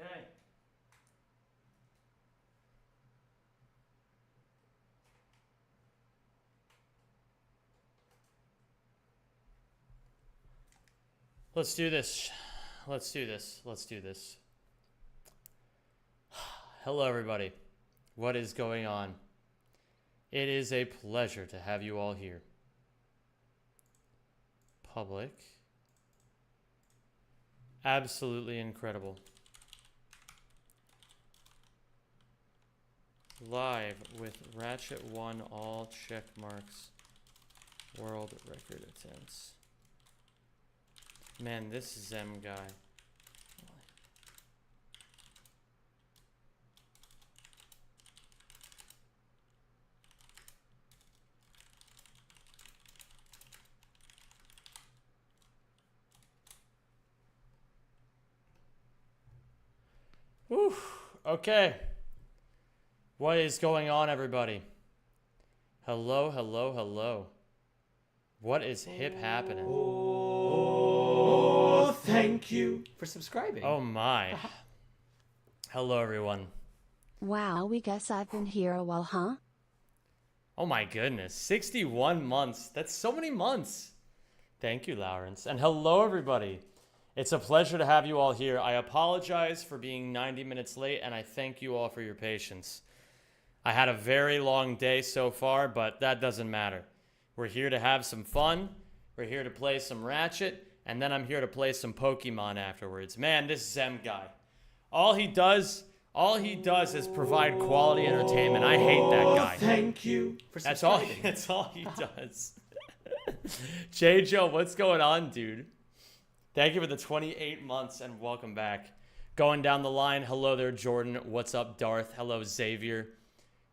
Okay. Let's do this. Let's do this. Let's do this. Hello, everybody. What is going on? It is a pleasure to have you all here. Public. Absolutely incredible. Live with Ratchet 1, all check marks. World record attempts. Man, this Zem guy. Whew. Okay. What is going on, everybody? Hello, hello, hello. What is hip happening? Oh, thank you for subscribing. Oh my. Hello, everyone. Wow, we guess I've been here a while, huh? Oh my goodness. 61 months. That's so many months. Thank you, Lawrence. And hello, everybody. It's a pleasure to have you all here. I apologize for being 90 minutes late, and I thank you all for your patience. I had a very long day so far, but that doesn't matter. We're here to have some fun. We're here to play some Ratchet, and then I'm here to play some Pokemon afterwards. Man, this Zem guy. All he does is provide quality entertainment. I hate that guy. Thank you for subscribing. That's all he does. J. Joe, what's going on, dude? Thank you for the 28 months and welcome back. Going down the line, hello there, Jordan. What's up, Darth? Hello, Xavier.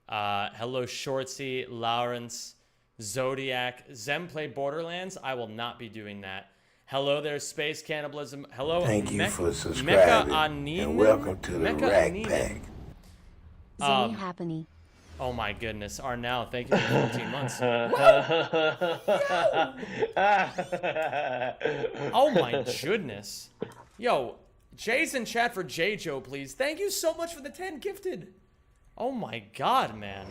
Hello, Shortsy, Lawrence, Zodiac. Zem play Borderlands? I will not be doing that. Hello there, Space Cannibalism. Hello, Thank you for subscribing and welcome to the Rack Pack. Zimmy Happy. Oh my goodness, Arnell, thank you for 14 months. Oh my goodness. Yo, Jay's in chat for J. Joe, please. Thank you so much for the 10 gifted. Oh my god, man.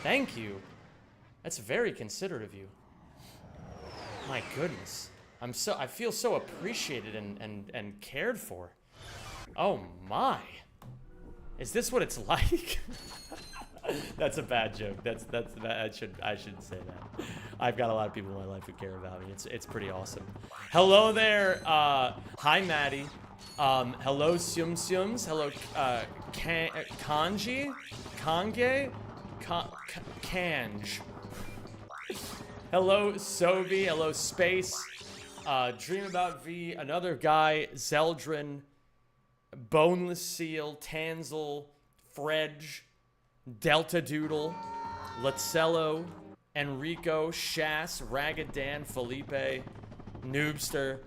Thank you. That's very considerate of you. My goodness. I feel so appreciated and cared for. Oh my. Is this what it's like? That's a bad joke. I shouldn't say that. I've got a lot of people in my life who care about me. It's pretty awesome. Hello there. Hi Maddie. Hello Sum Sums. Hello Kanji. Kange. Kanj. Hello Sovi. Hello Space. Dream About V. Another guy. Zeldrin. Boneless Seal. Tanzel. Fredge. Delta Doodle, Latzello, Enrico, Shass, Ragged Dan, Felipe, Noobster,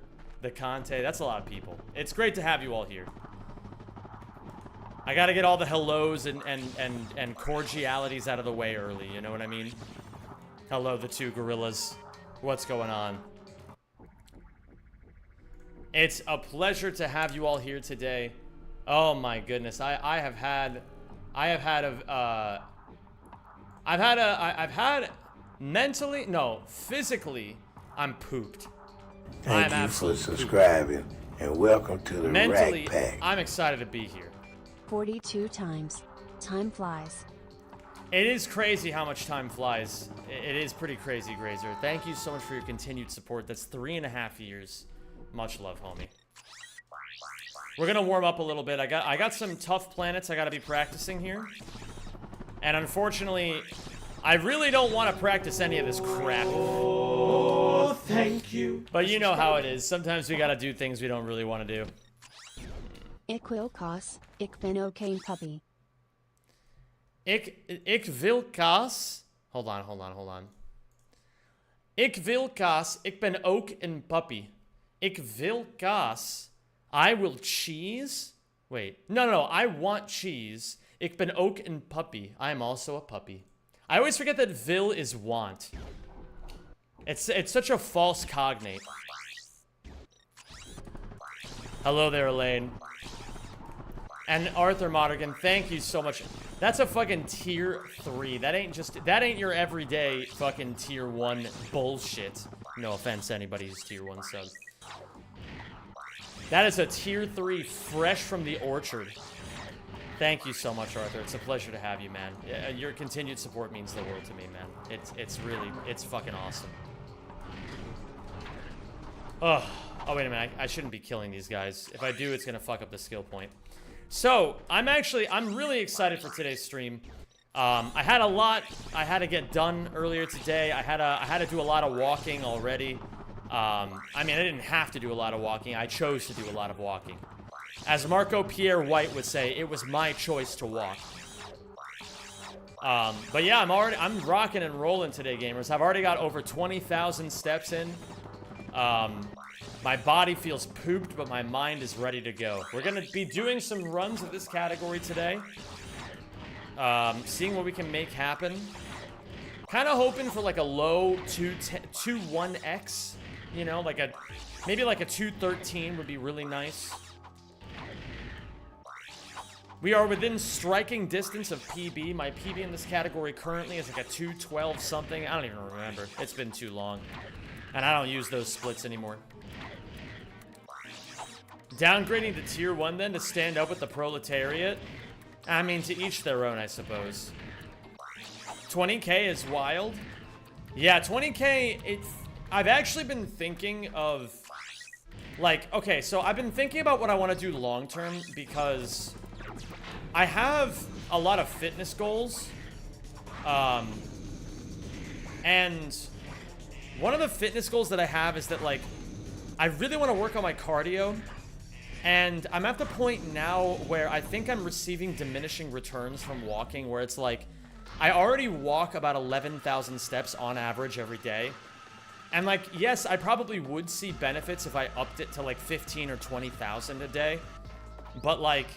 the Conte. That's a lot of people. It's great to have you all here. I gotta get all the hellos and cordialities out of the way early, you know what I mean? Hello, the two gorillas. What's going on? It's a pleasure to have you all here today. Oh my goodness, I've had mentally, no, physically, I'm pooped. Thank you for subscribing and welcome to the Mentally, Rack Pack. I'm excited to be here. 42 times. Time flies. It is crazy how much time flies. It is pretty crazy, Grazer. Thank you so much for your continued support. That's 3.5 years. Much love, homie. We're gonna warm up a little bit. I got some tough planets I gotta be practicing here. And unfortunately, I really don't want to practice any of this crap. Oh, thank you. But you know how it is. Sometimes we gotta do things we don't really want to do. Ik wil kaas. Ik ben ook een puppy. Ik wil kaas. Hold on. Ik wil kaas. Ik ben ook een puppy. Ik wil kaas. I will cheese. Wait. No. I want cheese. Ik ben ook een puppy. I am also a puppy. I always forget that vil is want. It's such a false cognate. Hello there, Elaine. And Arthur Monaghan, thank you so much. That's a fucking tier 3. That ain't your everyday fucking tier 1 bullshit. No offense to anybody who's tier 1 sub. That is a tier 3 fresh from the orchard. Thank you so much, Arthur. It's a pleasure to have you, man. Your continued support means the world to me, man. It's fucking awesome. Oh, wait a minute. I shouldn't be killing these guys. If I do, it's gonna fuck up the skill point. So, I'm really excited for today's stream. I had a lot I had to get done earlier today. I had to do a lot of walking already. I mean, I didn't have to do a lot of walking. I chose to do a lot of walking. As Marco Pierre White would say, it was my choice to walk. But yeah, I'm rocking and rolling today, gamers. I've already got over 20,000 steps in. My body feels pooped, but my mind is ready to go. We're gonna be doing some runs of this category today. Seeing what we can make happen. Kind of hoping for like a low 2-1x. You know, like maybe like a 213 would be really nice. We are within striking distance of PB. My PB in this category currently is like a 212 something. I don't even remember. It's been too long. And I don't use those splits anymore. Downgrading to tier 1 then to stand up with the proletariat? I mean, to each their own, I suppose. 20k is wild. Yeah, 20k, I've actually been thinking of... Like, okay, so I've been thinking about what I want to do long term because... I have a lot of fitness goals, and one of the fitness goals that I have is that, like, I really want to work on my cardio, and I'm at the point now where I think I'm receiving diminishing returns from walking, where it's like, I already walk about 11,000 steps on average every day, and, like, yes, I probably would see benefits if I upped it to, like, 15 or 20,000 a day, but, like...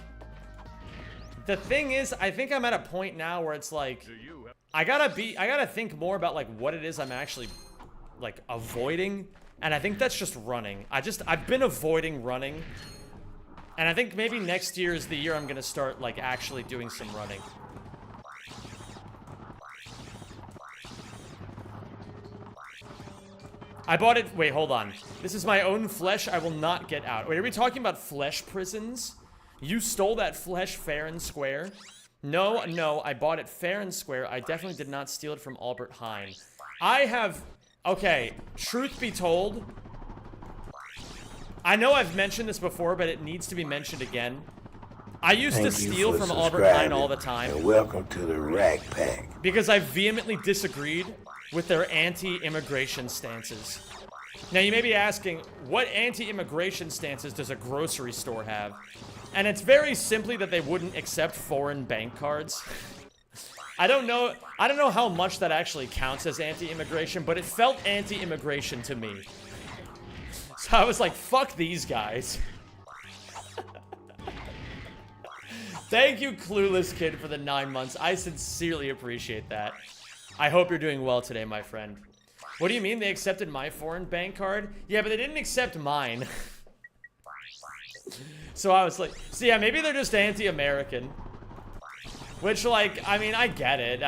The thing is, I think I'm at a point now where it's like, I gotta think more about like what it is I'm actually like avoiding, and I think that's just running. I've been avoiding running, and I think maybe next year is the year I'm gonna start like actually doing some running. I bought it, wait, hold on. This is my own flesh, I will not get out. Wait, are we talking about flesh prisons? You stole that flesh fair and square? No, I bought it fair and square. I definitely did not steal it from Albert Heijn. Okay, truth be told, I know I've mentioned this before, but it needs to be mentioned again. I used to steal from Albert Heijn all the time. And welcome to the Rack Pack. Because I vehemently disagreed with their anti-immigration stances. Now, you may be asking, what anti-immigration stances does a grocery store have? And it's very simply that they wouldn't accept foreign bank cards. I don't know how much that actually counts as anti-immigration, but it felt anti-immigration to me. So I was like, fuck these guys. Thank you, Clueless Kid, for the 9 months. I sincerely appreciate that. I hope you're doing well today, my friend. What do you mean they accepted my foreign bank card? Yeah, but they didn't accept mine. So I was like, so yeah, maybe they're just anti-American. Which, like, I mean, I get it.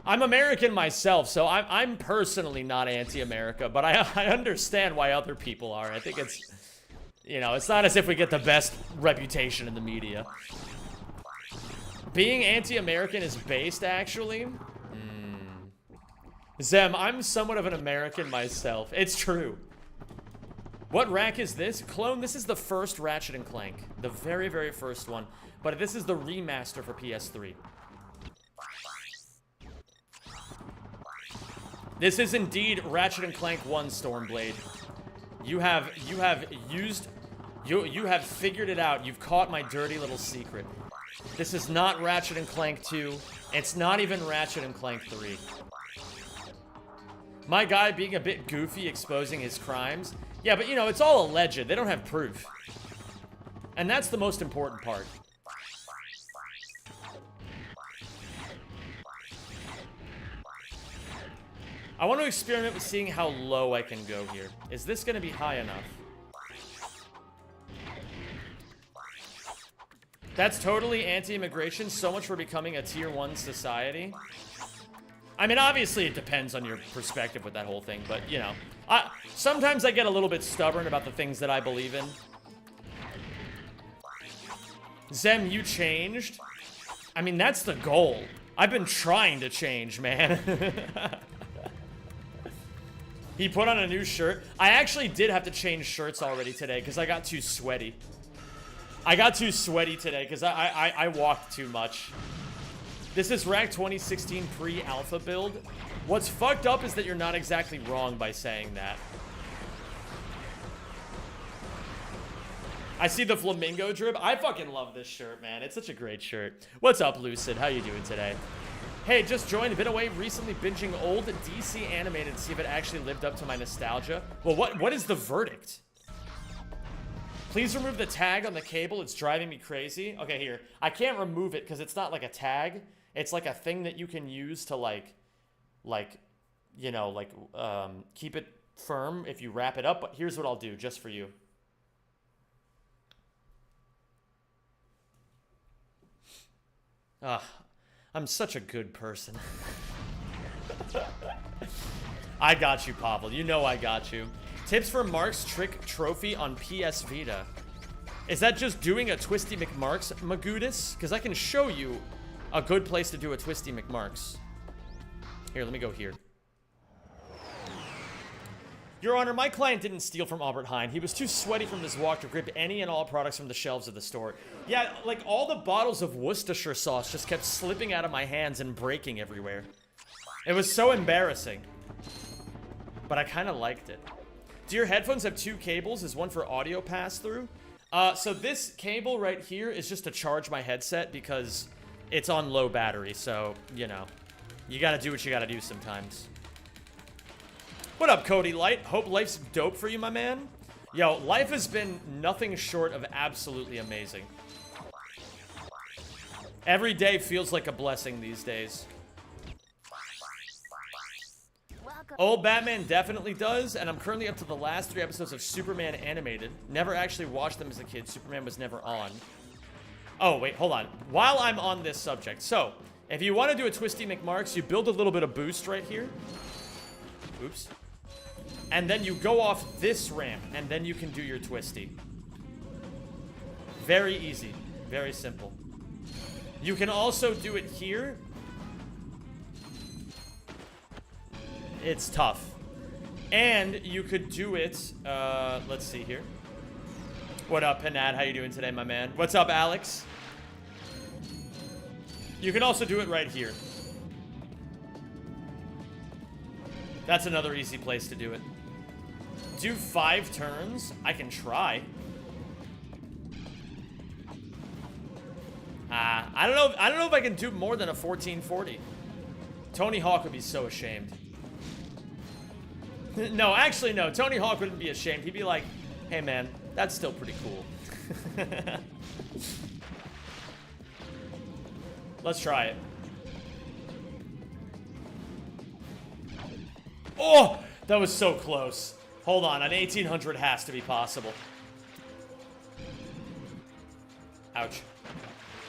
I'm American myself, so I'm personally not anti-America, but I understand why other people are. I think it's, you know, it's not as if we get the best reputation in the media. Being anti-American is based, actually. Zem, I'm somewhat of an American myself. It's true. What rack is this? Clone, this is the first Ratchet & Clank. The very, very first one. But this is the remaster for PS3. This is indeed Ratchet & Clank 1 Stormblade. You have figured it out. You've caught my dirty little secret. This is not Ratchet & Clank 2. It's not even Ratchet & Clank 3. My guy being a bit goofy, exposing his crimes. Yeah, but you know, it's all alleged. They don't have proof. And that's the most important part. I want to experiment with seeing how low I can go here. Is this going to be high enough? That's totally anti-immigration. So much for becoming a tier 1 society. I mean, obviously it depends on your perspective with that whole thing, but, you know. Sometimes I get a little bit stubborn about the things that I believe in. Zem, you changed? I mean, that's the goal. I've been trying to change, man. He put on a new shirt. I actually did have to change shirts already today because I got too sweaty. I got too sweaty today because I walked too much. This is Rack 2016 pre-alpha build. What's fucked up is that you're not exactly wrong by saying that. I see the flamingo drip. I fucking love this shirt, man. It's such a great shirt. What's up, Lucid? How you doing today? Hey, just joined. Been away recently binging old DC animated to see if it actually lived up to my nostalgia. Well, what is the verdict? Please remove the tag on the cable. It's driving me crazy. Okay, here. I can't remove it because it's not like a tag. It's like a thing that you can use to keep it firm if you wrap it up. But here's what I'll do just for you. I'm such a good person. I got you, Pavel. You know I got you. Tips for Mark's trick trophy on PS Vita. Is that just doing a Twisty McMarks, Magudis? Because I can show you a good place to do a Twisty McMarks. Here, let me go here. Your Honor, my client didn't steal from Albert Heijn. He was too sweaty from his walk to grip any and all products from the shelves of the store. Yeah, like all the bottles of Worcestershire sauce just kept slipping out of my hands and breaking everywhere. It was so embarrassing. But I kind of liked it. Do your headphones have 2 cables? Is one for audio pass-through? So this cable right here is just to charge my headset because it's on low battery. So, you know, you gotta do what you gotta do sometimes. What up, Cody Light? Hope life's dope for you, my man. Yo, life has been nothing short of absolutely amazing. Every day feels like a blessing these days. Old Batman definitely does, and I'm currently up to the last 3 episodes of Superman animated. Never actually watched them as a kid. Superman was never on. Oh, wait, hold on. While I'm on this subject, so, if you want to do a Twisty McMarks, you build a little bit of boost right here. Oops. And then you go off this ramp, and then you can do your Twisty. Very easy. Very simple. You can also do it here. It's tough. And you could do it, let's see here. What up, Panad? How you doing today, my man? What's up, Alex? You can also do it right here. That's another easy place to do it. Do 5 turns? I can try. I don't know if I can do more than a 1440. Tony Hawk would be so ashamed. No, actually, no. Tony Hawk wouldn't be ashamed. He'd be like, hey, man, that's still pretty cool. Let's try it. Oh, that was so close. Hold on, an 1800 has to be possible. Ouch.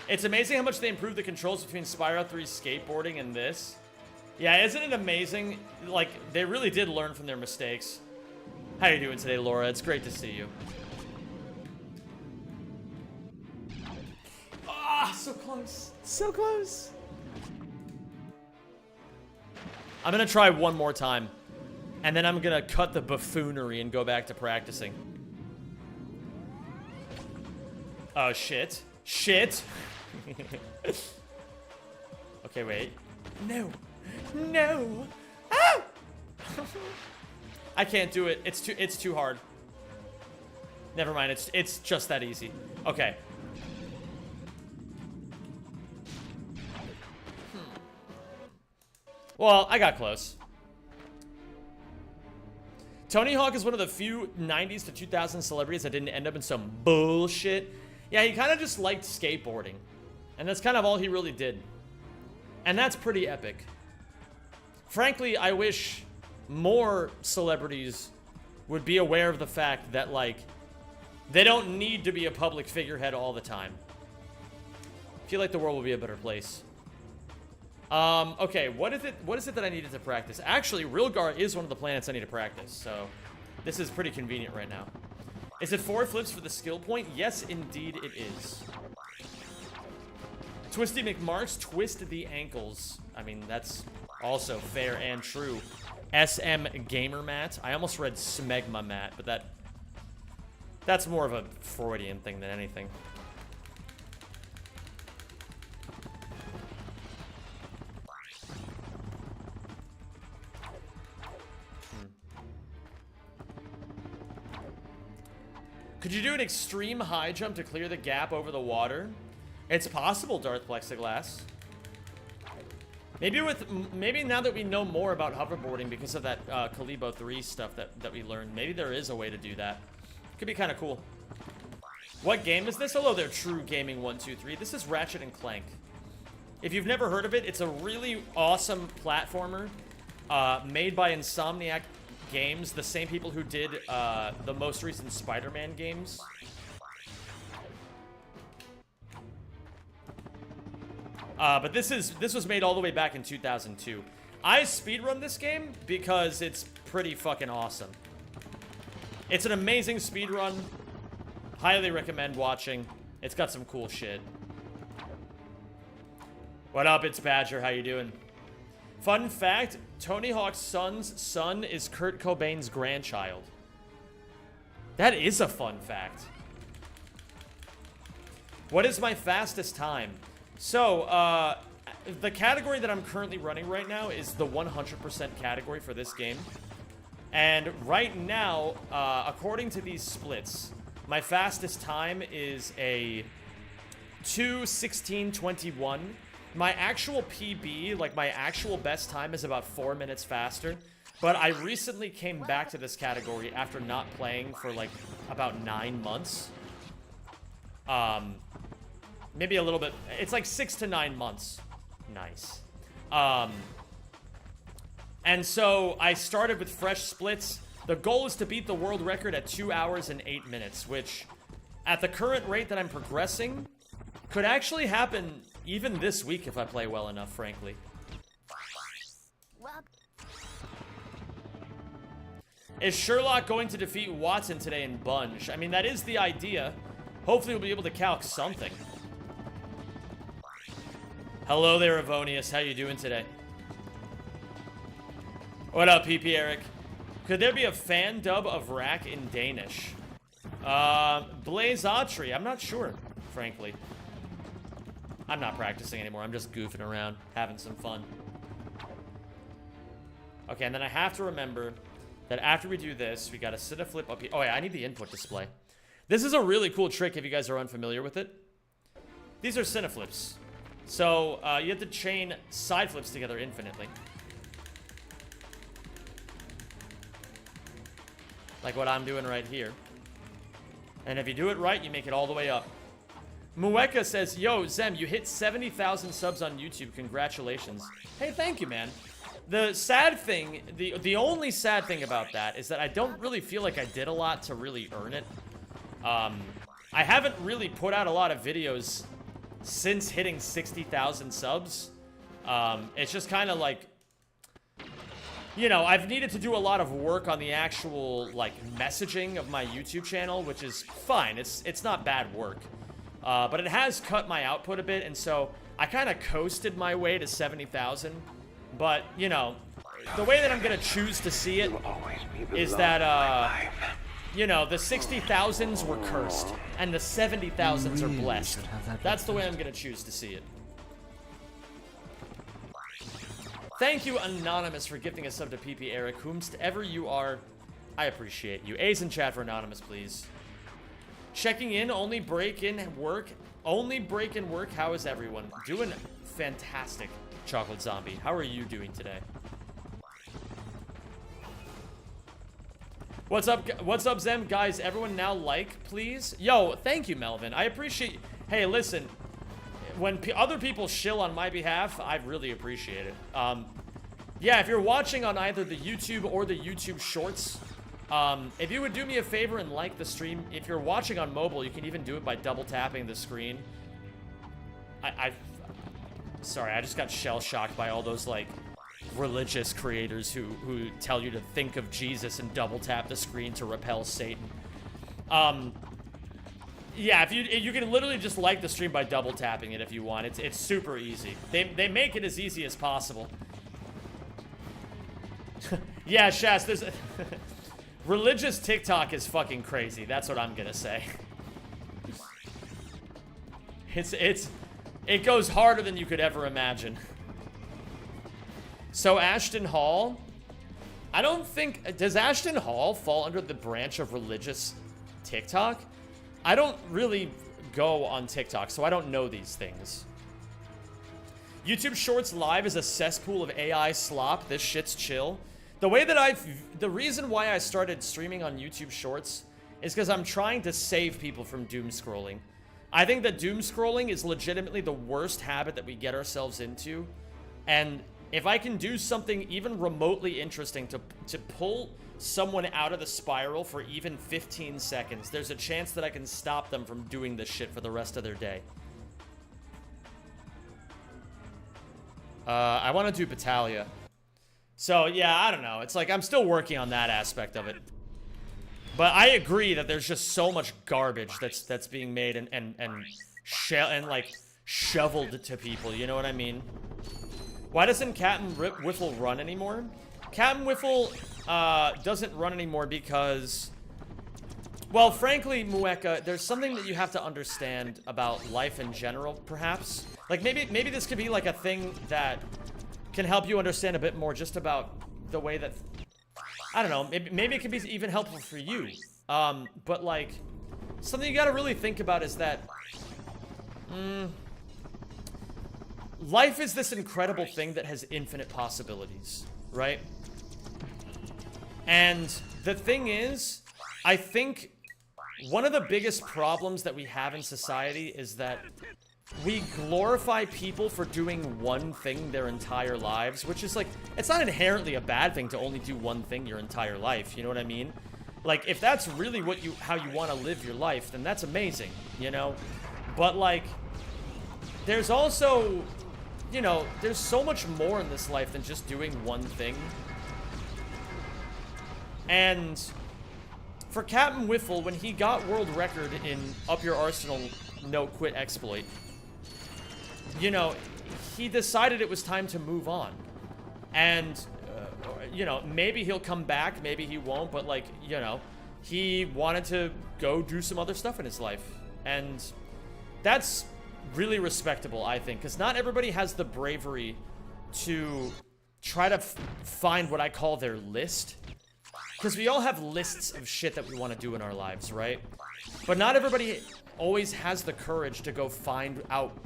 It's amazing how much they improved the controls between Spyro 3 skateboarding and this. Yeah, isn't it amazing? Like, they really did learn from their mistakes. How you doing today, Laura? It's great to see you. Ah, so close. So close. I'm gonna try one more time. And then I'm gonna cut the buffoonery and go back to practicing. Oh, shit. Shit. Okay, wait. No. No. Ah! I can't do it. It's too hard. Never mind. It's just that easy. Okay. Well, I got close. Tony Hawk is one of the few 90s to 2000 celebrities that didn't end up in some bullshit. Yeah, he kind of just liked skateboarding. And that's kind of all he really did. And that's pretty epic. Frankly, I wish more celebrities would be aware of the fact that, like, they don't need to be a public figurehead all the time. feel like the world will be a better place. Okay, what is it that I needed to practice? Actually, Rilgar is one of the planets I need to practice, so this is pretty convenient right now. Is it 4 flips for the skill point? Yes, indeed it is. Twisty McMarks, twist the ankles. I mean, that's also fair and true. SM Gamer Mat. I almost read Smegma Mat, but that's more of a Freudian thing than anything. Could you do an extreme high jump to clear the gap over the water? It's possible, Darth Plexiglass. Maybe now that we know more about hoverboarding because of that Kalibo 3 stuff that we learned, maybe there is a way to do that. Could be kind of cool. What game is this? Hello there, True Gaming 123. This is Ratchet and Clank. If you've never heard of it, it's a really awesome platformer made by Insomniac Games, the same people who did the most recent Spider-Man games. But this was made all the way back in 2002. I speedrun this game because it's pretty fucking awesome. It's an amazing speedrun. Highly recommend watching. It's got some cool shit. What up, it's Badger. How you doing? Fun fact, Tony Hawk's son's son is Kurt Cobain's grandchild. That is a fun fact. What is my fastest time? So, the category that I'm currently running right now is the 100% category for this game. And right now, according to these splits, my fastest time is a 2:16:21. My actual PB, like my actual best time, is about 4 minutes faster. But I recently came back to this category after not playing for like about 9 months. Maybe a little bit. It's like 6 to 9 months. Nice. And so I started with fresh splits. The goal is to beat the world record at 2 hours and 8 minutes, which at the current rate that I'm progressing could actually happen even this week if I play well enough, frankly. Is Sherlock going to defeat Wattson today in Bunge? I mean, that is the idea. Hopefully we'll be able to calc something. Hello there, Avonius. How you doing today? What up, PP Eric? Could there be a fan dub of Rack in Danish? Blaze Autry. I'm not sure, frankly. I'm not practicing anymore. I'm just goofing around, having some fun. Okay, and then I have to remember that after we do this, we gotta sit a flip up here. Oh yeah, I need the input display. This is a really cool trick if you guys are unfamiliar with it. These are cineflips. So, you have to chain side flips together infinitely. Like what I'm doing right here. And if you do it right, you make it all the way up. Mueka says, yo, Zem, you hit 70,000 subs on YouTube. Congratulations. Hey, thank you, man. The sad thing, the only sad thing about that is that I don't really feel like I did a lot to really earn it. I haven't really put out a lot of videos since hitting 60,000 subs. It's just kind of like, you know, I've needed to do a lot of work on the actual, like, messaging of my YouTube channel, which is fine. It's not bad work. But it has cut my output a bit, and so I kind of coasted my way to 70,000. But, you know, the way that I'm going to choose to see it is that, you know, the 60,000s were cursed, and the 70,000s are blessed. That's the way I'm going to choose to see it. Thank you, Anonymous, for gifting a sub to PP Eric. Whomstever you are, I appreciate you. A's in chat for Anonymous, please. Checking in, only break in work. Only break in work. How is everyone? Doing fantastic, Chocolate Zombie. How are you doing today? What's up, Zem? Guys, everyone now like, please? Yo, thank you, Melvin. I appreciate... Hey, listen. When other people shill on my behalf, I really appreciate it. Yeah, if you're watching on either the YouTube or the YouTube Shorts, if you would do me a favor and like the stream, if you're watching on mobile, you can even do it by double tapping the screen. Sorry, I just got shell-shocked by all those, like, religious creators who tell you to think of Jesus and double tap the screen to repel Satan. Yeah, if you can literally just like the stream by double tapping it if you want. It's super easy. They make it as easy as possible. Yeah, Shaz, there's religious TikTok is fucking crazy. That's what I'm gonna say. It goes harder than you could ever imagine. So Ashton Hall, I don't think, does Ashton Hall fall under the branch of religious TikTok? I don't really go on TikTok, so I don't know these things. YouTube Shorts Live is a cesspool of AI slop. This shit's chill. The reason why I started streaming on YouTube Shorts is because I'm trying to save people from doom scrolling. I think that doom scrolling is legitimately the worst habit that we get ourselves into. And if I can do something even remotely interesting to pull someone out of the spiral for even 15 seconds, there's a chance that I can stop them from doing this shit for the rest of their day. I want to do Battaglia. So, yeah, I don't know. It's like, I'm still working on that aspect of it. But I agree that there's just so much garbage that's being made and like, shoveled to people, you know what I mean? Why doesn't Captain Wiffle run anymore? Captain Wiffle doesn't run anymore because, well, frankly, Mueka, there's something that you have to understand about life in general, perhaps. Like, maybe this could be like a thing that can help you understand a bit more just about the way that, I don't know, maybe it could be even helpful for you. But like, something you gotta really think about is that, life is this incredible thing that has infinite possibilities, right? And the thing is, I think one of the biggest problems that we have in society is that we glorify people for doing one thing their entire lives, which is like, it's not inherently a bad thing to only do one thing your entire life, you know what I mean? Like, if that's really how you want to live your life, then that's amazing, you know? But like, there's also, you know, there's so much more in this life than just doing one thing. And for Captain Wiffle, when he got world record in Up Your Arsenal No Quit exploit, you know, he decided it was time to move on. And, you know, maybe he'll come back, maybe he won't, but like, you know, he wanted to go do some other stuff in his life. And that's really respectable, I think, because not everybody has the bravery to try to find what I call their list. Because we all have lists of shit that we want to do in our lives, right? But not everybody always has the courage to go find out,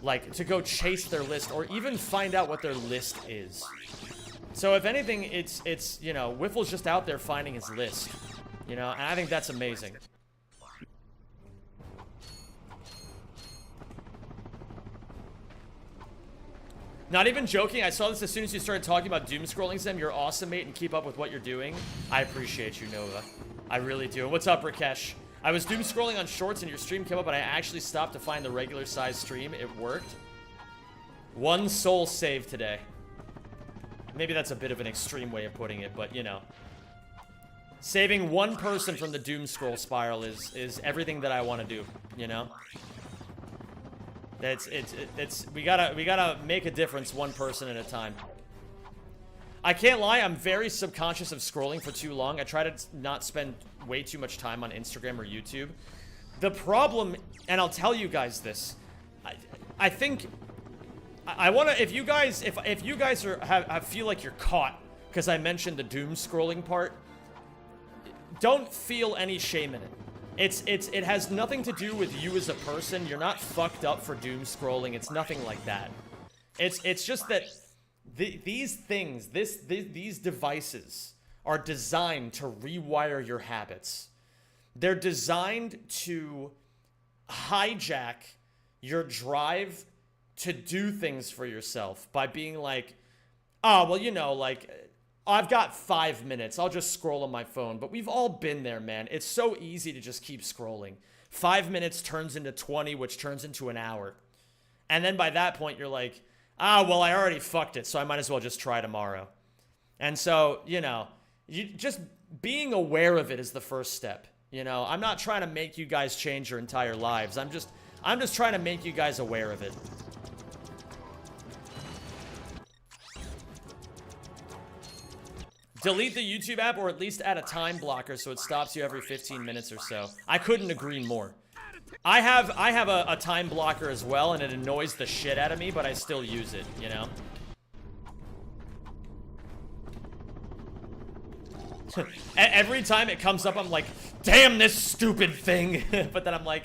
like, to go chase their list, or even find out what their list is. So if anything, it's you know, Wiffle's just out there finding his list. You know, and I think that's amazing. Not even joking, I saw this as soon as you started talking about doom scrolling, Zem. You're awesome, mate, and keep up with what you're doing. I appreciate you, Nova. I really do. What's up, Rakesh? I was doom scrolling on shorts and your stream came up, and I actually stopped to find the regular size stream. It worked. One soul saved today. Maybe that's a bit of an extreme way of putting it, but you know. Saving one person from the doom scroll spiral is everything that I want to do, you know? We gotta make a difference one person at a time. I can't lie, I'm very subconscious of scrolling for too long. I try to not spend way too much time on Instagram or YouTube. The problem, and I'll tell you guys this, I think I want to, if you guys feel like you're caught because I mentioned the doom scrolling part, don't feel any shame in it. It has nothing to do with you as a person. You're not fucked up for doom scrolling. It's nothing like that. It's just that these things, these devices are designed to rewire your habits. They're designed to hijack your drive to do things for yourself by being like, oh, well, you know, like, I've got 5 minutes. I'll just scroll on my phone. But we've all been there, man. It's so easy to just keep scrolling. 5 minutes turns into 20, which turns into an hour. And then by that point, you're like, ah, well, I already fucked it, so I might as well just try tomorrow. And so, you know, you just being aware of it is the first step. You know, I'm not trying to make you guys change your entire lives. I'm just trying to make you guys aware of it. Delete the YouTube app, or at least add a time blocker so it stops you every 15 minutes or so. I couldn't agree more. I have a time blocker as well, and it annoys the shit out of me, but I still use it, you know? Every time it comes up, I'm like, damn this stupid thing. But then I'm like,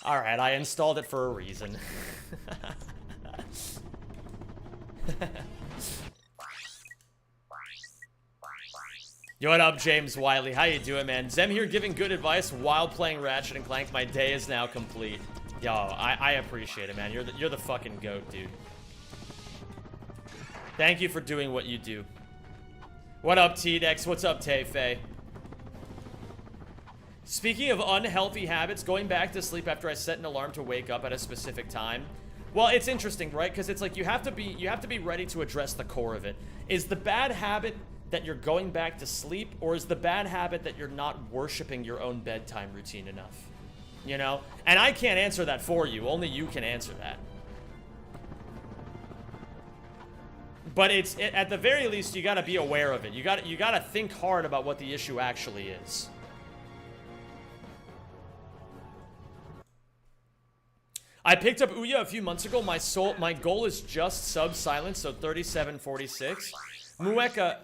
alright, I installed it for a reason. Yo, what up, James Wiley? How you doing, man? Zem here giving good advice while playing Ratchet and Clank. My day is now complete. Yo, I appreciate it, man. You're the fucking goat, dude. Thank you for doing what you do. What up, T-Dex? What's up, Tay-Fei? Speaking of unhealthy habits, going back to sleep after I set an alarm to wake up at a specific time. Well, it's interesting, right? Because it's like you have to be ready to address the core of it. Is the bad habit that you're going back to sleep, or is the bad habit that you're not worshiping your own bedtime routine enough? You know? And I can't answer that for you. Only you can answer that. But at the very least, you gotta be aware of it. You gotta think hard about what the issue actually is. I picked up Ouya a few months ago. My goal is just sub-silence, so 3746. Mueka,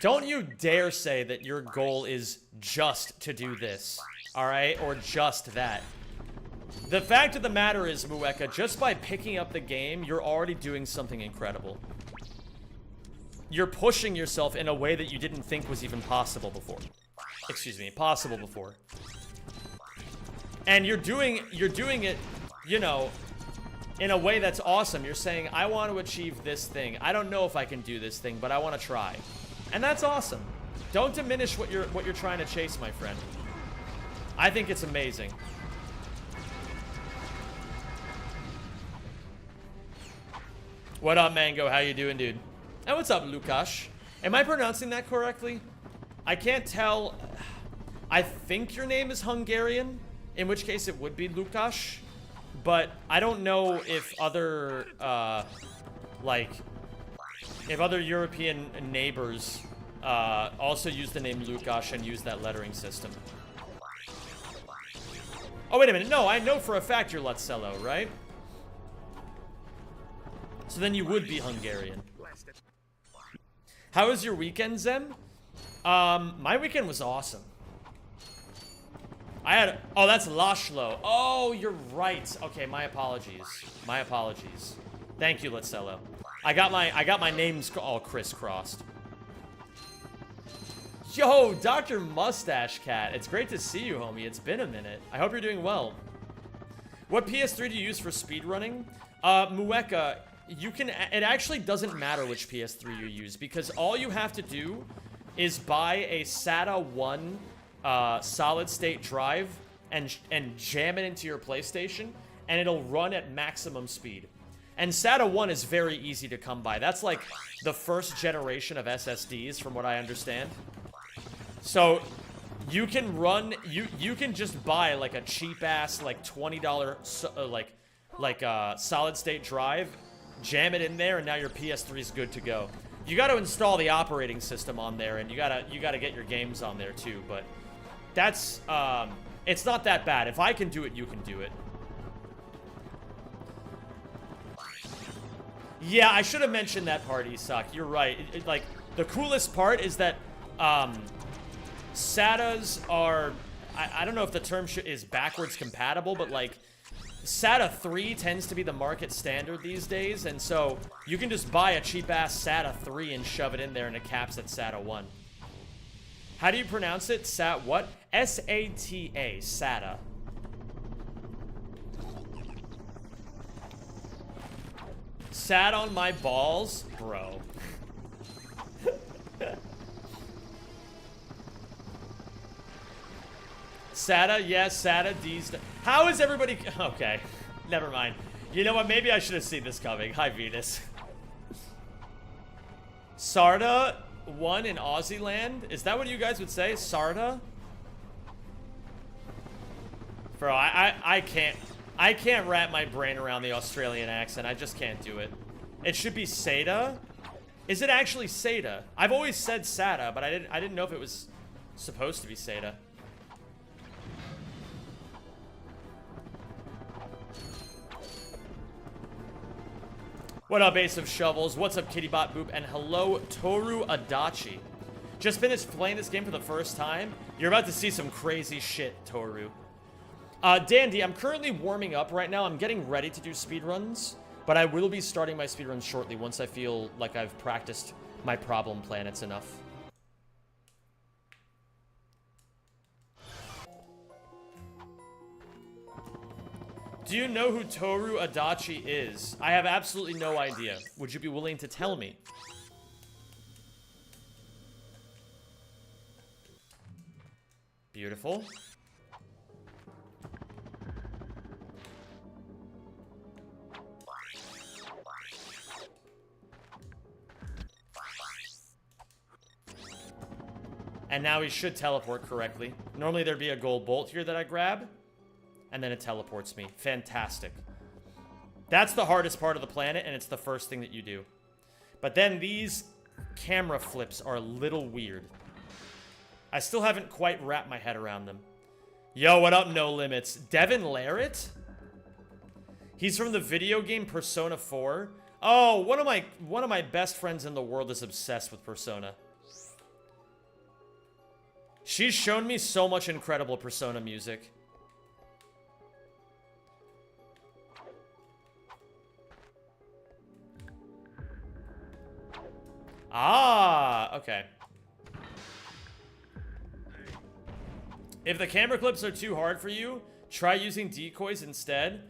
don't you dare say that your goal is just to do this, alright? Or just that. The fact of the matter is, Mueka, just by picking up the game, you're already doing something incredible. You're pushing yourself in a way that you didn't think was even possible before. Excuse me, possible before. And you're doing it, you know, in a way that's awesome. You're saying, I want to achieve this thing. I don't know if I can do this thing, but I want to try. And that's awesome. Don't diminish what you're trying to chase, my friend. I think it's amazing. What up, Mango? How you doing, dude? And what's up, Lukash? Am I pronouncing that correctly? I can't tell. I think your name is Hungarian, in which case it would be Lukash. But I don't know if other, if other European neighbors also use the name Lukash and use that lettering system. Oh, wait a minute. No, I know for a fact you're Lutzello, right? So then you would be Hungarian. How was your weekend, Zem? My weekend was awesome. Oh, that's Lashlo. Oh, you're right. Okay, my apologies. My apologies. Thank you, Lutzello. I got my names all crisscrossed. Yo, Dr. Mustache Cat. It's great to see you, homie. It's been a minute. I hope you're doing well. What PS3 do you use for speedrunning? Mueka, it actually doesn't matter which PS3 you use, because all you have to do is buy a SATA 1 solid state drive and jam it into your PlayStation, and it'll run at maximum speed. And SATA 1 is very easy to come by. That's like the first generation of SSDs, from what I understand. So you can run, you can just buy like a cheap ass like $20 solid state drive, jam it in there, and now your PS3 is good to go. You got to install the operating system on there, and you gotta get your games on there too. But that's it's not that bad. If I can do it, you can do it. Yeah, I should have mentioned that part, Isak. You're right. Like, the coolest part is that SATAs are, I don't know if the term is backwards compatible, but like SATA 3 tends to be the market standard these days, and so you can just buy a cheap-ass SATA 3 and shove it in there, and it caps at SATA 1. How do you pronounce it? What? S-A-T-A, SATA. Sat on my balls? Bro. SATA, yes, SATA, D's. How is everybody... Okay, never mind. You know what? Maybe I should have seen this coming. Hi, Venus. Sarda won in Aussie land? Is that what you guys would say? Sarda? Bro, I can't wrap my brain around the Australian accent. I just can't do it. It should be Seda. Is it actually Seda? I've always said Sada, but I didn't know if it was supposed to be Seda. What up, Ace of Shovels? What's up, Kittybot Boop? And hello, Toru Adachi. Just finished playing this game for the first time. You're about to see some crazy shit, Toru. Dandy, I'm currently warming up right now. I'm getting ready to do speedruns, but I will be starting my speedruns shortly once I feel like I've practiced my problem planets enough. Do you know who Toru Adachi is? I have absolutely no idea. Would you be willing to tell me? Beautiful. And now he should teleport correctly. Normally there'd be a gold bolt here that I grab. And then it teleports me. Fantastic. That's the hardest part of the planet, and it's the first thing that you do. But then these camera flips are a little weird. I still haven't quite wrapped my head around them. Yo, what up, No Limits? Devin Larrett? He's from the video game Persona 4. Oh, one of my best friends in the world is obsessed with Persona. She's shown me so much incredible Persona music. Ah, okay. If the camera clips are too hard for you, try using decoys instead.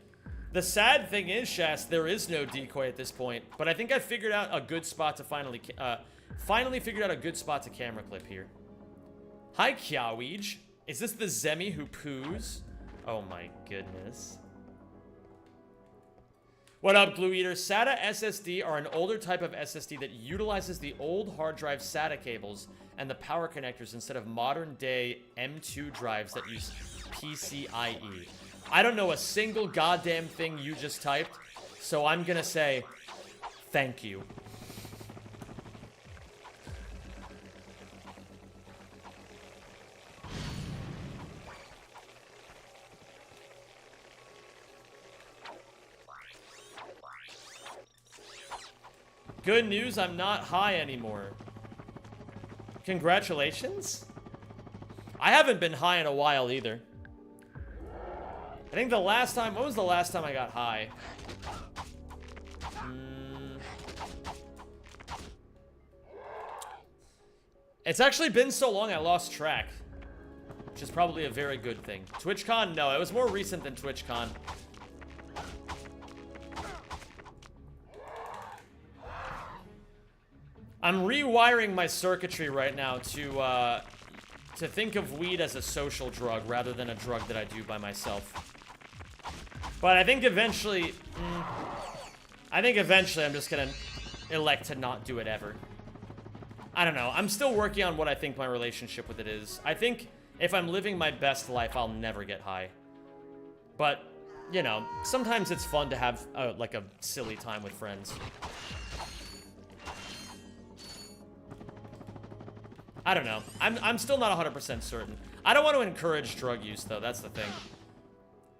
The sad thing is, Shast, there is no decoy at this point, but I think I figured out a good spot to finally figured out a good spot to camera clip here. Hi, Kyaweej. Is this the Zemi who poos? Oh my goodness. What up, Glue Eater? SATA SSD are an older type of SSD that utilizes the old hard drive SATA cables and the power connectors instead of modern day M2 drives that use PCIe. I don't know a single goddamn thing you just typed, so I'm gonna say thank you. Good news, I'm not high anymore. Congratulations? I haven't been high in a while either. I think the last time, when was the last time I got high? It's actually been so long I lost track, which is probably a very good thing. TwitchCon? No, it was more recent than TwitchCon. I'm rewiring my circuitry right now to think of weed as a social drug rather than a drug that I do by myself. But I think eventually, I'm just gonna elect to not do it ever. I don't know. I'm still working on what I think my relationship with it is. I think if I'm living my best life, I'll never get high. But, you know, sometimes it's fun to have like a silly time with friends. I don't know. I'm still not 100% certain. I don't want to encourage drug use, though. That's the thing.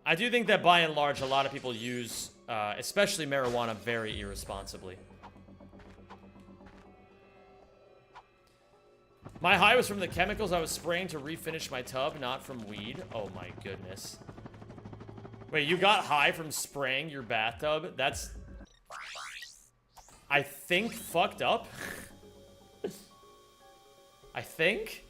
I do think that, by and large, a lot of people use, especially marijuana, very irresponsibly. My high was from the chemicals I was spraying to refinish my tub, not from weed. Oh, my goodness. Wait, you got high from spraying your bathtub? That's, I think, fucked up. I think.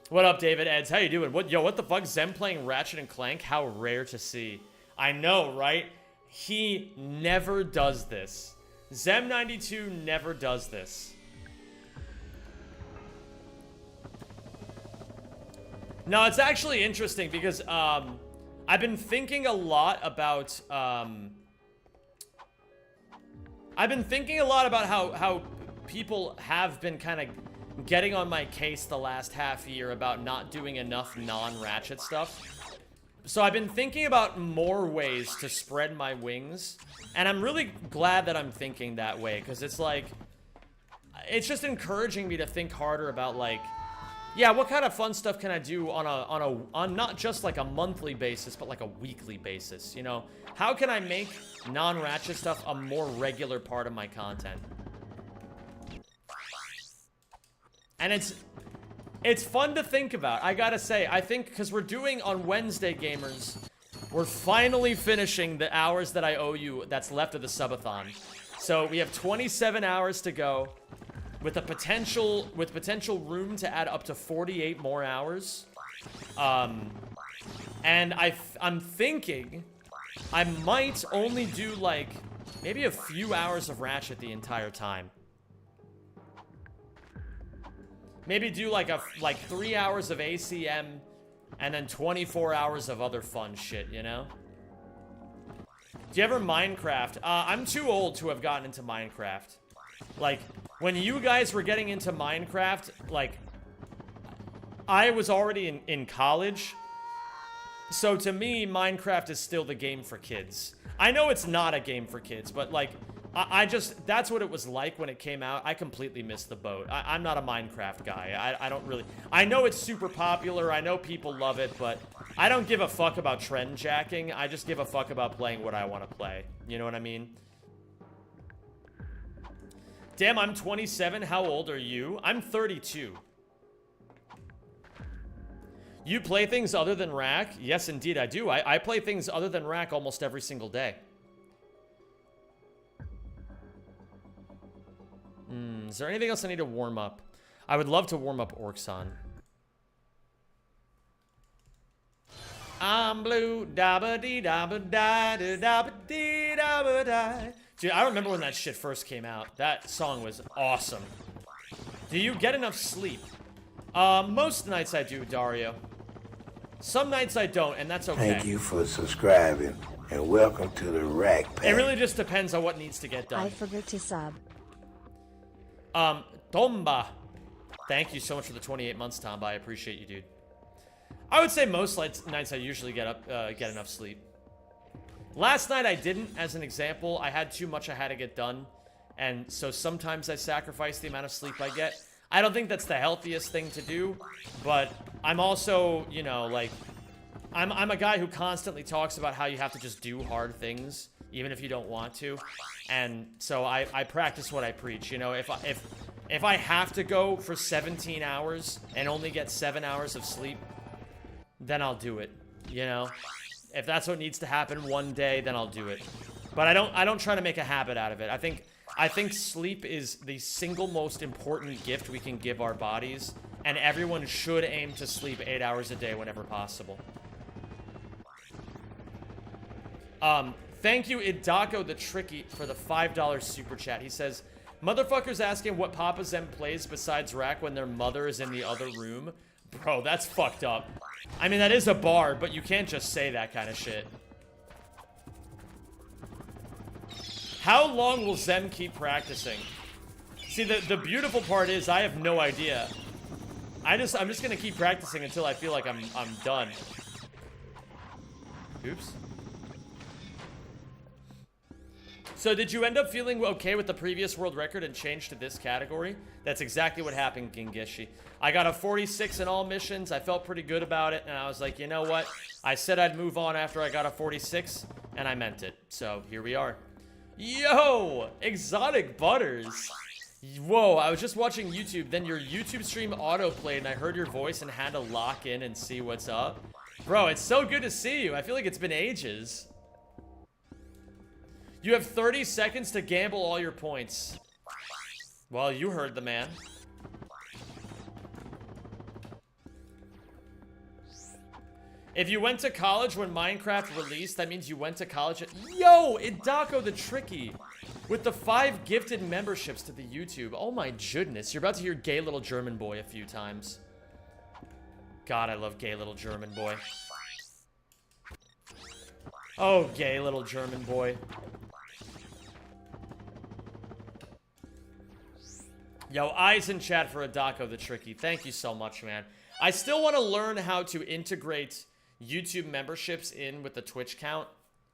What up, David Eds? How you doing? What the fuck? Zem playing Ratchet and Clank? How rare to see. I know, right? He never does this. Zem92 never does this. No, it's actually interesting because I've been thinking a lot about, how people have been kind of getting on my case the last half year about not doing enough non-Ratchet stuff. So I've been thinking about more ways to spread my wings, and I'm really glad that I'm thinking that way, because it's like, it's just encouraging me to think harder about, like, yeah, what kind of fun stuff can I do on not just like a monthly basis, but like a weekly basis, you know? How can I make non-Ratchet stuff a more regular part of my content? And it's fun to think about. I gotta say, I think because we're doing on Wednesday, gamers, we're finally finishing the hours that I owe you that's left of the subathon. So we have 27 hours to go. With potential room to add up to 48 more hours. And I'm thinking I might only do like maybe a few hours of Ratchet the entire time. Maybe do like 3 hours of ACM and then 24 hours of other fun shit, you know? Do you ever Minecraft? I'm too old to have gotten into Minecraft. Like, when you guys were getting into Minecraft, like, I was already in college. So to me, Minecraft is still the game for kids. I know it's not a game for kids, but like, I just, that's what it was like when it came out. I completely missed the boat. I'm not a Minecraft guy. I don't really, I know it's super popular. I know people love it, but I don't give a fuck about trend jacking. I just give a fuck about playing what I want to play. You know what I mean? Damn, I'm 27. How old are you? I'm 32. You play things other than Rack? Yes, indeed, I do. I play things other than Rack almost every single day. Is there anything else I need to warm up? I would love to warm up Orxon. I'm blue, dabba-dee, dabba-da, dabba-dee, dabba-da. Dude, I remember when that shit first came out. That song was awesome. Do you get enough sleep? Most nights I do, Dario. Some nights I don't, and that's okay. Thank you for subscribing, and welcome to the Rack Pack. It really just depends on what needs to get done. I forgot to sub. Tomba. Thank you so much for the 28 months, Tomba. I appreciate you, dude. I would say most nights I usually get enough sleep. Last night I didn't, as an example. I had too much I had to get done. And so sometimes I sacrifice the amount of sleep I get. I don't think that's the healthiest thing to do. But I'm also, you know, like, I'm a guy who constantly talks about how you have to just do hard things, even if you don't want to. And so I practice what I preach. You know, if I have to go for 17 hours and only get 7 hours of sleep, then I'll do it, you know? If that's what needs to happen one day, then I'll do it. But I don't try to make a habit out of it. I think sleep is the single most important gift we can give our bodies, and everyone should aim to sleep 8 hours a day whenever possible. Thank you, Idako the Tricky, for the $5 super chat. He says, motherfuckers asking what Papa Zem plays besides Rack when their mother is in the other room. Bro, that's fucked up. I mean, that is a bar, but you can't just say that kind of shit. How long will Zem keep practicing? See, the beautiful part is I have no idea. I'm just gonna keep practicing until I feel like I'm done. Oops. So did you end up feeling okay with the previous world record and change to this category? That's exactly what happened, Gingishi. I got a 46 in all missions. I felt pretty good about it, and I was like, you know what? I said I'd move on after I got a 46, and I meant it. So here we are. Yo! Exotic Butters! Whoa, I was just watching YouTube, then your YouTube stream autoplayed, and I heard your voice and had to lock in and see what's up. Bro, it's so good to see you. I feel like it's been ages. You have 30 seconds to gamble all your points. Well, you heard the man. If you went to college when Minecraft released, that means you went to college at— Yo, Idako the Tricky! With the 5 gifted memberships to the YouTube. Oh my goodness, you're about to hear Gay Little German Boy a few times. God, I love Gay Little German Boy. Oh, gay little German boy. Yo, eyes in chat for Adako the Tricky. Thank you so much, man. I still want to learn how to integrate YouTube memberships in with the Twitch count,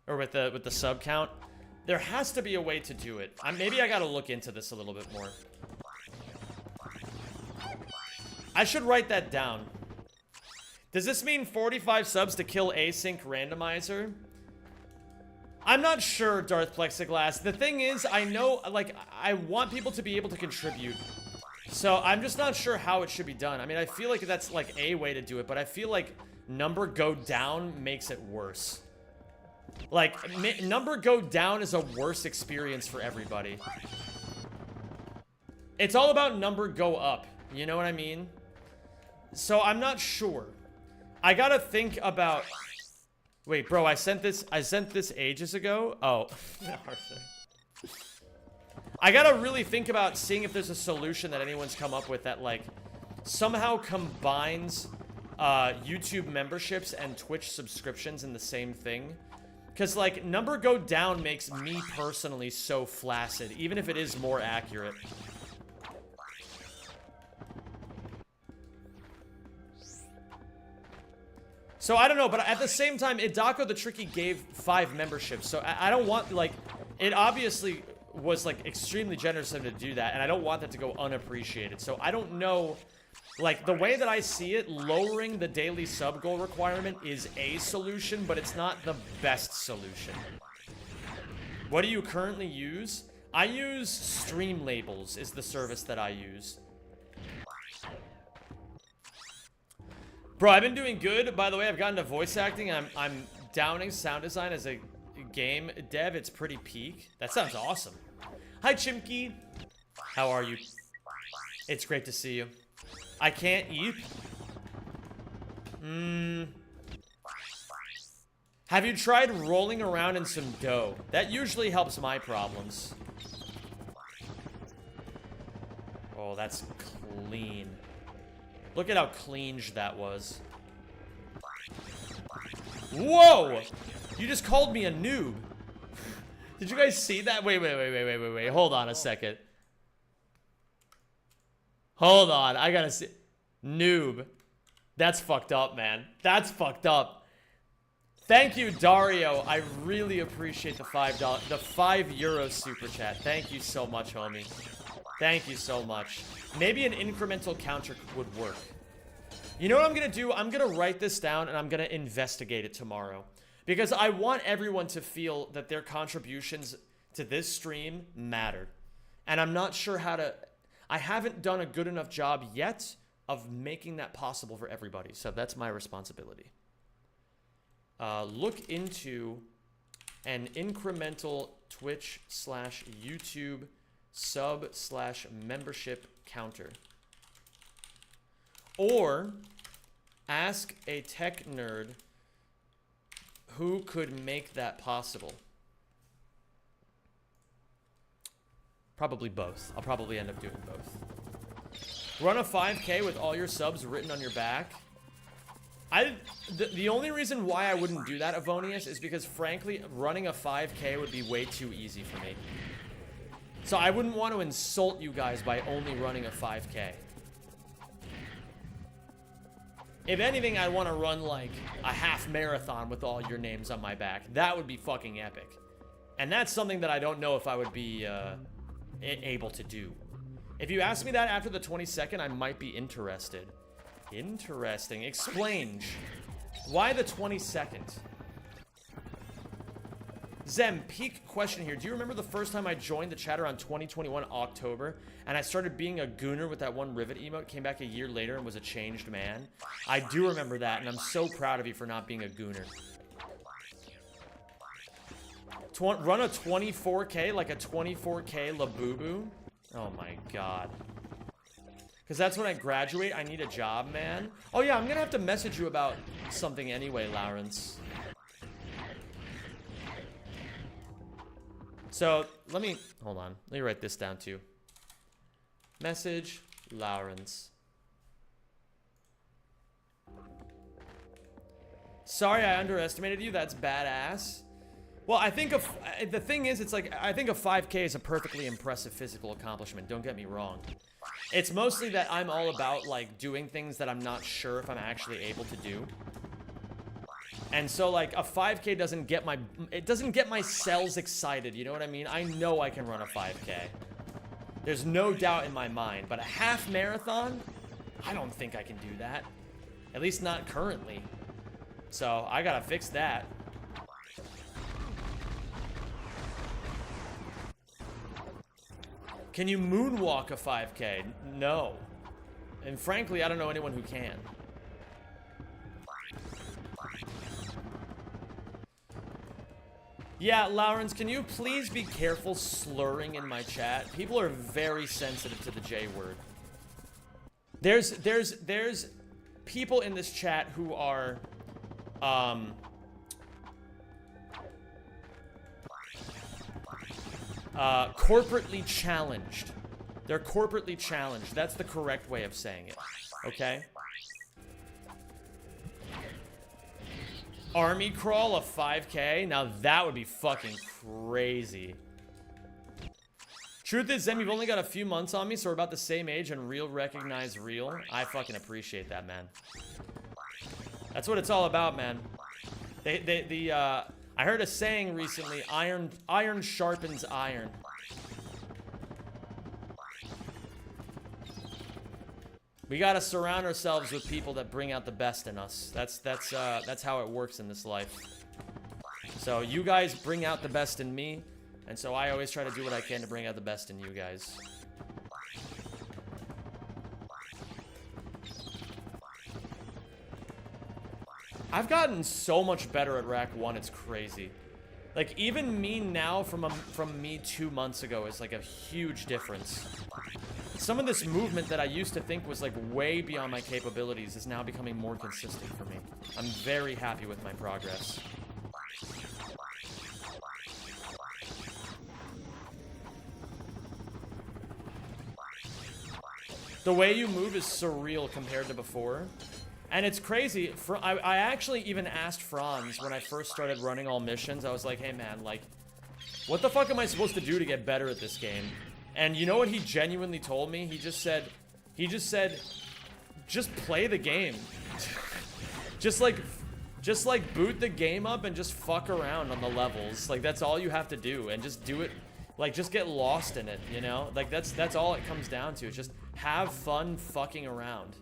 or with the sub count. There has to be a way to do it. Maybe I gotta look into this a little bit more. I should write that down. Does this mean 45 subs to kill async randomizer? I'm not sure, Darth Plexiglass. The thing is, I know, like, I want people to be able to contribute. So I'm just not sure how it should be done. I mean, I feel like that's like a way to do it, but I feel like number go down makes it worse. Like, number go down is a worse experience for everybody. It's all about number go up. You know what I mean? So I'm not sure. I gotta think about... Wait, bro, I sent this ages ago? Oh. I gotta really think about seeing if there's a solution that anyone's come up with that, like, somehow combines YouTube memberships and Twitch subscriptions in the same thing. Because, like, number go down makes me personally so flaccid, even if it is more accurate. So, I don't know, but at the same time, Idako the Tricky gave 5 memberships, so I don't want, like, it obviously was, like, extremely generous of him to do that, and I don't want that to go unappreciated. So, I don't know, like, the way that I see it, lowering the daily sub goal requirement is a solution, but it's not the best solution. What do you currently use? I use Streamlabels is the service that I use. Bro, I've been doing good. By the way, I've gotten to voice acting. I'm downing sound design as a game dev. It's pretty peak. That sounds awesome. Hi, Chimkey. How are you? It's great to see you. I can't eat. Have you tried rolling around in some dough? That usually helps my problems. Oh, that's clean. Look at how clean that was. Whoa! You just called me a noob. Did you guys see that? Wait. Hold on a second. Hold on. I gotta see. Noob. That's fucked up, man. That's fucked up. Thank you, Dario. I really appreciate the €5 super chat. Thank you so much, homie. Thank you so much. Maybe an incremental counter would work. You know what I'm gonna do? I'm gonna write this down and I'm gonna investigate it tomorrow. Because I want everyone to feel that their contributions to this stream matter. And I'm not sure how to... I haven't done a good enough job yet of making that possible for everybody. So that's my responsibility. Look into an incremental Twitch/YouTube sub/membership counter. Or ask a tech nerd who could make that possible. Probably both. I'll probably end up doing both. Run a 5K with all your subs written on your back. The only reason why I wouldn't do that, Avonius, is because, frankly, running a 5K would be way too easy for me. So I wouldn't want to insult you guys by only running a 5K. If anything, I'd want to run, like, a half marathon with all your names on my back. That would be fucking epic. And that's something that I don't know if I would be able to do. If you ask me that after the 22nd, I might be interested. Interesting. Explain. Why the 22nd? Zem, peak question here. Do you remember the first time I joined the chat around 2021 October and I started being a gooner with that one Rivet emote, came back a year later and was a changed man? I do remember that, and I'm so proud of you for not being a gooner. Run a 24K, like a 24K Labubu? Oh my god. Because that's when I graduate. I need a job, man. Oh yeah, I'm gonna have to message you about something anyway, Lawrence. So, hold on. Let me write this down too. Message Lawrence. Sorry I underestimated you. That's badass. Well, I think the thing is, it's like, I think a 5K is a perfectly impressive physical accomplishment. Don't get me wrong. It's mostly that I'm all about, like, doing things that I'm not sure if I'm actually able to do. And so, like, a 5K doesn't get my cells excited, you know what I mean? I know I can run a 5K. There's no doubt in my mind. But a half marathon, I don't think I can do that. At least not currently. So, I gotta fix that. Can you moonwalk a 5K? No. And frankly, I don't know anyone who can. Yeah, Lawrence, can you please be careful slurring in my chat? People are very sensitive to the J word. There's people in this chat who are, corporately challenged. They're corporately challenged. That's the correct way of saying it. Okay? Army crawl a 5K? Now that would be fucking crazy. Truth is, Zem, you've only got a few months on me, so we're about the same age and real recognize real. I fucking appreciate that, man. That's what it's all about, man. I heard a saying recently, iron sharpens iron. We gotta surround ourselves with people that bring out the best in us. That's how it works in this life. So you guys bring out the best in me, and so I always try to do what I can to bring out the best in you guys. I've gotten so much better at Rack 1, it's crazy. Like, even me now from me 2 months ago is like a huge difference. Some of this movement that I used to think was like way beyond my capabilities is now becoming more consistent for me. I'm very happy with my progress. The way you move is surreal compared to before. And it's crazy. I actually even asked Franz when I first started running all missions. I was like, hey man, like, what the fuck am I supposed to do to get better at this game? And you know what he genuinely told me? He just said, just play the game. just like boot the game up and just fuck around on the levels. Like, that's all you have to do, and just do it. Like, just get lost in it, you know? Like, that's all it comes down to. It's just have fun fucking around.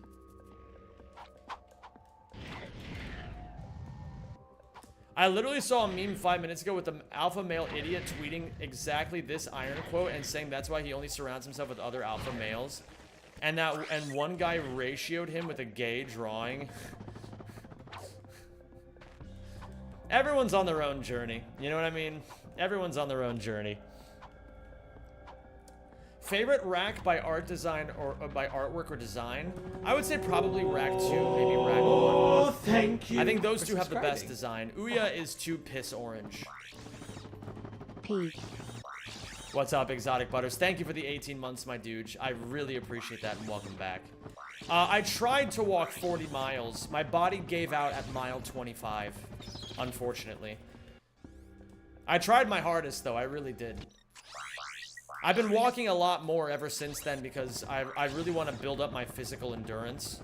I literally saw a meme 5 minutes ago with the alpha male idiot tweeting exactly this iron quote and saying that's why he only surrounds himself with other alpha males. And one guy ratioed him with a gay drawing. Everyone's on their own journey. You know what I mean? Everyone's on their own journey. Favorite rack by art design or by artwork or design? I would say probably rack 2, maybe rack 1. Oh, thank you. I think those two have the best design. Ouya is too piss orange. P. What's up, Exotic Butters? Thank you for the 18 months, my dude. I really appreciate that, and welcome back. I tried to walk 40 miles. My body gave out at mile 25, unfortunately. I tried my hardest, though. I really did. I've been walking a lot more ever since then because I really want to build up my physical endurance.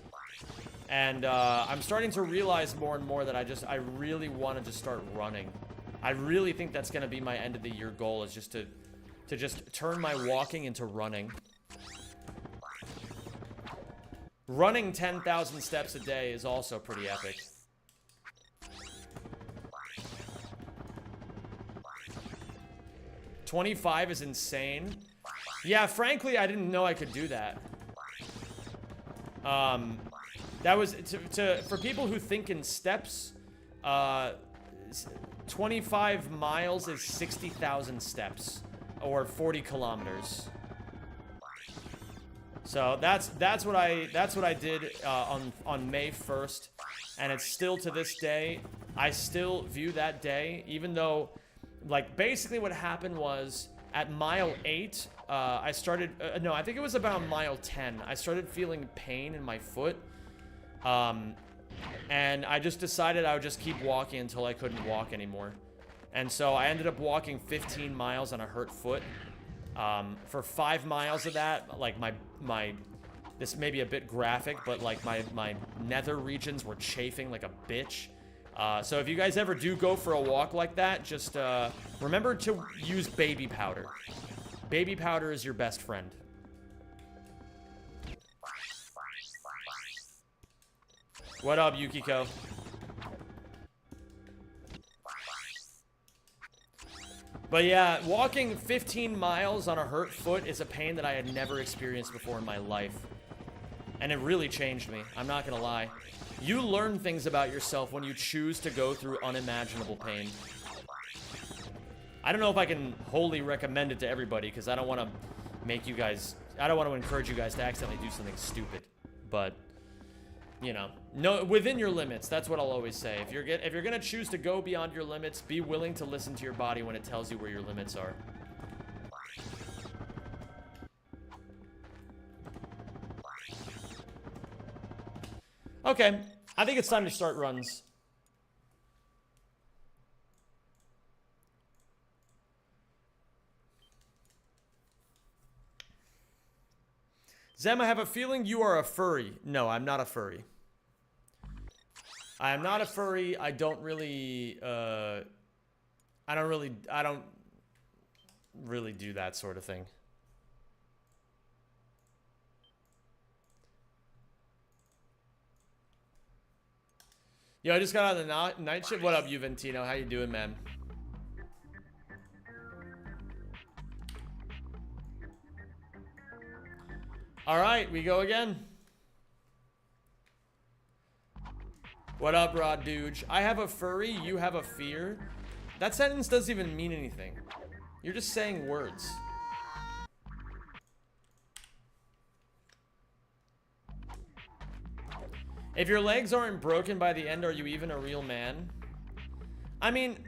And I'm starting to realize more and more that I really want to just start running. I really think that's going to be my end of the year goal, is just to just turn my walking into running. Running 10,000 steps a day is also pretty epic. $25 is insane. Yeah, frankly, I didn't know I could do that. That was for people who think in steps. 25 miles is 60,000 steps, or 40 kilometers. So that's what I did on May 1st, and it's still to this day. I still view that day, even though, like, basically what happened was at mile 8, I started. No, I think it was about mile 10. I started feeling pain in my foot, and I just decided I would just keep walking until I couldn't walk anymore. And so I ended up walking 15 miles on a hurt foot. For 5 miles of that, like this may be a bit graphic, but like my nether regions were chafing like a bitch. So if you guys ever do go for a walk like that, just remember to use baby powder. Baby powder is your best friend. What up, Yukiko? But yeah, walking 15 miles on a hurt foot is a pain that I had never experienced before in my life. And it really changed me, I'm not gonna lie. You learn things about yourself when you choose to go through unimaginable pain. I don't know if I can wholly recommend it to everybody, because I don't want to make you guys... I don't want to encourage you guys to accidentally do something stupid. But, you know, no, within your limits, that's what I'll always say. If you're gonna choose to go beyond your limits, be willing to listen to your body when it tells you where your limits are. Okay, I think it's time to start runs. Zem, I have a feeling you are a furry. No, I'm not a furry. I am not a furry. I don't really do that sort of thing. Yo, I just got out of the night shift. What up, Juventino? How you doing, man? All right, we go again. What up, Rod Dude? I have a furry, you have a fear. That sentence doesn't even mean anything. You're just saying words. If your legs aren't broken by the end, are you even a real man? I mean,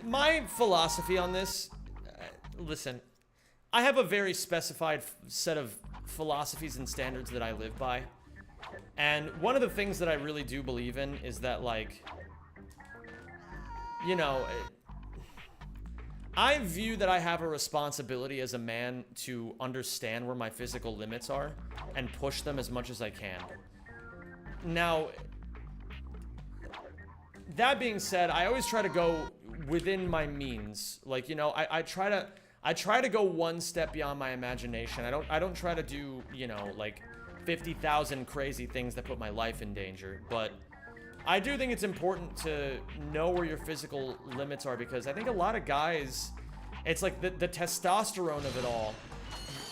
my philosophy on this, listen, I have a very specified set of philosophies and standards that I live by. And one of the things that I really do believe in is that, like, you know, I view that I have a responsibility as a man to understand where my physical limits are and push them as much as I can. Now, that being said, I always try to go within my means. Like, you know, I try to go one step beyond my imagination. I don't try to do, you know, like 50,000 crazy things that put my life in danger. But I do think it's important to know where your physical limits are, because I think a lot of guys, it's like the testosterone of it all.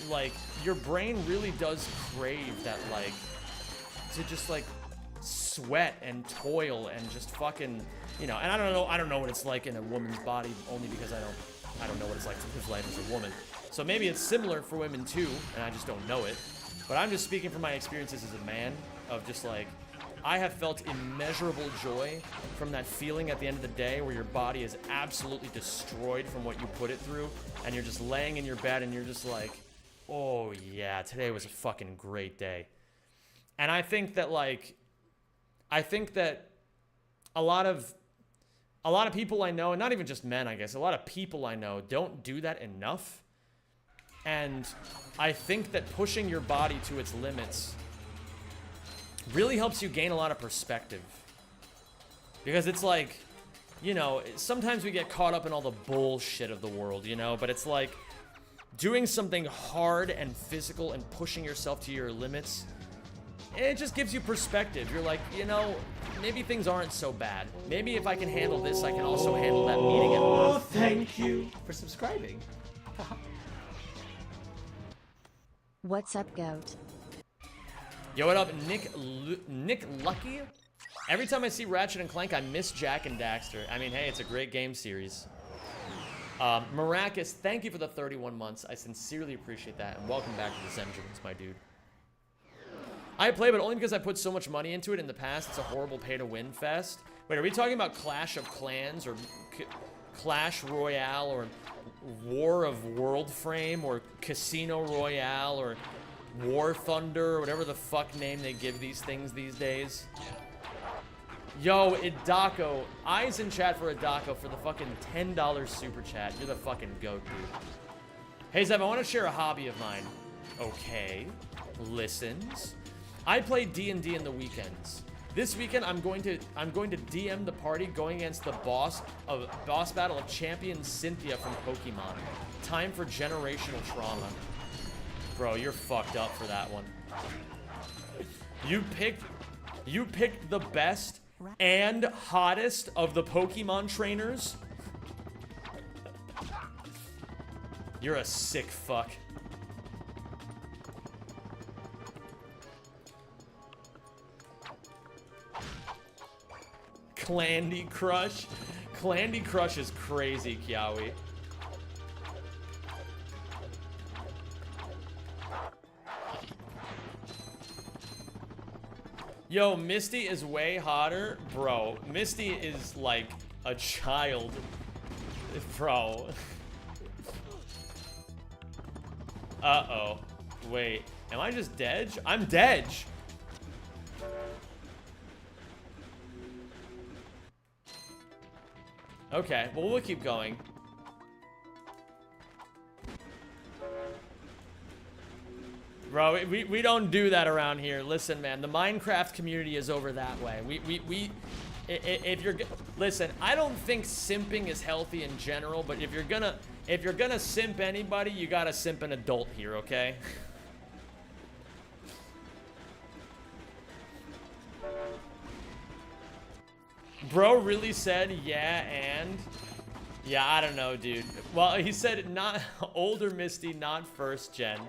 Like, your brain really does crave that, like, to just like sweat and toil and just fucking, you know. And I don't know what it's like in a woman's body, only because I don't know what it's like to live life as a woman. So maybe it's similar for women too, and I just don't know it. But I'm just speaking from my experiences as a man, of just like, I have felt immeasurable joy from that feeling at the end of the day where your body is absolutely destroyed from what you put it through, and you're just laying in your bed and you're just like, oh yeah, today was a fucking great day. And I think that, like, a lot of people I know, and not even just men, I guess, a lot of people I know don't do that enough. And I think that pushing your body to its limits really helps you gain a lot of perspective. Because it's like, you know, sometimes we get caught up in all the bullshit of the world, you know, but it's like doing something hard and physical and pushing yourself to your limits, it just gives you perspective. You're like, you know, maybe things aren't so bad. Maybe if I can handle this, I can also handle that meeting at work. Oh, thank you for subscribing. What's up, Goat? Yo, what up, Nick Lucky? Every time I see Ratchet and Clank, I miss Jack and Daxter. I mean, hey, it's a great game series. Maracus, thank you for the 31 months. I sincerely appreciate that. And welcome back to the Zenjins, my dude. I play, but only because I put so much money into it in the past. It's a horrible pay-to-win fest. Wait, are we talking about Clash of Clans or Clash Royale or War of World Frame or Casino Royale or War Thunder or whatever the fuck name they give these things these days? Yo, Idako. Eyes in chat for Idako for the fucking $10 super chat. You're the fucking goat, dude. Hey, Zev, I want to share a hobby of mine. Okay. Listens. I play D&D in the weekends. This weekend, I'm going to DM the party going against the boss battle of champion Cynthia from Pokemon. Time for generational trauma. Bro, you're fucked up for that one. You picked the best and hottest of the Pokemon trainers. You're a sick fuck. Clandy Crush. Clandy Crush is crazy, Kiawi. Yo, Misty is way hotter. Bro, Misty is like a child. Bro. Uh-oh. Wait, am I just Dej? I'm Dej. Okay, well, we'll keep going. Bro, we don't do that around here. Listen, man, the Minecraft community is over that way. If you're, listen, I don't think simping is healthy in general, but if you're gonna simp anybody, you gotta simp an adult here, okay? Bro really said, yeah, and... Yeah, I don't know, dude. Well, he said not older Misty, not first gen.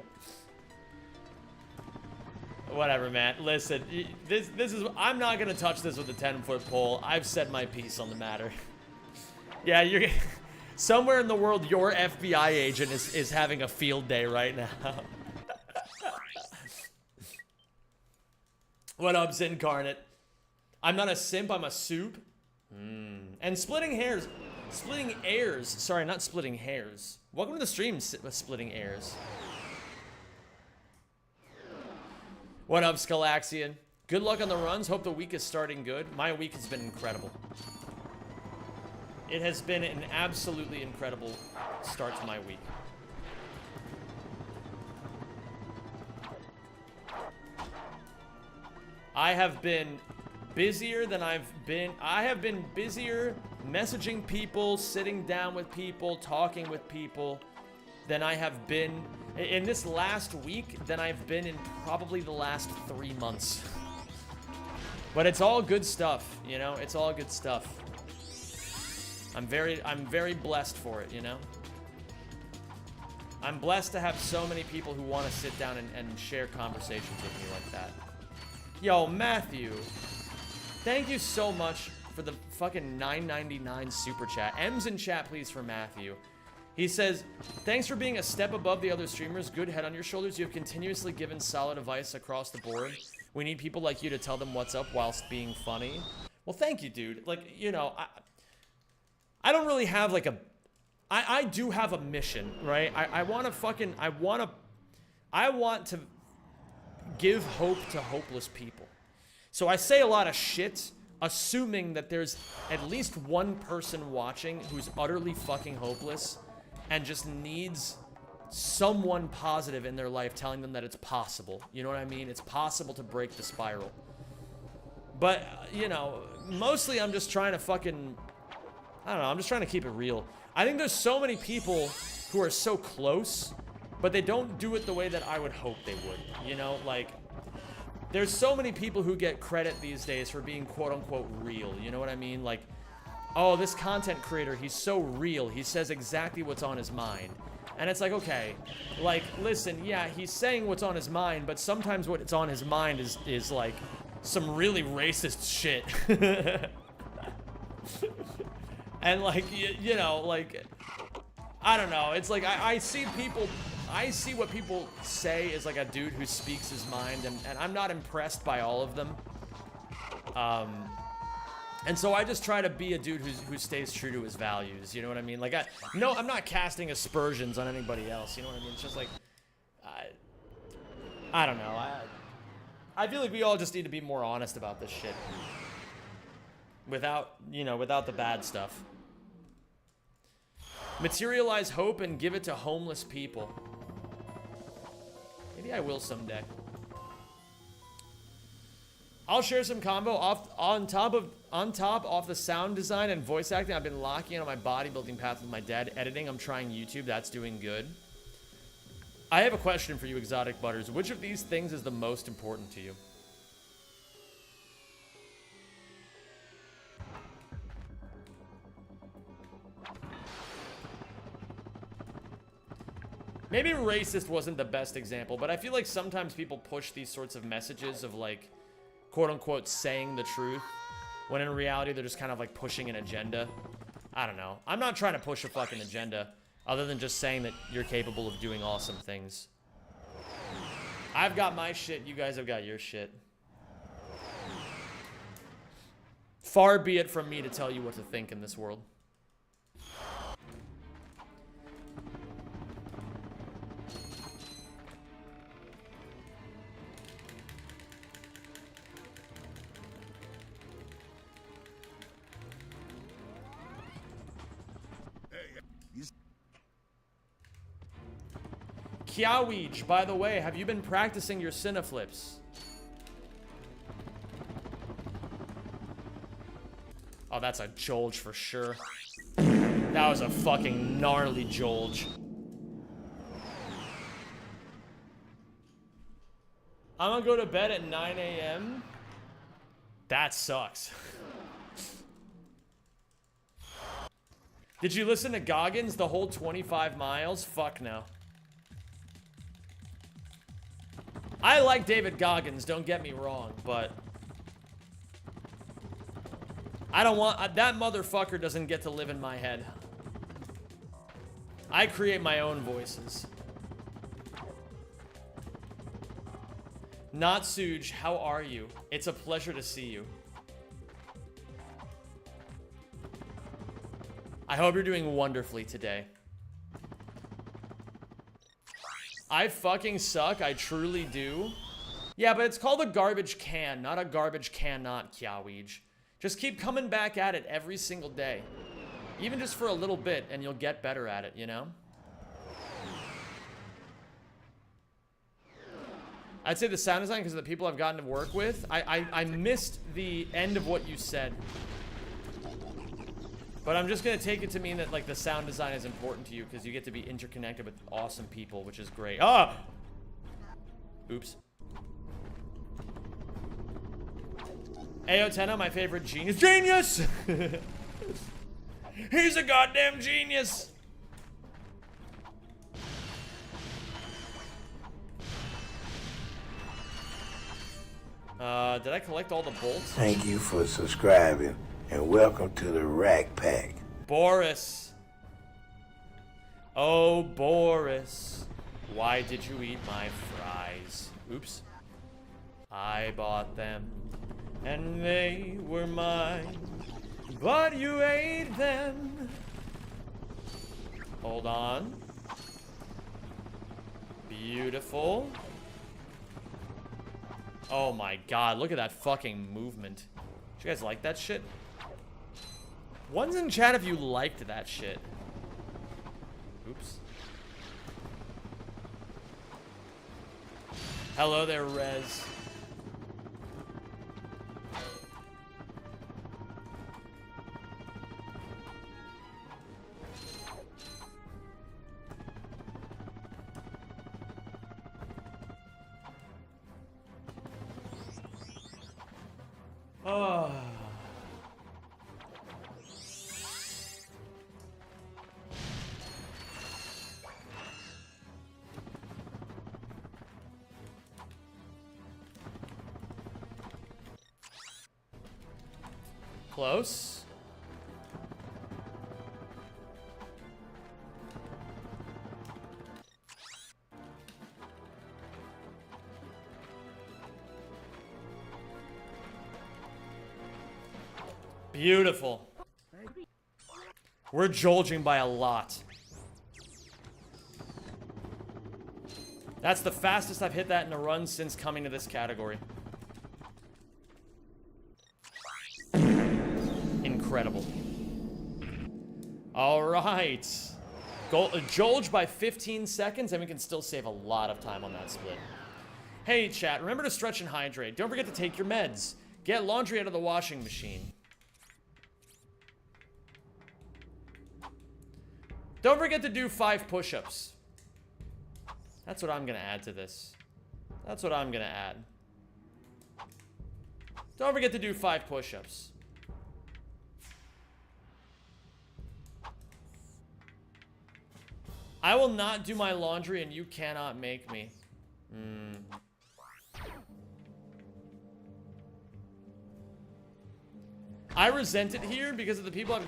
Whatever, man. Listen, this is... I'm not gonna touch this with a 10-foot pole. I've said my piece on the matter. Yeah, you're... Somewhere in the world, your FBI agent is having a field day right now. What up, Zincarnate? I'm not a simp, I'm a soup. And splitting hairs. Splitting airs. Sorry, not splitting hairs. Welcome to the stream, Splitting Airs. What up, Scalaxian? Good luck on the runs. Hope the week is starting good. My week has been incredible. It has been an absolutely incredible start to my week. I have been busier than I have been busier messaging people, sitting down with people, talking with people than I have been in this last week than I've been in probably the last 3 months. But it's all good stuff, you know? It's all good stuff. I'm very blessed for it, you know? I'm blessed to have so many people who want to sit down and share conversations with me like that. Yo, Matthew. Thank you so much for the fucking $9.99 super chat. M's in chat, please, for Matthew. He says, thanks for being a step above the other streamers. Good head on your shoulders. You have continuously given solid advice across the board. We need people like you to tell them what's up whilst being funny. Well, thank you, dude. Like, you know, I don't really have like a... I do have a mission, right? I want to give hope to hopeless people. So I say a lot of shit, assuming that there's at least one person watching who's utterly fucking hopeless and just needs someone positive in their life telling them that it's possible. You know what I mean? It's possible to break the spiral. But, you know, mostly I'm just trying to fucking... I don't know, I'm just trying to keep it real. I think there's so many people who are so close, but they don't do it the way that I would hope they would. You know, like... There's so many people who get credit these days for being quote-unquote real. You know what I mean? Like, oh, this content creator, he's so real. He says exactly what's on his mind. And it's like, okay, like, listen, yeah, he's saying what's on his mind, but sometimes what's on his mind is like, some really racist shit. And, like, you know, like, I don't know. It's like, I see what people say is like a dude who speaks his mind, and I'm not impressed by all of them. And so I just try to be a dude who stays true to his values, you know what I mean? Like, I'm not casting aspersions on anybody else, you know what I mean? It's just like, I don't know. I feel like we all just need to be more honest about this shit. Without, you know, without the bad stuff. Materialize hope and give it to homeless people. Maybe I will someday. I'll share some combo on top off the sound design and voice acting. I've been locking in on my bodybuilding path with my dad. Editing, I'm trying YouTube. That's doing good. I have a question for you, Exotic Butters. Which of these things is the most important to you? Maybe racist wasn't the best example, but I feel like sometimes people push these sorts of messages of like, quote-unquote, saying the truth, when in reality they're just kind of like pushing an agenda. I don't know. I'm not trying to push a fucking agenda, other than just saying that you're capable of doing awesome things. I've got my shit, you guys have got your shit. Far be it from me to tell you what to think in this world. Kiaweej, by the way, have you been practicing your cineflips? Oh, that's a Jolge for sure. That was a fucking gnarly Jolge. I'm gonna go to bed at 9 a.m. That sucks. Did you listen to Goggins the whole 25 miles? Fuck no. I like David Goggins, don't get me wrong, but I don't want, that motherfucker doesn't get to live in my head. I create my own voices. Not Suj, how are you? It's a pleasure to see you. I hope you're doing wonderfully today. I fucking suck, I truly do. Yeah, but it's called a garbage can, not a garbage cannot, Kiaweej. Just keep coming back at it every single day. Even just for a little bit, and you'll get better at it, you know? I'd say the sound design, because of the people I've gotten to work with. I missed the end of what you said. But I'm just gonna take it to mean that like the sound design is important to you because you get to be interconnected with awesome people, which is great. Ah! Oops. Ayo Tenno, my favorite genius. Genius! He's a goddamn genius! Did I collect all the bolts? Thank you for subscribing. And welcome to the Rack Pack. Boris. Oh, Boris. Why did you eat my fries? Oops. I bought them, and they were mine. But you ate them. Hold on. Beautiful. Oh my god, look at that fucking movement. Did you guys like that shit? One's in chat if you liked that shit. Oops. Hello there, Rez. Oh. Close. Beautiful. We're jolging by a lot. That's the fastest I've hit that in a run since coming to this category. incredible. All right. Jolge by 15 seconds, and we can still save a lot of time on that split. Hey, chat, remember to stretch and hydrate. Don't forget to take your meds. Get laundry out of the washing machine. Don't forget to do 5 push-ups. That's what I'm gonna add to this. That's what I'm gonna add. Don't forget to do 5 push-ups. I will not do my laundry and you cannot make me. I resent it here because of the people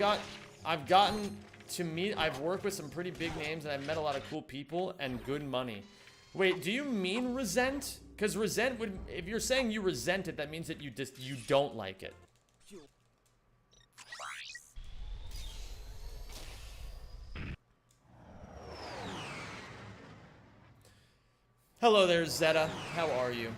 I've gotten to meet. I've worked with some pretty big names and I've met a lot of cool people and good money. Wait, do you mean resent? Because resent would, if you're saying you resent it, that means that you don't like it. Hello there, Zeta. How are you?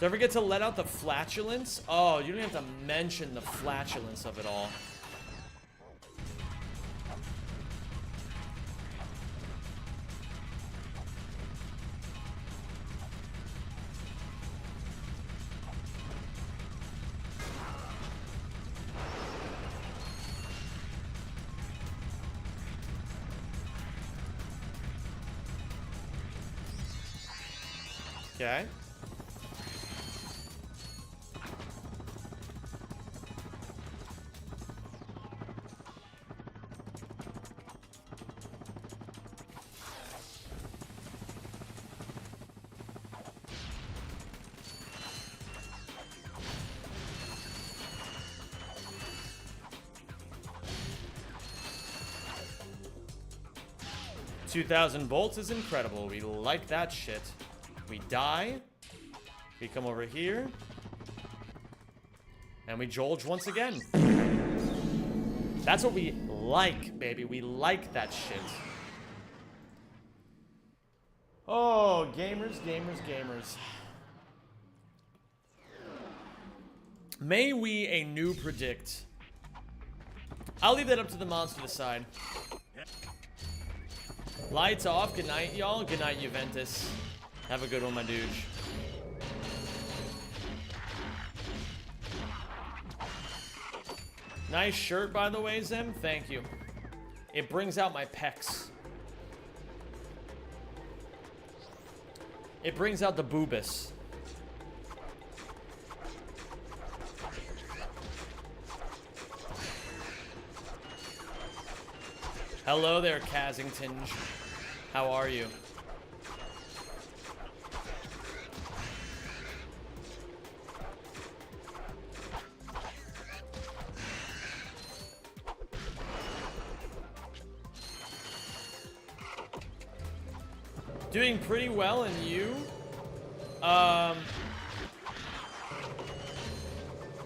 Don't forget to let out the flatulence. Oh, you don't have to mention the flatulence of it all. Okay. $2,000 bolts is incredible. We like that shit. We die. We come over here. And we Jolge once again. That's what we like, baby. We like that shit. Oh, gamers, gamers, gamers. May we a new predict. I'll leave that up to the mods to decide. Lights off. Good night, y'all. Good night, Juventus. Have a good one, my dude. Nice shirt, by the way, Zem. Thank you. It brings out my pecs. It brings out the boobus. Hello there, Kazington. How are you? Doing pretty well, and you?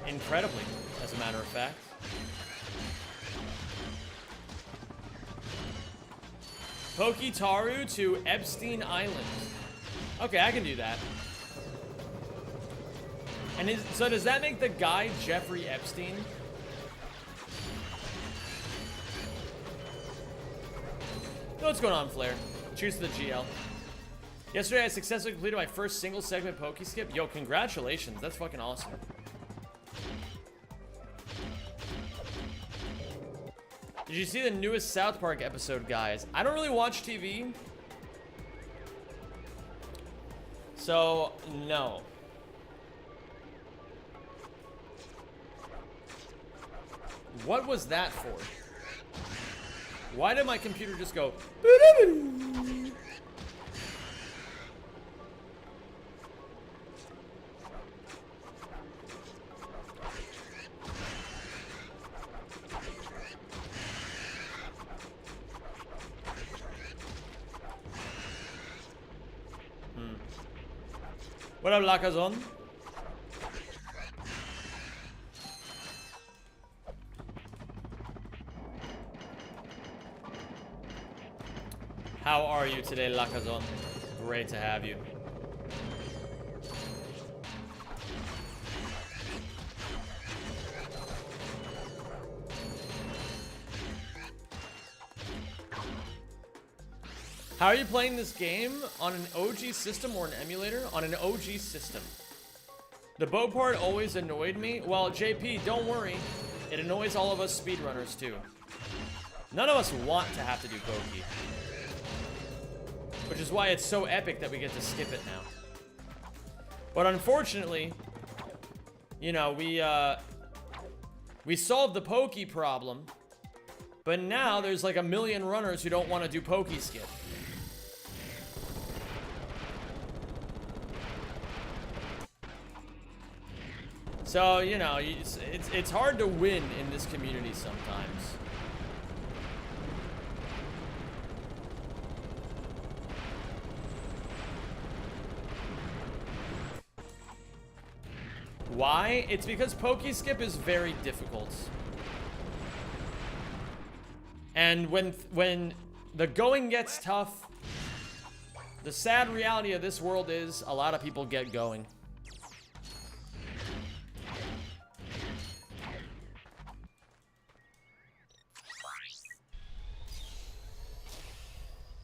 Incredibly, as a matter of fact. Poketaru to Epstein Island. Okay, I can do that. And so does that make the guy Jeffrey Epstein? What's going on, Flair? Cheers to the GL. Yesterday, I successfully completed my first single segment Pokeskip. Yo, congratulations. That's fucking awesome. Did you see the newest South Park episode, guys? I don't really watch TV. So, no. What was that for? Why did my computer just go... What up, Lakazon? How are you today, Lakazon? Great to have you. How are you playing this game? On an OG system or an emulator? On an OG system. The bow part always annoyed me. Well, JP, don't worry. It annoys all of us speedrunners too. None of us want to have to do pokey. Which is why it's so epic that we get to skip it now. But unfortunately, you know, we solved the pokey problem. But now there's like a million runners who don't want to do pokey skip. So, you know, it's hard to win in this community sometimes. Why? It's because pokey skip is very difficult. And when the going gets tough, the sad reality of this world is a lot of people get going.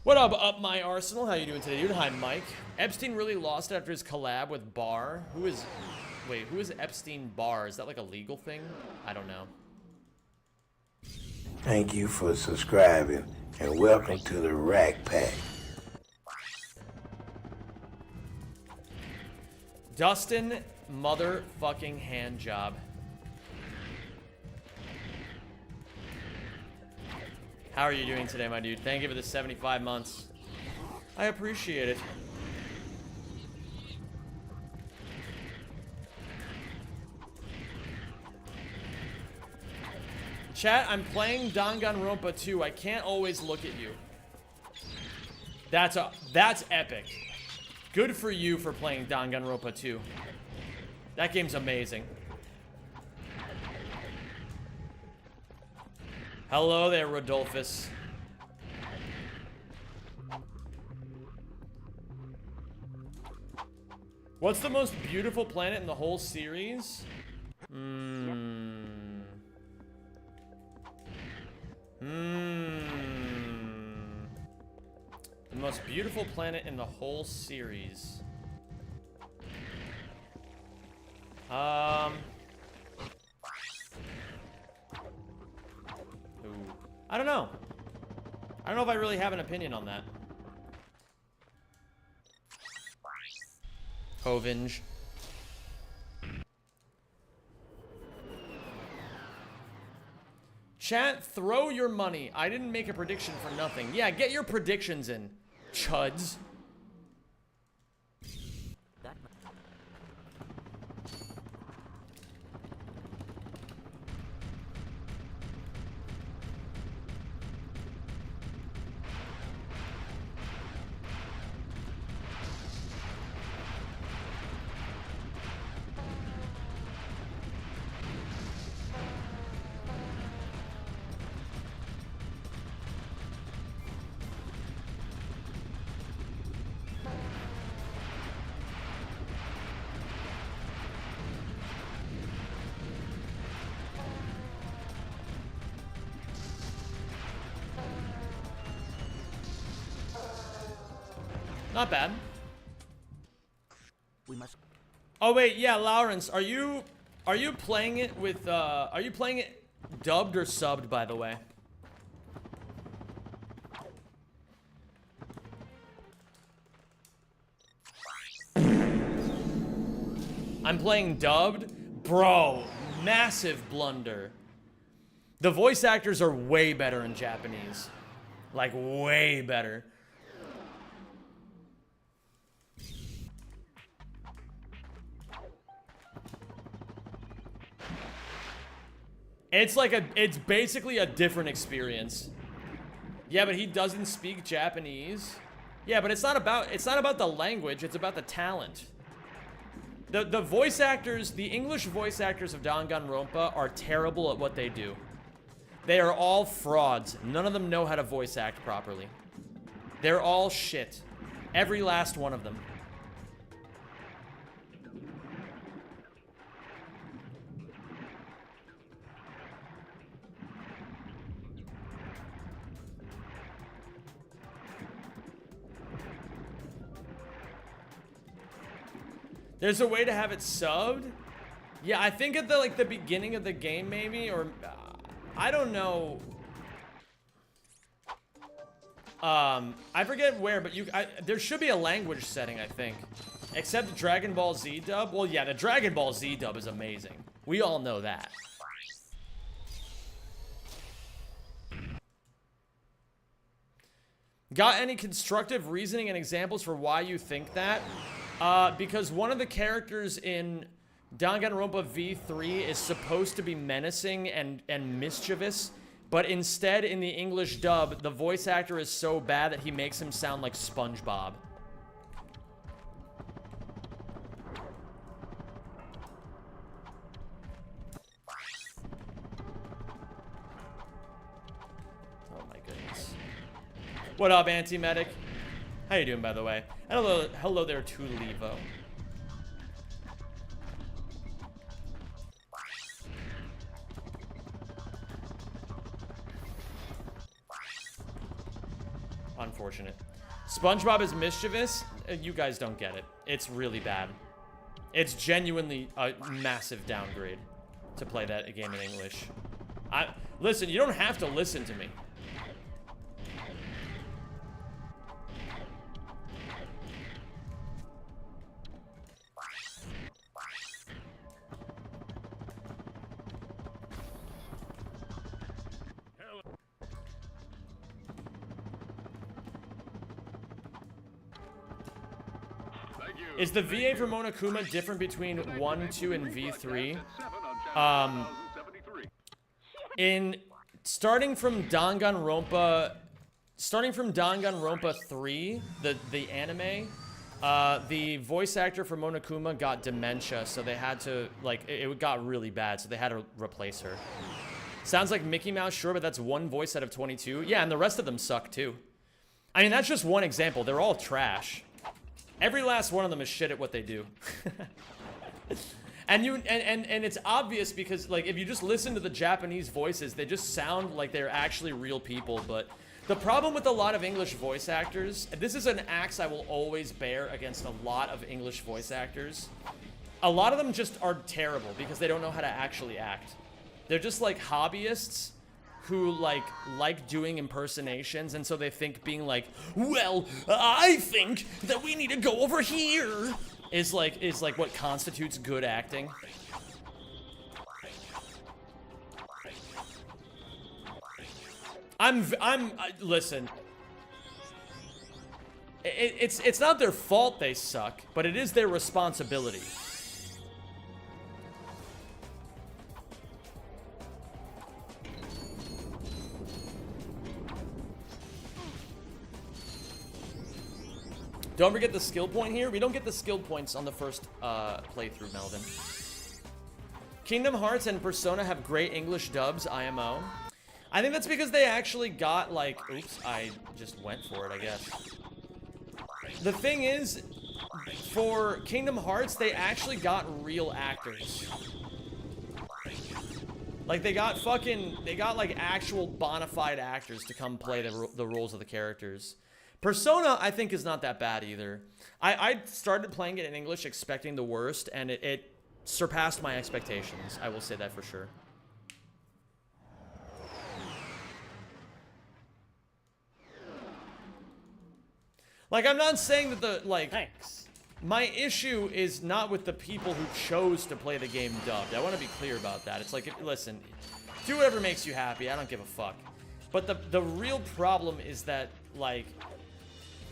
What up my Arsenal? How you doing today, dude? Hi, Mike. Epstein really lost after his collab with Barr. Who is Epstein Barr? Is that like a legal thing? I don't know. Thank you for subscribing and welcome to the Rack Pack. Dustin motherfucking handjob. How are you doing today, my dude? Thank you for the 75 months. I appreciate it. Chat, I'm playing Danganronpa 2. I can't always look at you. That's epic. Good for you for playing Danganronpa 2. That game's amazing. Hello there, Rodolphus. What's the most beautiful planet in the whole series? The most beautiful planet in the whole series. I don't know. I don't know if I really have an opinion on that. Hovinge. Chat, throw your money. I didn't make a prediction for nothing. Yeah, get your predictions in, chuds. Not bad. We must. Oh wait, yeah, Lawrence, are you playing it with are you playing it dubbed or subbed, by the way? I'm playing dubbed? Bro, massive blunder. The voice actors are way better in Japanese. Like, way better. It's basically a different experience. Yeah, but he doesn't speak Japanese. Yeah, but it's not about the language, it's about the talent. The voice actors, the English voice actors of Danganronpa are terrible at what they do. They are all frauds. None of them know how to voice act properly. They're all shit. Every last one of them. There's a way to have it subbed? Yeah, I think at the, like, the beginning of the game, maybe, or... I don't know. I forget where, but there should be a language setting, I think. Except Dragon Ball Z dub. Well, yeah, the Dragon Ball Z dub is amazing. We all know that. Got any constructive reasoning and examples for why you think that? Because one of the characters in Danganronpa V3 is supposed to be menacing and mischievous, but instead in the English dub, the voice actor is so bad that he makes him sound like SpongeBob. Oh my goodness. What up, Anti-Medic? How you doing, by the way? Hello there to Levo. Unfortunate. SpongeBob is mischievous? You guys don't get it. It's really bad. It's genuinely a massive downgrade to play that game in English. Listen, you don't have to listen to me. Is the VA for Monokuma different between 1, 2, and V3? Starting from Danganronpa 3, the anime, the voice actor for Monokuma got dementia, so they had to, like, it got really bad, so they had to replace her. Sounds like Mickey Mouse, sure, but that's one voice out of 22. Yeah, and the rest of them suck too. I mean, that's just one example. They're all trash. Every last one of them is shit at what they do. and it's obvious because, like, if you just listen to the Japanese voices, they just sound like they're actually real people. But the problem with a lot of English voice actors, and this is an axe I will always bear against a lot of English voice actors, a lot of them just are terrible because they don't know how to actually act. They're just like hobbyists who like doing impersonations, and so they think being like, well, I think that we need to go over here is like what constitutes good acting. Listen. It's not their fault they suck, but it is their responsibility. Don't forget the skill point here. We don't get the skill points on the first playthrough, Melvin. Kingdom Hearts and Persona have great English dubs, IMO. I think that's because they actually got, like... Oops, I just went for it, I guess. The thing is, for Kingdom Hearts, they actually got real actors. Like, they got like, actual bona fide actors to come play the roles of the characters. Persona, I think, is not that bad either. I started playing it in English expecting the worst, and it surpassed my expectations. I will say that for sure. Like, I'm not saying that the, like... Thanks. My issue is not with the people who chose to play the game dubbed. I want to be clear about that. It's like, listen, do whatever makes you happy. I don't give a fuck. But the real problem is that, like...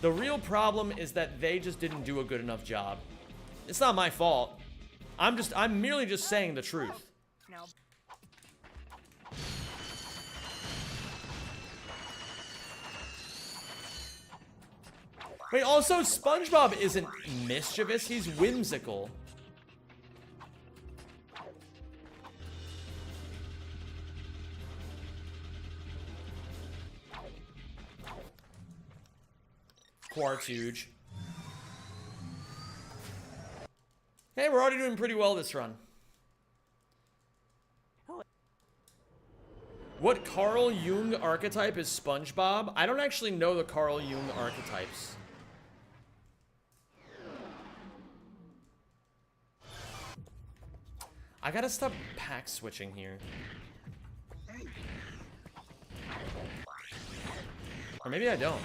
The real problem is that they just didn't do a good enough job. It's not my fault. I'm merely just saying the truth. No. Wait, also, SpongeBob isn't mischievous, he's whimsical. Quartuge. Hey, we're already doing pretty well this run. What Carl Jung archetype is SpongeBob? I don't actually know the Carl Jung archetypes. I gotta stop pack switching here. Or maybe I don't.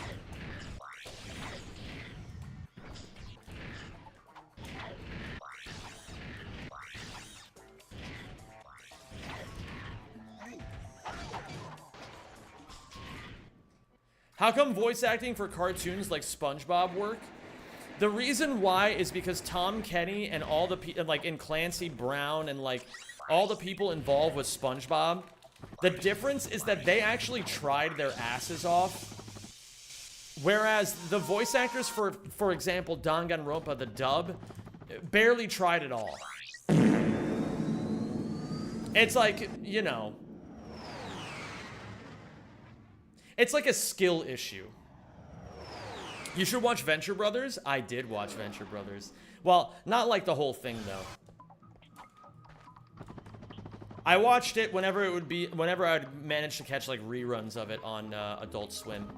How come voice acting for cartoons like SpongeBob work? The reason why is because Tom Kenny and all the people, like, and Clancy Brown and, like, all the people involved with SpongeBob, the difference is that they actually tried their asses off. Whereas the voice actors for example, Danganronpa, the dub, barely tried at all. It's like, you know, it's like a skill issue. You should watch Venture Brothers. I did watch Venture Brothers. Well, not like the whole thing, though. I watched it whenever I'd manage to catch, like, reruns of it on Adult Swim.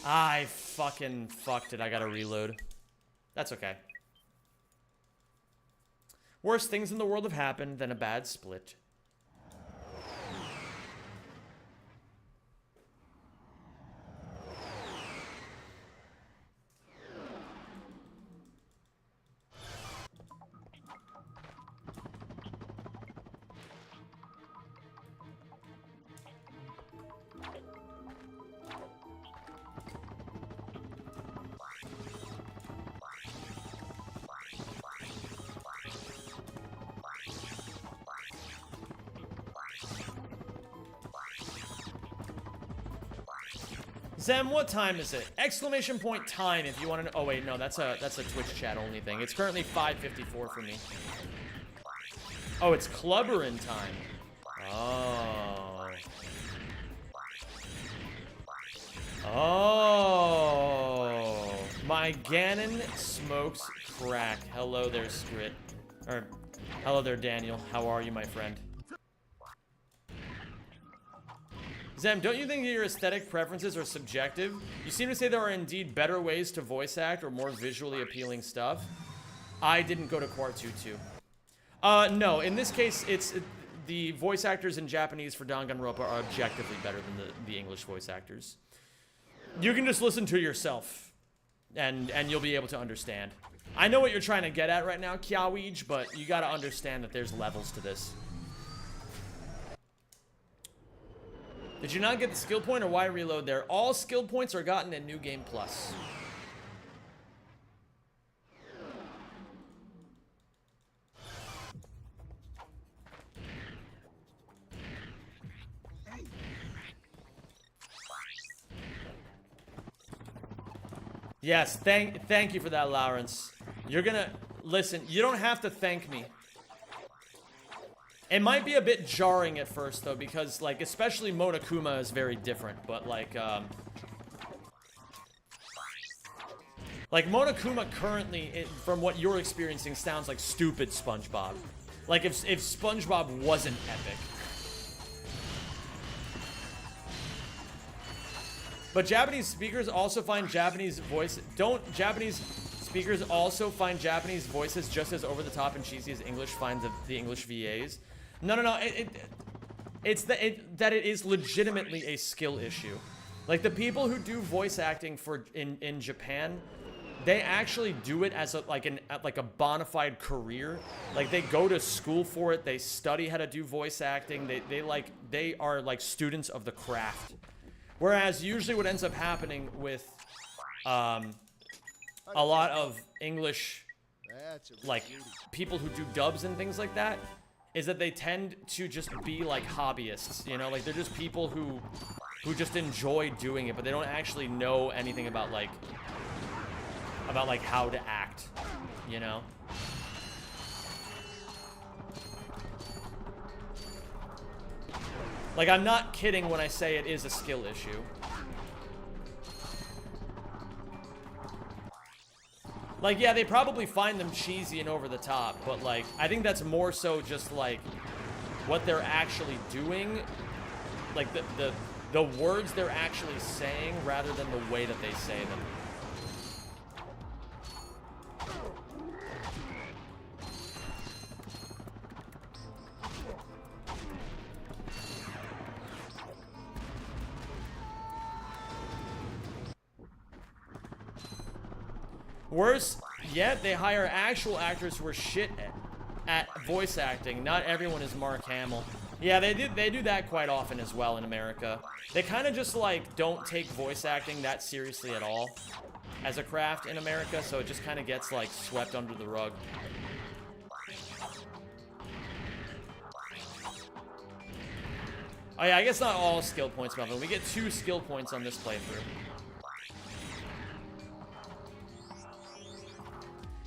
I fucking fucked it. I gotta reload. That's okay. Worse things in the world have happened than a bad split. Zem, what time is it? Exclamation point time if you want to know. Oh wait, no, that's a Twitch chat only thing. It's currently 5:54 for me. Oh, it's clubberin' time. Oh. Oh. My Ganon smokes crack. Hello there, Scrit. Or, hello there, Daniel. How are you, my friend? Zem, don't you think that your aesthetic preferences are subjective? You seem to say there are indeed better ways to voice act or more visually appealing stuff. I didn't go to Quartu 2. No, in this case, the voice actors in Japanese for Danganronpa are objectively better than the English voice actors. You can just listen to yourself, and you'll be able to understand. I know what you're trying to get at right now, Kyaweej, but you gotta understand that there's levels to this. Did you not get the skill point or why reload there? All skill points are gotten in New Game Plus. Yes, thank you for that, Lawrence. You're gonna listen, you don't have to thank me. It might be a bit jarring at first, though, because, like, especially Monokuma is very different, but, like, Monokuma currently, from what you're experiencing, sounds like stupid SpongeBob. Like, if SpongeBob wasn't epic. But Japanese speakers also find Japanese voice... Don't Japanese speakers also find Japanese voices just as over-the-top and cheesy as English finds the English VAs? No. It's that it is legitimately a skill issue. Like, the people who do voice acting in Japan, they actually do it as a bona fide career. Like, they go to school for it. They study how to do voice acting. They are like students of the craft. Whereas usually what ends up happening with a lot of English, like, people who do dubs and things like that, is that they tend to just be like hobbyists, you know? Like, they're just people who just enjoy doing it, but they don't actually know anything about how to act, you know? Like, I'm not kidding when I say it is a skill issue. Like, yeah, they probably find them cheesy and over the top, but, like, I think that's more so just, like, what they're actually doing like the words they're actually saying rather than the way that they say them. Worse yet, they hire actual actors who are shit at voice acting. Not everyone is Mark Hamill. Yeah, they do that quite often as well in America. They kind of just like don't take voice acting that seriously at all as a craft in America, so it just kind of gets like swept under the rug. Oh yeah, I guess not all skill points, Melvin. We get 2 skill points on this playthrough.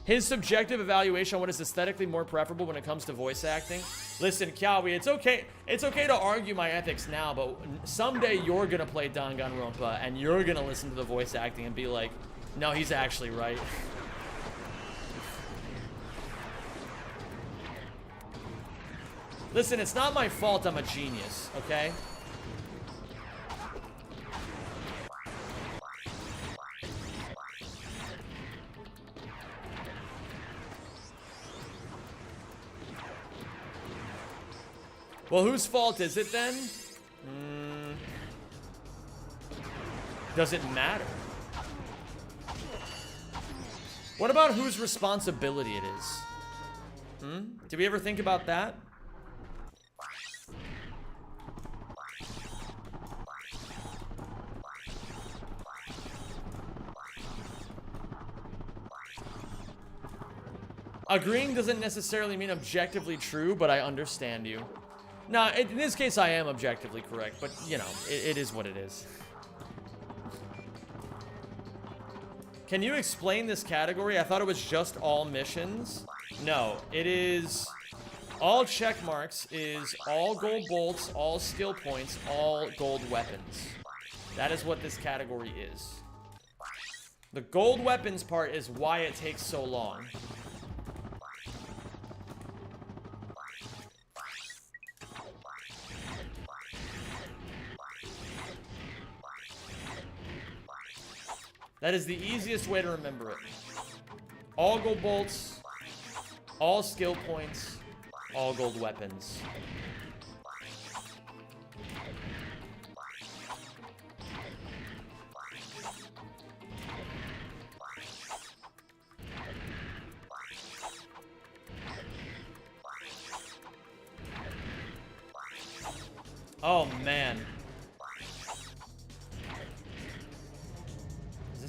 His subjective evaluation on what is aesthetically more preferable when it comes to voice acting. Listen, Kiawi, it's okay to argue my ethics now, but someday you're gonna play Danganronpa and you're gonna listen to the voice acting and be like, no, he's actually right. Listen, it's not my fault I'm a genius, okay? Well, whose fault is it then? Does it matter? What about whose responsibility it is? Did we ever think about that? Agreeing doesn't necessarily mean objectively true, but I understand you. Nah, in this case, I am objectively correct, but, you know, it is what it is. Can you explain this category? I thought it was just all missions. No, it is all check marks, is all gold bolts, all skill points, all gold weapons. That is what this category is. The gold weapons part is why it takes so long. That is the easiest way to remember it. All gold bolts, all skill points, all gold weapons. Oh man.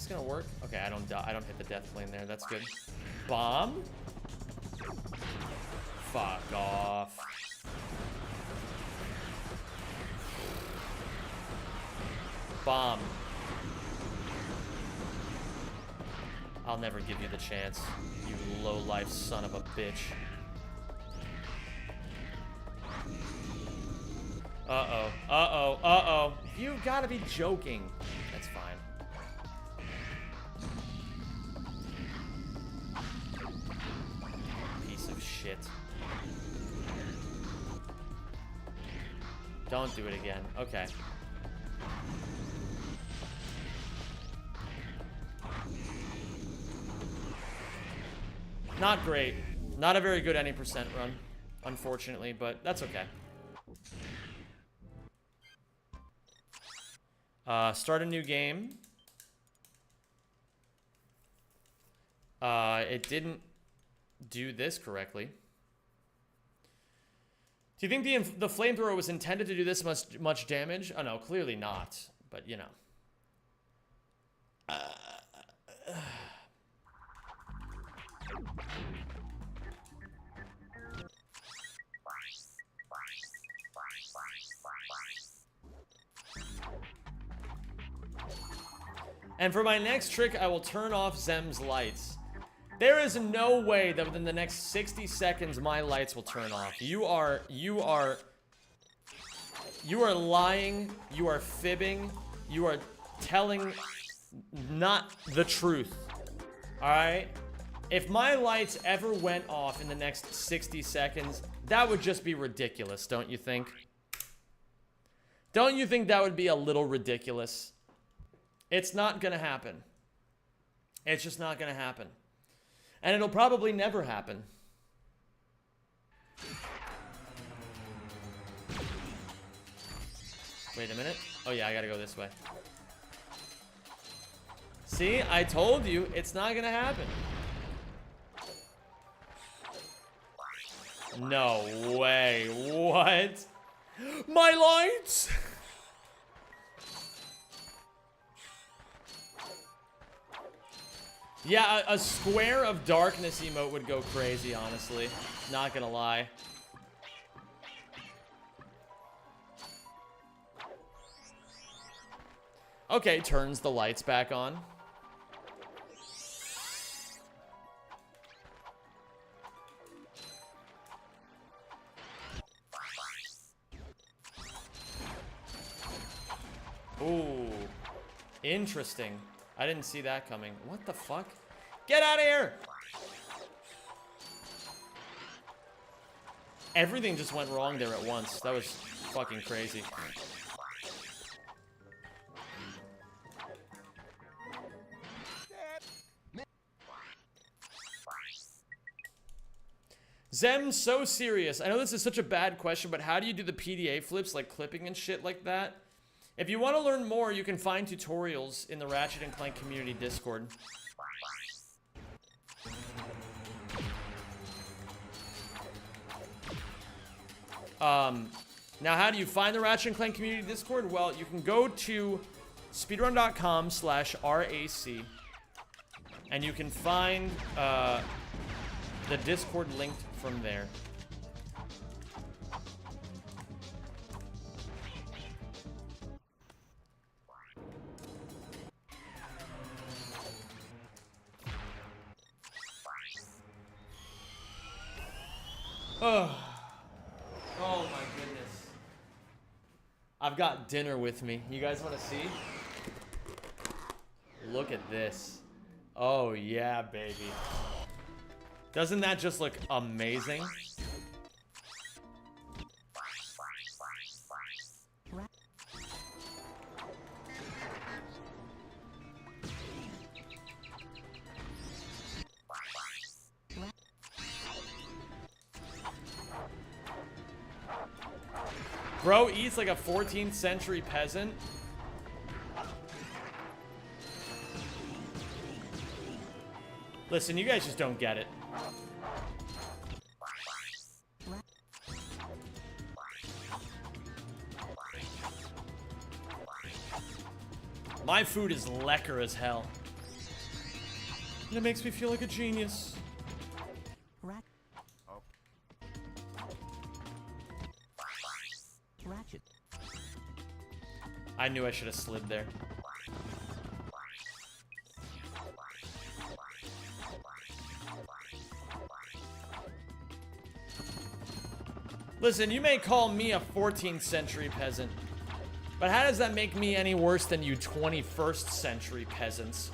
Gonna work? Okay, I don't hit the death plane there. That's good. Bomb? Fuck off. Bomb. I'll never give you the chance, you low-life son of a bitch. Uh-oh. Uh-oh. Uh-oh. You gotta be joking. That's fine. Shit. Don't do it again. Okay. Not great. Not a very good any percent run, unfortunately, but that's okay. Start a new game. It didn't do this correctly. Do you think the flamethrower was intended to do this much damage? Oh no, clearly not. But you know. And for my next trick, I will turn off Zem's lights. There is no way that within the next 60 seconds my lights will turn off. You are lying, you are fibbing, you are telling not the truth. Alright? If my lights ever went off in the next 60 seconds, that would just be ridiculous, don't you think? Don't you think that would be a little ridiculous? It's not gonna happen. It's just not gonna happen. And it'll probably never happen. Wait a minute. Oh yeah, I gotta go this way. See, I told you, it's not gonna happen. No way. What? My lights! Yeah, a square of darkness emote would go crazy, honestly. Not gonna lie. Okay, turns the lights back on. Ooh, interesting. I didn't see that coming. What the fuck? Get out of here! Everything just went wrong there at once. That was fucking crazy. Zem's so serious. I know this is such a bad question, but how do you do the PDA flips, like clipping and shit like that? If you want to learn more, you can find tutorials in the Ratchet & Clank community Discord. Now, how do you find the Ratchet & Clank community Discord? Well, you can go to speedrun.com/RAC, and you can find the Discord linked from there. Oh my goodness. I've got dinner with me. You guys want to see? Look at this. Oh yeah, baby. Doesn't that just look amazing? Bro eats like a 14th century peasant. Listen, you guys just don't get it. My food is lekker as hell. And it makes me feel like a genius. Ratchet. I knew I should have slid there. Listen, you may call me a 14th century peasant, but how does that make me any worse than you 21st century peasants?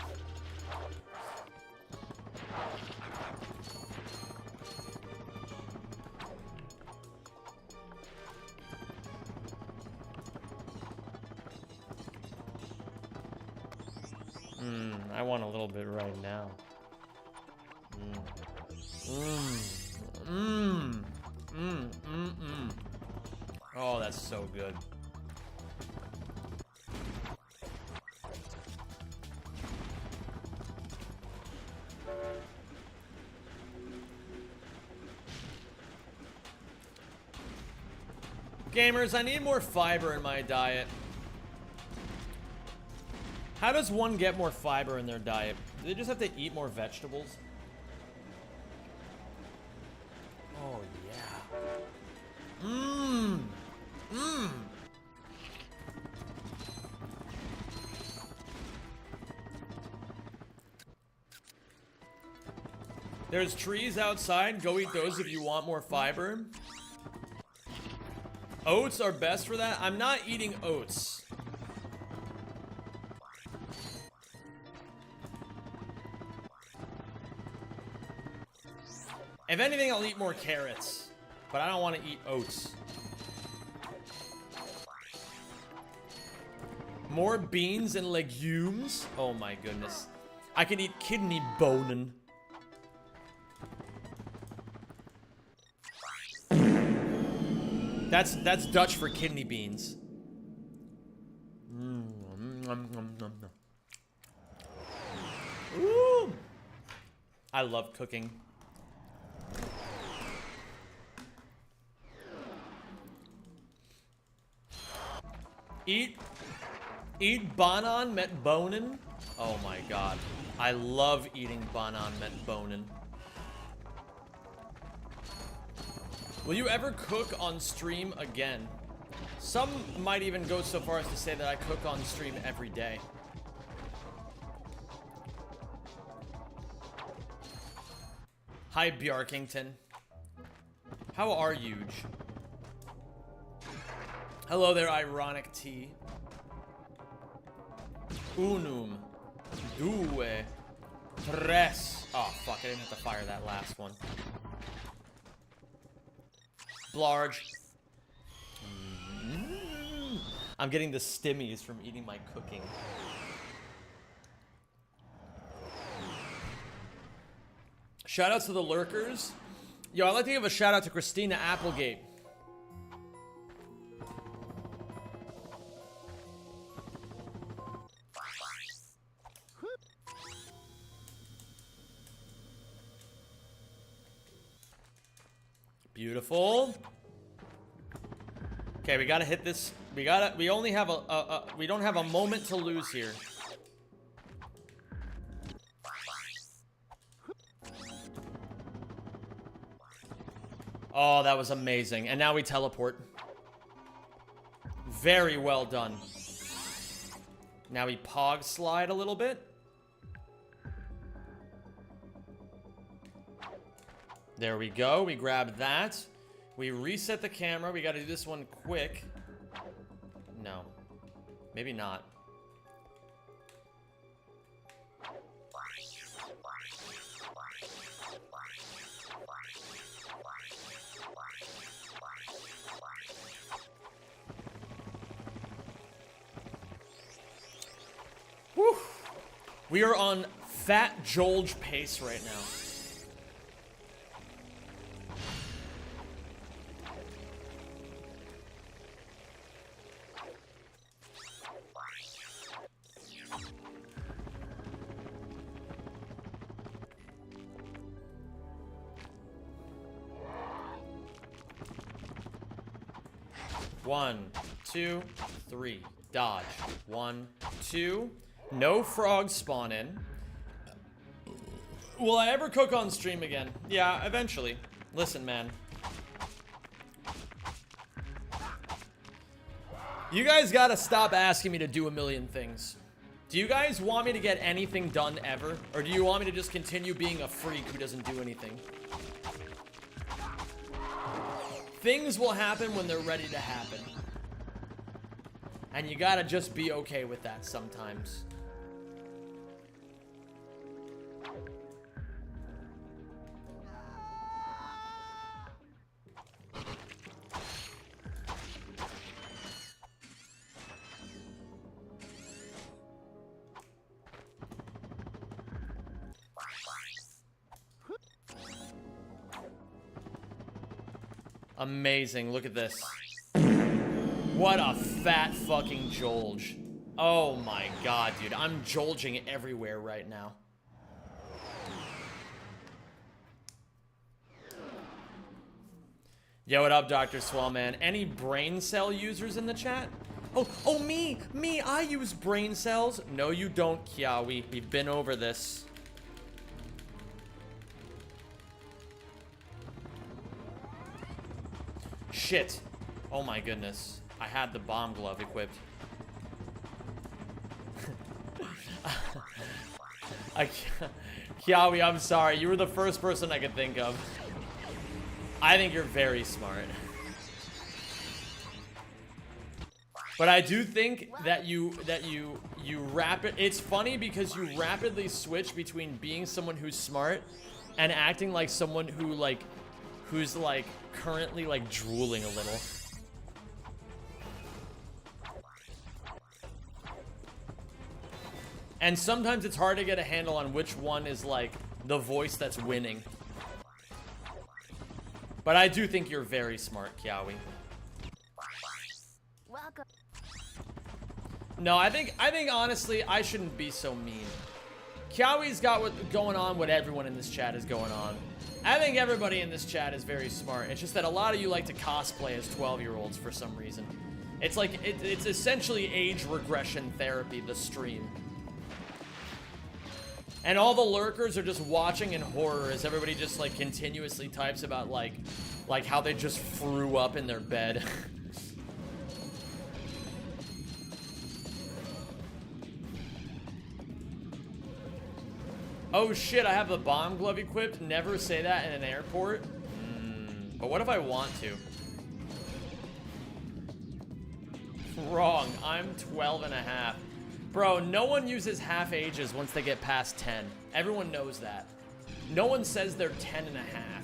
I want a little bit right now. Oh, that's so good. Gamers, I need more fiber in my diet. How does one get more fiber in their diet? Do they just have to eat more vegetables? Oh, yeah. There's trees outside. Go eat those if you want more fiber. Oats are best for that. I'm not eating oats. If anything, I'll eat more carrots, but I don't want to eat oats. More beans and legumes. Oh my goodness. I can eat kidney bonin. That's Dutch for kidney beans. Ooh. I love cooking. Eat banan met bonin. Oh my god. I love eating banan met bonin. Will you ever cook on stream again? Some might even go so far as to say that I cook on stream every day. Hi, Bjarkington. How are you? Hello there, Ironic T. Unum. Due. Tres. Oh, fuck. I didn't have to fire that last one. Blarge. I'm getting the stimmies from eating my cooking. Shout out to the lurkers. Yo, I'd like to give a shout out to Christina Applegate. Beautiful. Okay, we gotta hit this. We only have we don't have a moment to lose here. Oh, that was amazing. And now we teleport. Very well done. Now we pog slide a little bit. There we go. We grab that. We reset the camera. We gotta do this one quick. No. Maybe not. Whew. We are on Fat Jolge pace right now. One, two, three. Dodge. One, two. No frogs spawn in. Will I ever cook on stream again? Yeah, eventually. Listen, man. You guys gotta stop asking me to do a million things. Do you guys want me to get anything done ever? Or do you want me to just continue being a freak who doesn't do anything? Things will happen when they're ready to happen. And you gotta just be okay with that sometimes. Amazing, look at this. What a fat fucking Jolge. Oh my god, dude. I'm Jolging everywhere right now. Yo, what up, Dr. Swellman? Any brain cell users in the chat? Oh, me, I use brain cells. No, you don't, Kiawi. We've been over this. Shit. Oh my goodness. I had the bomb glove equipped. Kiawi, I'm sorry. You were the first person I could think of. I think you're very smart. But I do think that you it's funny because you rapidly switch between being someone who's smart and acting like someone who's currently drooling a little. And sometimes it's hard to get a handle on which one is, like, the voice that's winning. But I do think you're very smart, Kiawi. Welcome. No, I think honestly, I shouldn't be so mean. Kiawi's got what everyone in this chat is going on. I think everybody in this chat is very smart. It's just that a lot of you like to cosplay as 12-year-olds for some reason. It's like, it's essentially age regression therapy, the stream. And all the lurkers are just watching in horror as everybody just, like, continuously types about, like how they just threw up in their bed. Oh shit, I have the bomb glove equipped. Never say that in an airport. But what if I want to? Wrong, I'm 12 and a half. Bro, no one uses half ages once they get past 10. Everyone knows that. No one says they're 10 and a half.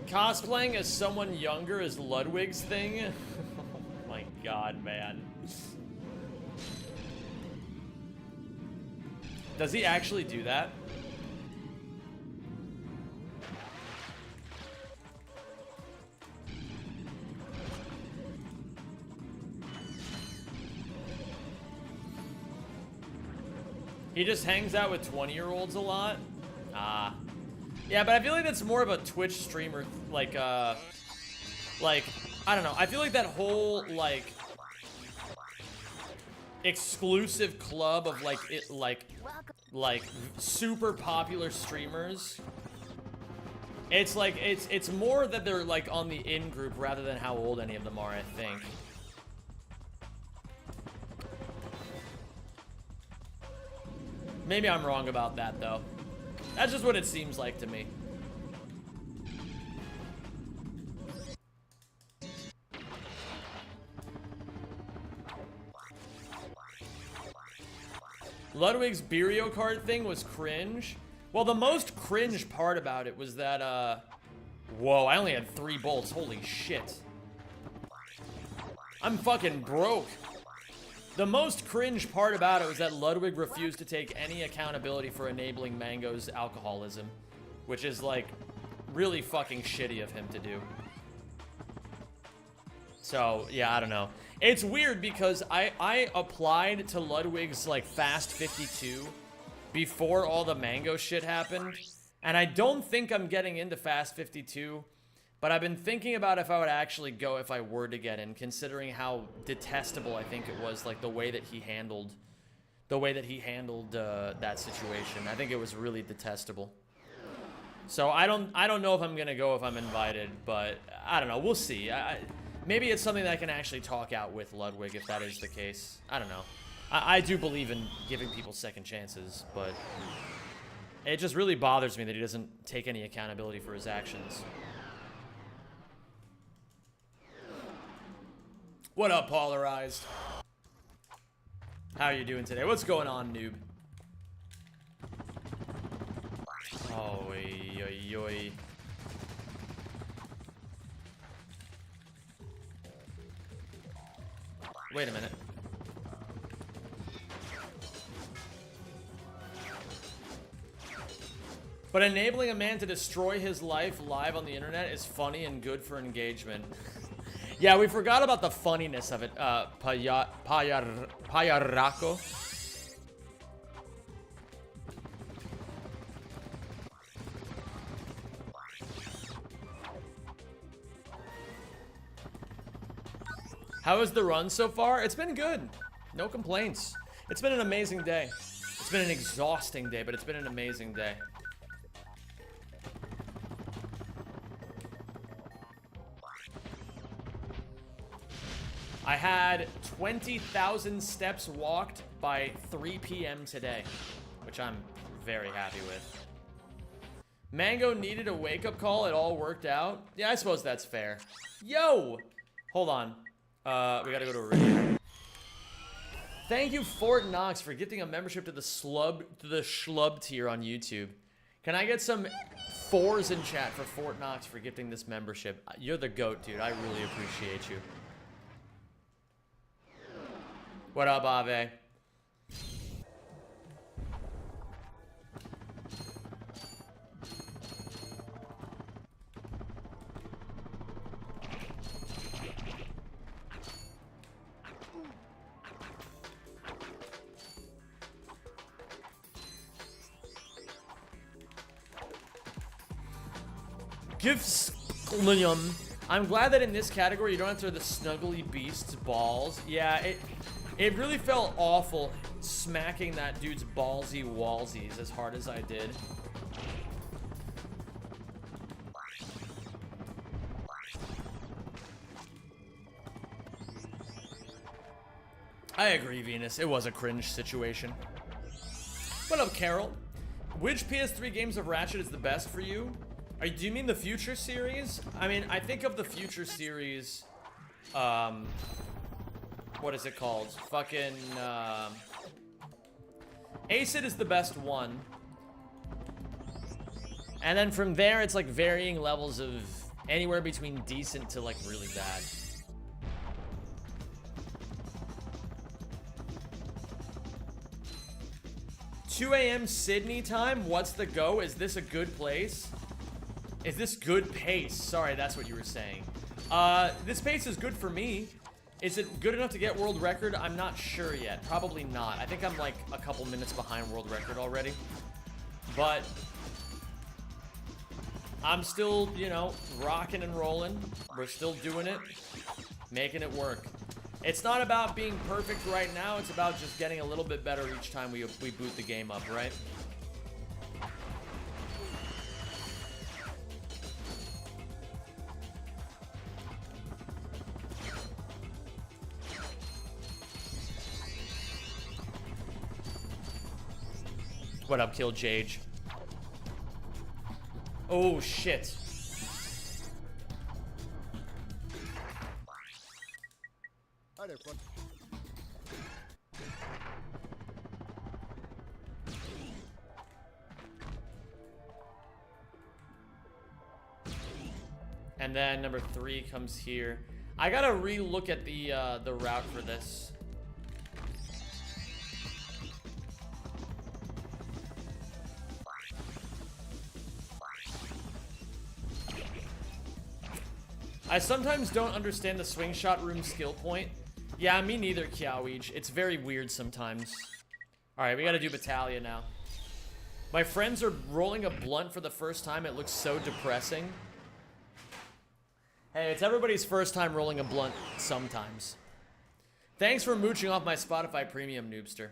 Cosplaying as someone younger is Ludwig's thing? Oh my god, man. Does he actually do that? He just hangs out with 20-year-olds a lot? Ah. Yeah, but I feel like that's more of a Twitch streamer, like, I don't know. I feel like that whole, like, exclusive club of, like, super popular streamers. It's like, it's more that they're, like, on the in-group rather than how old any of them are, I think. Maybe I'm wrong about that, though. That's just what it seems like to me. Ludwig's Berio card thing was cringe. Well, the most cringe part about it was that, whoa, I only had 3 bolts. Holy shit. I'm fucking broke. The most cringe part about it was that Ludwig refused to take any accountability for enabling Mango's alcoholism, which is, like, really fucking shitty of him to do. So, yeah, I don't know. It's weird because I applied to Ludwig's, like, Fast 52 before all the Mango shit happened, and I don't think I'm getting into Fast 52. But I've been thinking about if I would actually go if I were to get in, considering how detestable I think it was, like the way that he handled that situation. I think it was really detestable. So I don't know if I'm gonna go if I'm invited, but I don't know. We'll see. Maybe it's something that I can actually talk out with Ludwig if that is the case. I don't know. I do believe in giving people second chances, but it just really bothers me that he doesn't take any accountability for his actions. What up, Polarized? How are you doing today? What's going on, noob? Oh, oy, oy, oy. Wait a minute. But enabling a man to destroy his life live on the internet is funny and good for engagement. Yeah, we forgot about the funniness of it, Payarako. How is the run so far? It's been good. No complaints. It's been an amazing day. It's been an exhausting day, but it's been an amazing day. I had 20,000 steps walked by 3 p.m. today, which I'm very happy with. Mango needed a wake-up call. It all worked out. Yeah, I suppose that's fair. Yo! Hold on. We gotta go to a radio. Thank you, Fort Knox, for gifting a membership to the Schlub tier on YouTube. Can I get some 4s in chat for Fort Knox for gifting this membership. You're the GOAT, dude. I really appreciate you. What up, Ave? Gifts. I'm glad that in this category you don't enter the snuggly beast's balls. Yeah, it really felt awful smacking that dude's ballsy wallsies as hard as I did. I agree, Venus. It was a cringe situation. What up, Carol? Which PS3 games of Ratchet is the best for you? Do you mean the Future series? I mean, I think of the Future series, what is it called? Fucking, Acid is the best one. And then from there, it's like varying levels of anywhere between decent to like really bad. $2 a.m. Sydney time? What's the go? Is this a good place? Is this good pace? Sorry, that's what you were saying. This pace is good for me. Is it good enough to get world record? I'm not sure yet. Probably not. I think I'm like a couple minutes behind world record already. But I'm still, you know, rocking and rolling. We're still doing it, making it work. It's not about being perfect right now. It's about just getting a little bit better each time we boot the game up, right? What up, Kill Jage? Oh, shit. And then number 3 comes here. I gotta re-look at the route for this. I sometimes don't understand the swing shot room skill point. Yeah, me neither, Kiawej. It's very weird sometimes. Alright, we gotta do Battalion now. My friends are rolling a blunt for the first time. It looks so depressing. Hey, it's everybody's first time rolling a blunt sometimes. Thanks for mooching off my Spotify Premium, Noobster.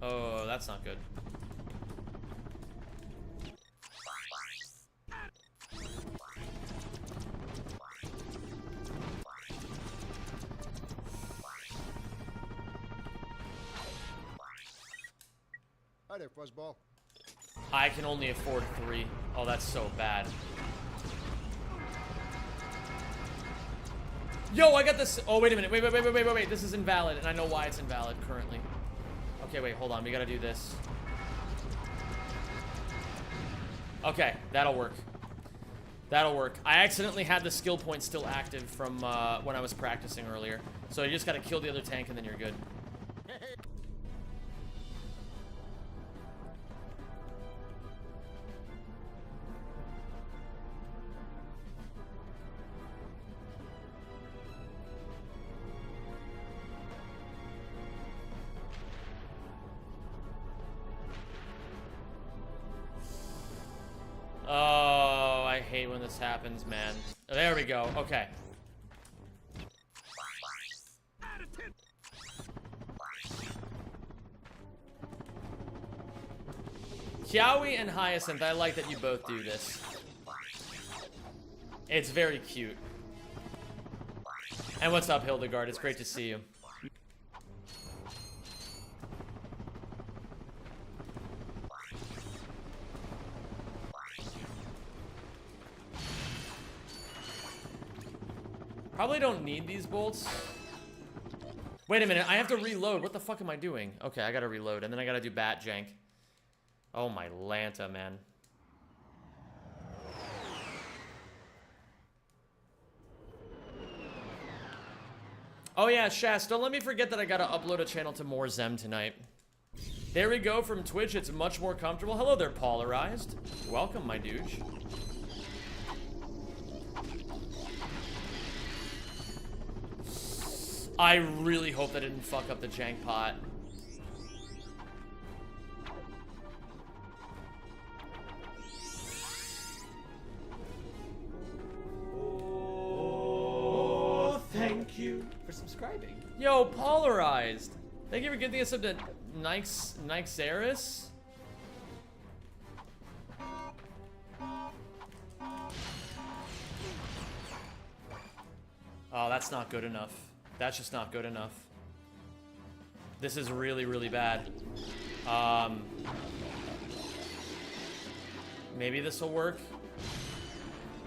Oh, that's not good. Hi there, Fuzzball. I can only afford 3. Oh, that's so bad. Yo, I got this. Oh, wait a minute. Wait. This is invalid, and I know why it's invalid currently. Okay, wait, hold on. We gotta do this. Okay, that'll work. That'll work. I accidentally had the skill point still active from when I was practicing earlier. So you just gotta kill the other tank, and then you're good. Oh, I hate when this happens, man. There we go. Okay. Kiawej and Hyacinth, I like that you both do this. It's very cute. And what's up, Hildegard? It's great to see you. Probably don't need these bolts. Wait a minute, I have to reload. What the fuck am I doing? Okay, I gotta reload, and then I gotta do bat jank. Oh my Lanta, man. Oh yeah, Shas, don't let me forget that I gotta upload a channel to more Zem tonight. There we go from Twitch, it's much more comfortable. Hello there, Polarized. Welcome, my dude. I really hope that didn't fuck up the jank pot. Oh, thank you for subscribing. Yo, Polarized. Thank you for getting us up to Nyxeris. Oh, that's not good enough. That's just not good enough. This is really, really bad. Maybe this will work.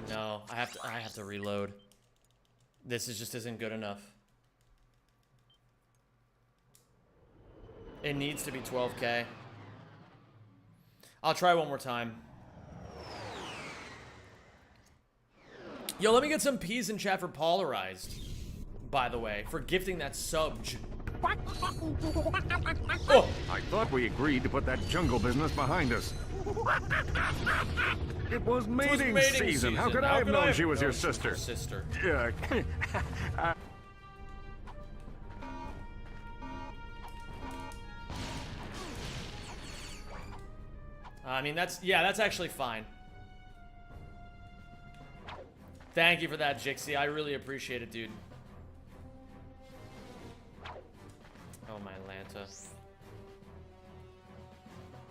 No, I have to reload. This just isn't good enough. It needs to be 12K. I'll try one more time. Yo, let me get some P's in chat for Polarized, by the way, for gifting that sub. Oh. I thought we agreed to put that jungle business behind us. It was mating season. How could I have known she was your sister? Yeah. I mean, that's actually fine. Thank you for that, Jixie. I really appreciate it, dude. Oh, my Lanta.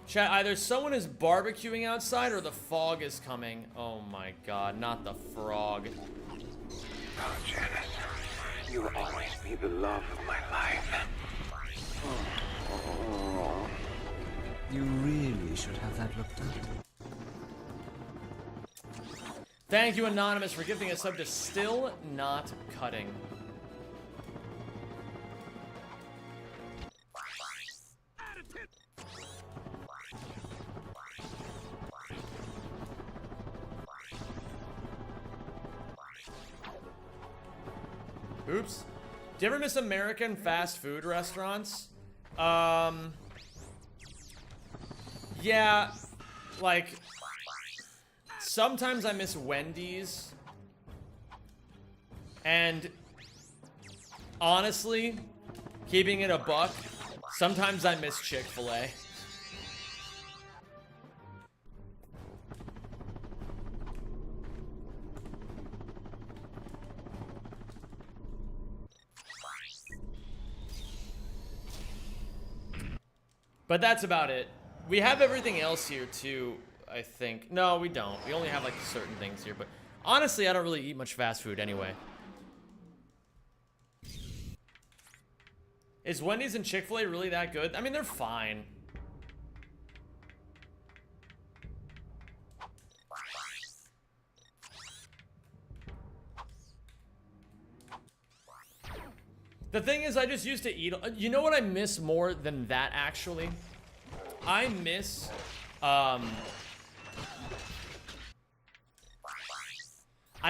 Chat, either someone is barbecuing outside or the fog is coming. Oh my god, not the frog. Oh, Janice, you will always be the love of my life. You really should have that looked at. Thank you, Anonymous, for gifting a sub to Still Not Cutting. Oops. Do you ever miss American fast food restaurants? Yeah, like, sometimes I miss Wendy's, and honestly, keeping it a buck, sometimes I miss Chick-fil-A. But that's about it. We have everything else here too, I think. No, we don't. We only have like certain things here, but honestly, I don't really eat much fast food anyway. Is Wendy's and Chick-fil-A really that good? I mean, they're fine. The thing is, I just used to eat... You know what I miss more than that, actually? I miss... I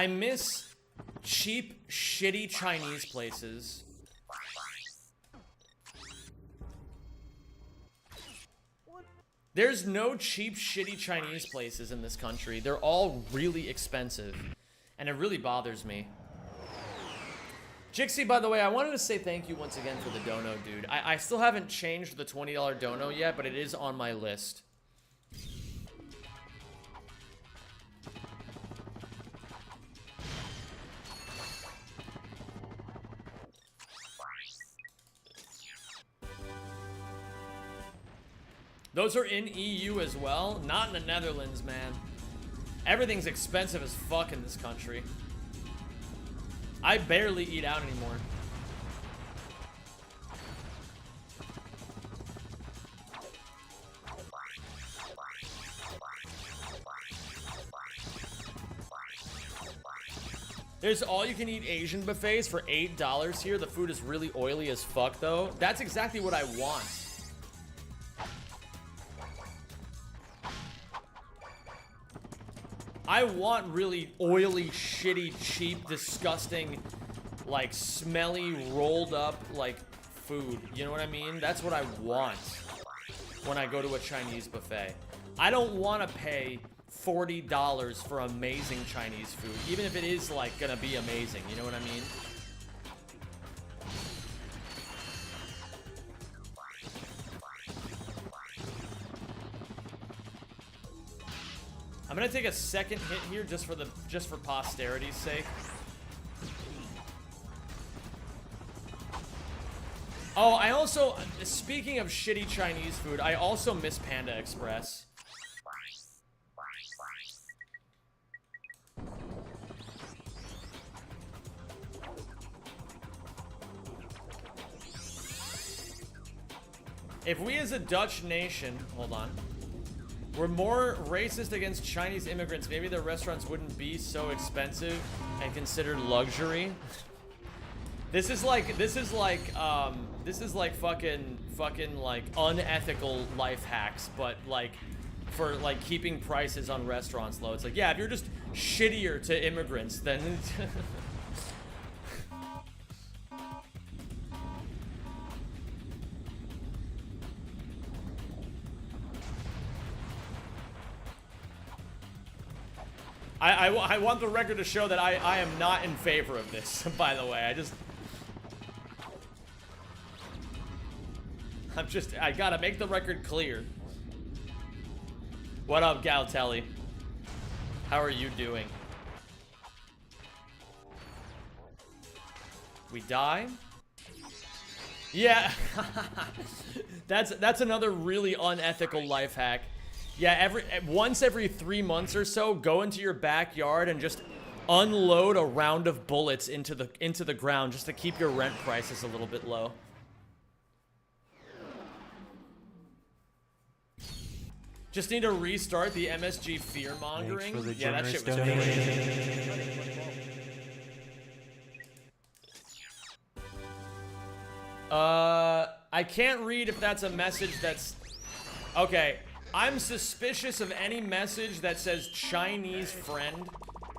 miss cheap, shitty Chinese places. There's no cheap, shitty Chinese places in this country. They're all really expensive. And it really bothers me. Jixie, by the way, I wanted to say thank you once again for the dono, dude. I still haven't changed the $20 dono yet, but it is on my list. Those are in EU as well? Not in the Netherlands, man. Everything's expensive as fuck in this country. I barely eat out anymore. There's all-you-can-eat Asian buffets for $8 here. The food is really oily as fuck, though. That's exactly what I want. I want really oily, shitty, cheap, disgusting, like, smelly, rolled up, like, food. You know what I mean? That's what I want when I go to a Chinese buffet. I don't want to pay $40 for amazing Chinese food, even if it is, like, gonna be amazing. You know what I mean? I'm gonna take a second hit here just for posterity's sake. Oh, I also, speaking of shitty Chinese food, I also miss Panda Express. If we as a Dutch nation, hold on, were more racist against Chinese immigrants, maybe their restaurants wouldn't be so expensive and considered luxury. This is like fucking like unethical life hacks, but like for like keeping prices on restaurants low. It's like, yeah, if you're just shittier to immigrants, then I want the record to show that I am not in favor of this, by the way. I gotta make the record clear. What up, Galtelli? How are you doing? We die? Yeah. That's another really unethical life hack. Yeah, once every 3 months or so, go into your backyard and just unload a round of bullets into the ground just to keep your rent prices a little bit low. Just need to restart the MSG fear mongering. Yeah, that shit was I can't read if that's a message that's okay. I'm suspicious of any message that says Chinese friend,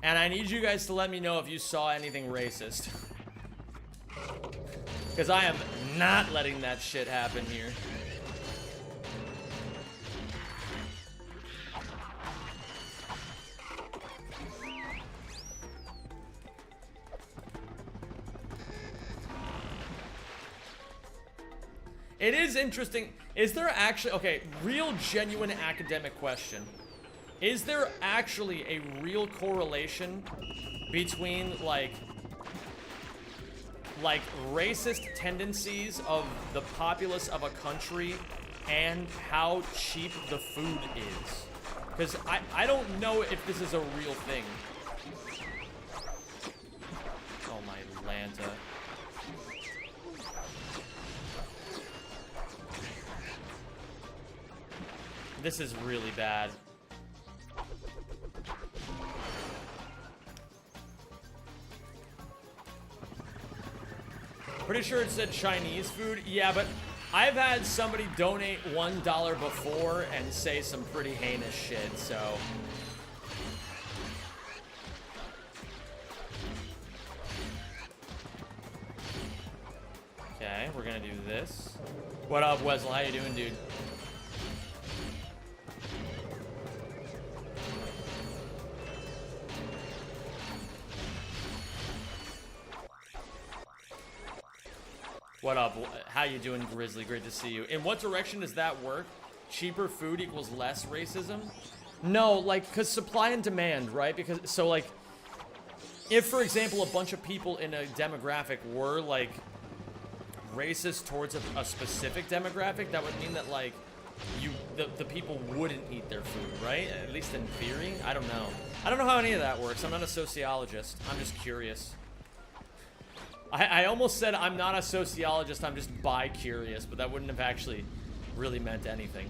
and I need you guys to let me know if you saw anything racist. Because I am not letting that shit happen here. It is interesting. Is there actually, okay, real genuine academic question. Is there actually a real correlation between like racist tendencies of the populace of a country and how cheap the food is? Because I don't know if this is a real thing. Oh my Lanta. This is really bad. Pretty sure it said Chinese food. Yeah, but I've had somebody donate $1 before and say some pretty heinous shit, so. Okay, we're gonna do this. What up, Wesel? How you doing, dude? What up? How you doing, Grizzly? Great to see you. In what direction does that work? Cheaper food equals less racism? No, like, because supply and demand, right? Because, so, like, if, for example, a bunch of people in a demographic were, like, racist towards a specific demographic, that would mean that, like, the people wouldn't eat their food, right? At least in theory? I don't know. I don't know how any of that works. I'm not a sociologist. I'm just curious. I almost said I'm not a sociologist, I'm just bi-curious, but that wouldn't have actually really meant anything.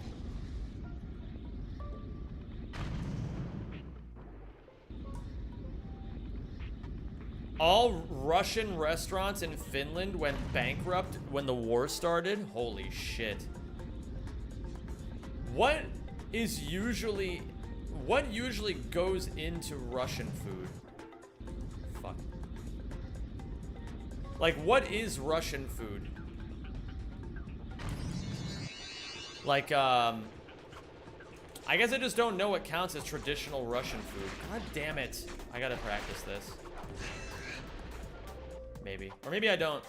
All Russian restaurants in Finland went bankrupt when the war started? Holy shit. What usually goes into Russian food? Fuck. Like, what is Russian food? Like, I guess I just don't know what counts as traditional Russian food. God damn it. I gotta practice this. Maybe. Or maybe I don't.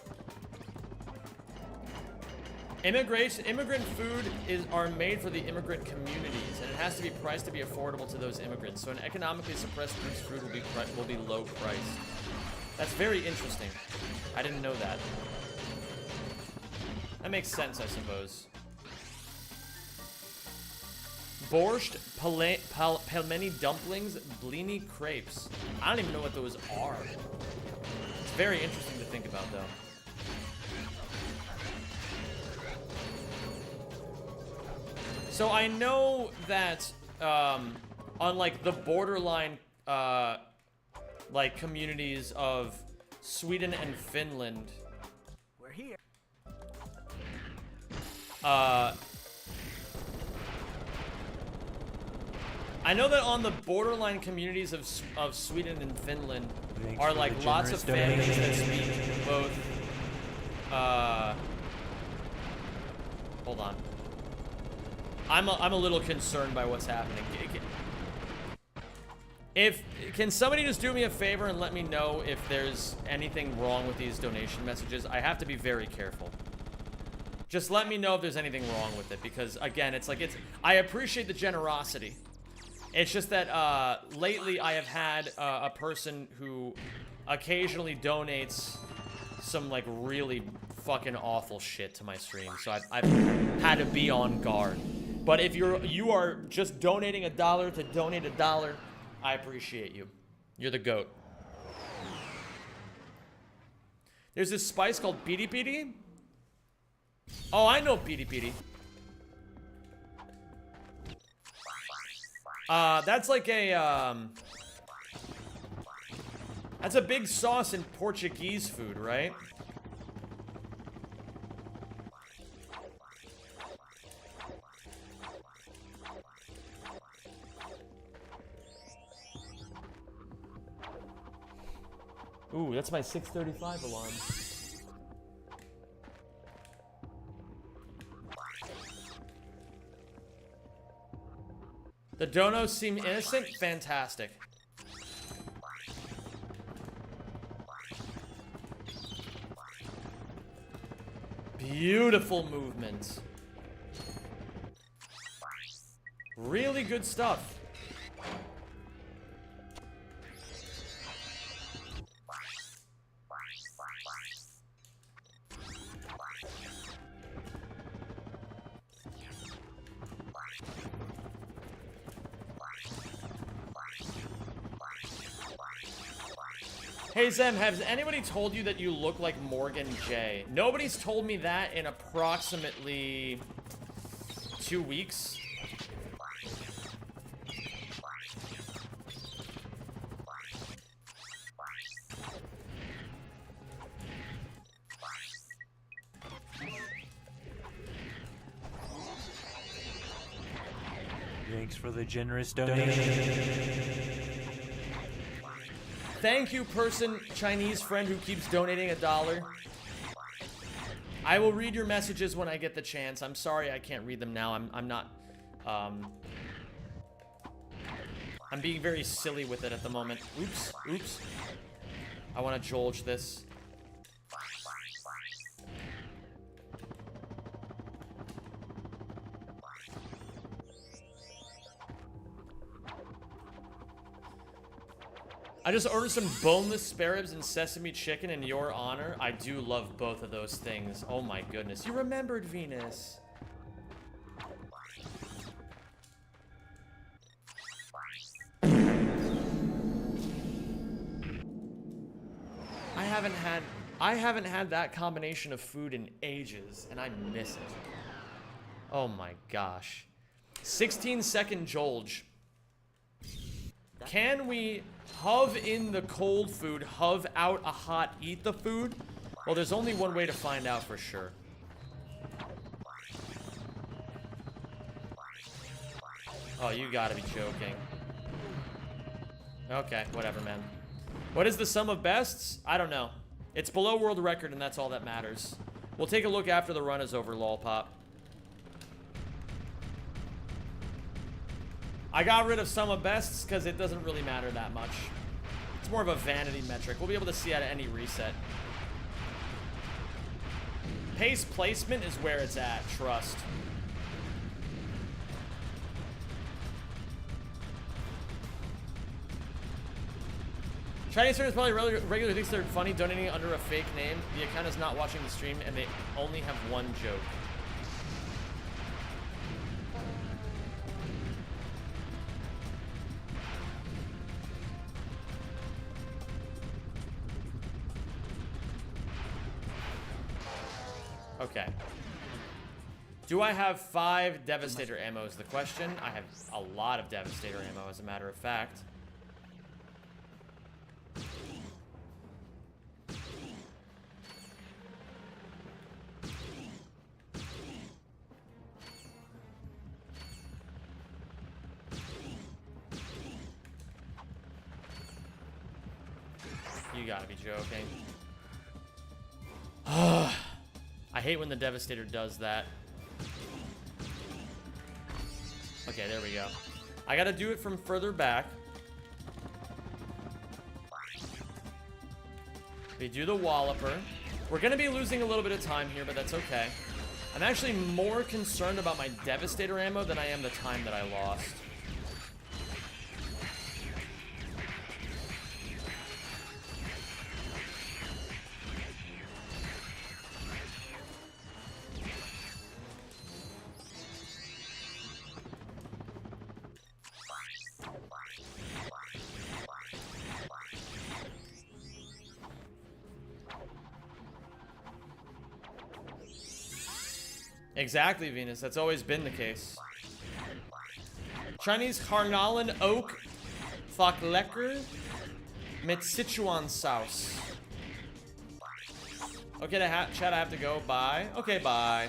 Immigrant food are made for the immigrant communities, and it has to be priced to be affordable to those immigrants. So an economically suppressed group's food will be low priced. That's very interesting. I didn't know that. That makes sense, I suppose. Borscht, pelmeni dumplings, blini crepes. I don't even know what those are. It's very interesting to think about, though. So I know that, on like the borderline, like communities of Sweden and Finland, We're here. I know that on the borderline communities of Sweden and Finland are like lots of families that speak both. Hold on. I'm a little concerned by what's happening. Can somebody just do me a favor and let me know if there's anything wrong with these donation messages? I have to be very careful. Just let me know if there's anything wrong with it, because again, I appreciate the generosity. It's just that lately I have had a person who occasionally donates some like really fucking awful shit to my stream, so I've had to be on guard. But if you are just donating $1 to donate $1, I appreciate you. You're the GOAT. There's this spice called piri piri. Oh, I know piri piri. That's like a, that's a big sauce in Portuguese food, right? Ooh, that's my 6:35 alarm. The donos seem innocent? Fantastic. Beautiful movement. Really good stuff. Hey Zem, has anybody told you that you look like Morgan J? Nobody's told me that in approximately 2 weeks. Thanks for the generous donation. Thank you, Chinese friend who keeps donating $1. I will read your messages when I get the chance. I'm sorry I can't read them now. I'm not, I'm being very silly with it at the moment. Oops, oops. I want to jolge this. I just ordered some boneless spare ribs and sesame chicken in your honor. I do love both of those things. Oh my goodness. You remembered, Venus. I haven't had that combination of food in ages, and I miss it. Oh my gosh. 16-second Jolge. Can we hove in the cold food, hove out a hot, eat the food? Well, there's only one way to find out for sure. Oh, you gotta be joking. Okay, whatever, man. What is the sum of bests? I don't know. It's below world record, and that's all that matters. We'll take a look after the run is over, lolpop. I got rid of sum of bests because it doesn't really matter that much. It's more of a vanity metric. We'll be able to see at any reset. Pace placement is where it's at, trust. Chinese streamers probably regularly thinks they're funny donating under a fake name. The account is not watching the stream and they only have one joke. Okay. Do I have 5 Devastator ammo is the question. I have a lot of Devastator ammo, as a matter of fact. You gotta be joking. I hate when the Devastator does that. Okay, there we go. I gotta do it from further back. We do the Walloper. We're gonna be losing a little bit of time here, but that's okay. I'm actually more concerned about my Devastator ammo than I am the time that I lost. Exactly, Venus. That's always been the case. Chinese Harnalan Oak Faklecker mit Sichuan sauce. Okay, chat, I have to go. Bye. Okay, bye.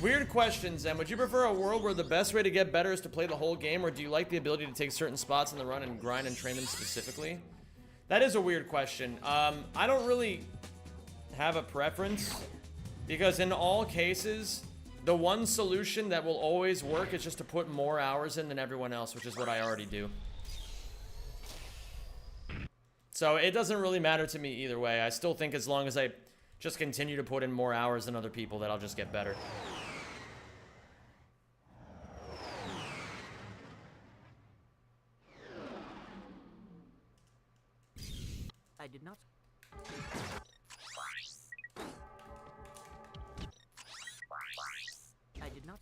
Weird question, Zen. Would you prefer a world where the best way to get better is to play the whole game, or do you like the ability to take certain spots in the run and grind and train them specifically? That is a weird question. I don't really have a preference. Because in all cases, the one solution that will always work is just to put more hours in than everyone else, which is what I already do. So it doesn't really matter to me either way. I still think as long as I just continue to put in more hours than other people, that I'll just get better. I did not. I did not.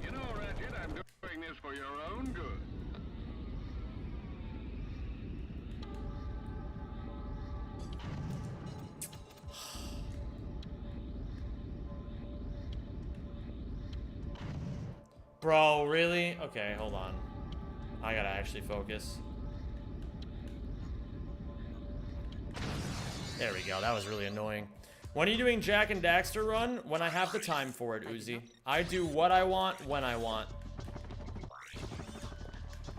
You know, Ratchet, I'm doing this for your own good. Bro, really? Okay, hold on. I gotta actually focus. There we go. That was really annoying. When are you doing Jack and Daxter run? When I have the time for it, Uzi. I do what I want, when I want.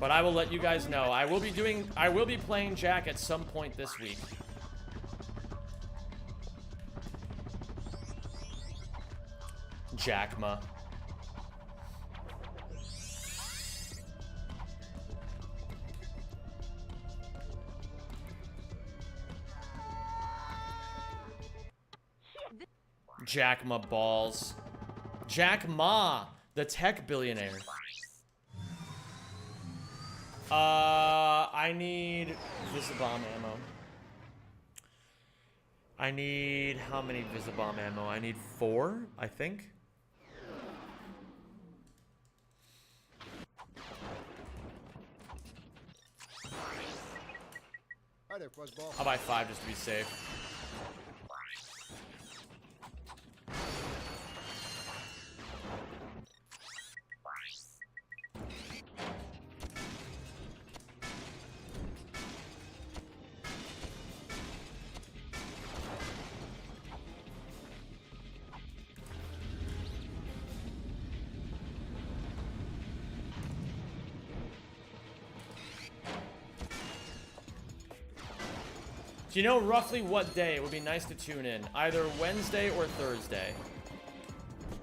But I will let you guys know. I will be playing Jack at some point this week. Jackma. Jack Ma balls. Jack Ma, the tech billionaire. I need Visibomb ammo. I need how many Visibomb ammo? I need 4, I think. Hi there, Fuzzball. I'll buy 5 just to be safe. Do you know roughly what day it would be nice to tune in? Either Wednesday or Thursday.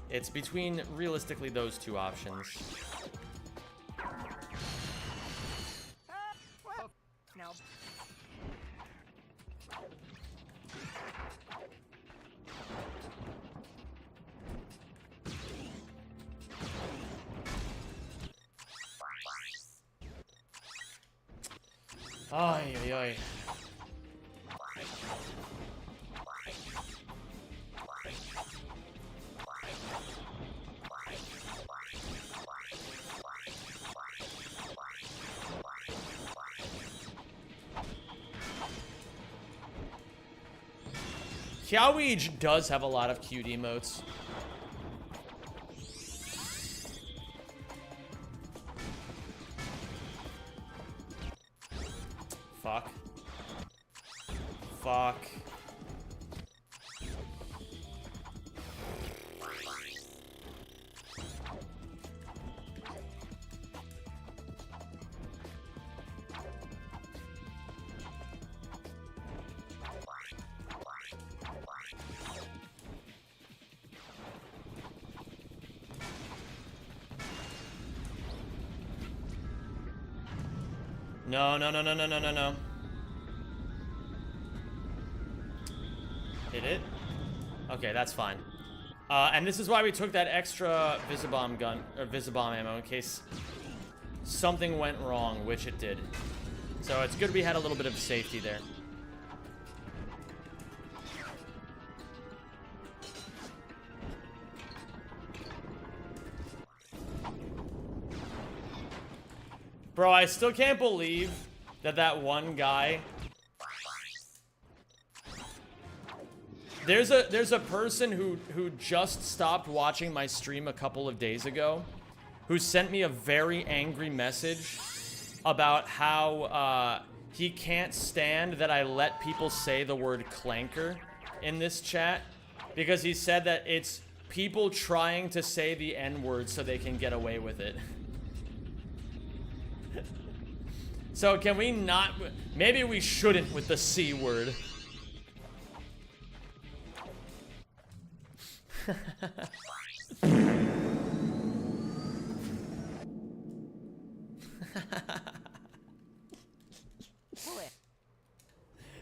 It's between, realistically, those two options. No. Ay, ay, ay. Xiaowej does have a lot of cute emotes. Fuck. Fuck. No, no, no, no, no, no, no, no. Hit it? Okay, that's fine. And this is why we took that extra Visibomb gun, or Visibomb ammo, in case something went wrong, which it did. So it's good we had a little bit of safety there. Bro, I still can't believe that that one guy... There's a person who just stopped watching my stream a couple of days ago who sent me a very angry message about how he can't stand that I let people say the word clanker in this chat because he said that it's people trying to say the N-word so they can get away with it. So can we not... Maybe we shouldn't with the C word.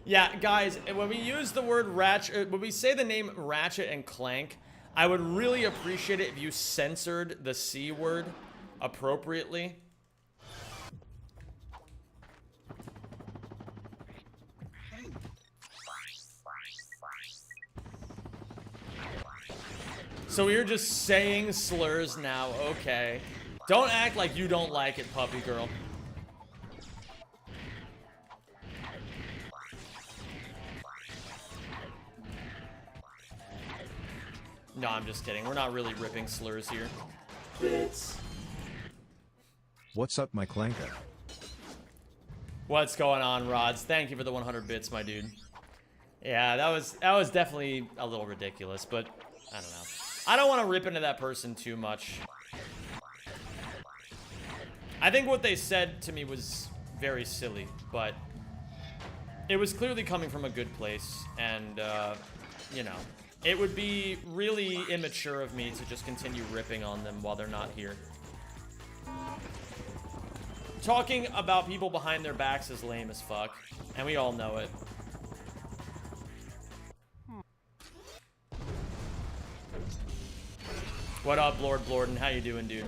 Yeah, guys, when we use the word Ratchet, when we say the name Ratchet and Clank, I would really appreciate it if you censored the C word appropriately. So you're just saying slurs now, okay. Don't act like you don't like it, puppy girl. No, I'm just kidding. We're not really ripping slurs here. Bits. What's up, my clanker? What's going on, Rods? Thank you for the 100 bits, my dude. Yeah, that was definitely a little ridiculous, but I don't know. I don't want to rip into that person too much. I think what they said to me was very silly, but it was clearly coming from a good place, and, you know, it would be really immature of me to just continue ripping on them while they're not here. Talking about people behind their backs is lame as fuck, and we all know it. What up, Lord Blorden? How you doing, dude?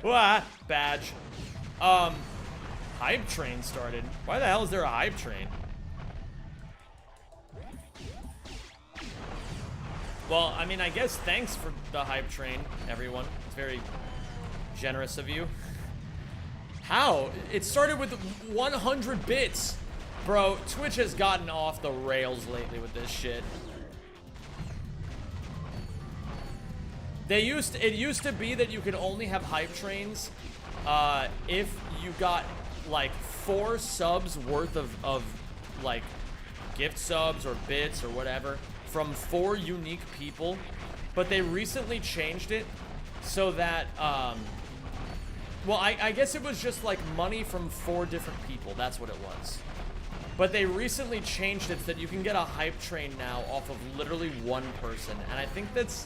What? Badge. Hype train started. Why the hell is there a hype train? Well, I mean, I guess thanks for the hype train, everyone. It's very generous of you. How? It started with 100 bits. Bro, Twitch has gotten off the rails lately with this shit. It used to be that you could only have hype trains if you got like 4 subs worth of like gift subs or bits or whatever from 4 unique people. But they recently changed it so that well, I guess it was just like money from 4 different people. That's what it was. But they recently changed it so that you can get a hype train now off of literally 1 person. And I think that's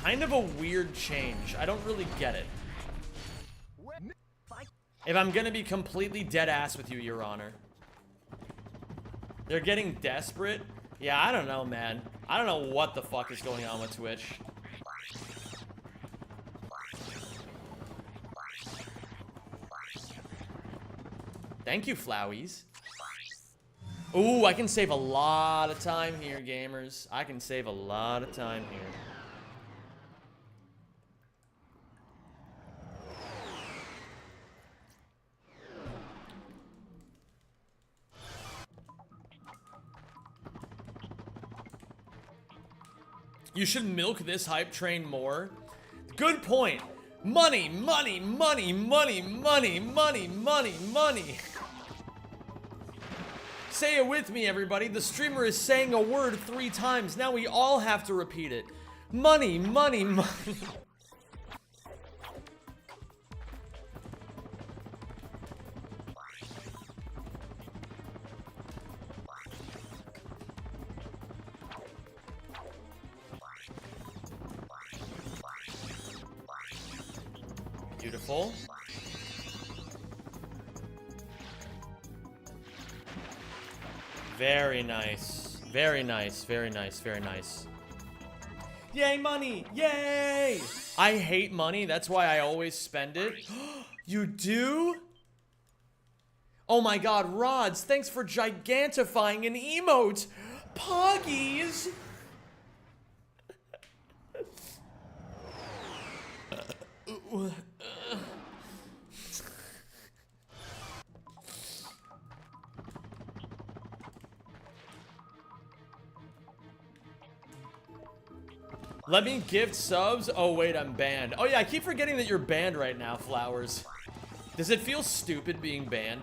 kind of a weird change. I don't really get it. If I'm gonna be completely dead ass with you, Your Honor. They're getting desperate? Yeah, I don't know, man. I don't know what the fuck is going on with Twitch. Thank you, Flowies. Ooh, I can save a lot of time here, gamers. I can save a lot of time here. You should milk this hype train more. Good point. Money, money, money, money, money, money, money, money. Say it with me, everybody. The streamer is saying a word 3 times. Now we all have to repeat it. Money, money, money. Beautiful. Very nice. Very nice. Very nice. Very nice. Yay, money! Yay! I hate money. That's why I always spend it. You do? Oh my god, Rods, thanks for gigantifying an emote. Poggies! Let me gift subs. Oh, wait, I'm banned. Oh, yeah, I keep forgetting that you're banned right now, Flowers. Does it feel stupid being banned?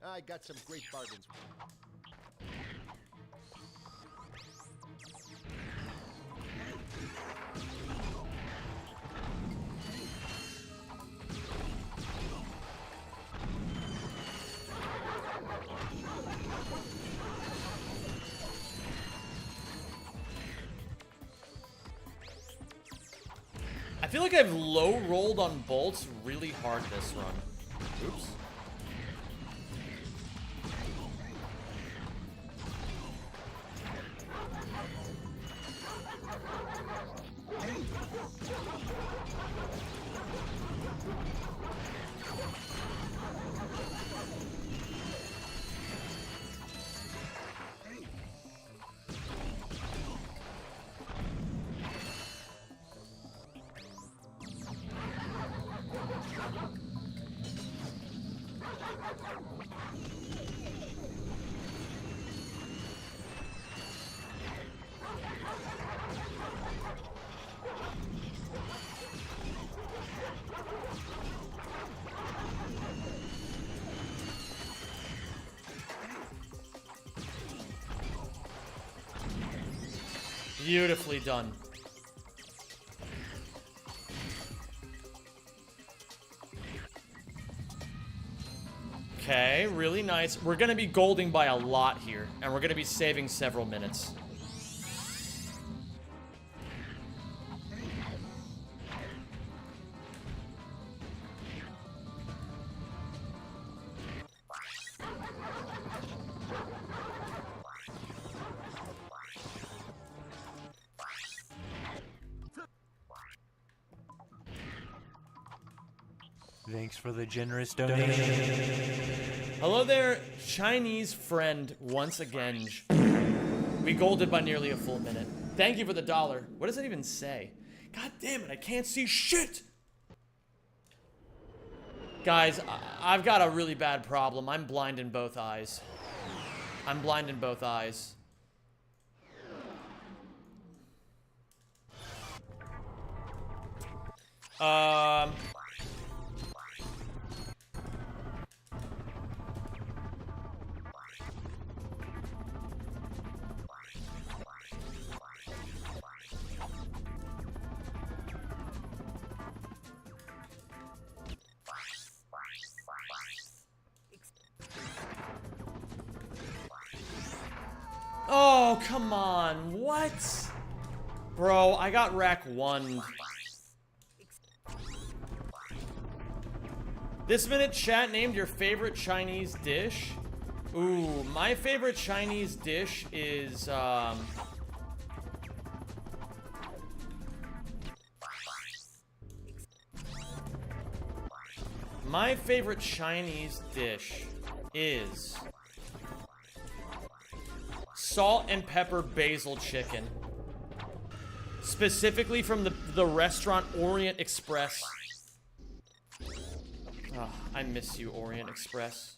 I got some great bargains. I feel like I've low rolled on bolts really hard this run. Oops. Beautifully done. Okay, really nice. We're gonna be golding by a lot here, and we're gonna be saving several minutes. Thanks for the generous donation. Hello there, Chinese friend, once again. We golded by nearly a full minute. Thank you for the $1. What does that even say? God damn it, I can't see shit! Guys, I've got a really bad problem. I'm blind in both eyes. I'm blind in both eyes. Oh, come on. What? Bro, I got rack 1. This minute, chat named your favorite Chinese dish. Ooh, my favorite Chinese dish is, my favorite Chinese dish is salt and pepper basil chicken. Specifically from the restaurant Orient Express. Oh, I miss you, Orient Express.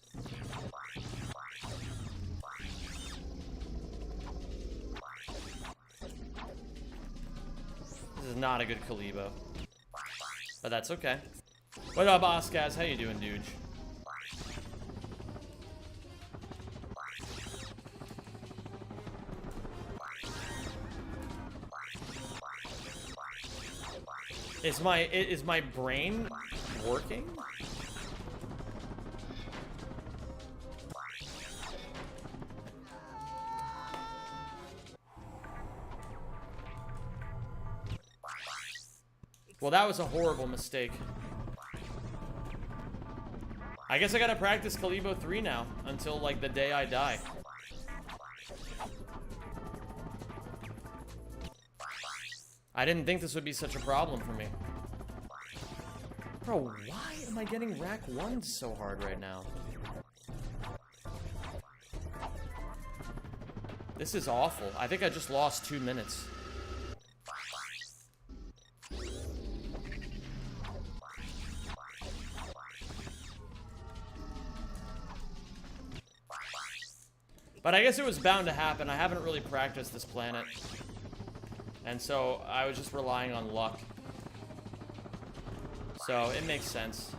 This is not a good Kalibo. But that's okay. What up, Oscaz? How you doing, dude? Is my brain working? Well, that was a horrible mistake. I guess I gotta practice Kalibo 3 now until like the day I die. I didn't think this would be such a problem for me. Bro, why am I getting rack 1 so hard right now? This is awful. I think I just lost 2 minutes. But I guess it was bound to happen. I haven't really practiced this planet. And so I was just relying on luck. So it makes sense.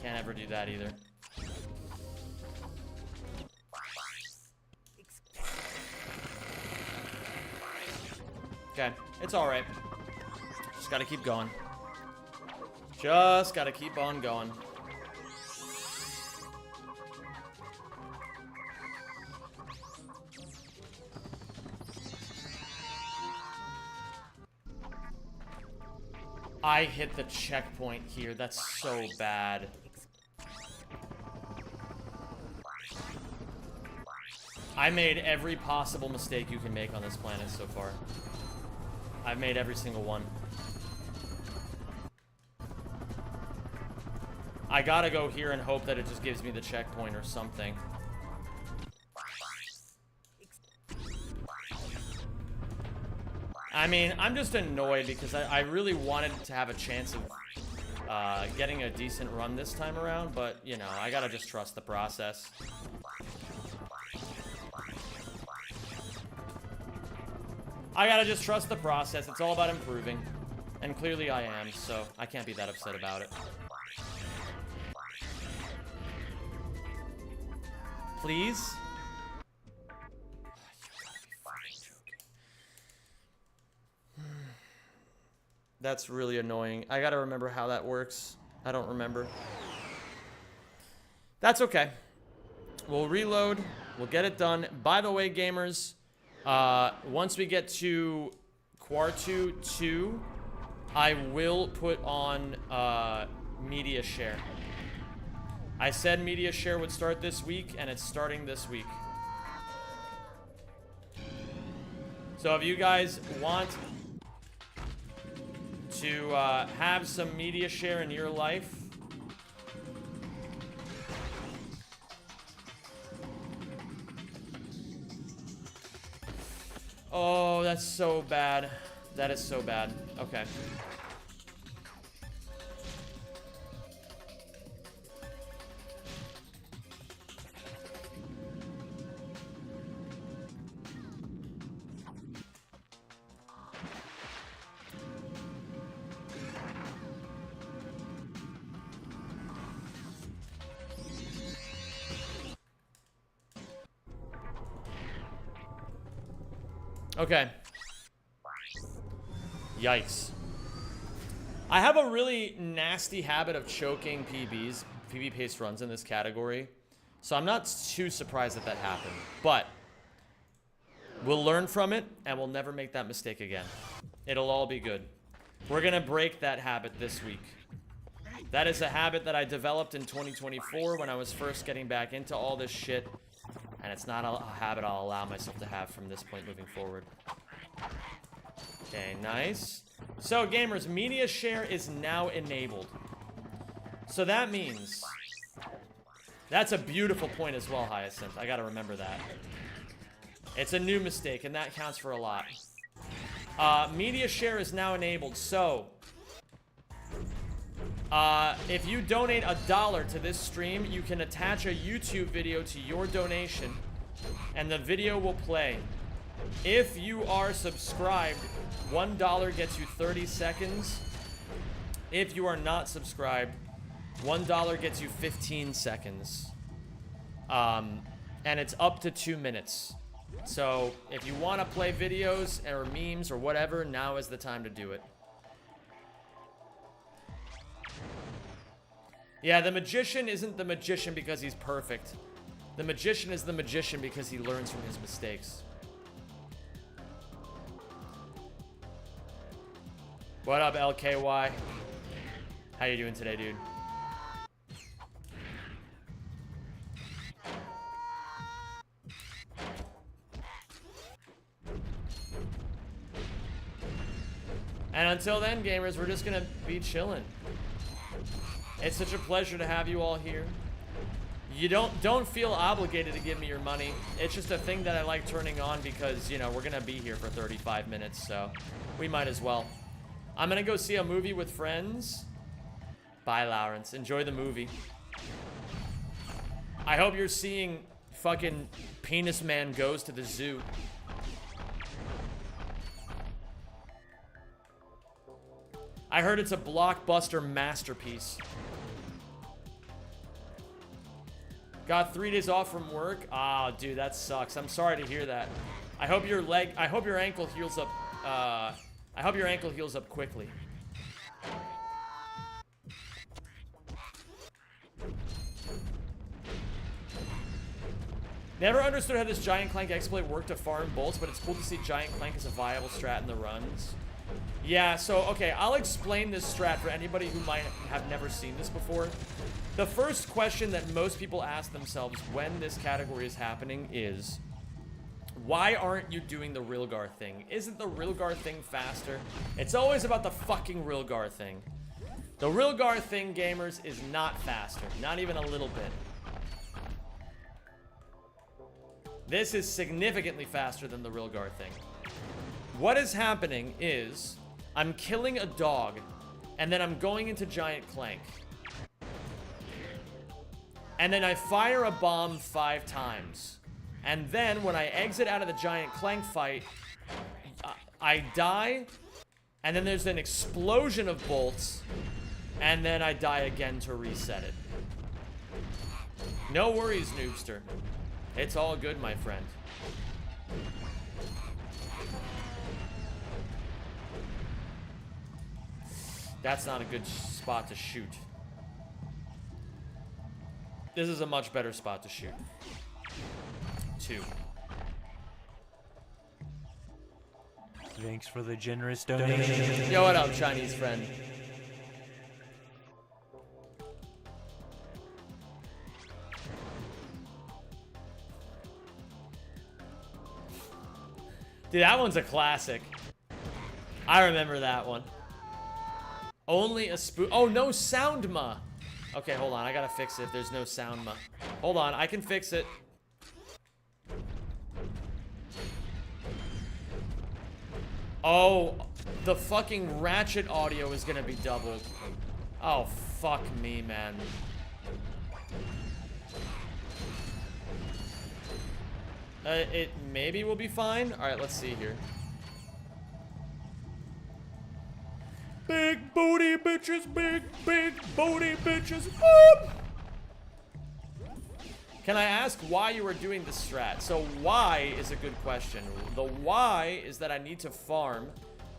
Can't ever do that either. Okay, it's alright. Just gotta keep going. Just gotta keep on going. I hit the checkpoint here. That's so bad. I made every possible mistake you can make on this planet so far. I've made every single one. I gotta go here and hope that it just gives me the checkpoint or something. I mean, I'm just annoyed because I really wanted to have a chance of getting a decent run this time around, but, you know, I gotta just trust the process. I gotta just trust the process. It's all about improving. And clearly I am, so I can't be that upset about it. Please? You gotta be fucking joking. That's really annoying. I gotta remember how that works. I don't remember. That's okay. We'll reload. We'll get it done. By the way, gamers, once we get to Quartu 2, I will put on media share. I said media share would start this week, and it's starting this week. So if you guys want to have some media share in your life, oh, that's so bad. That is so bad. Okay. Okay. Yikes. I have a really nasty habit of choking PBs, PB pace runs in this category. So I'm not too surprised that that happened. But we'll learn from it and we'll never make that mistake again. It'll all be good. We're gonna break that habit this week. That is a habit that I developed in 2024 when I was first getting back into all this shit. And it's not a habit I'll allow myself to have from this point moving forward. Okay, nice. So, gamers, media share is now enabled. So that means... That's a beautiful point as well, Hyacinth. I gotta remember that. It's a new mistake, and that counts for a lot. Media share is now enabled, so... if you donate $1 to this stream, you can attach a YouTube video to your donation, and the video will play. If you are subscribed, $1 gets you 30 seconds. If you are not subscribed, $1 gets you 15 seconds. And it's up to 2 minutes. So if you want to play videos or memes or whatever, now is the time to do it. Yeah, the magician isn't the magician because he's perfect. The magician is the magician because he learns from his mistakes. What up, LKY? How you doing today, dude? And until then, gamers, we're just gonna be chilling. It's such a pleasure to have you all here. You don't feel obligated to give me your money. It's just a thing that I like turning on because, you know, we're gonna be here for 35 minutes, so we might as well. I'm gonna go see a movie with friends. Bye, Lawrence. Enjoy the movie. I hope you're seeing fucking Penis Man Goes to the Zoo. I heard it's a blockbuster masterpiece. Got 3 days off from work. Ah, oh, dude, that sucks. I'm sorry to hear that. I hope your ankle heals up. I hope your ankle heals up quickly. Never understood how this Giant Clank exploit worked to farm bolts, but it's cool to see Giant Clank as a viable strat in the runs. Yeah, so, okay, I'll explain this strat for anybody who might have never seen this before. The first question that most people ask themselves when this category is happening is, why aren't you doing the Rilgar thing? Isn't the Rilgar thing faster? It's always about the fucking Rilgar thing. The Rilgar thing, gamers, is not faster. Not even a little bit. This is significantly faster than the Rilgar thing. What is happening is, I'm killing a dog, and then I'm going into Giant Clank. And then I fire a bomb 5 times. And then, when I exit out of the Giant Clank fight, I die, and then there's an explosion of bolts, and then I die again to reset it. No worries, Noobster. It's all good, my friend. That's not a good spot to shoot. This is a much better spot to shoot. 2. Thanks for the generous donation. Yo, what up, Chinese friend? Dude, that one's a classic. I remember that one. Only a spoon. Oh, no sound ma. Okay, hold on. I gotta fix it if there's no sound ma. Hold on. I can fix it. Oh, the fucking ratchet audio is gonna be doubled. Oh, fuck me, man. It maybe will be fine. All right, let's see here. Big booty bitches, big booty bitches. Whoop! Can I ask why you are doing this strat? So why is a good question. The why is that I need to farm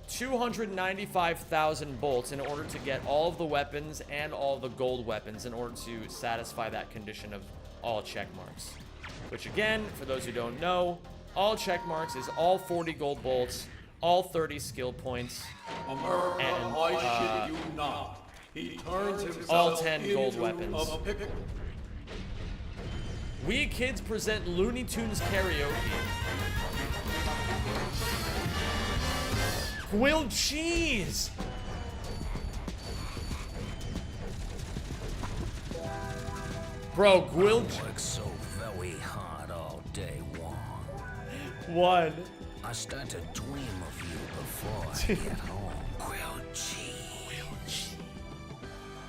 295,000 bolts in order to get all of the weapons and all the gold weapons in order to satisfy that condition of all check marks. Which again, for those who don't know, all check marks is all 40 gold bolts, all 30 skill points, and all 10 gold weapons. We kids present Looney Tunes karaoke. Grilled cheese! Bro, grilled cheese. Work so very hard all day long. One. I start to dream of you before I get home. Grilled cheese.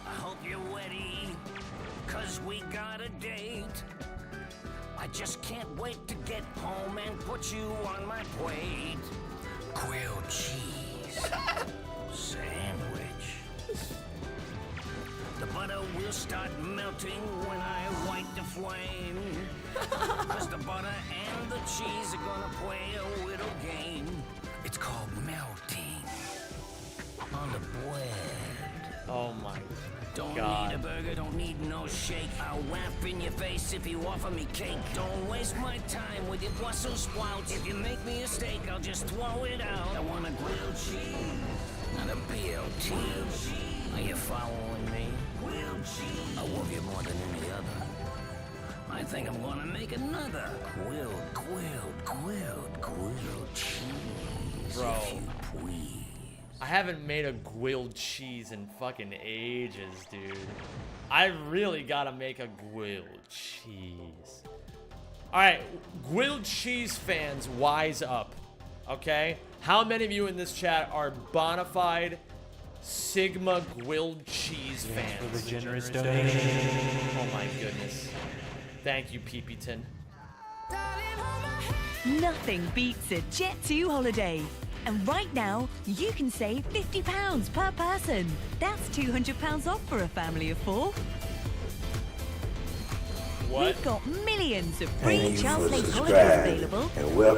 I hope you're ready, 'cause we got a date. I just can't wait to get home and put you on my plate. Grilled cheese. Sandwich. The butter will start melting when I light the flame. 'Cause the butter and the cheese are gonna play a little game. It's called melting on the bread. Oh my Don't God. need a burger, don't need no shake. I'll laugh in your face if you offer me cake. Don't waste my time with your Brussels sprouts. If you make me a steak, I'll just throw it out. I want a grilled cheese, not a BLT. Are you following me? Grilled cheese. I love you more than any other. I think I'm gonna make another grilled cheese. Bro. If you please. I haven't made a grilled cheese in fucking ages, dude. I really gotta make a grilled cheese. Alright, grilled cheese fans, wise up. Okay? How many of you in this chat are bona fide Sigma grilled cheese fans? For the generous donation. Oh my goodness. Thank you, Peepyton. Nothing beats a Jet2 holiday. And right now, you can save £50 per person. That's £200 off for a family of 4. What? We've got millions of free Charles Lake holidays available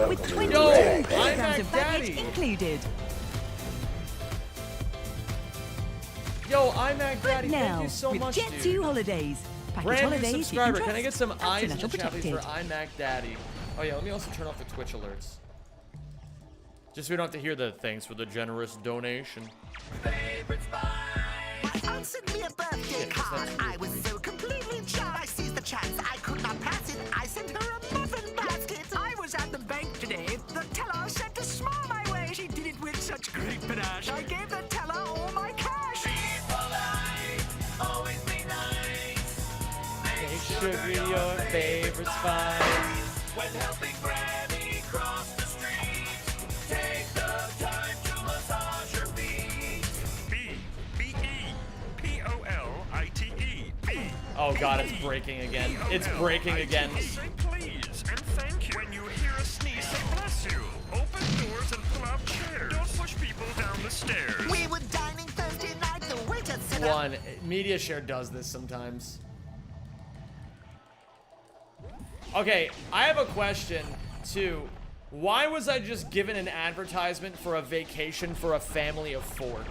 with 22 programs of baggage included. Yo, iMac Daddy, Now, thank you so with much, Jet2 dude. holidays. Package Brand new holidays you subscriber. can Can I get some trust. eyes in National the chat, please, for protected. iMac Daddy? Oh yeah, let me also turn off the Twitch alerts. Just so we don't have to hear the thanks for the generous donation. My aunt sent me a birthday card. I was so completely shy. I seized the chance. I could not pass it. I sent her a muffin basket. I was at the bank today. The teller sent a smile my way. She did it with such great panache. I gave the teller all my cash. Be polite, always be nice. Make sure your favorite spot. When helping Granny cross the street, take the time to massage your feet. B-E-P-O-L-I-T-E. Oh god, it's breaking again. It's breaking again. Say please and thank you. When you hear a sneeze, say bless you. Open doors and pull out chairs. Don't push people down the stairs. We were dining Thursday night. The waiter said, One, Media Share does this sometimes. Okay, I have a question, too. Why was I just given an advertisement for a vacation for a family of 4?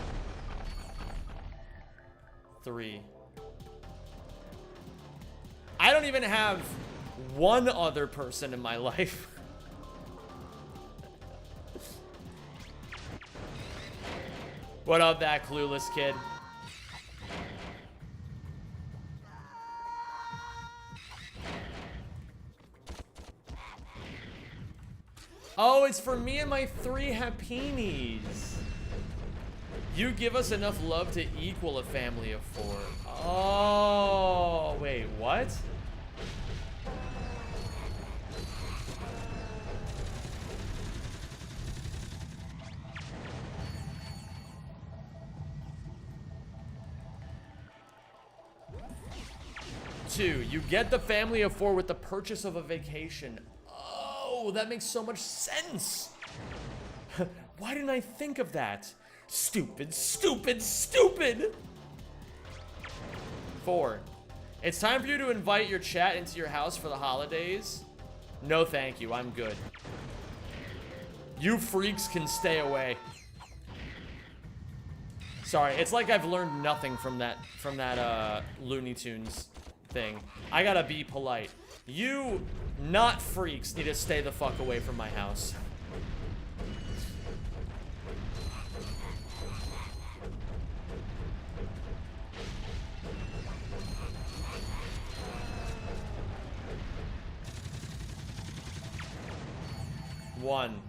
3. I don't even have one other person in my life. What up, that clueless kid? Oh, it's for me and my 3 Hapinis. You give us enough love to equal a family of 4. Oh, wait, what? Two, you get the family of 4 with the purchase of a vacation. Oh, that makes so much sense. Why didn't I think of that? Stupid, stupid, stupid. 4, it's time for you to invite your chat into your house for the holidays. No, thank you. I'm good. You freaks can stay away. Sorry, it's like I've learned nothing from that Looney Tunes thing. I gotta be polite. You not freaks need to stay the fuck away from my house. One.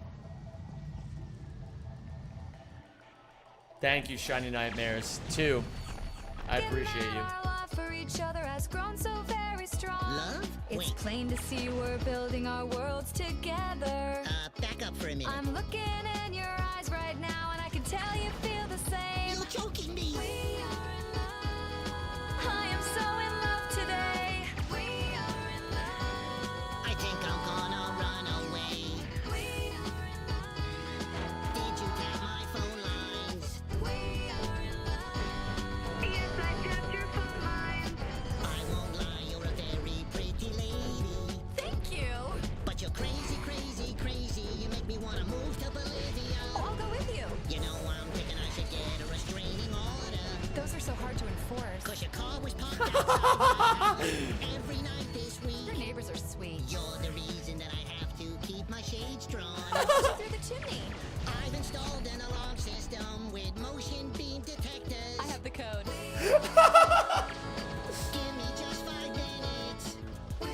Thank you, Shiny Nightmares. 2, I appreciate you. For each other has grown so very strong. Love? It's Wait. plain to see we're building our worlds together. Back up for a minute. I'm looking in your eyes right now, and I can tell you feel the same. You're joking me. We are in love. I am so in love today. We are in love. I think I'm gonna run away. We are in love. Did you tap my phone lines? We are in love. Yes, I tapped your phone lines. I won't lie, you're a very pretty lady. Thank you. But you're crazy, crazy, crazy. You make me wanna move to Bolivia. I'll go with you. You know, I'm thinking I should get a restraining order. Those are so hard to enforce. Cause your car was parked outside every night this week. Your neighbors are sweet. You're the reason that I have to keep my shades drawn. Through the chimney. I've installed an alarm system with motion beam detectors. I have the code. Give me just 5 minutes. We are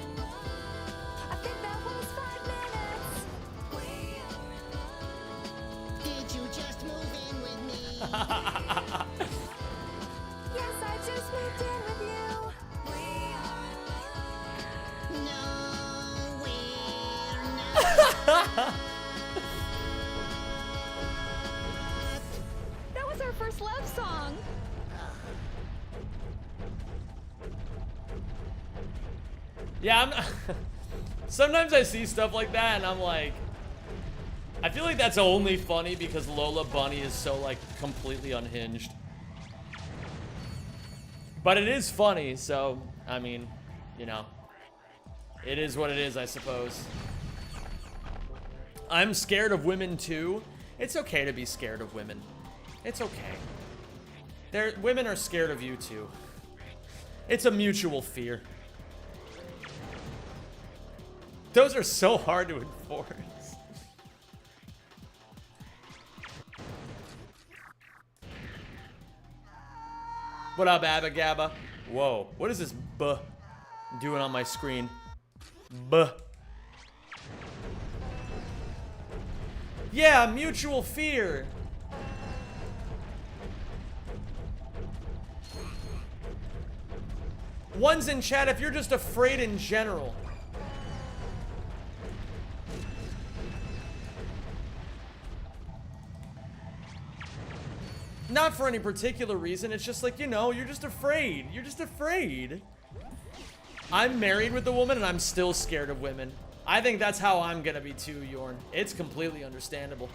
in love. I think that was 5 minutes. We are in love. Did you just move in with me? Yes, I just moved in with you. We are in love. No, we're not. That was our first love song. Yeah, I'm sometimes I see stuff like that and I'm like, I feel like that's only funny because Lola Bunny is so like completely unhinged. But it is funny, so I mean, you know, it is what it is, I suppose. I'm scared of women too. It's okay to be scared of women. It's okay. Women are scared of you too. It's a mutual fear. Those are so hard to enforce. What up, Abba Gabba? Whoa, what is this buh doing on my screen? Buh. Yeah, mutual fear. One's in chat if you're just afraid in general. Not for any particular reason, it's just like, you know, you're just afraid. You're just afraid. I'm married with a woman and I'm still scared of women. I think that's how I'm gonna be too, Yorn. It's completely understandable.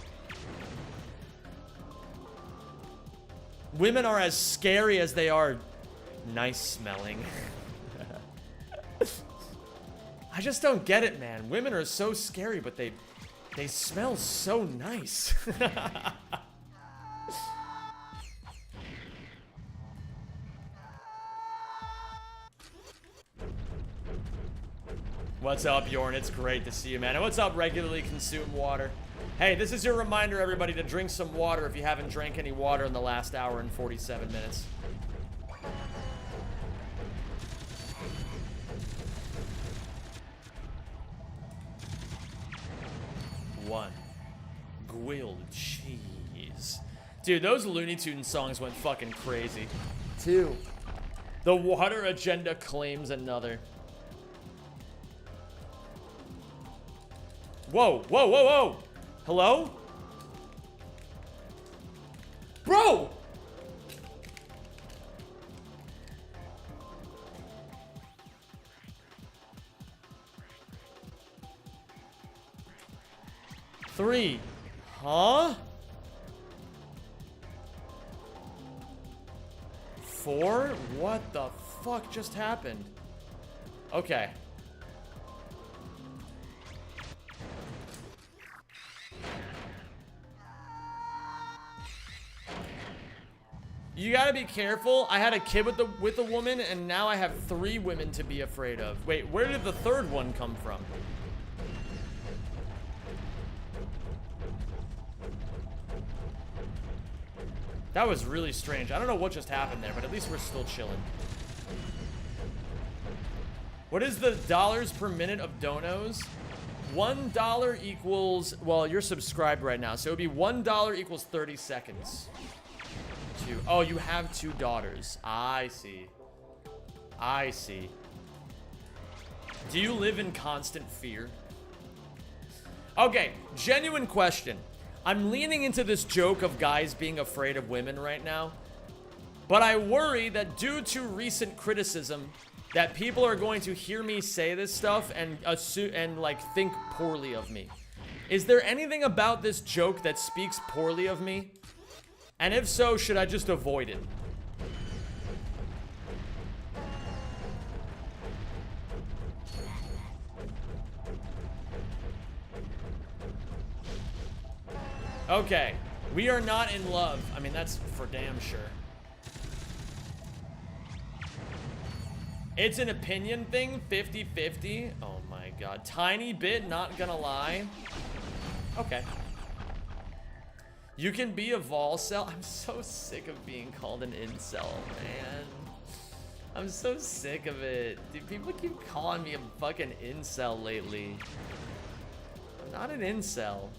Women are as scary as they are nice smelling. I just don't get it, man. Women are so scary, but they smell so nice. What's up, Yorn? It's great to see you, man. And what's up, regularly consumed water? Hey, this is your reminder, everybody, to drink some water if you haven't drank any water in the last hour and 47 minutes. Dude, those Looney Tunes songs went fucking crazy. 2. The water agenda claims another. Whoa, whoa, whoa, whoa! Hello? Bro! Three. Huh? 4? What the fuck just happened? Okay. You gotta be careful. I had a kid with the woman, and now I have 3 women to be afraid of. Wait, where did the 3rd one come from? That was really strange. I don't know what just happened there, but at least we're still chilling. What is the dollars per minute of donos? $1 equals, well, you're subscribed right now, so it would be $1 equals 30 seconds. Oh, you have 2 daughters. I see. I see. Do you live in constant fear? Okay, genuine question. I'm leaning into this joke of guys being afraid of women right now, but I worry that due to recent criticism that people are going to hear me say this stuff and assume and like think poorly of me. Is there anything about this joke that speaks poorly of me? And if so, should I just avoid it? Okay, we are not in love. I mean, that's for damn sure. It's an opinion thing, 50-50. Oh my god, tiny bit, not gonna lie. Okay. You can be a volcel. I'm so sick of being called an incel, man. I'm so sick of it. Dude, people keep calling me a fucking incel lately. I'm not an incel.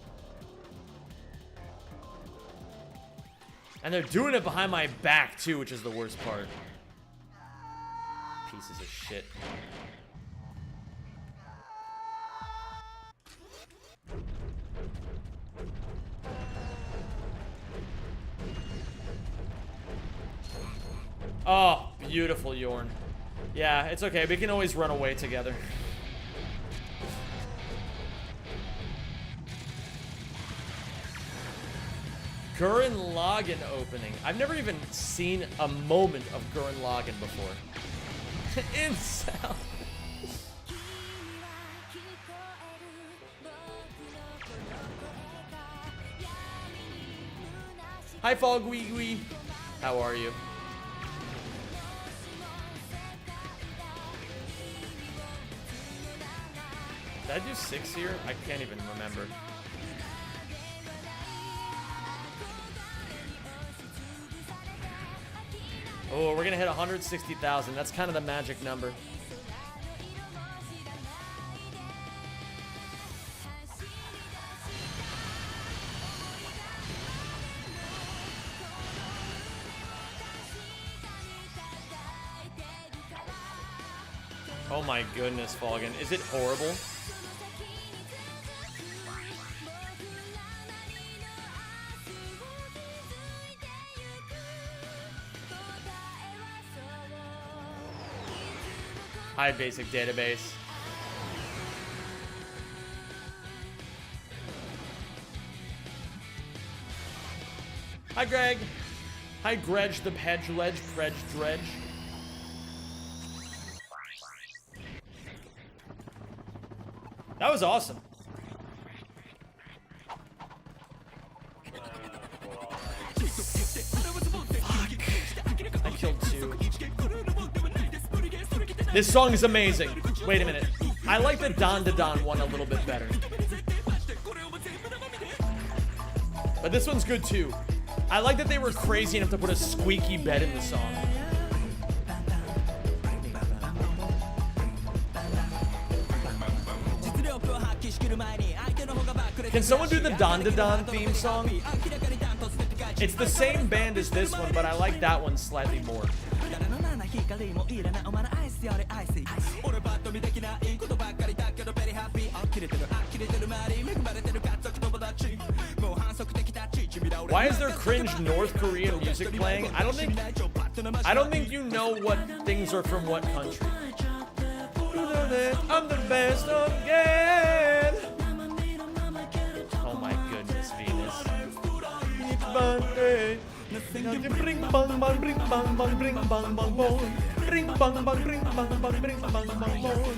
And they're doing it behind my back, too, which is the worst part. Pieces of shit. Oh, beautiful, Yorn. Yeah, it's okay. We can always run away together. Gurren Lagann opening. I've never even seen a moment of Gurren Lagann before. Incel. Hi, Fall Gui. How are you? Did I do 6 here? I can't even remember. Oh, we're gonna hit 160,000. That's kind of the magic number. Oh my goodness, Falcon. Is it horrible? Hi, basic database. Hi, Greg. Hi, Greg, the Pedge Ledge, Predge Dredge. That was awesome. Fuck. I killed 2. This song is amazing. Wait a minute. I like the Don to Don one a little bit better. But this one's good too. I like that they were crazy enough to put a squeaky bed in the song. Can someone do the Don to Don theme song? It's the same band as this one, but I like that one slightly more. Why is there cringe North Korean music playing? I don't think you know what things are from what country. I'm the best again. Oh my goodness, Venus. Bring bang bang, bring bang bang, bring bang bang bong. Bring bang bang, bring bang bang, bring bang bang bong.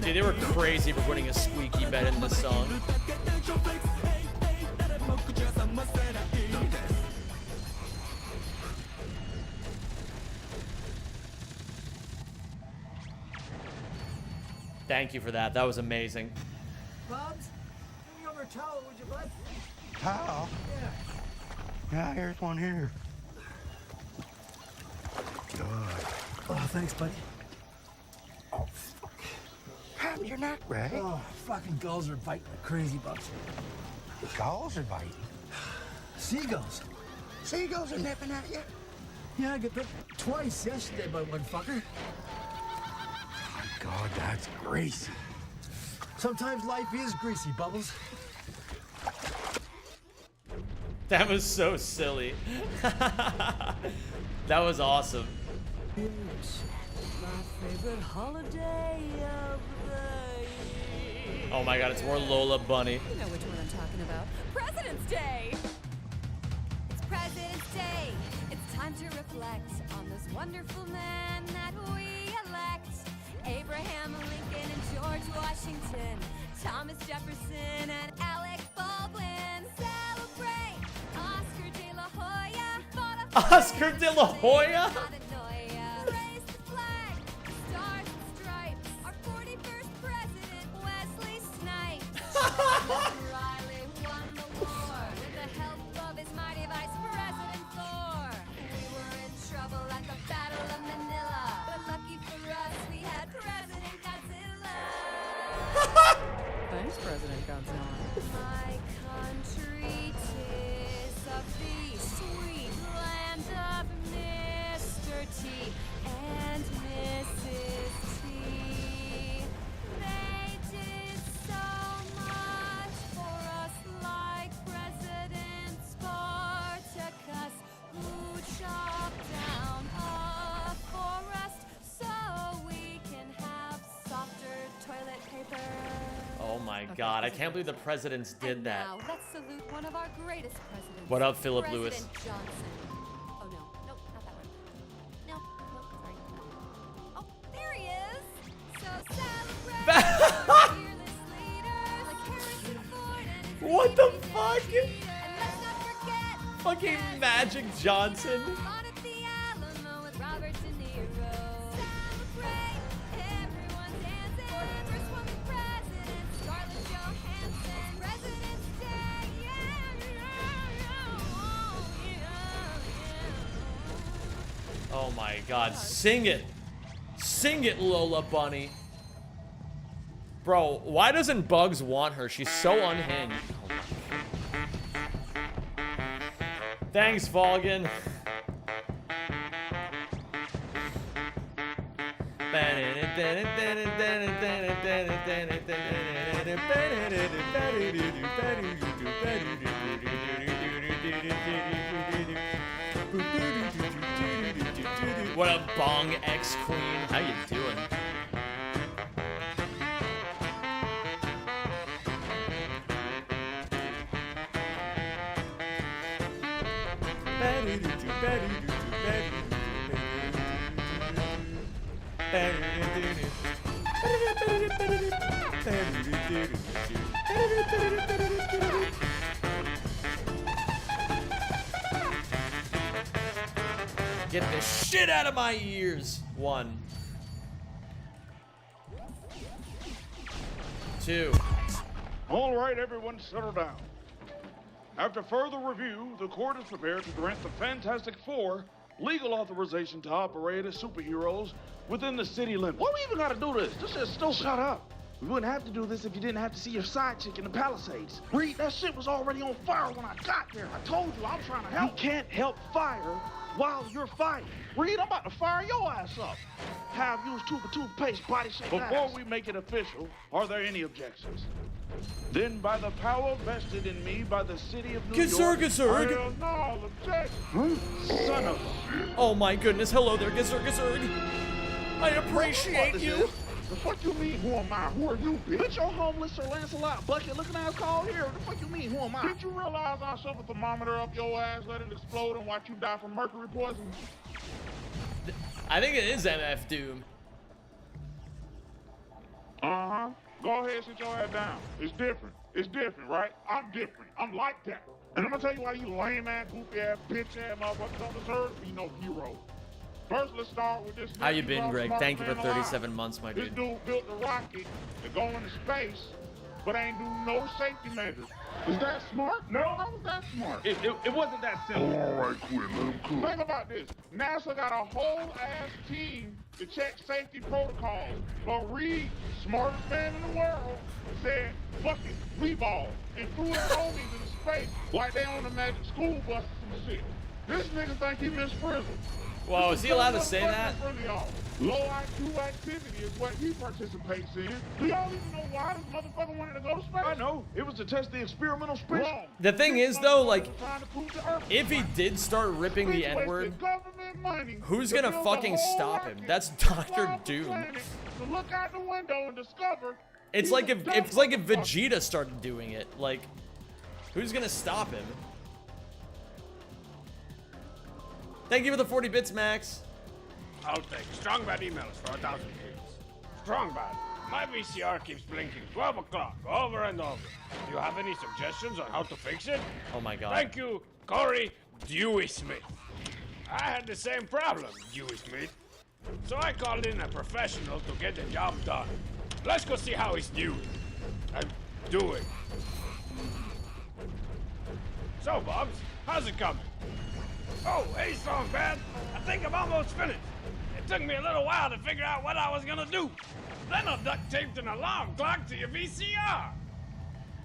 Dude, they were crazy for putting a squeaky bed in this song. Thank you for that. That was amazing. Bubs, bring me over a towel, would you, bud? Towel? Yeah, here's one here. Good. Oh, thanks, buddy. Oh, fuck. How'd your neck, Ray? Oh, fucking gulls are biting like crazy, Bubs. The gulls are biting. Seagulls. Seagulls are nipping at you? Yeah, I got bit twice yesterday by one fucker. God, that's greasy. Sometimes life is greasy, Bubbles. That was so silly. That was awesome. My favorite holiday of the year. Oh my god, it's more Lola Bunny. You know which one I'm talking about. President's Day! It's President's Day. It's time to reflect on those wonderful men that we elect. Abraham Lincoln and George Washington, Thomas Jefferson and Alec Baldwin. Celebrate Oscar de la Hoya. Oscar de la Hoya? Raise the flag, stars and stripes. Our 41st president, Wesley Snipes. Riley won the war with the help of his mighty vice president Thor. We were in trouble at the Battle of Manila, but lucky for us, we had President Godzilla. Thanks, President Godzilla. My country, 'tis of the sweet land of Mr. T and Mrs. T. They did so much for us, like President Spartacus, who chopped down a forest so we can have softer toilet paper. Oh my god, I can't believe the presidents did that. Now, let's salute one of our greatest presidents. What up, Philip President Lewis? Johnson. Oh no, nope, not that one. No, sorry. Oh, there he is. So celebrate our fearless leaders like Harrison Ford and his What the baby fuck? Jesse. And let's not forget Fucking Magic Johnson. fought at the Alamo with Robert De Niro. Celebrate everyone's dancing for the first woman president, Scarlett Johansson. President's Day, Oh my god, sing it. Sing it, Lola Bunny. Bro, why doesn't Bugs want her? She's so unhinged. Thanks, Volgan. What up, Bong X Queen? How you doing? Get this shit out of my ears. 1, 2. All right, everyone, settle down. After further review, the court is prepared to grant the Fantastic Four legal authorization to operate as superheroes within the city limits. Why we even gotta do this? This is still shut up. We wouldn't have to do this if you didn't have to see your side chick in the Palisades. Reed, that shit was already on fire when I got there. I told you I'm trying to help. You can't help fire while you're fighting. Reed, I'm about to fire your ass up. Have used tube of toothpaste, body shape. Before we make it official, are there any objections? Then by the power vested in me by the city of New York, Gazurg. no objection. Son of a... Oh my goodness, hello there, Gazurg. I appreciate you. The fuck you mean, who am I? Who are you, bitch? Bitch, your homeless Sir Lancelot bucket looking ass called here. What the fuck you mean, who am I? Did you realize I shoved a thermometer up your ass, let it explode, and watch you die from mercury poisoning? I think it is MF Doom. Uh-huh. Go ahead, sit your ass down. It's different. It's different, right? I'm different. I'm like that. And I'm gonna tell you why you lame ass, goofy ass, bitch ass motherfuckers don't deserve to be no hero. First, let's start with this. How you been, Greg? Thank you for 37 months, my dude. This dude built a rocket to go into space, but ain't do no safety measures. Is that smart? No, how was that smart? It wasn't that simple. All right, quit. Let him cook. Think about this. NASA got a whole ass team to check safety protocols. But Reed, smartest man in the world, said, fuck it, we ball, and threw his homies into space like they on a magic school bus or some shit. This nigga think he Miss Frizzle. Whoa, is he allowed to say that? Low IQ activity is what he participates in. Do y'all even know why this motherfucker wanted to go to space? I know. It was to test the experimental space. The thing is, though, like, if he did start ripping the N-word, who's gonna fucking stop him? That's Dr. Doom. Look out the window and discover. It's like if Vegeta started doing it. Like, who's gonna stop him? Thank you for the 40 bits, Max. I'll take strong bad emails for 1,000 gigs. Strong bad. My VCR keeps blinking 12 o'clock over and over. Do you have any suggestions on how to fix it? Oh my god. Thank you, Corey Dewey Smith. I had the same problem, Dewey Smith. So I called in a professional to get the job done. Let's go see how he's doing. Doing. So, Bobs, how's it coming? Oh, hey, Strong Bad. I think I'm almost finished. It took me a little while to figure out what I was gonna do. Then I duct taped an alarm clock to your VCR.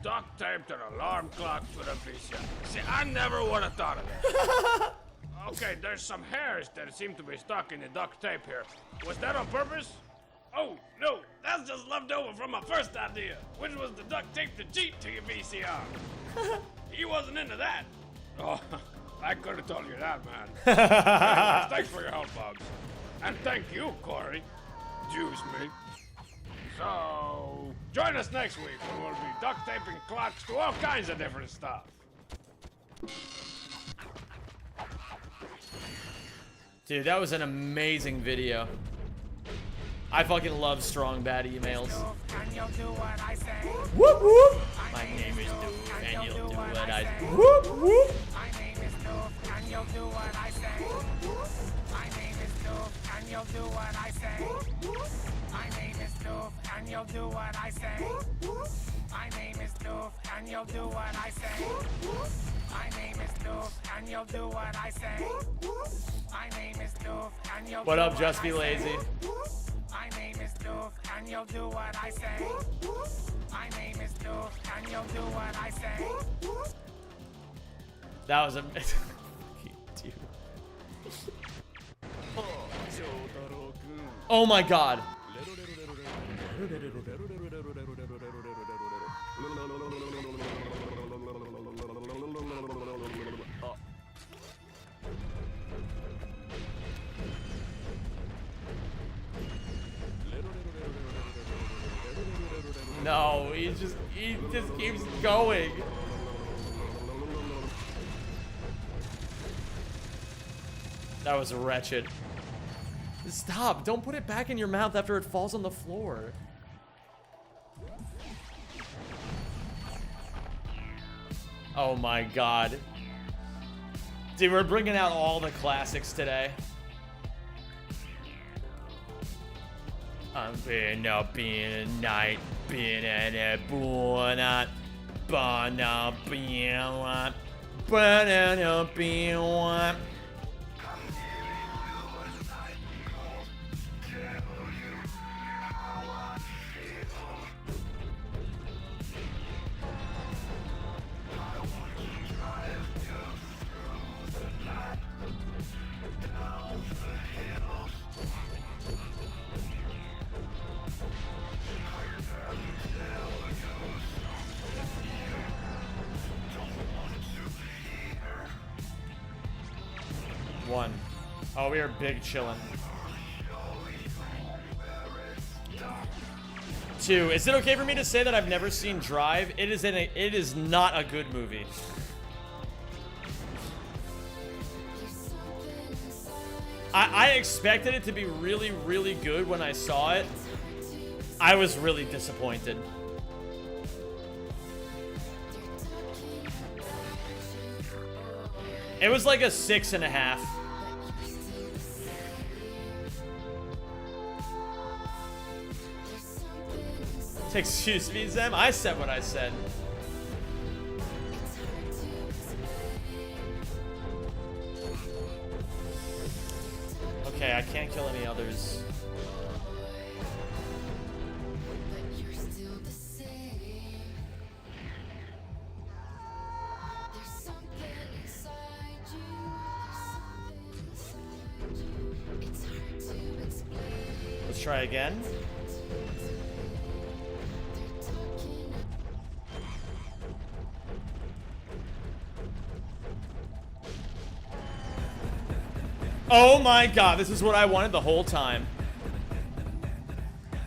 Duct taped an alarm clock to the VCR. See, I never would have thought of that. Okay, there's some hairs that seem to be stuck in the duct tape here. Was that on purpose? Oh, no, that's just left over from my first idea, which was to duct tape the Jeep to your VCR. He wasn't into that. Oh, I could have told you that, man. Anyways, thanks for your help, Bobs. And thank you, Corey. Juice me. So, join us next week when we'll be duct taping clocks to all kinds of different stuff. Dude, that was an amazing video. I fucking love strong bad emails. Whoop whoop! My name is Doof, and you'll do what I say. Whoop whoop! My name is Doof, and you'll do what I say. My name is Doof, and you'll do what I say. My name is Doof, and you'll do what I say. My name is Doof, and you'll do what I say. My name is Doof, and you'll do what I say. My name is Doof, and you'll. What up, Just Be Lazy? My name is Doof, and you'll do what I say. My name is Doof, and you'll do what I say. That was amazing. Dude. Oh my god. No, he just keeps going. That was wretched. Stop, don't put it back in your mouth after it falls on the floor. Oh my god. Dude, we're bringing out all the classics today. I've been up in the night, been at a buona, banana, banana, banana, banana. 1. Oh, we are big chillin'. 2. Is it okay for me to say that I've never seen Drive? It is not a good movie. I expected it to be really, really good when I saw it. I was really disappointed. It was like a 6.5. Excuse me, Zem. I said what I said. Okay, I can't kill any others. Let's try again. Oh my god, this is what I wanted the whole time.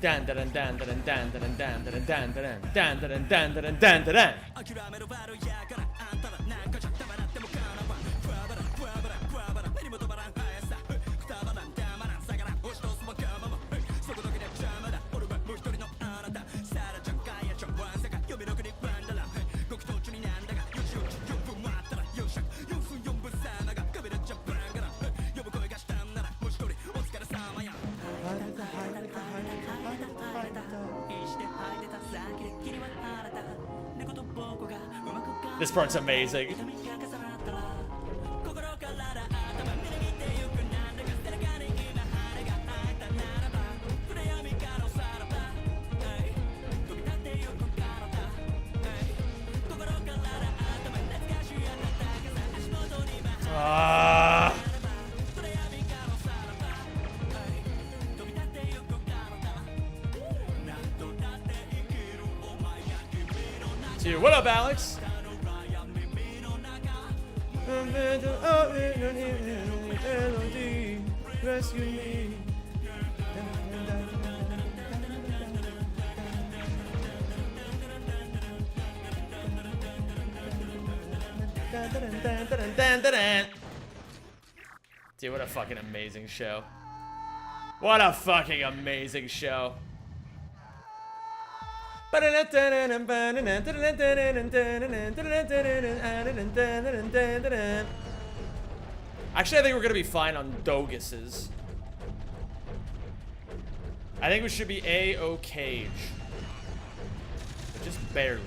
Dan dan dan dan dan dan dan dan dan dan dan dan dan dan dan dan. This part's amazing. Dude, what up, Alex? Rescue me. Dude, what a fucking amazing show. What a fucking amazing show. Actually, I think we're gonna be fine on Doguses. I think we should be A-OK. But just barely.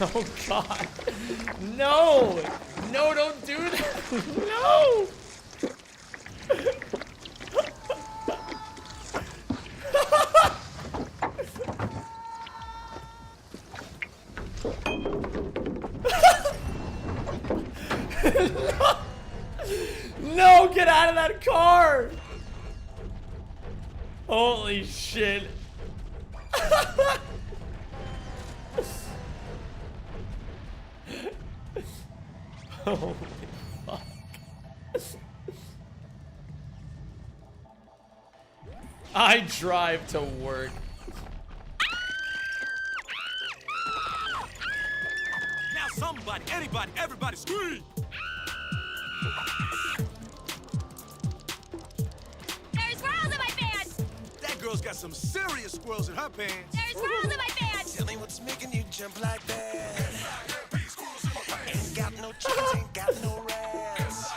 Oh god. No! No, don't do that! No! No! No, get out of that car! Holy shit. Holy fuck. I drive to work. Now somebody, anybody, everybody scream! There's squirrels in my pants! That girl's got some serious squirrels in her pants. There's squirrels in my pants! Tell me what's making you jump like that. Ain't got no chickens, ain't got no rats.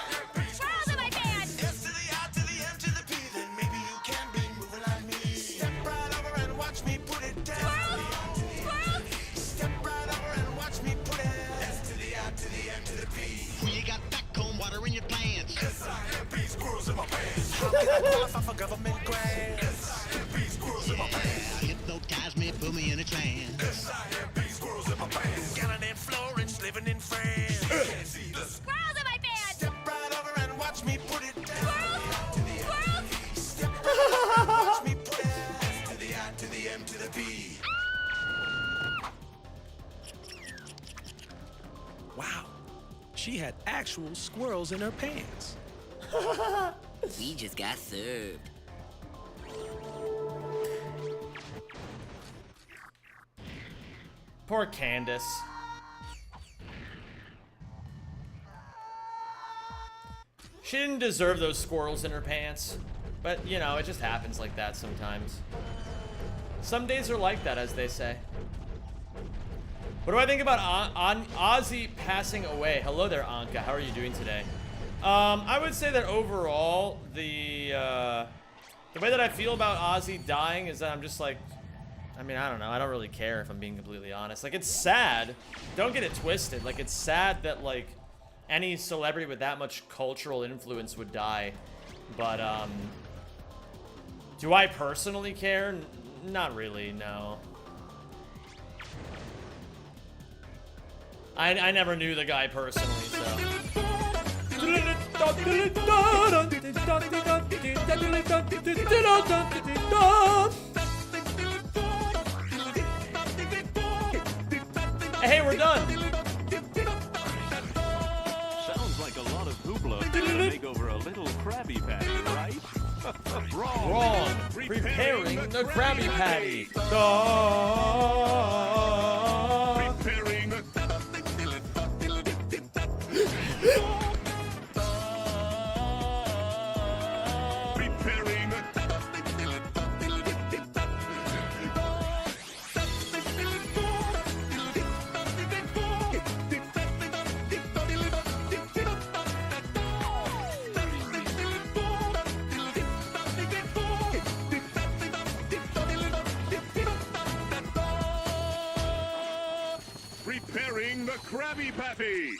Squirrels in my pants! S to the I to the M to the P, then maybe you can be moving like me. Step right over and watch me put it down. Squirrels! Squirrels! Step right over and watch me put it. S to the I to the M to the P. When you got that cold water in your pants. S-I-M-P, squirrels in my pants. How can I qualify for government grants? S-I-M-P, squirrels squirrels in my pants. Hypnotize me, put me in a trance. S-I-M-P, squirrels in my pants. Gallon in Florence, living in France. Can't see the Squirrels in my pants! Step right over and watch me put it down. Squirrels! Squirrels! Step right over and watch me put it down. To the I, to the M, to the P. Wow, she had actual squirrels in her pants. We just got served. Poor Candace. She didn't deserve those squirrels in her pants. But, you know, it just happens like that sometimes. Some days are like that, as they say. What do I think about Ozzy passing away? Hello there, Anka. How are you doing today? I would say that overall, the way that I feel about Ozzy dying is that I'm just like, I mean, I don't know. I don't really care, if I'm being completely honest. Like, it's sad. Don't get it twisted. Like, it's sad that, like, any celebrity with that much cultural influence would die. But, do I personally care? Not really, no. I never knew the guy personally, so. Hey, we're done. Sounds like a lot of hoopla to make over a little Krabby Patty, right? Wrong. Wrong. Preparing the Krabby Patty. Preparing. Preparing the Krabby Patty.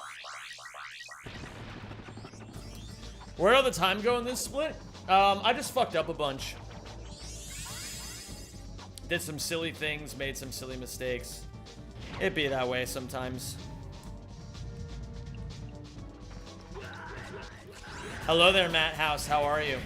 Where'd all the time go in this split? I just fucked up a bunch. Did some silly things, made some silly mistakes. It be that way sometimes. Hello there, Matt House. How are you?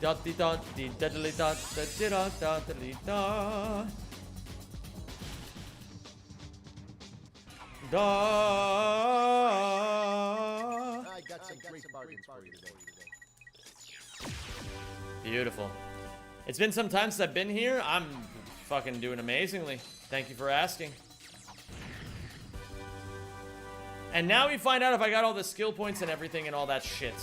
Dot dee dot dee diddly dot da dee dot dot diddly da. Da. I got some great bargains for you today. Beautiful. It's been some time since I've been here. I'm fucking doing amazingly. Thank you for asking. And now we find out if I got all the skill points and everything and all that shit.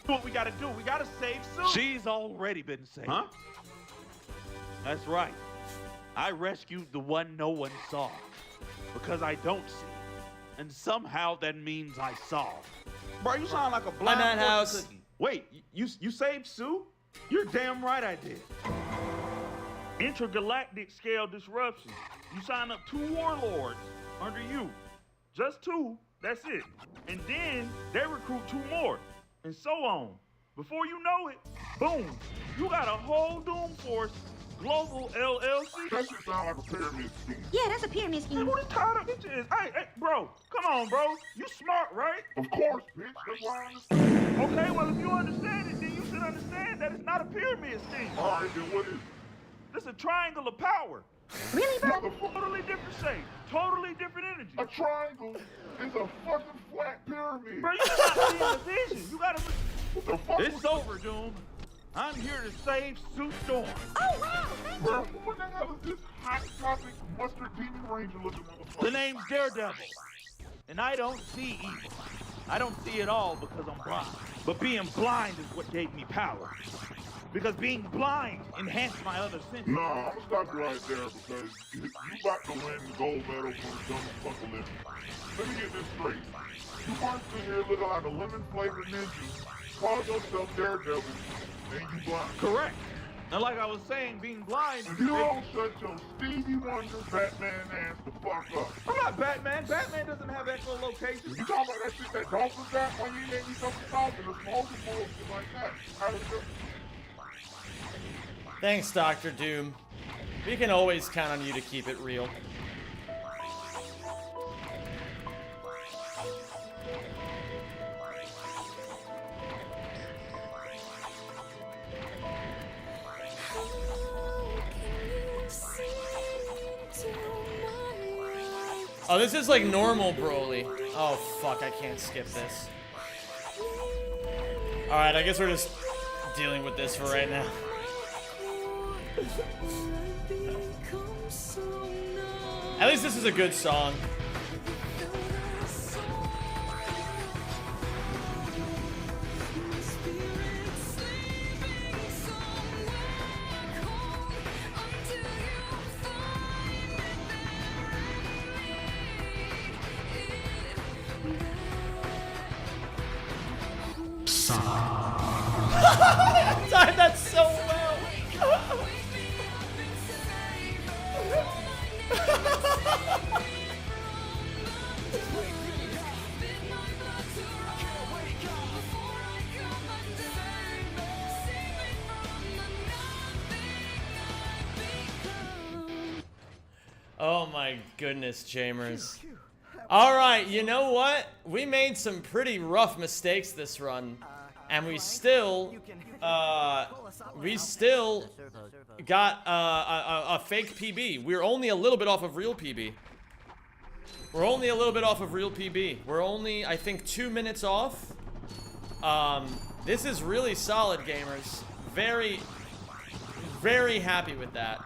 What we gotta do? We gotta save Sue. She's already been saved. Huh? That's right. I rescued the one no one saw. Because I don't see. And somehow that means I saw. Bro, you sound like a blind Matt fortune House. cookie. Wait, you saved Sue? You're damn right I did. Intergalactic scale disruption. You sign up 2 warlords under you. Just 2, that's it. And then they recruit 2 more. And so on. Before you know it, boom, you got a whole Doom Force Global LLC. That shit sound like a pyramid scheme. Yeah, that's a pyramid scheme. Who this tired of bitch is? Hey, bro, come on, bro. You smart, right? Of course, bitch. That's why I understand. Okay, well, if you understand it, then you should understand that it's not a pyramid scheme. All right, then what is it? This is a triangle of power. Really, bro? Totally different shape. Totally different energy. A triangle is a fucking flat pyramid. Bro, you not seeing the vision. You gotta... What the fuck? It's over, Doom. I'm here to save Sue Storm. Oh, wow. Bro, what the hell is this hot topic mustard demon ranger looking motherfucker? The name's Daredevil. And I don't see evil. I don't see it all because I'm blind. But being blind is what gave me power. Because being blind enhanced my other senses. Nah, I'm gonna stop you right there because you about to win the gold medal for the dumbest fuck Olympics. Let me get this straight. You want to here looking like a lemon flavored ninja, call yourself Daredevil, and you blind. Correct. Now, like I was saying, being blind. If you don't shut your Stevie Wonder Batman ass the fuck up. I'm not Batman. Batman doesn't have echolocation. You talking about that shit that Dolphins got when you ain't me something talking or smoking bullshit like that? How does it? Thanks, Dr. Doom. We can always count on you to keep it real. Oh, this is like normal Broly. Oh, fuck, I can't skip this. Alright, I guess we're just dealing with this for right now. At least this is a good song. I timed that so well. Oh my goodness, Jamers. Alright, you know what? We made some pretty rough mistakes this run. And we still got a fake PB. We're only a little bit off of real PB. We're only a little bit off of real PB. We're only, I think, 2 minutes off. This is really solid, gamers. Very, very happy with that.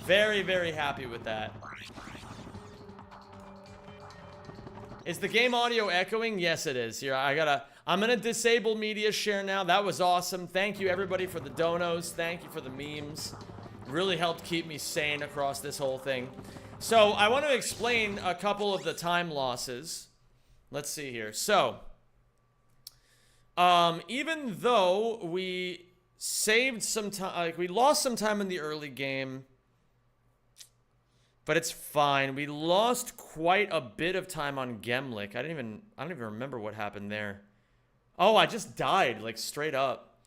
Very, very happy with that. Is the game audio echoing? Yes, it is. Here, I'm gonna disable media share now. That was awesome. Thank you, everybody, for the donos. Thank you for the memes. Really helped keep me sane across this whole thing. So, I want to explain a couple of the time losses. Let's see here. So, even though we saved some time, like, we lost some time in the early game, but it's fine. We lost quite a bit of time on Gemlik. I don't even remember what happened there. Oh, I just died, like, straight up.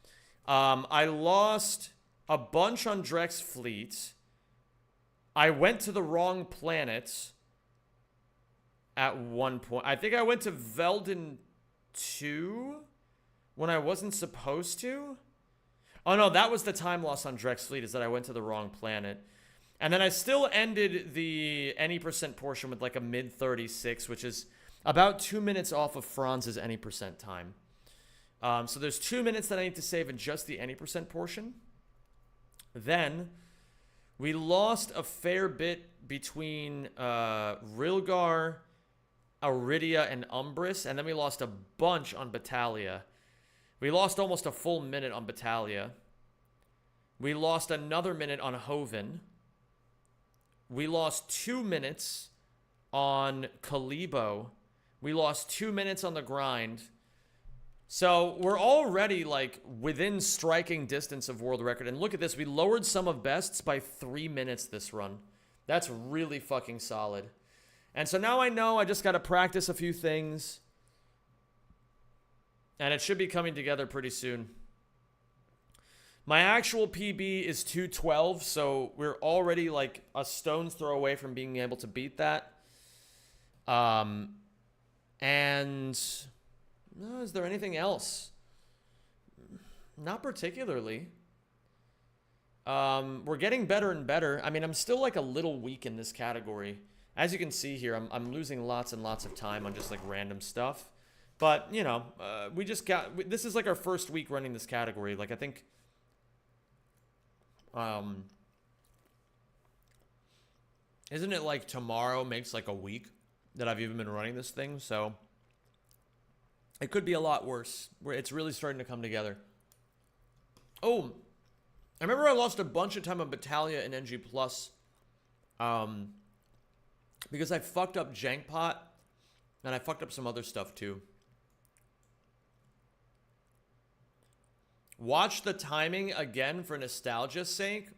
I lost a bunch on Drex Fleet. I went to the wrong planet at one point. I think I went to Velden 2 when I wasn't supposed to. Oh, no, that was the time loss on Drex Fleet, is that I went to the wrong planet. And then I still ended the any percent portion with like a mid 36, which is about 2 minutes off of Franz's any percent time. So there's 2 minutes that I need to save in just the any percent portion. Then we lost a fair bit between Rilgar, Aridia, and Umbris. And then we lost a bunch on Battalia. We lost almost a full minute on Battalia. We lost another minute on Hoven. We lost 2 minutes on Kalibo. We lost 2 minutes on the grind. So we're already like within striking distance of world record. And look at this. We lowered sum of bests by 3 minutes this run. That's really fucking solid. And so now I know I just got to practice a few things. And it should be coming together pretty soon. My actual PB is 212, so we're already like a stone's throw away from being able to beat that. And is there anything else? Not particularly. We're getting better and better. I mean, I'm still like a little weak in this category. As you can see here, I'm losing lots and lots of time on just like random stuff. But, you know, we just got... This is like our first week running this category. Like, I think... Isn't it like tomorrow makes like a week that I've even been running this thing? So it could be a lot worse. It's really starting to come together. Oh, I remember I lost a bunch of time on Battalia and NG Plus, because I fucked up Jankpot and I fucked up some other stuff too. Watch the timing again for nostalgia's sake?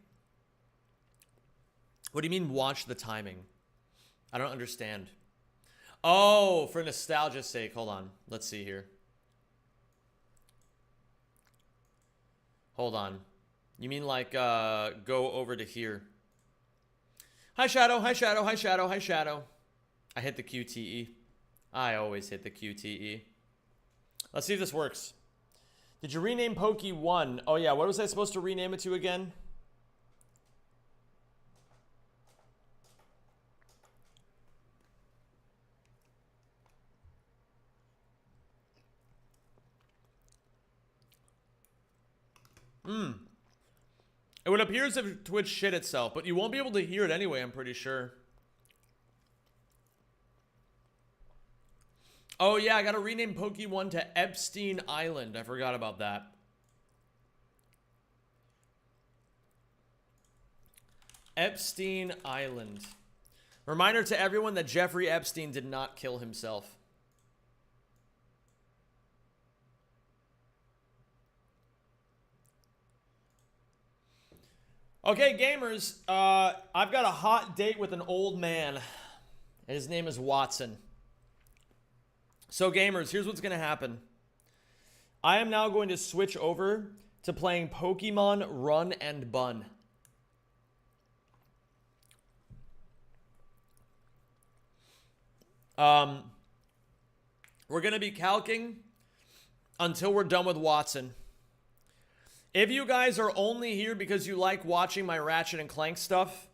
What do you mean watch the timing? I don't understand. Oh, for nostalgia's sake. Hold on. Let's see here. Hold on. You mean like go over to here. Hi, Shadow. Hi, Shadow. Hi, Shadow. Hi, Shadow. I hit the QTE. I always hit the QTE. Let's see if this works. Did you rename Pokey 1? Oh, yeah. What was I supposed to rename it to again? It would appear as if Twitch shit itself, but you won't be able to hear it anyway, I'm pretty sure. Oh, yeah, I gotta rename Pokey 1 to Epstein Island. I forgot about that. Epstein Island. Reminder to everyone that Jeffrey Epstein did not kill himself. Okay, gamers, I've got a hot date with an old man. His name is Wattson. So, gamers, here's what's going to happen. I am now going to switch over to playing Pokemon Run and Bun. We're going to be calcing until we're done with Wattson. If you guys are only here because you like watching my Ratchet and Clank stuff,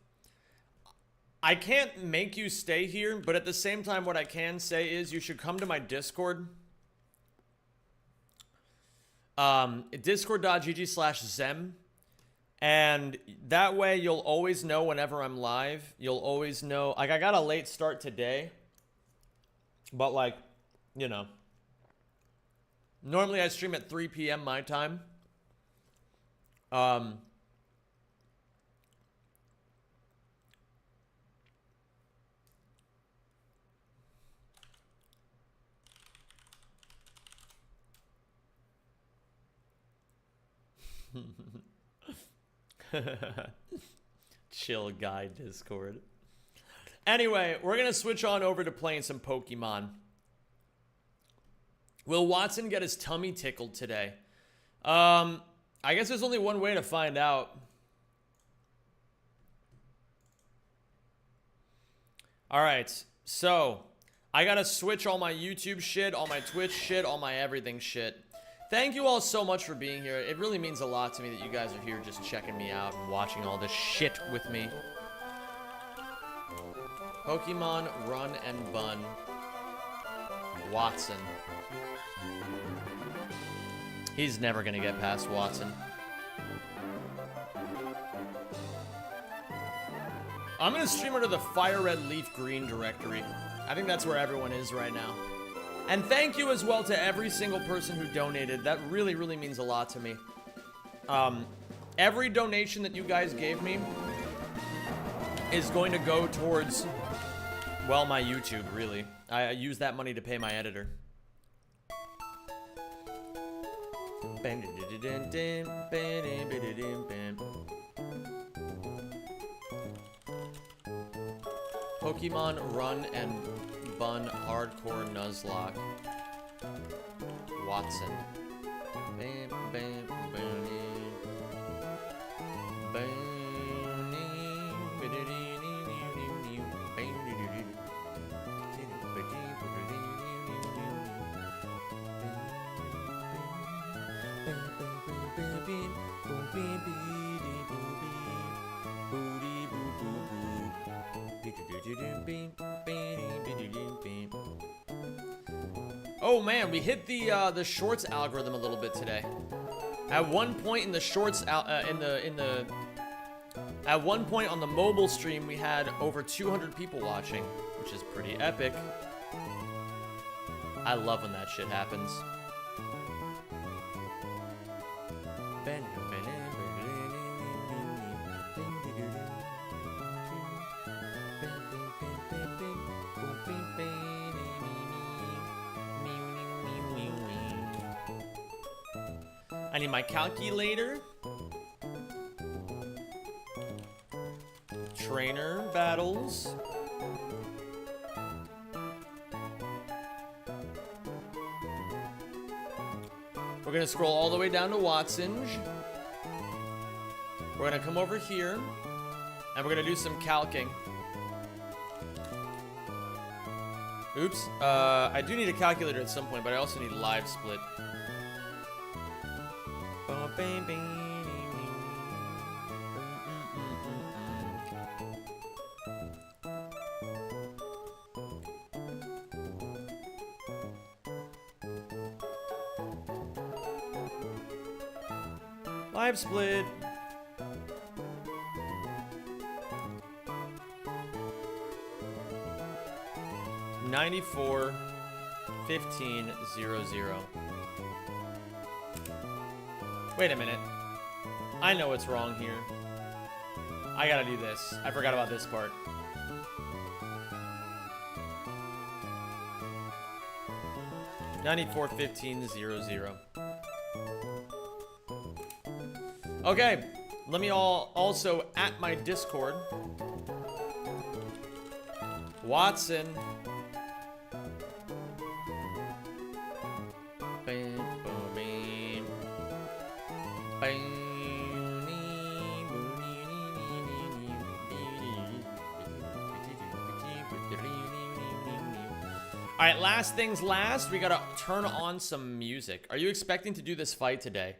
I can't make you stay here, but at the same time, what I can say is you should come to my Discord. Discord.gg/Zem. And that way you'll always know whenever I'm live. You'll always know. Like, I got a late start today. But, like, you know. Normally I stream at 3 p.m. my time. Chill guy Discord. Anyway, we're gonna switch on over to playing some Pokemon. Will Wattson get his tummy tickled today? I guess there's only one way to find out. Alright, so I gotta switch all my YouTube shit, all my Twitch shit, all my everything shit. Thank you all so much for being here. It really means a lot to me that you guys are here just checking me out and watching all this shit with me. Pokemon Run and Bun. Wattson. He's never gonna get past Wattson. I'm gonna stream under the Fire Red Leaf Green directory. I think that's where everyone is right now. And thank you as well to every single person who donated. That really, really means a lot to me. Every donation that you guys gave me is going to go towards, well, my YouTube, really. I use that money to pay my editor. Pokemon Run and Bun Hardcore Nuzlocke. Wattson. Bam, bam, bam, bam. Oh man, we hit the shorts algorithm a little bit today. At one point in the shorts at one point on the mobile stream, we had over 200 people watching, which is pretty epic. I love when that shit happens. I need my calculator. Trainer battles. We're gonna scroll all the way down to Wattson. We're gonna come over here, and we're gonna do some calcing. Oops. I do need a calculator at some point, but I also need live split. Live split. $94 1500. Wait a minute. I know what's wrong here. I gotta do this. I forgot about this part. $94 1500. Okay, let me also at my Discord. Wattson. All right, last things last, we gotta turn on some music. Are you expecting to do this fight today?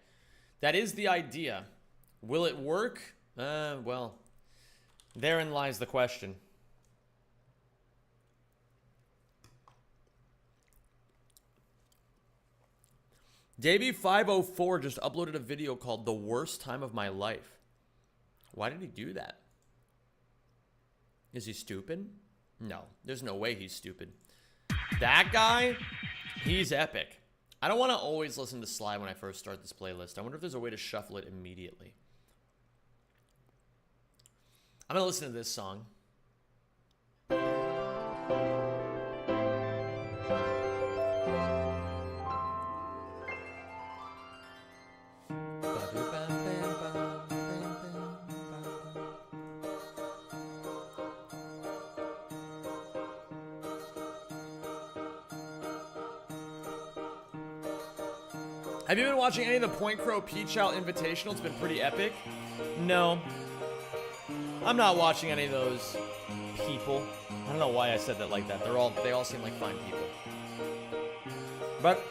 That is the idea. Will it work? Well, therein lies the question. Davey504 just uploaded a video called The Worst Time of My Life. Why did he do that? Is he stupid? No, there's no way he's stupid. That guy, he's epic. I don't want to always listen to Sly when I first start this playlist. I wonder if there's a way to shuffle it immediately. I'm going to listen to this song. Have you been watching any of the Point Crow Peach Out Invitational? It's been pretty epic. No. I'm not watching any of those people. I don't know why I said that like that. They all seem like fine people. But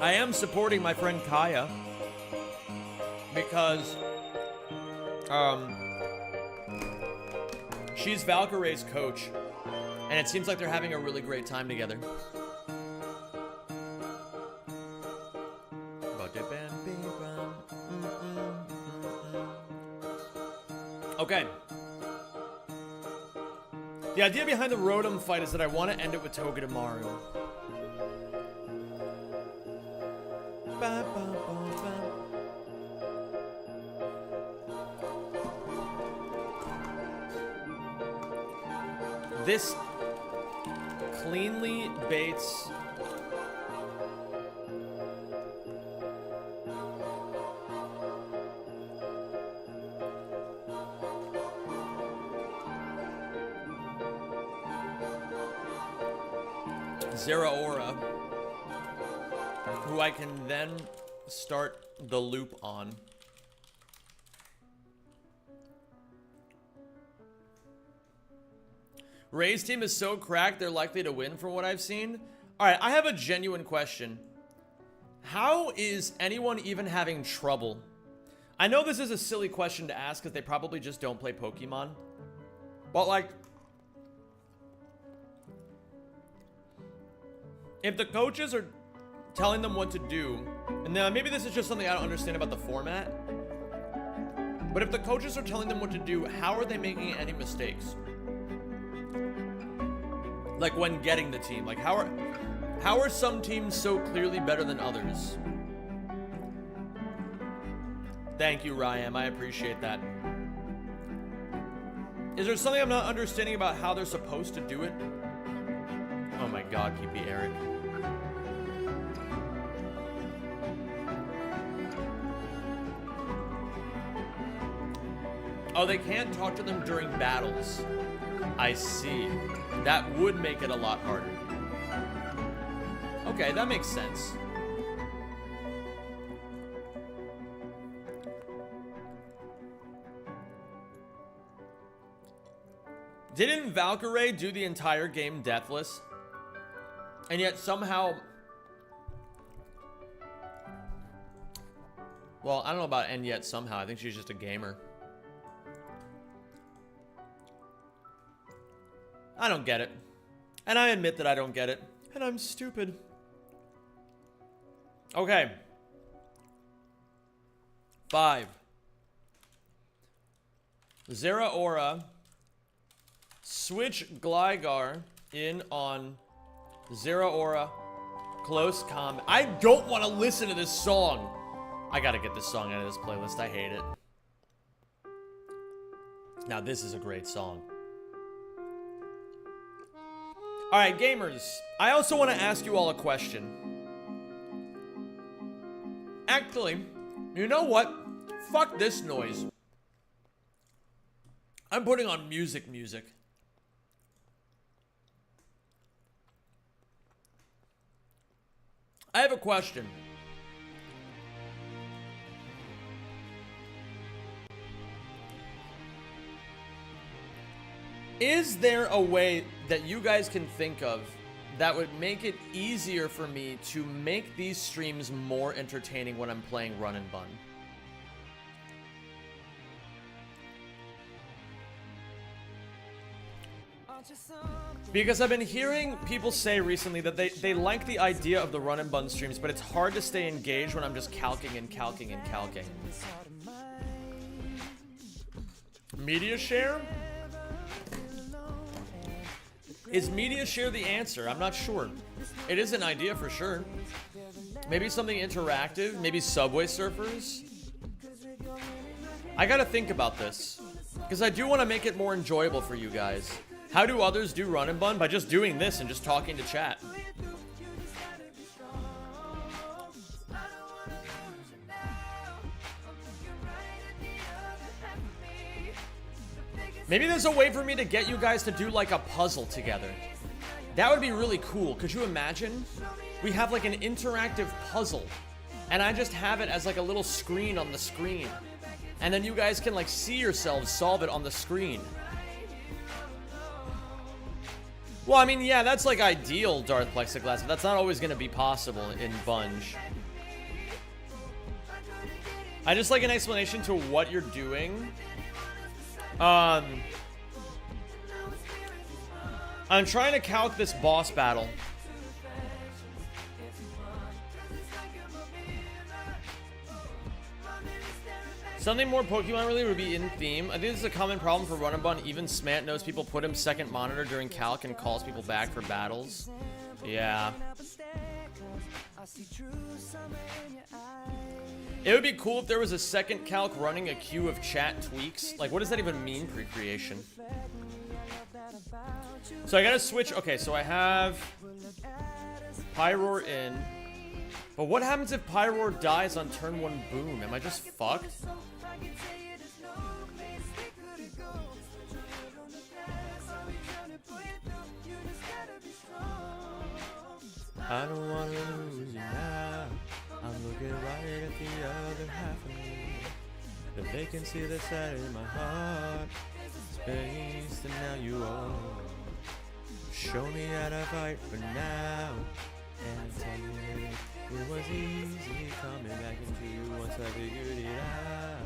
I am supporting my friend Kaya because she's Valkyrie's coach, and it seems like they're having a really great time together. Okay. The idea behind the Rotom fight is that I want to end it with Togedemaru. This cleanly baits Zeraora, who I can then start the loop on. Ray's team is so cracked, they're likely to win from what I've seen. All right, I have a genuine question. How is anyone even having trouble? I know this is a silly question to ask because they probably just don't play Pokemon. But like, if the coaches are telling them what to do, and now maybe this is just something I don't understand about the format, but if the coaches are telling them what to do, how are they making any mistakes? Like when getting the team, like how are some teams so clearly better than others? Thank you, Ryam, I appreciate that. Is there something I'm not understanding about how they're supposed to do it? Oh my god, keep me Eric. Oh, they can't talk to them during battles. I see. That would make it a lot harder. Okay, that makes sense. Didn't Valkyrie do the entire game deathless? And yet somehow... Well, I don't know about and yet somehow. I think she's just a gamer. I don't get it. And I admit that I don't get it. And I'm stupid. Okay. 5. Zera Aura. Switch Gligar in on Zera Aura. Close combat. I don't want to listen to this song. I gotta get this song out of this playlist. I hate it. Now this is a great song. Alright, gamers. I also want to ask you all a question. Actually, you know what? Fuck this noise. I'm putting on music. I have a question. Is there a way that you guys can think of that would make it easier for me to make these streams more entertaining when I'm playing Run and Bun? Because I've been hearing people say recently that they like the idea of the Run and Bun streams, but it's hard to stay engaged when I'm just calcing and calcing and calcing. Media share? Is media share the answer? I'm not sure. It is an idea for sure. Maybe something interactive, maybe Subway Surfers. I gotta think about this, because I do want to make it more enjoyable for you guys. How do others do Run and Bun? By just doing this and just talking to chat. Maybe there's a way for me to get you guys to do like a puzzle together. That would be really cool. Could you imagine? We have like an interactive puzzle, and I just have it as like a little screen on the screen. And then you guys can like see yourselves solve it on the screen. Well, I mean, yeah, that's like ideal, Darth Plexiglass, but that's not always going to be possible in Bunge. I just like an explanation to what you're doing. I'm trying to calc this boss battle. Something more Pokemon related would be in theme. I think this is a common problem for Run and Bun. Even Smant knows people put him second monitor during calc and calls people back for battles. Yeah. It would be cool if there was a second calc running a queue of chat tweaks. Like, what does that even mean, pre-creation? So I gotta switch. Okay, so I have Pyroar in. But what happens if Pyroar dies on turn 1 boom? Am I just fucked? I don't wanna lose you now. I'm looking right at the other half of me. The vacancy that's out in my heart. Space and now you are. Show me how to fight for now. And tell me it was easy coming back into you once I figured it out.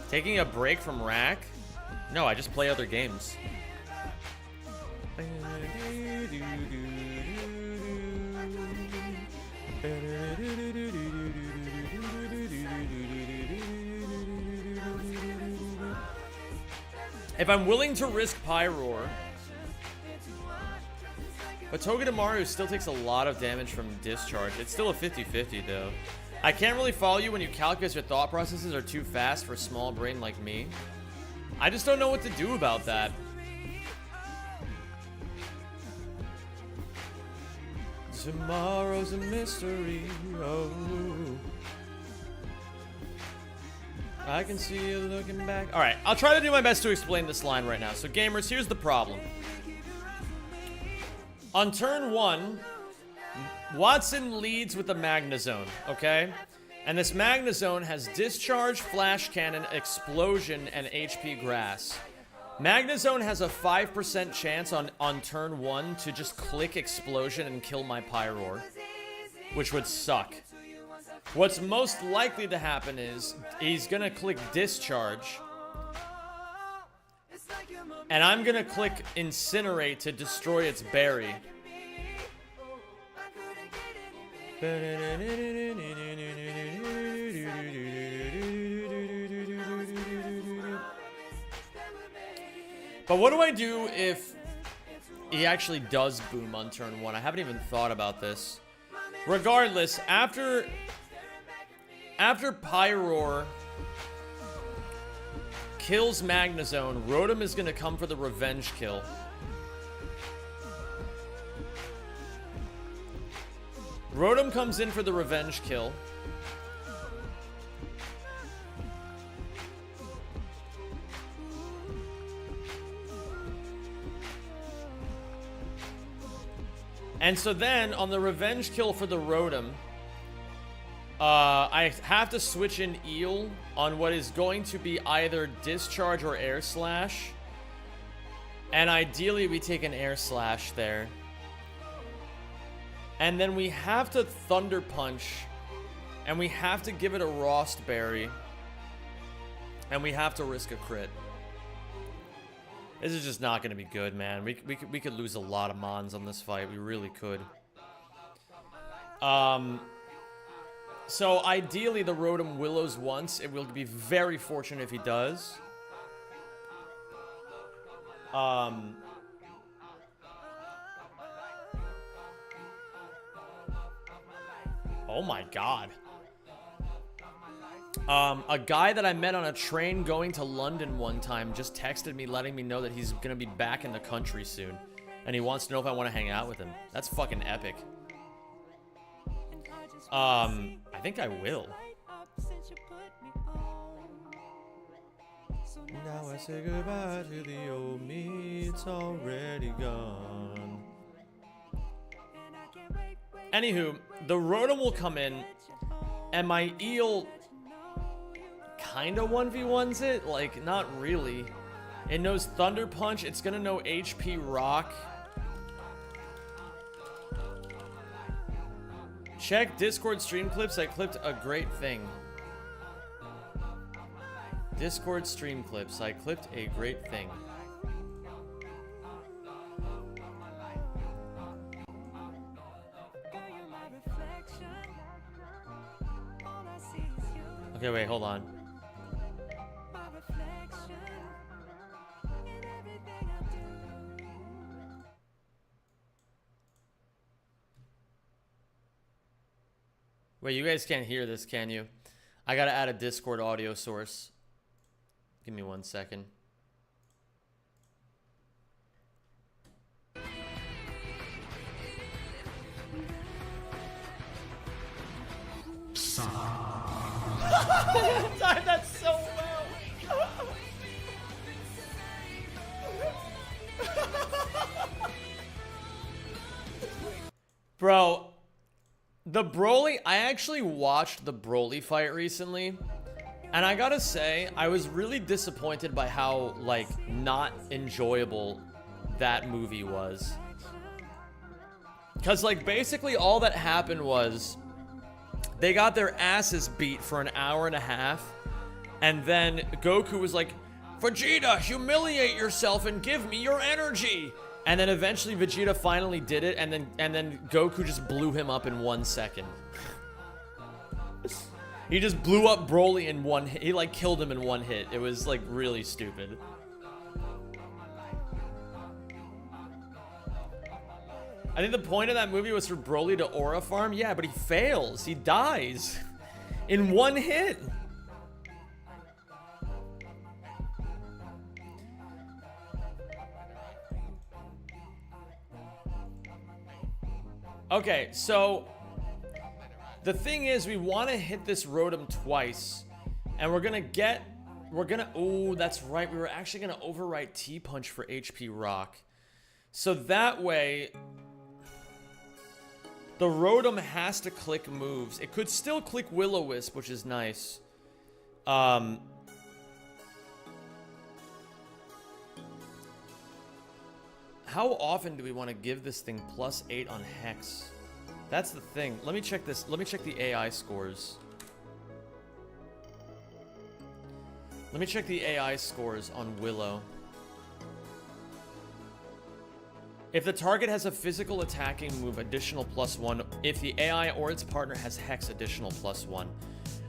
Taking a break from Rack? No, I just play other games. If I'm willing to risk Pyroar, but Togedemaru still takes a lot of damage from Discharge. It's still a 50-50 though. I can't really follow you when you calculate your thought processes are too fast for a small brain like me. I just don't know what to do about that. Tomorrow's a mystery. Oh. I can see you looking back. All right, I'll try to do my best to explain this line right now. So gamers, here's the problem. On turn 1, Wattson leads with the Magnezone, okay? And this Magnezone has Discharge, Flash Cannon, Explosion, and HP Grass. Magnezone has a 5% chance on turn 1 to just click Explosion and kill my Pyroar, which would suck. What's most likely to happen is he's gonna click Discharge, and I'm gonna click Incinerate to destroy its berry. But what do I do if he actually does boom on turn 1? I haven't even thought about this. Regardless, after Pyroar kills Magnezone, Rotom is gonna come for the revenge kill. Rotom comes in for the revenge kill. And so then, on the revenge kill for the Rotom, I have to switch in Eel on what is going to be either Discharge or Air Slash. And ideally, we take an Air Slash there. And then we have to Thunder Punch. And we have to give it a Rost Berry. And we have to risk a crit. This is just not going to be good, man. We could lose a lot of Mons on this fight. We really could. So ideally, the Rotom Willows once. It will be very fortunate if he does. Oh my god. A guy that I met on a train going to London one time just texted me letting me know that he's gonna be back in the country soon. And he wants to know if I want to hang out with him. That's fucking epic. I think I will. Now I say goodbye to the old me, it's already gone. Anywho, the Rotom will come in, and my Eel kinda 1v1s it, like, not really. It knows Thunder Punch, it's gonna know HP Rock. Check Discord stream clips, I clipped a great thing. Discord stream clips, I clipped a great thing. Okay, wait, hold on. Wait, you guys can't hear this, can you? I gotta add a Discord audio source. Give me 1 second. Timed that so well. Bro, the Broly, I actually watched the Broly fight recently, and I gotta say, I was really disappointed by how, like, not enjoyable that movie was. Because, like, basically all that happened was they got their asses beat for an hour and a half, and then Goku was like, Vegeta, humiliate yourself and give me your energy! And then eventually Vegeta finally did it, and then Goku just blew him up in 1 second. He just blew up Broly in one hit. He, like, killed him in one hit. It was, like, really stupid. I think the point of that movie was for Broly to Aura Farm. Yeah, but he fails. He dies in one hit. Okay, so the thing is, we want to hit this Rotom twice And we're gonna, oh, that's right. We were actually gonna overwrite T-Punch for HP Rock. So that way, the Rotom has to click moves. It could still click Will-O-Wisp, which is nice. How often do we want to give this thing +8 on Hex? That's the thing. Let me check this. Let me check the AI scores. Let me check the AI scores on Willow. If the target has a physical attacking move, additional +1. If the AI or its partner has Hex, additional +1.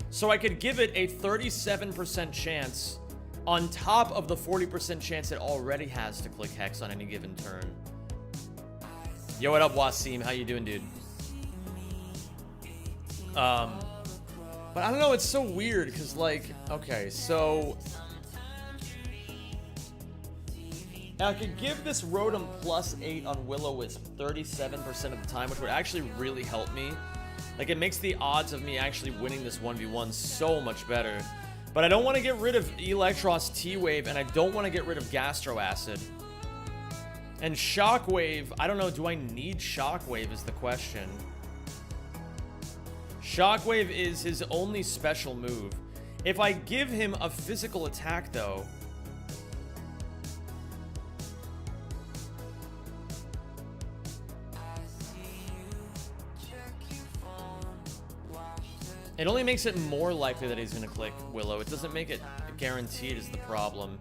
So I could give it a 37% chance on top of the 40% chance it already has to click Hex on any given turn. Yo, what up, Wasim? How you doing, dude? But I don't know, it's so weird, because, like, okay, so I could give this Rotom +8 on Will-O-Wisp 37% of the time, which would actually really help me. Like, it makes the odds of me actually winning this 1v1 so much better. But I don't want to get rid of Electros T-Wave, and I don't want to get rid of Gastro Acid. And Shockwave, I don't know, do I need Shockwave is the question. Shockwave is his only special move. If I give him a physical attack, though, it only makes it more likely that he's going to click Willow. It doesn't make it guaranteed is the problem.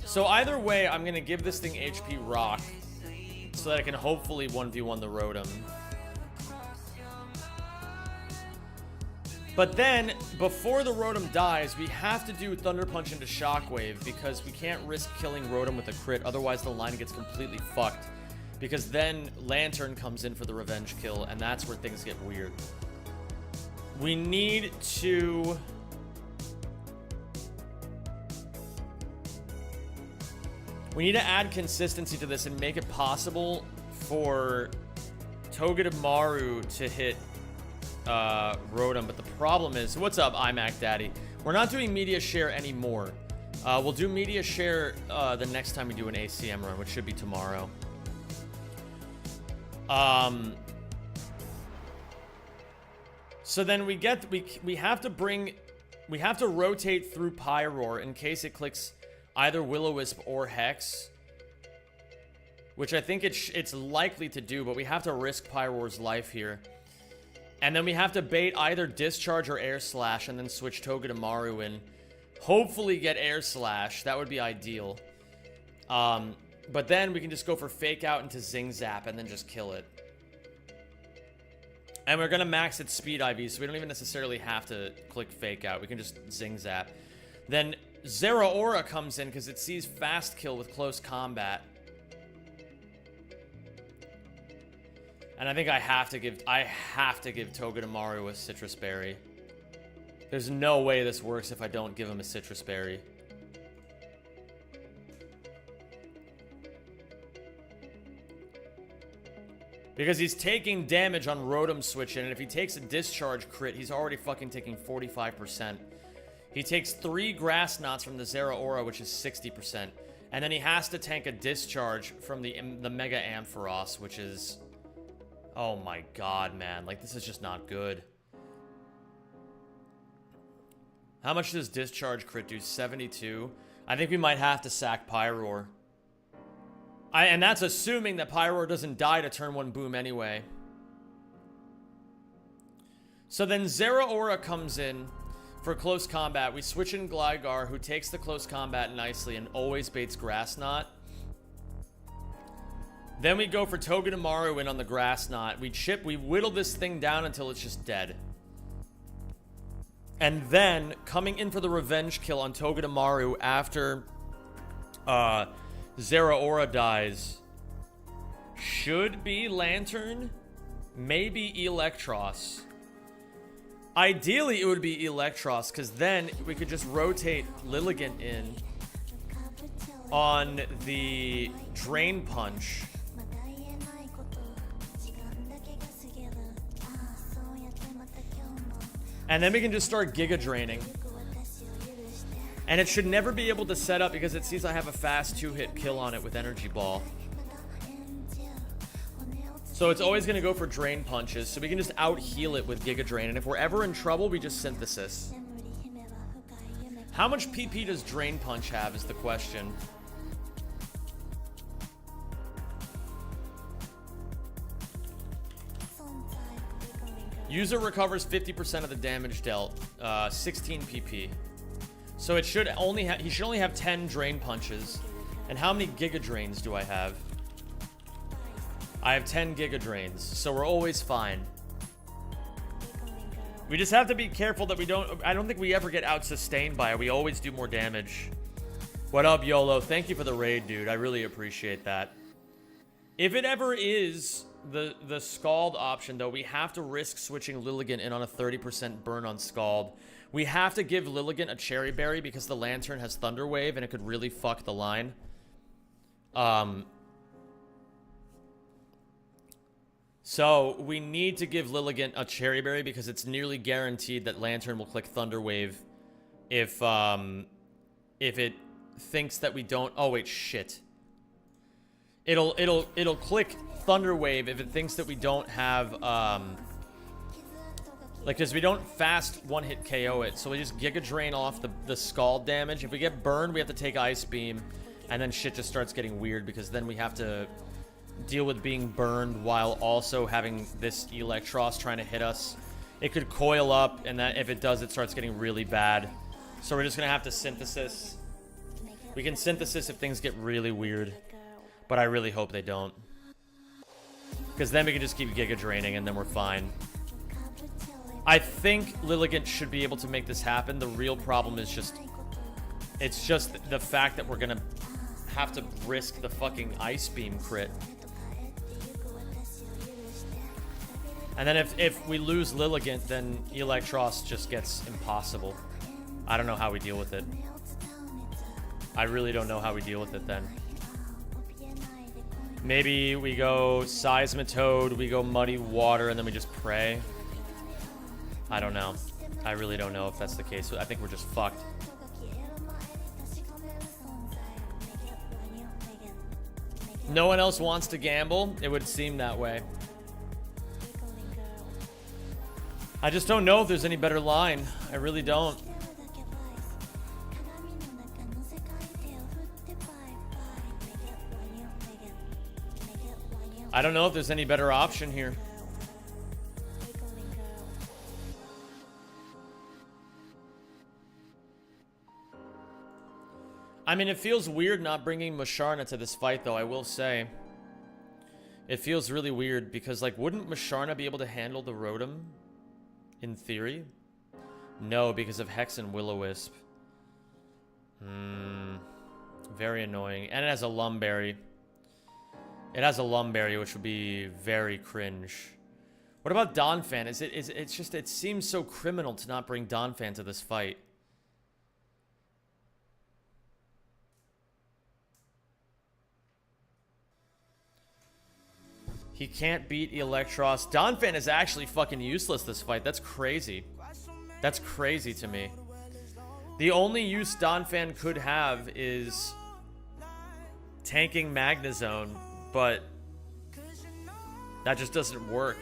So either way, I'm going to give this thing HP Rock so that I can hopefully 1v1 the Rotom. But then, before the Rotom dies, we have to do Thunder Punch into Shockwave because we can't risk killing Rotom with a crit. Otherwise, the line gets completely fucked. Because then Lantern comes in for the revenge kill, and that's where things get weird. We need to... we need to add consistency to this and make it possible for Togedemaru to hit Rotom. But the problem is... what's up, iMac Daddy? We're not doing Media Share anymore. We'll do Media Share the next time we do an ACM run, which should be tomorrow. So then we have to rotate through Pyroar in case it clicks either Will-O-Wisp or Hex, which I think it's likely to do, but we have to risk Pyroar's life here. And then we have to bait either Discharge or Air Slash and then switch Togedemaru in. Hopefully get Air Slash. That would be ideal. But then we can just go for Fake Out into Zing Zap and then just kill it. And we're going to max its speed IV, so we don't even necessarily have to click Fake Out. We can just Zing Zap. Then Zeraora comes in because it sees Fast Kill with Close Combat. And I think I have to give Togedemaru a Citrus Berry. There's no way this works if I don't give him a Citrus Berry. Because he's taking damage on Rotom switch in, and if he takes a Discharge crit, he's already fucking taking 45%. He takes 3 Grass Knots from the Zeraora, which is 60%. And then he has to tank a Discharge from the Mega Ampharos, which is... oh my god, man. Like, this is just not good. How much does Discharge crit do? 72? I think we might have to sack Pyroar. And that's assuming that Pyroar doesn't die to turn 1 boom anyway. So then Zeraora comes in for Close Combat. We switch in Gligar, who takes the Close Combat nicely and always baits Grass Knot. Then we go for Togedemaru in on the Grass Knot. We whittle this thing down until it's just dead. And then, coming in for the revenge kill on Togedemaru after Zeraora dies, should be Lantern, maybe Electros. Ideally, it would be Electros, because then we could just rotate Lilligant in on the Drain Punch. And then we can just start Giga Draining. And it should never be able to set up because it sees I have a fast 2-hit kill on it with Energy Ball. So it's always going to go for Drain Punches, so we can just out-heal it with Giga Drain. And if we're ever in trouble, we just Synthesis. How much PP does Drain Punch have is the question. User recovers 50% of the damage dealt. 16 PP. So it should only he should only have 10 Drain Punches. And how many Giga Drains do I have? I have 10 Giga Drains, so we're always fine. We just have to be careful that we don't... I don't think we ever get out-sustained by it. We always do more damage. What up, YOLO? Thank you for the raid, dude. I really appreciate that. If it ever is the Scald option, though, we have to risk switching Lilligant in on a 30% burn on Scald. We have to give Lilligant a Cherry Berry because the Lantern has Thunder Wave, and it could really fuck the line. So we need to give Lilligant a Cherry Berry because it's nearly guaranteed that Lantern will click Thunder Wave if it thinks that we don't. Oh wait, shit. It'll click Thunder Wave if it thinks that we don't have like, because we don't fast one-hit KO it, so we just Giga Drain off the Scald damage. If we get burned, we have to take Ice Beam, and then shit just starts getting weird because then we have to deal with being burned while also having this Electros trying to hit us. It could coil up, and that if it does, it starts getting really bad. So we're just gonna have to Synthesis. We can Synthesis if things get really weird, but I really hope they don't, because then we can just keep Giga Draining and then we're fine. I think Lilligant should be able to make this happen. The real problem is just the fact that we're gonna have to risk the fucking Ice Beam crit. And then if we lose Lilligant, then Electros just gets impossible. I don't know how we deal with it. I really don't know how we deal with it then. Maybe we go Seismitoad, we go Muddy Water, and then we just pray. I don't know. I really don't know if that's the case. I think we're just fucked. No one else wants to gamble? It would seem that way. I just don't know if there's any better line. I really don't. I don't know if there's any better option here. I mean, it feels weird not bringing Musharna to this fight, though, I will say. It feels really weird because, like, wouldn't Musharna be able to handle the Rotom? In theory? No, because of Hex and Will-O-Wisp. Very annoying. And it has a Lumberry. It has a Lumberry, which would be very cringe. What about Donphan? It's just, it seems so criminal to not bring Donphan to this fight. He can't beat Electros. Donphan is actually fucking useless this fight. That's crazy. That's crazy to me. The only use Donphan could have is tanking Magnezone, but that just doesn't work.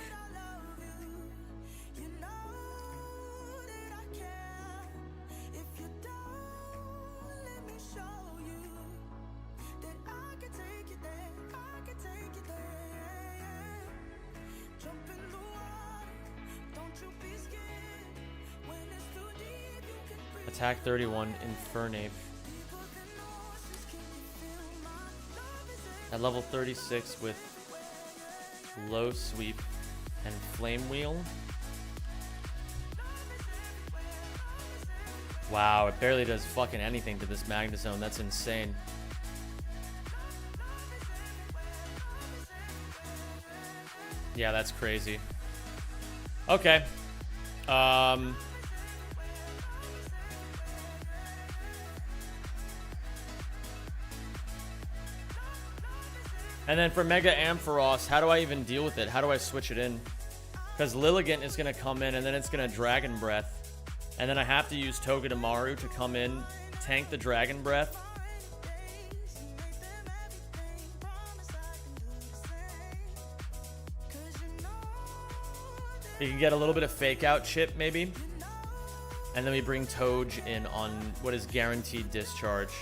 Attack 31, Infernape. At level 36 with low sweep and flame wheel. Wow, it barely does fucking anything to this Magnezone. That's insane. Yeah, that's crazy. Okay. And then for Mega Ampharos, how do I even deal with it? How do I switch it in? Because Lilligant is going to come in, and then it's going to Dragon Breath. And then I have to use Togedemaru to come in, tank the Dragon Breath. You can get a little bit of fake out chip, maybe. And then we bring Toj in on what is guaranteed discharge.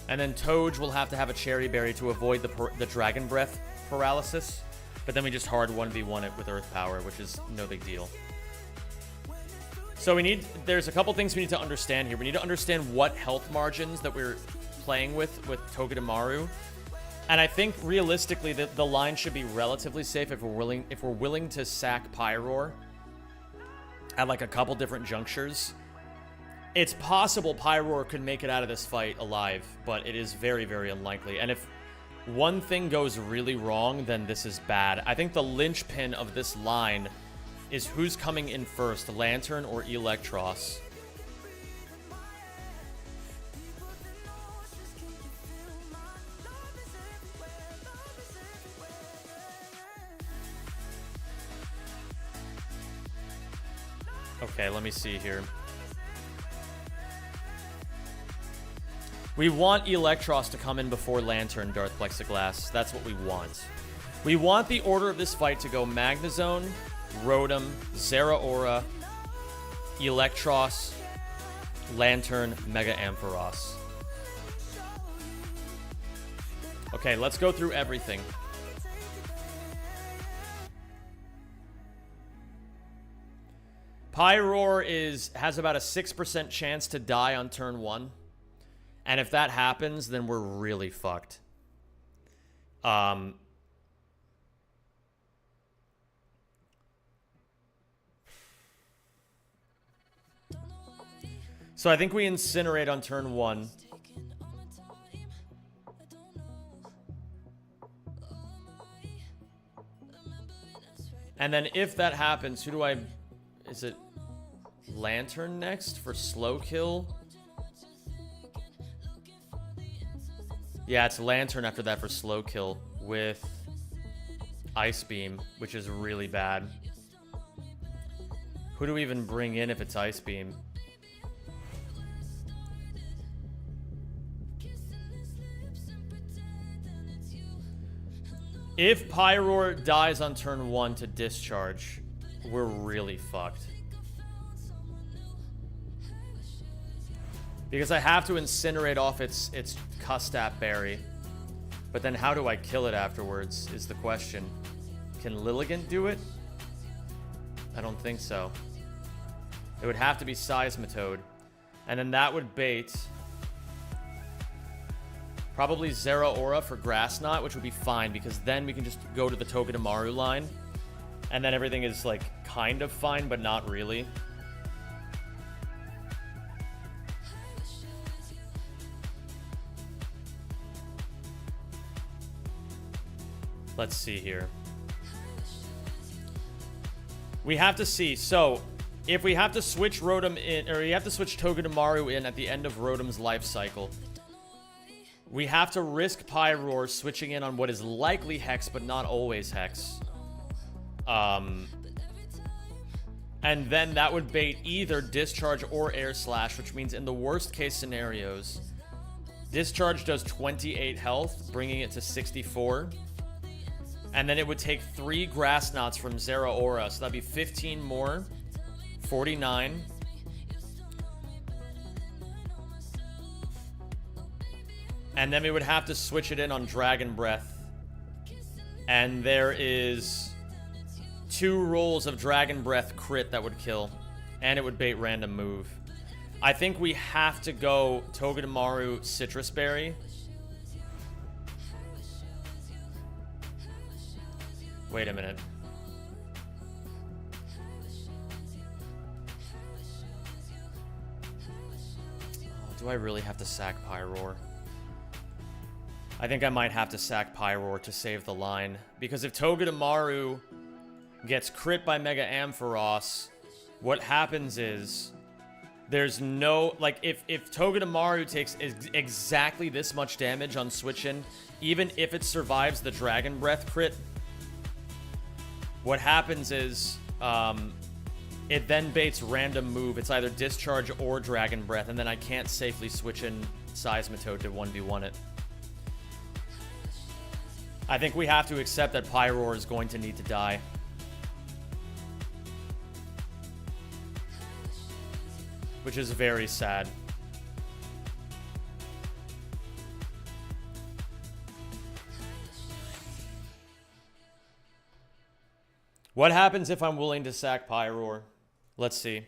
And then Toj will have to have a Cherry Berry to avoid the Dragon Breath paralysis. But then we just hard 1v1 it with Earth Power, which is no big deal. So there's a couple things we need to understand here. We need to understand what health margins that we're playing with Togedemaru. And I think realistically the line should be relatively safe if we're willing to sack Pyroar at like a couple different junctures. It's possible Pyroar could make it out of this fight alive, but it is very, very unlikely. And if one thing goes really wrong, then this is bad. I think the linchpin of this line is who's coming in first, Lantern or Electros. Okay, let me see here. We want Electros to come in before Lantern, Darth Plexiglass. That's what we want. We want the order of this fight to go Magnezone, Rotom, Zeraora, Electros, Lantern, Mega Ampharos. Okay, let's go through everything. Pyroar has about a 6% chance to die on turn 1. And if that happens, then we're really fucked. So I think we Incinerate on turn 1. And then if that happens, who do I... Is it Lantern next for slow kill? Yeah, it's Lantern after that for slow kill with Ice Beam, which is really bad. Who do we even bring in if it's Ice Beam? If Pyroar dies on turn 1 to discharge, we're really fucked. Because I have to Incinerate off its Custap Berry. But then how do I kill it afterwards is the question. Can Lilligant do it? I don't think so. It would have to be Seismitoad. And then that would bait... probably Zeraora for Grass Knot, which would be fine, because then we can just go to the Togedemaru line. And then everything is, like, kind of fine, but not really. Let's see here. We have to see. So, if we have to switch Rotom in, or you have to switch Togedemaru in at the end of Rotom's life cycle, we have to risk Pyroar switching in on what is likely Hex, but not always Hex. And then that would bait either Discharge or Air Slash, which means in the worst case scenarios, Discharge does 28 health, bringing it to 64. And then it would take 3 Grass Knots from Zeraora, so that'd be 15 more, 49. And then we would have to switch it in on Dragon Breath. And there is 2 rolls of Dragon Breath crit that would kill. And it would bait random move. I think we have to go Togedemaru Citrus Berry. Wait a minute. Oh, do I really have to sack Pyroar? I think I might have to sack Pyroar to save the line. Because if Togedemaru gets crit by Mega Ampharos, what happens is there's no... Like, if Togedemaru takes exactly this much damage on switch-in, even if it survives the Dragon Breath crit, what happens is it then baits random move. It's either Discharge or Dragon Breath, and then I can't safely switch in Seismitoad to 1v1 it. I think we have to accept that Pyroar is going to need to die. Which is very sad. What happens if I'm willing to sack Pyroar? Let's see.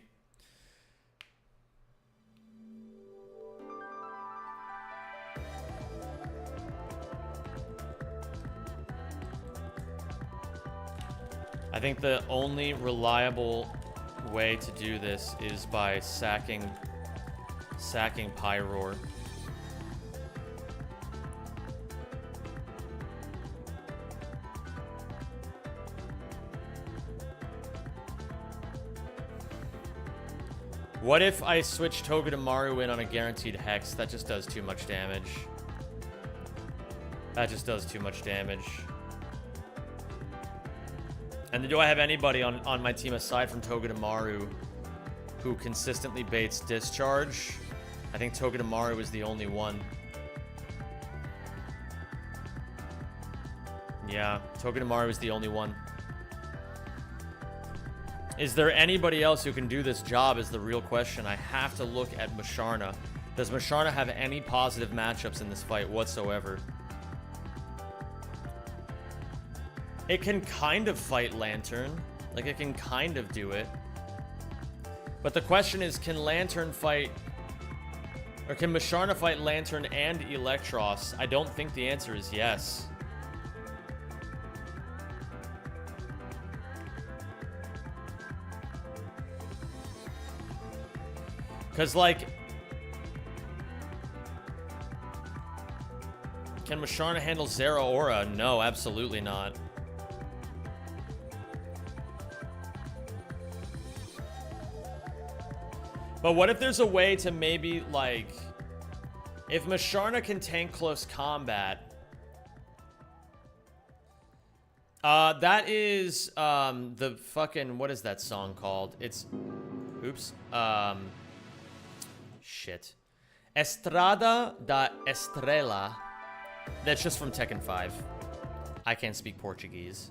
I think the only reliable way to do this is by sacking Pyroar. What if I switch Togedemaru in on a guaranteed Hex? That just does too much damage. That just does too much damage. And do I have anybody on my team aside from Togedemaru who consistently baits Discharge? I think Togedemaru is the only one. Yeah, Togedemaru is the only one. Is there anybody else who can do this job is the real question. I have to look at Musharna. Does Musharna have any positive matchups in this fight whatsoever? It can kind of fight Lantern. Like, it can kind of do it. But the question is, can Lantern fight... Or can Musharna fight Lantern and Electros? I don't think the answer is yes. Because, like... Can Musharna handle Zeraora? No, absolutely not. But what if there's a way to maybe, like... If Musharna can tank close combat... that is, the fucking... What is that song called? It's... Oops. Shit. Estrada da Estrela. That's just from Tekken 5. I can't speak Portuguese.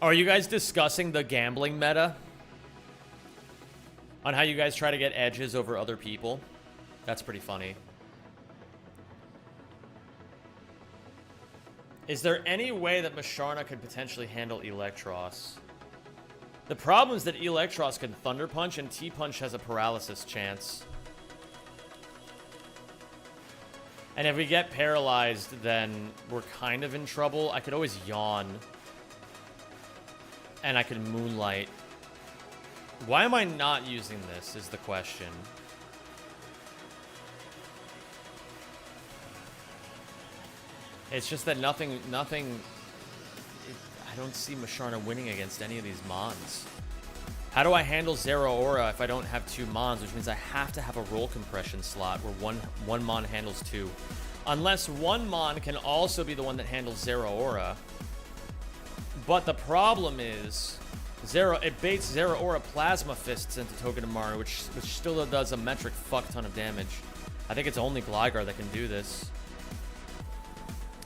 Are you guys discussing the gambling meta? On how you guys try to get edges over other people? That's pretty funny. Is there any way that Musharna could potentially handle Electros? The problem is that Electros can Thunder Punch and T-Punch has a paralysis chance. And if we get paralyzed, then we're kind of in trouble. I could always Yawn. And I could Moonlight. Why am I not using this is the question. It's just that nothing... I don't see Musharna winning against any of these Mons. How do I handle Zeraora if I don't have two Mons? Which means I have to have a roll compression slot where one Mon handles two. Unless one Mon can also be the one that handles Zeraora. But the problem is, it baits Zeraora Plasma Fists into Togedemaru, which still does a metric fuck ton of damage. I think it's only Gligar that can do this.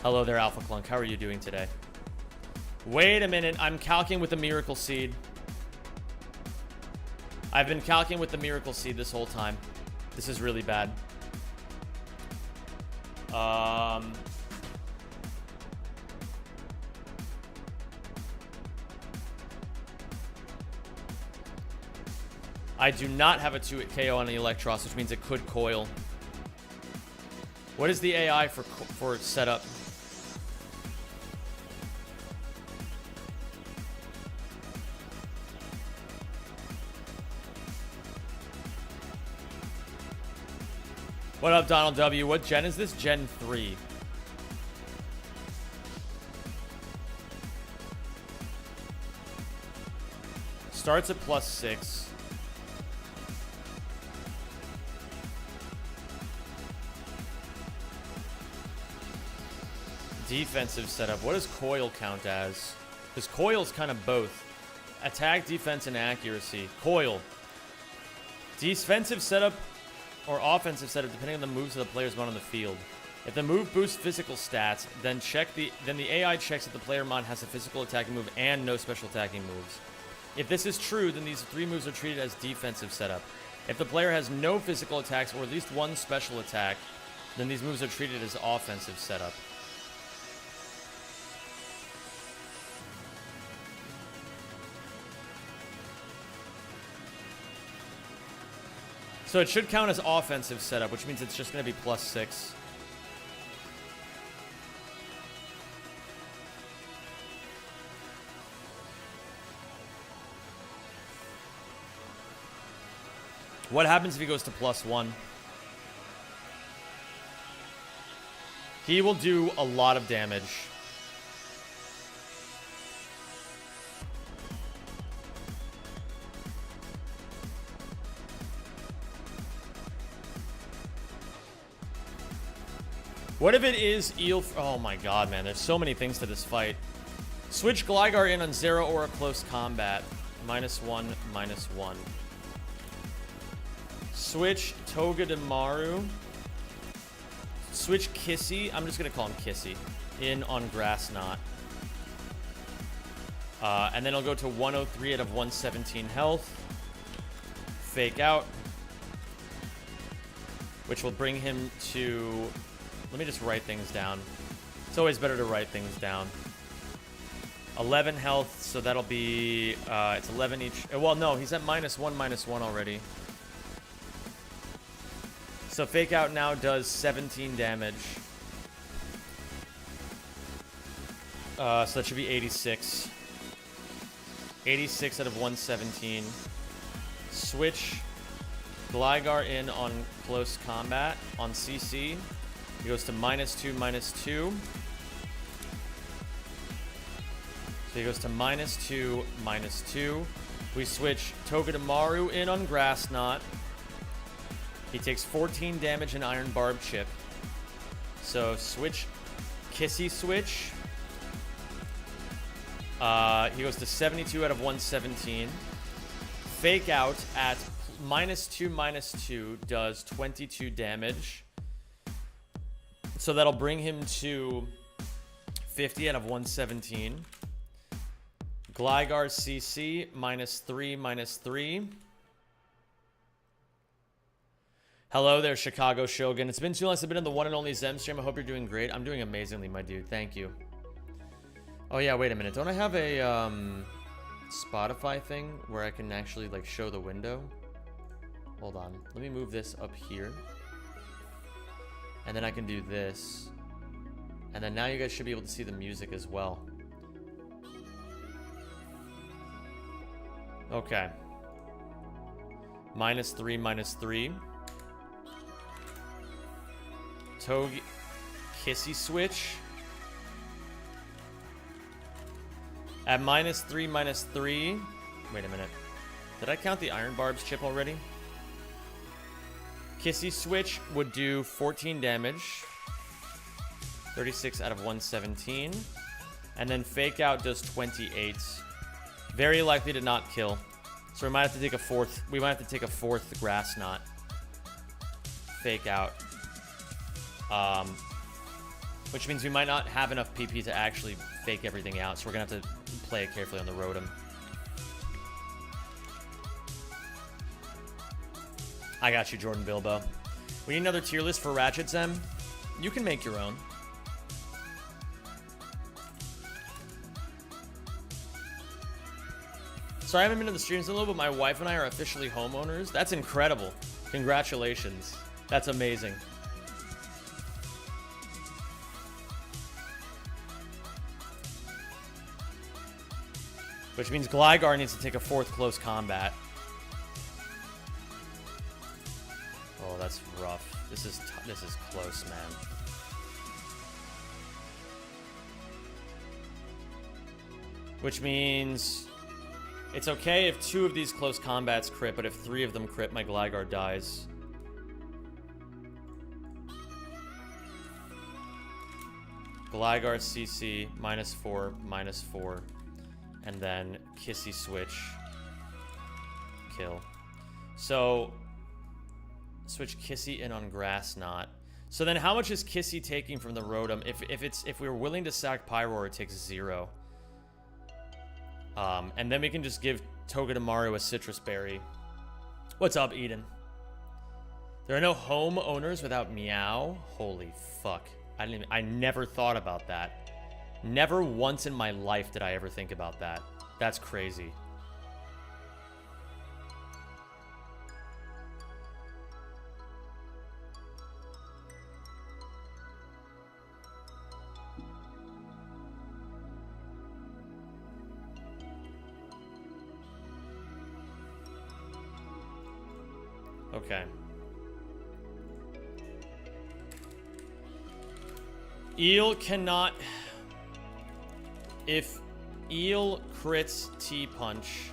Hello there, Alpha Clunk. How are you doing today? Wait a minute. I'm calcing with the Miracle Seed. I've been calcing with the Miracle Seed this whole time. This is really bad. I do not have a 2 KO on the Electros, which means it could coil. What is the AI for setup? What up, Donald W? What gen is this? Gen 3. starts at +6. Defensive setup. What does coil count as? Because coil's kind of both. Attack, defense, and accuracy. Coil. Defensive setup or offensive setup depending on the moves of the player's mod on the field. If the move boosts physical stats, then the AI checks that the player mod has a physical attacking move and no special attacking moves. If this is true, then these 3 moves are treated as defensive setup. If the player has no physical attacks or at least 1 special attack, then these moves are treated as offensive setup. So it should count as offensive setup, which means it's just going to be +6. What happens if he goes to +1? He will do a lot of damage. What if it is Eel? Oh my god, man. There's so many things to this fight. Switch Gligar in on 0 or a close combat. -1, -1. Switch Togedemaru. Switch Kissy. I'm just going to call him Kissy. In on Grass Knot. And then he'll go to 103 out of 117 health. Fake out. Which will bring him to... Let me just write things down. It's always better to write things down. 11 health, so that'll be... it's 11 each... Well, no, he's at -1 already. So Fake Out now does 17 damage. So that should be 86. 86 out of 117. Switch Gligar in on close combat on CC. He goes to -2, -2. So he goes to -2, -2. We switch Togedemaru in on Grass Knot. He takes 14 damage in Iron Barb Chip. So switch Kissy Switch. He goes to 72 out of 117. Fake Out at -2, -2 does 22 damage. So that'll bring him to 50 out of 117. Gligar CC, -3, -3. Hello there, Chicago Shogun. It's been too long since I've been in the one and only Zem stream. I hope you're doing great. I'm doing amazingly, my dude. Thank you. Oh yeah, wait a minute. Don't I have a Spotify thing where I can actually like show the window? Hold on. Let me move this up here. And then I can do this. And then now you guys should be able to see the music as well. Okay. -3, -3. Togi Kissy Switch. At -3, -3. Wait a minute. Did I count the Iron Barbs chip already? Kissy Switch would do 14 damage. 36 out of 117. And then Fake Out does 28. Very likely to not kill. So we might have to take a fourth. We might have to take a fourth Grass Knot. Fake Out. Which means we might not have enough PP to actually fake everything out. So we're going to have to play it carefully on the Rotom. I got you, Jordan Bilbo. We need another tier list for Ratchet Zem. You can make your own. So I haven't been to the streams in a little, but my wife and I are officially homeowners. That's incredible. Congratulations. That's amazing. Which means Gligar needs to take a fourth close combat. Oh, that's rough. This is close, man. Which means It's okay if 2 of these close combats crit, but if 3 of them crit, my Gligar dies. Gligar CC, -4, -4. And then Kissy switch. Kill. So, switch Kissy in on Grass Knot. So then how much is Kissy taking from the Rotom? If we were willing to sack Pyroar, it takes 0. And then we can just give Togedemaru a Citrus Berry. What's up, Eden? There are no home owners without Meow? Holy fuck. I never thought about that. Never once in my life did I ever think about that. That's crazy. Okay. Eel cannot... If Eel crits T-Punch...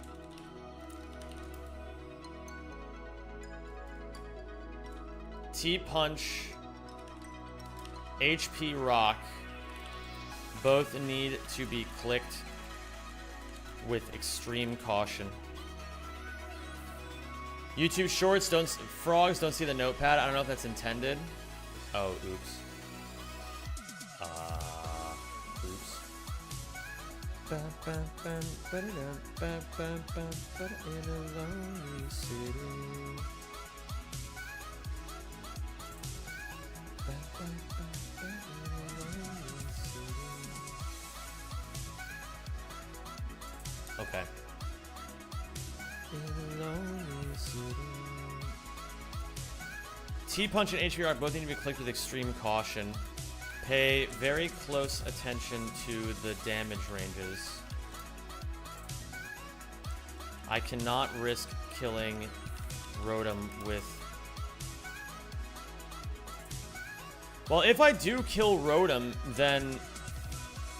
T-Punch... HP Rock... both need to be clicked with extreme caution. YouTube Shorts frogs don't see the notepad. I don't know if that's intended. Oh, oops. Oops. In a lonely city. Okay. T-Punch and HP Rock both need to be clicked with extreme caution. Pay very close attention to the damage ranges. I cannot risk killing Rotom with... Well, if I do kill Rotom, then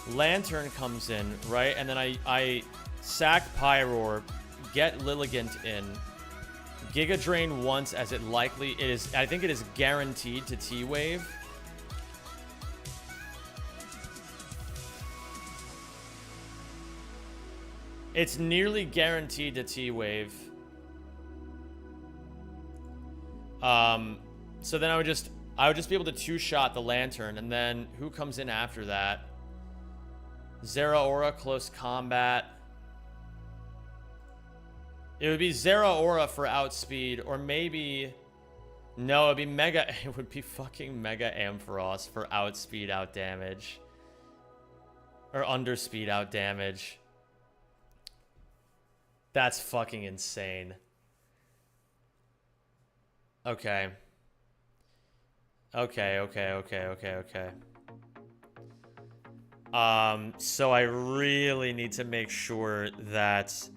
Lantern comes in, right? And then I sack Pyroar, get Lilligant in, Giga Drain once, as it likely it is. I think it is guaranteed to T-Wave. It's nearly guaranteed to T-Wave. So then I would just be able to 2-shot the Lantern, and then who comes in after that? Zeraora, close combat. It would be Zeraora for outspeed, or maybe... No, it'd be Mega... It would be fucking Mega Ampharos for outspeed, out damage. Or underspeed, out damage. That's fucking insane. Okay. Okay. So I really need to make sure that...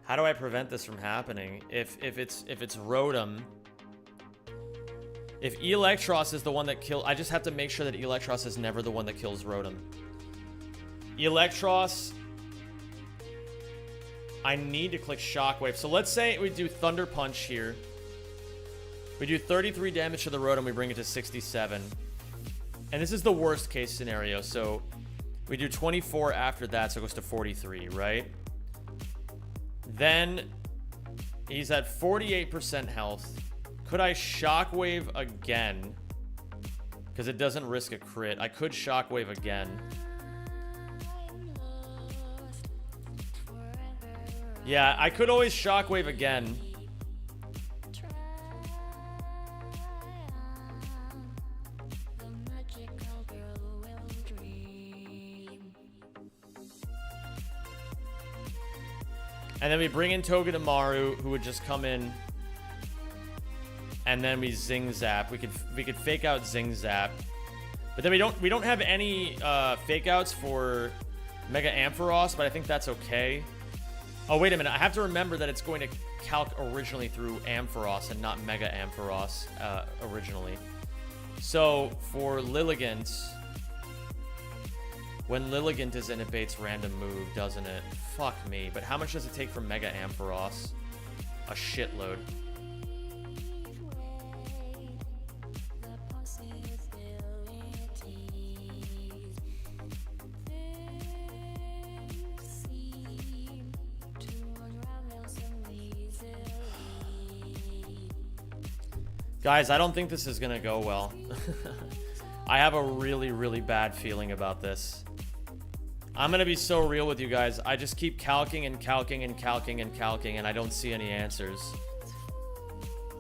How do I prevent this from happening? If it's Rotom, if Electros is the one that kills, I just have to make sure that Electros is never the one that kills Rotom. Electros, I need to click Shockwave. So let's say we do Thunder Punch here. We do 33 damage to the Rotom, we bring it to 67. And this is the worst case scenario. So we do 24 after that, so it goes to 43, right? Then he's at 48% health. Could I Shockwave again? Because it doesn't risk a crit. I could Shockwave again. Yeah, I could always Shockwave again. And then we bring in Togedemaru, who would just come in, and then we Zing Zap. We could fake out Zing Zap, but then we don't have any fake outs for Mega Ampharos, but I think that's okay. Oh wait a minute, I have to remember that it's going to calc originally through Ampharos and not Mega Ampharos originally. So for Lilligant, When Lilligant is in, it baits random move, doesn't it? Fuck me. But how much does it take from Mega Ampharos? A shitload. Guys, I don't think this is gonna go well. I have a really, really bad feeling about this. I'm gonna be so real with you guys. I just keep calcing and calcing and calcing and calcing, and I don't see any answers.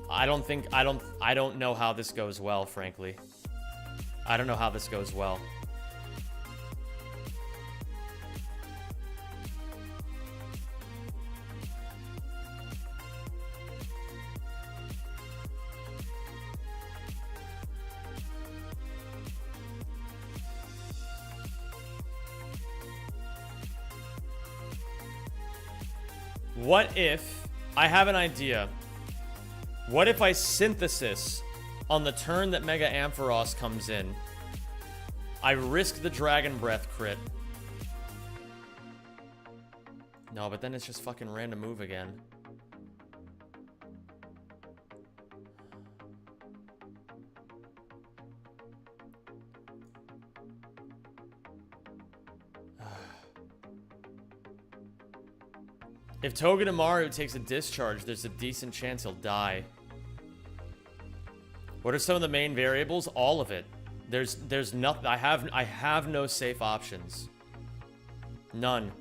I don't know how this goes well, frankly. I don't know how this goes well. What if I have an idea? What if I synthesis on the turn that Mega Ampharos comes in? I risk the Dragon Breath crit. No, but then it's just fucking random move again. If Togedemaru takes a discharge, there's a decent chance he'll die. What are some of the main variables? All of it. There's nothing. I have no safe options. None.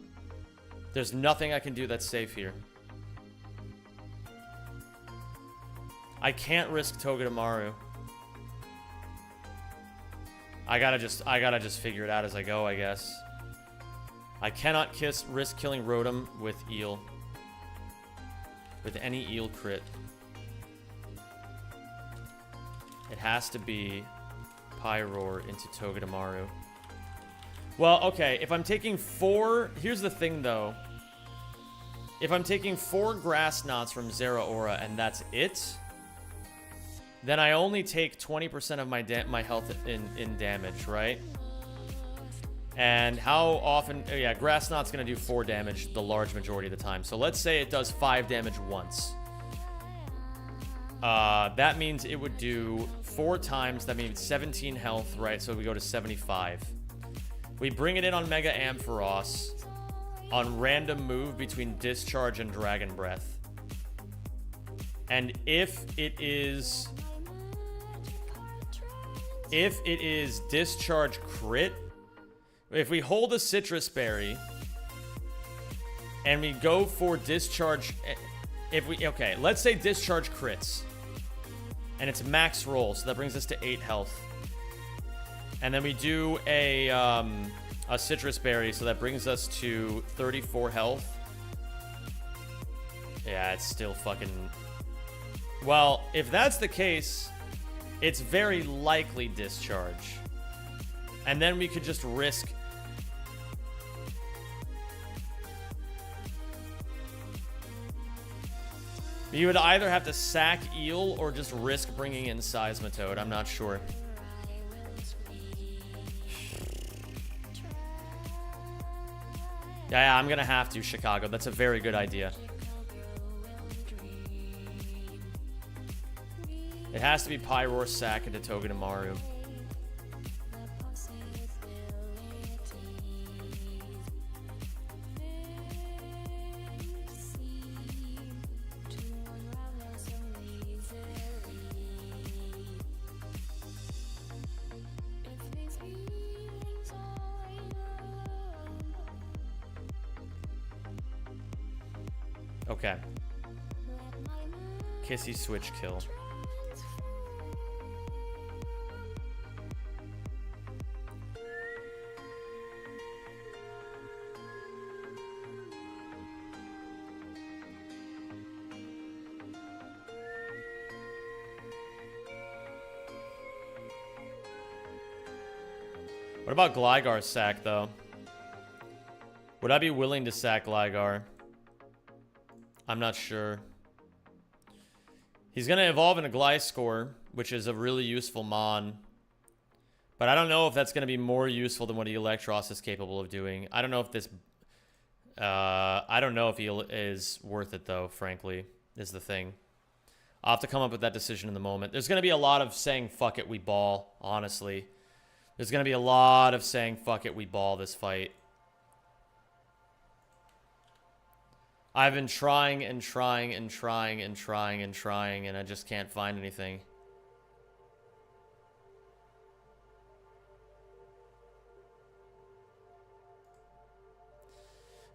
There's nothing I can do that's safe here. I can't risk Togedemaru. I gotta just figure it out as I go, I guess. I cannot risk killing Rotom with Eel. With any Eel crit. It has to be Pyroar into Togedemaru. Well, okay, if I'm taking 4... Here's the thing, though. If I'm taking 4 Grass Knots from Zeraora and that's it, then I only take 20% of my health in damage, right? And how often... Oh yeah, Grass Knot's going to do 4 damage the large majority of the time. So let's say it does 5 damage once. That means it would do 4 times. That means 17 health, right? So we go to 75. We bring it in on Mega Ampharos on random move between Discharge and Dragon Breath. And if it is Discharge crit... If we hold a Citrus Berry and we go for Discharge, okay, let's say Discharge crits and it's max roll, so that brings us to 8 health. And then we do a Citrus Berry, so that brings us to 34 health. Yeah, it's still fucking... Well, if that's the case, it's very likely Discharge. And then we could just risk... You would either have to sack Eel or just risk bringing in Seismitoad. I'm not sure. Yeah, I'm gonna have to, Chicago. That's a very good idea. It has to be Pyroar, sack into Togedemaru. Okay. Kissy switch kill. What about Gligar sack, though? Would I be willing to sack Gligar? I'm not sure. He's going to evolve into Gliscor, which is a really useful mon. But I don't know if that's going to be more useful than what Electros is capable of doing. I don't know if this... I don't know if he is worth it, though, frankly, is the thing. I'll have to come up with that decision in the moment. There's going to be a lot of saying, fuck it, we ball, honestly. There's going to be a lot of saying, fuck it, we ball this fight. I've been trying and trying and trying and trying and trying, and I just can't find anything.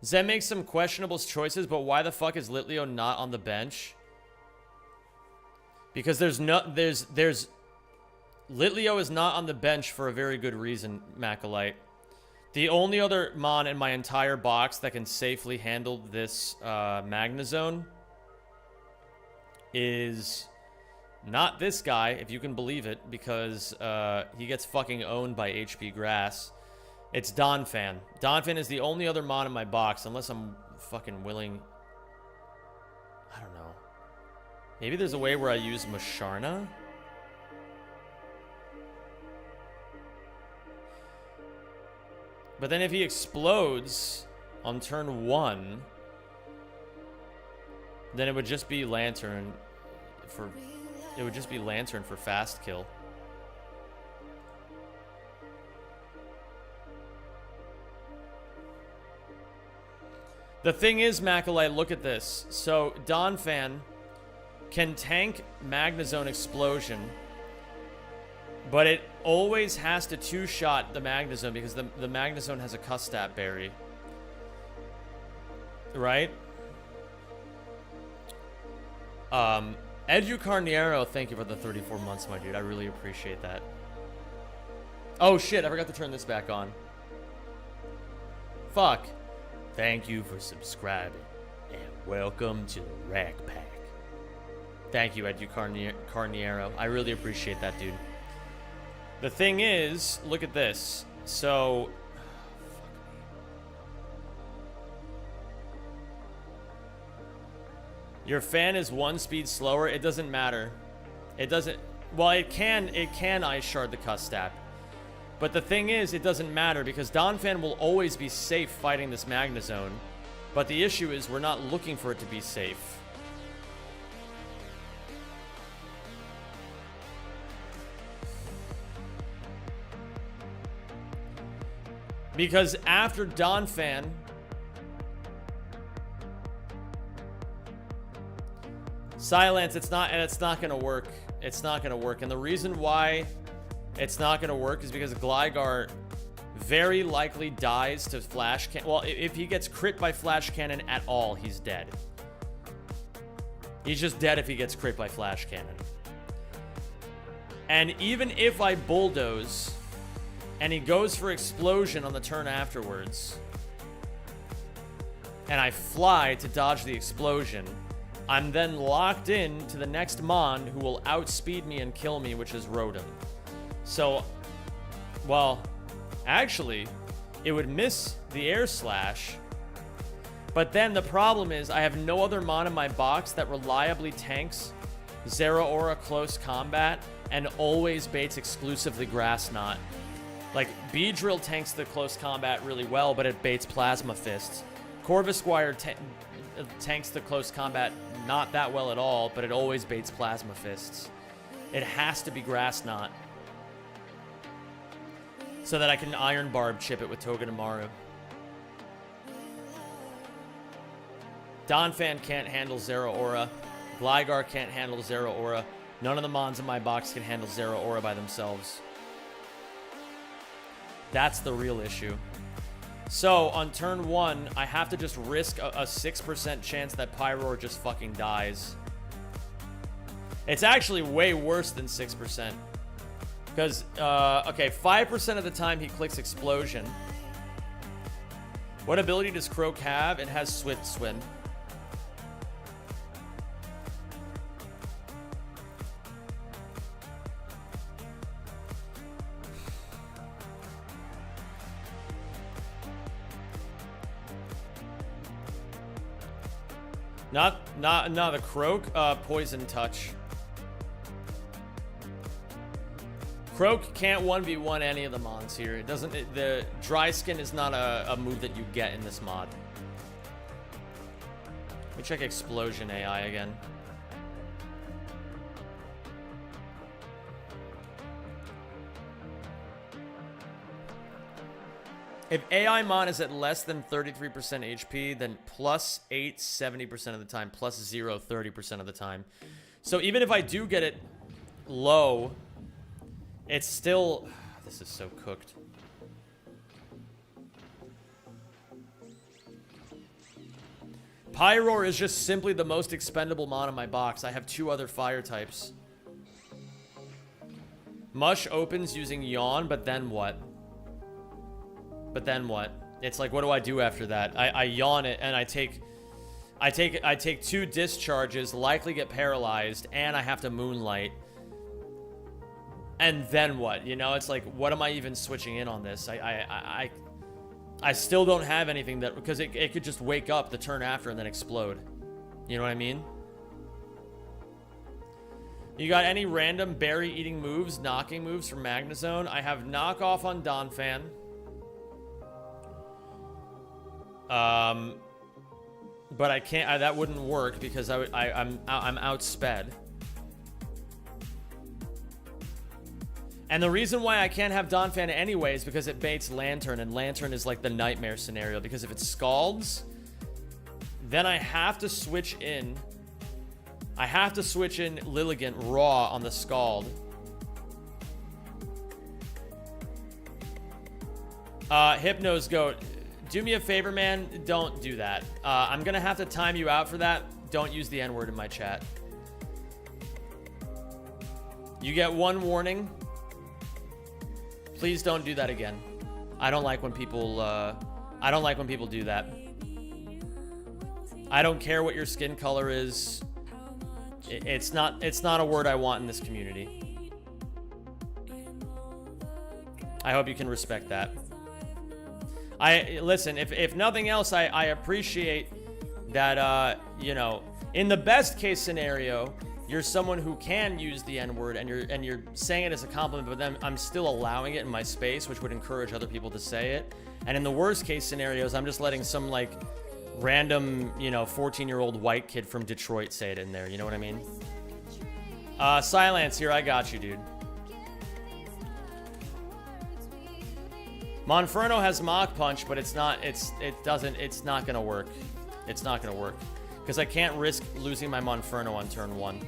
Zen makes some questionable choices, but why the fuck is Litleo not on the bench? Because Litleo is not on the bench for a very good reason, Macalite. The only other Mon in my entire box that can safely handle this Magnezone is not this guy, if you can believe it, because he gets fucking owned by HP Grass. It's Donphan. Donphan is the only other Mon in my box, unless I'm fucking willing... I don't know. Maybe there's a way where I use Musharna? But then if he explodes on turn 1, then it would just be Lantern for... It would just be Lantern for fast kill. The thing is, Macalite, look at this. So, Donphan can tank Magnezone Explosion, but it always has to two-shot the Magnezone because the Magnezone has a Custat Berry. Right? Educarniero, thank you for the 34 months, my dude. I really appreciate that. Oh, shit, I forgot to turn this back on. Fuck. Thank you for subscribing, and welcome to the Rack Pack. Thank you, Educarniero. I really appreciate that, dude. The thing is, look at this. So... Your fan is 1 speed slower. It doesn't matter. It doesn't... Well, it can Ice Shard the Custat. But the thing is, it doesn't matter because Donphan will always be safe fighting this Magnezone. But the issue is we're not looking for it to be safe. Because after Donphan... Silence, it's not gonna work. It's not gonna work. And the reason why it's not gonna work is because Gligar very likely dies to Flash Cannon. Well, if he gets crit by Flash Cannon at all, he's dead. He's just dead if he gets crit by Flash Cannon. And even if I Bulldoze and he goes for Explosion on the turn afterwards, and I fly to dodge the Explosion, I'm then locked in to the next Mon who will outspeed me and kill me, which is Rotom. So, well, actually, it would miss the Air Slash. But then the problem is I have no other Mon in my box that reliably tanks Zeraora Close Combat and always baits exclusively Grass Knot. Like, Beedrill tanks the Close Combat really well, but it baits Plasma Fists. Corvisquire tanks the Close Combat not that well at all, but it always baits Plasma Fists. It has to be Grass Knot. So that I can Iron Barb chip it with Togedemaru. Donphan can't handle Zeraora. Gligar can't handle Zeraora. None of the Mons in my box can handle Zeraora by themselves. That's the real issue. So, on turn 1, I have to just risk a 6% chance that Pyroar just fucking dies. It's actually way worse than 6%. Because, okay, 5% of the time he clicks Explosion. What ability does Croak have? It has Swift Swim. Not the Croak, Poison Touch. Croak can't 1v1 any of the mons here. It doesn't. The dry skin is not a move that you get in this mod. Let me check explosion AI again. If AI mon is at less than 33% HP, then plus 8 70% of the time, plus 0 30% of the time. So even if I do get it low, it's still... This is so cooked. Pyroar is just simply the most expendable mon in my box. I have 2 other fire types. Mush opens using Yawn, but then what? But then what? It's like, what do I do after that? I yawn it and I take 2 discharges, likely get paralyzed, and I have to moonlight. And then what? You know, it's like, what am I even switching in on this? I still don't have anything that, because it could just wake up the turn after and then explode. You know what I mean? You got any random berry eating moves, knocking moves from Magnezone? I have knock off on Donphan. But I can't. that wouldn't work because I'm outsped. And the reason why I can't have Donphan anyway is because it baits Lantern, and Lantern is like the nightmare scenario. Because if it scalds, then I have to switch in. I have to switch in Lilligant raw on the Scald. Hypno's Goat. Do me a favor, man. Don't do that. I'm gonna have to time you out for that. Don't use the N-word in my chat. You get 1 warning. Please don't do that again. I don't like when people. I don't like when people do that. I don't care what your skin color is. It's not a word I want in this community. I hope you can respect that. Listen, if nothing else, I appreciate that, you know, in the best case scenario, you're someone who can use the N-word and you're saying it as a compliment, but then I'm still allowing it in my space, which would encourage other people to say it. And in the worst case scenarios, I'm just letting some like random, you know, 14-year-old white kid from Detroit say it in there. You know what I mean? Silence here. I got you, dude. Monferno has Mach Punch, but it's not gonna work. It's not gonna work. Because I can't risk losing my Monferno on turn 1.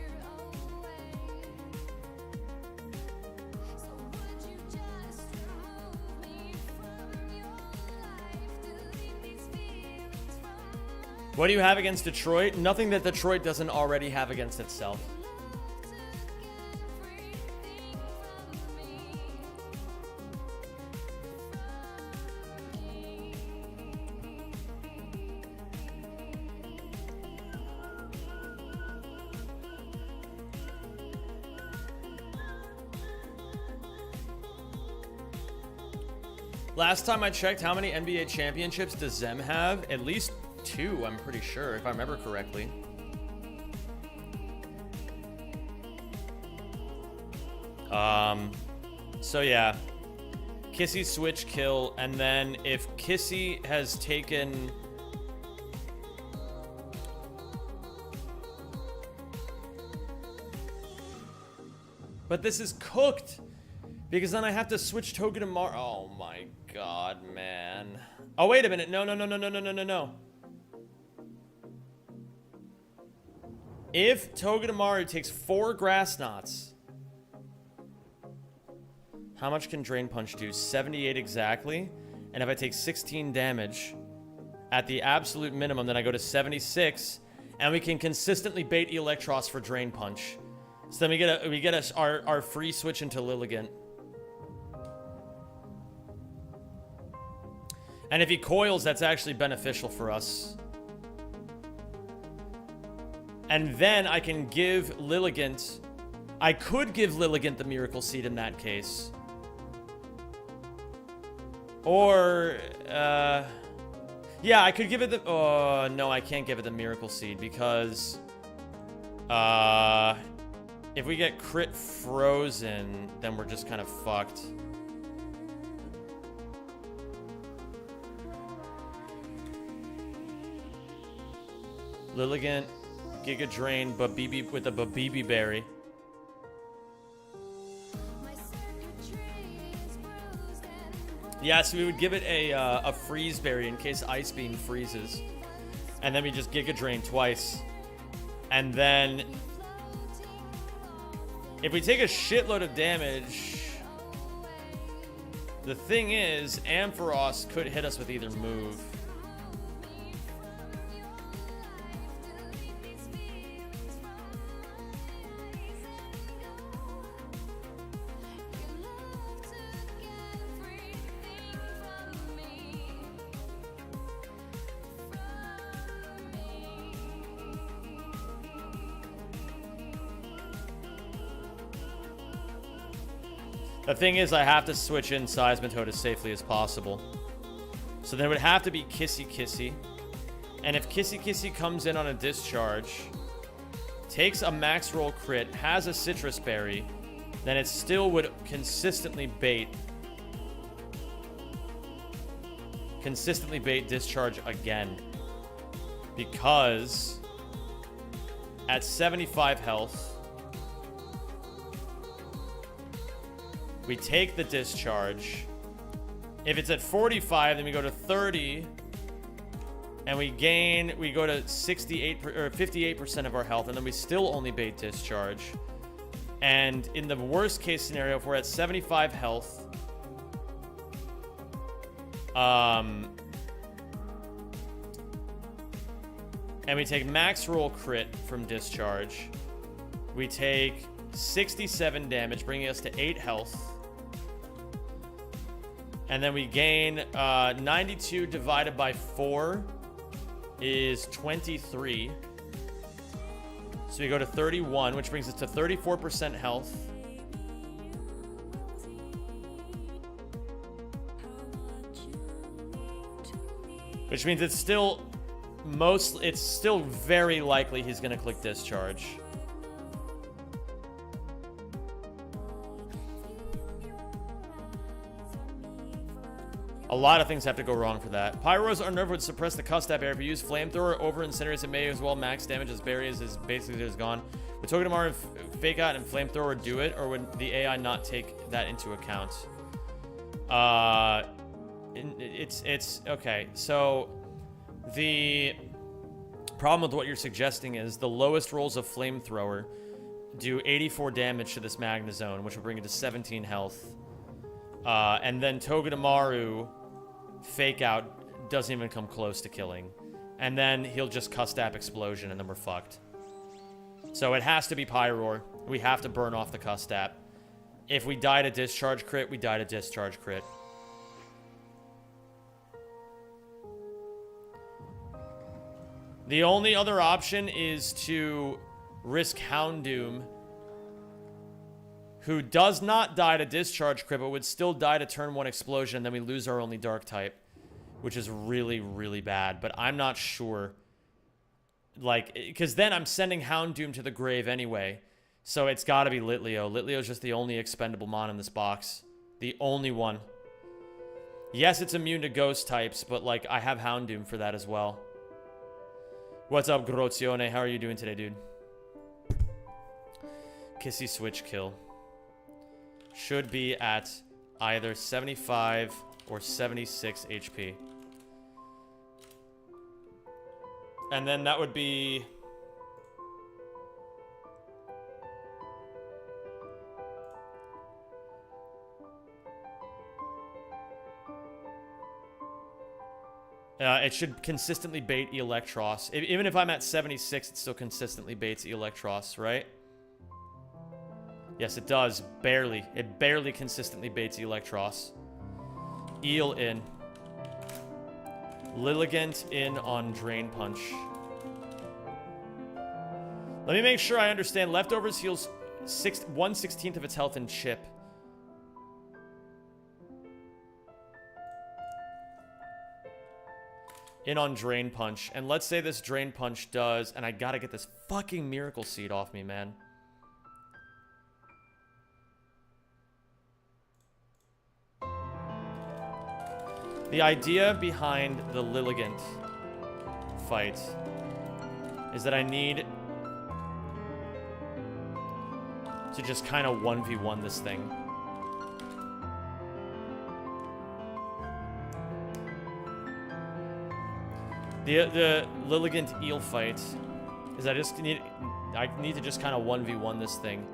What do you have against Detroit? Nothing that Detroit doesn't already have against itself. Last time I checked, how many NBA championships does Zem have? At least 2, I'm pretty sure, if I remember correctly. So yeah. Kissy switch kill, and then if Kissy has taken... But this is cooked! Because then I have to switch Togedemaru. Oh my god, man. Oh, wait a minute. No. If Togedemaru takes 4 Grass Knots, how much can Drain Punch do? 78 exactly. And if I take 16 damage at the absolute minimum, then I go to 76. And we can consistently bait Electros for Drain Punch. So then we get our free switch into Lilligant. And if he coils, that's actually beneficial for us. And then I can give Lilligant... I could give Lilligant the Miracle Seed in that case. Or... yeah, I could give it the... Oh, no, I can't give it the Miracle Seed because... If we get crit frozen, then we're just kind of fucked. Lilligant, Giga Drain, Babibi with a Babibi Berry. Yeah, so we would give it a freeze berry in case Ice Beam freezes. And then we just Giga Drain twice. And then if we take a shitload of damage, the thing is, Ampharos could hit us with either move. The thing is, I have to switch in Seismitoad as safely as possible. So there would have to be Kissy Kissy. And if Kissy Kissy comes in on a discharge, takes a max roll crit, has a Citrus Berry, then it still would consistently bait discharge again. Because at 75 health, we take the discharge. If it's at 45, then we go to 30. And we go to 68 or 58% of our health, and then we still only bait discharge. And in the worst case scenario, if we're at 75 health, and we take max roll crit from discharge, we take 67 damage, bringing us to 8 health. And then we gain 92 divided by 4 is 23. So we go to 31, which brings us to 34% health. Which means it's still very likely he's going to click discharge. A lot of things have to go wrong for that. Pyro's Nerve would suppress the Custap area. If you use Flamethrower over Incinerators, it may as well max damage as Barriers is basically just gone. Would Togedemaru Fake Out and Flamethrower do it, or would the AI not take that into account? It's okay. So the problem with what you're suggesting is the lowest rolls of Flamethrower do 84 damage to this Magnezone, which will bring it to 17 health. And then Togedemaru Fake Out doesn't even come close to killing. And then he'll just Custap Explosion, and then we're fucked. So it has to be Pyroar. We have to burn off the Custap. If we die to Discharge Crit, we die to Discharge Crit. The only other option is to risk Houndoom, who does not die to Discharge Crit, but would still die to turn 1 Explosion, and then we lose our only Dark type, which is really, really bad. But I'm not sure. Like, because then I'm sending Houndoom to the grave anyway. So it's got to be Litleo. Litleo's just the only expendable mon in this box. The only one. Yes, it's immune to ghost types, but, like, I have Houndoom for that as well. What's up, Grazione? How are you doing today, dude? Kissy switch kill. Should be at either 75 or 76 HP. And then that would be... it should consistently bait Electros. Even if I'm at 76, it still consistently baits Electros, right? Yes, it does. Barely. It barely consistently baits Electros. Eel in. Lilligant in on Drain Punch. Let me make sure I understand. Leftovers heals 1/16 of its health in Chip. In on Drain Punch. And let's say this Drain Punch does... And I gotta get this fucking Miracle Seed off me, man. The idea behind the Lilligant fight is that I need to just kind of 1v1 this thing. The Lilligant eel fight is I need to just kind of 1v1 this thing.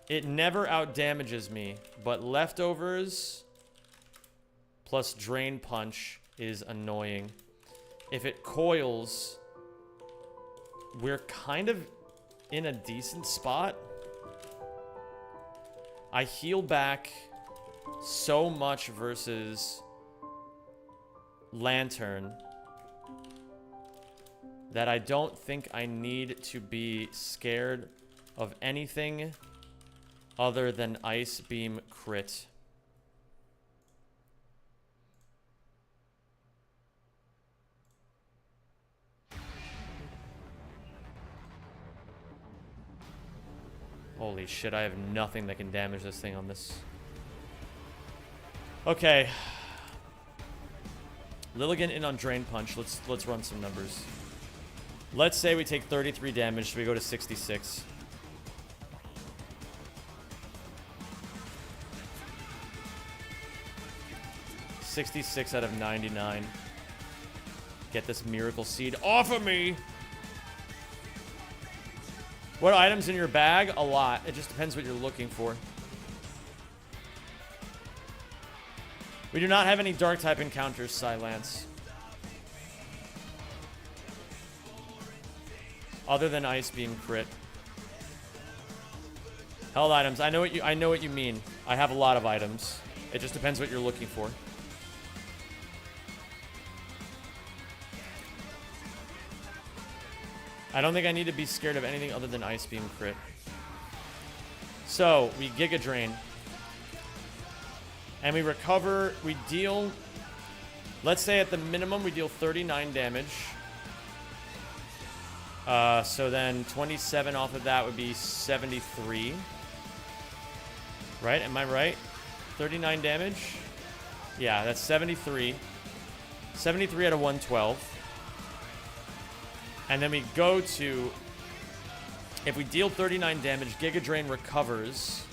It never outdamages me, but leftovers plus drain punch is annoying. If it coils, we're kind of in a decent spot. I heal back so much versus Lantern that I don't think I need to be scared of anything other than Ice Beam crit. Holy shit, I have nothing that can damage this thing on this. Okay. Lilligant in on Drain Punch. Let's run some numbers. Let's say we take 33 damage, so we go to 66. $66 out of 99. Get this Miracle Seed off of me! What items in your bag? A lot. It just depends what you're looking for. We do not have any dark type encounters, Silence. Other than Ice Beam crit. Held items. I know what you mean. I have a lot of items. It just depends what you're looking for. I don't think I need to be scared of anything other than Ice Beam crit. So, we Giga Drain. And we recover, we deal... Let's say at the minimum we deal 39 damage. So then 27 off of that would be 73. Right? Am I right? 39 damage? Yeah, that's 73. 73 out of 112. And then we go to, if we deal 39 damage, Giga Drain recovers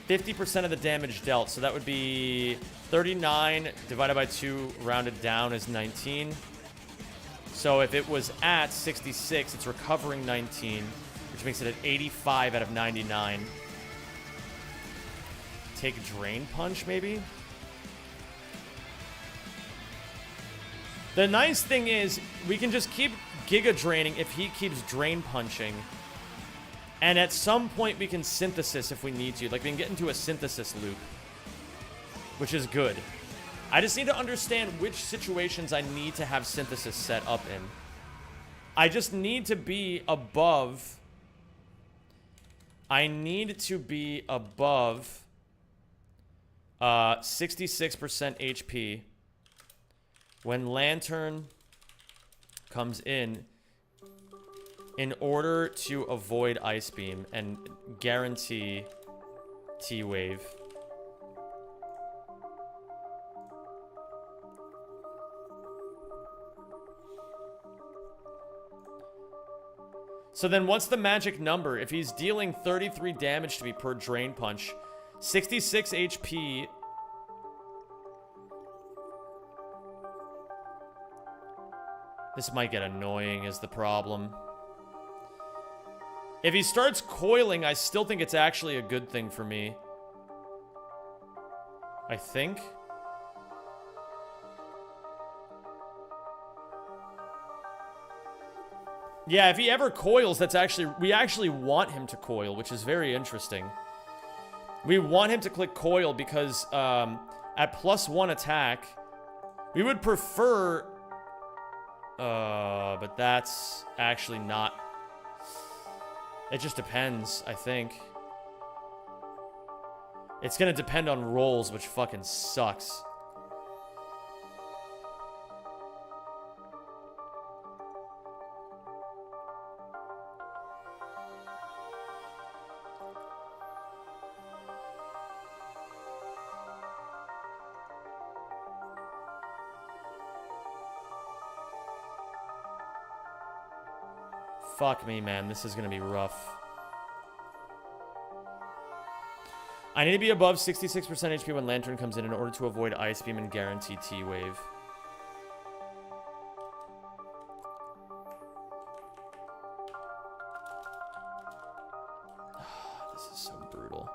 50% of the damage dealt. So that would be 39 divided by 2 rounded down is 19. So if it was at 66, it's recovering 19, which makes it at 85 out of 99. Take Drain Punch, maybe? The nice thing is, we can just keep Giga Draining if he keeps Drain Punching. And at some point, we can Synthesis if we need to. Like, we can get into a Synthesis loop. Which is good. I just need to understand which situations I need to have Synthesis set up in. I just need to be above... I need to be above... 66% HP... when Lantern comes in order to avoid Ice Beam and guarantee T-Wave. So then what's the magic number? If he's dealing 33 damage to me per Drain Punch, 66 HP... This might get annoying is the problem. If he starts coiling, I still think it's actually a good thing for me. I think. Yeah, if he ever coils, that's actually... We actually want him to coil, which is very interesting. We want him to click coil because at +1 attack, we would prefer... but that's actually not... It just depends, I think. It's gonna depend on rolls, which fucking sucks. Fuck me, man. This is gonna be rough. I need to be above 66% HP when Lantern comes in order to avoid Ice Beam and guarantee T-Wave. This is so brutal.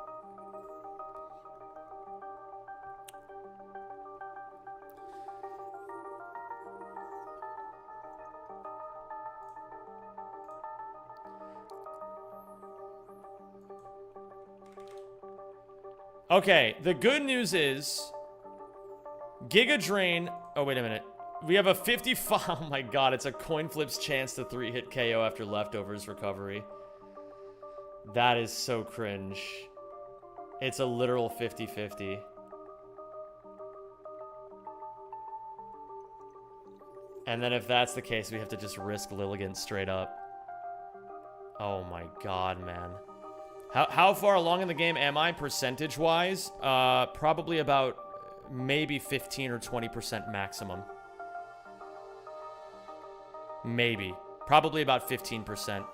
Okay, the good news is Giga Drain. Oh, wait a minute. We have a 55. Oh my god, it's a coin flip's chance to 3-hit KO after leftovers recovery. That is so cringe. It's a literal 50-50. And then if that's the case, we have to just risk Lilligant straight up. Oh my god, man. How far along in the game am I percentage-wise? Probably about maybe 15 or 20% maximum. Maybe. Probably about 15%.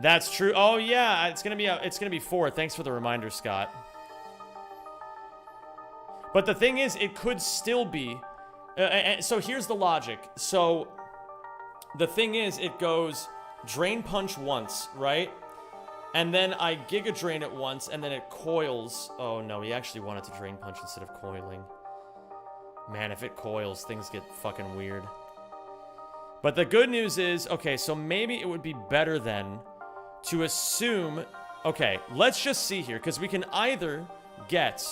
That's true. Oh yeah, it's gonna be 4. Thanks for the reminder, Scott. But the thing is, it could still be. So here's the logic. So the thing is, it goes Drain Punch once, right? And then I Giga Drain it once, and then it coils. Oh no, he actually wanted to Drain Punch instead of coiling. Man, if it coils, things get fucking weird. But the good news is, okay, so maybe it would be better then to assume... Okay, let's just see here, because we can either get...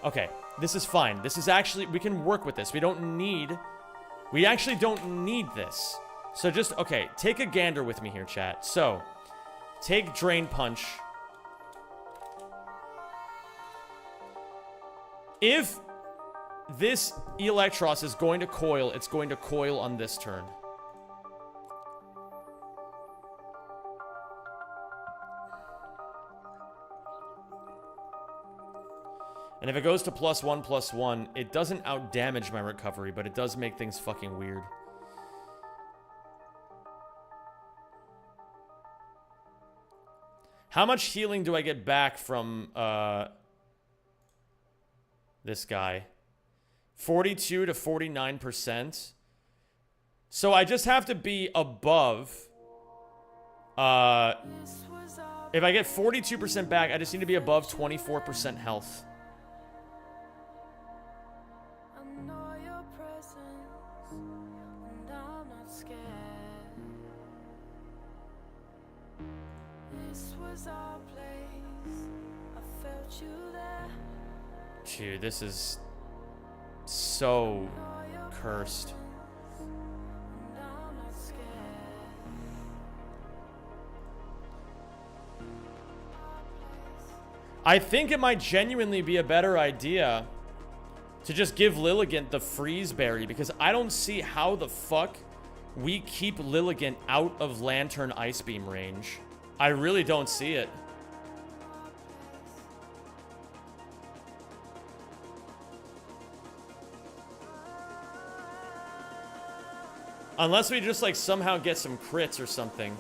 Okay, this is fine. This is actually... We can work with this. We don't need... We actually don't need this. So just, okay, take a gander with me here, chat. So, take Drain Punch. If this Electros is going to coil, it's going to coil on this turn. And if it goes to +1/+1, it doesn't outdamage my recovery, but it does make things fucking weird. How much healing do I get back from, this guy? 42 to 49%. So I just have to be above, if I get 42% back, I just need to be above 24% health. Dude, this is so cursed. I think it might genuinely be a better idea to just give Lilligant the Freeze Berry, because I don't see how the fuck we keep Lilligant out of Lantern Ice Beam range. I really don't see it. Unless we just, like, somehow get some crits or something.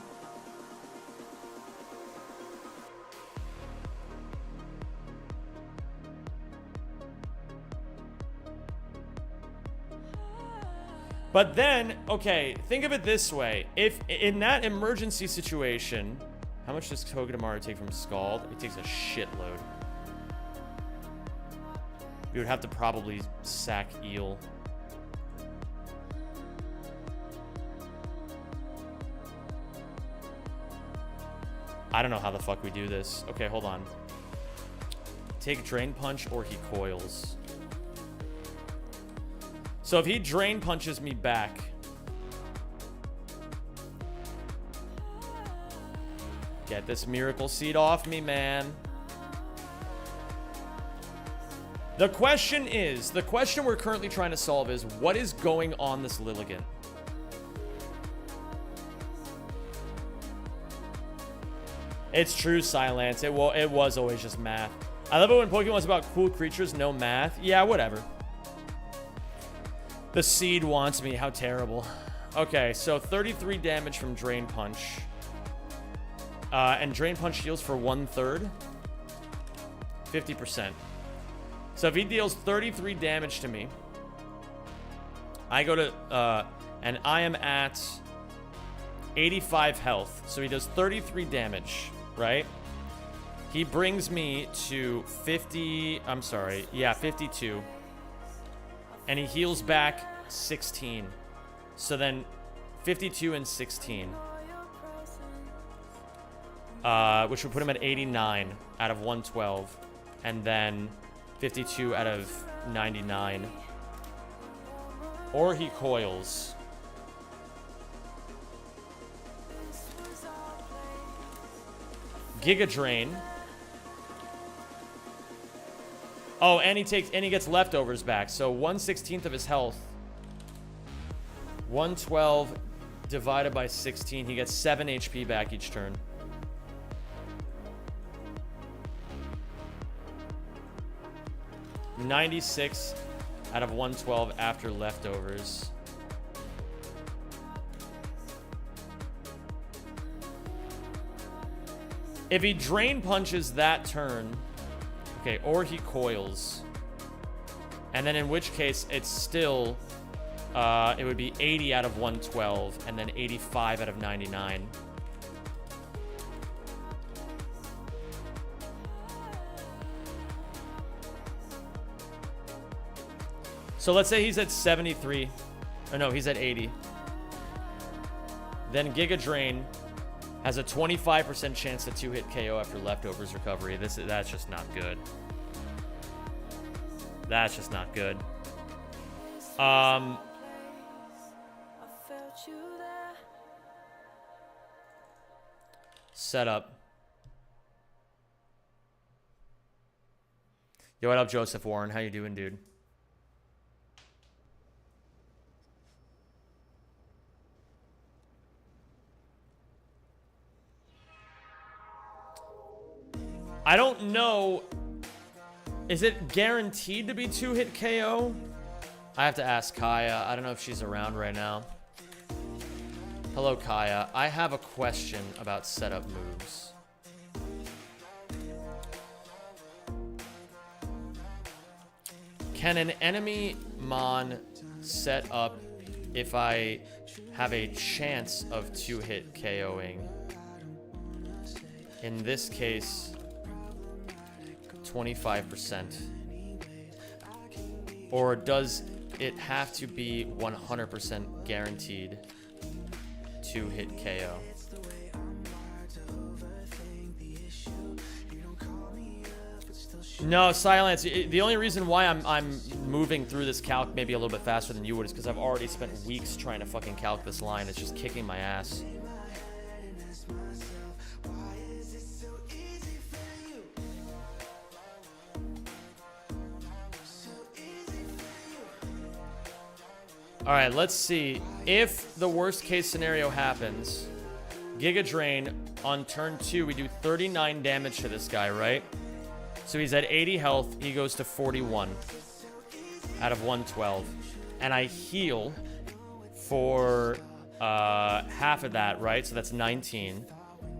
But then, okay, think of it this way. If, in that emergency situation... How much does Togedemaru take from Scald? It takes a shitload. We would have to probably sack Eel. I don't know how the fuck we do this. Okay, hold on. Take Drain Punch or he coils. So if he Drain Punches me back... Get this Miracle Seed off me, man. The question we're currently trying to solve is, what is going on this Lilligant? It's true, Silence. It was always just math. I love it when Pokemon's about cool creatures, no math. Yeah, whatever. The seed wants me. How terrible. Okay, so 33 damage from Drain Punch. And Drain Punch heals for 1/3. 50%. So if he deals 33 damage to me, I go to, and I am at 85 health. So he does 33 damage, right? He brings me to 52. And he heals back 16. So then 52 and 16. Which would put him at 89 out of 112. And then 52 out of 99. Or he coils. Giga Drain. Oh, and he gets leftovers back. So 1/16 of his health. 112 divided by 16. He gets 7 HP back each turn. $96 out of 112 after leftovers. If he Drain Punches that turn, okay, or he coils, and then in which case it's still, it would be 80 out of 112, and then 85 out of 99. So let's say he's at 73. Or no, he's at 80. Then Giga Drain has a 25% chance to 2-hit KO after leftovers recovery. That's just not good. That's just not good. Setup. Yo, what up, Joseph Warren? How you doing, dude? I don't know. Is it guaranteed to be 2-hit KO? I have to ask Kaya. I don't know if she's around right now. Hello, Kaya. I have a question about setup moves. Can an enemy Mon set up if I have a chance of 2-hit KOing? In this case, 25%. Or does it have to be 100% guaranteed to hit KO? No, Silence. The only reason why I'm moving through this calc maybe a little bit faster than you would is because I've already spent weeks trying to fucking calc this line. It's just kicking my ass. All right, let's see. If the worst case scenario happens, Giga Drain, on turn 2, we do 39 damage to this guy, right? So he's at 80 health. He goes to 41 out of 112. And I heal for half of that, right? So that's 19.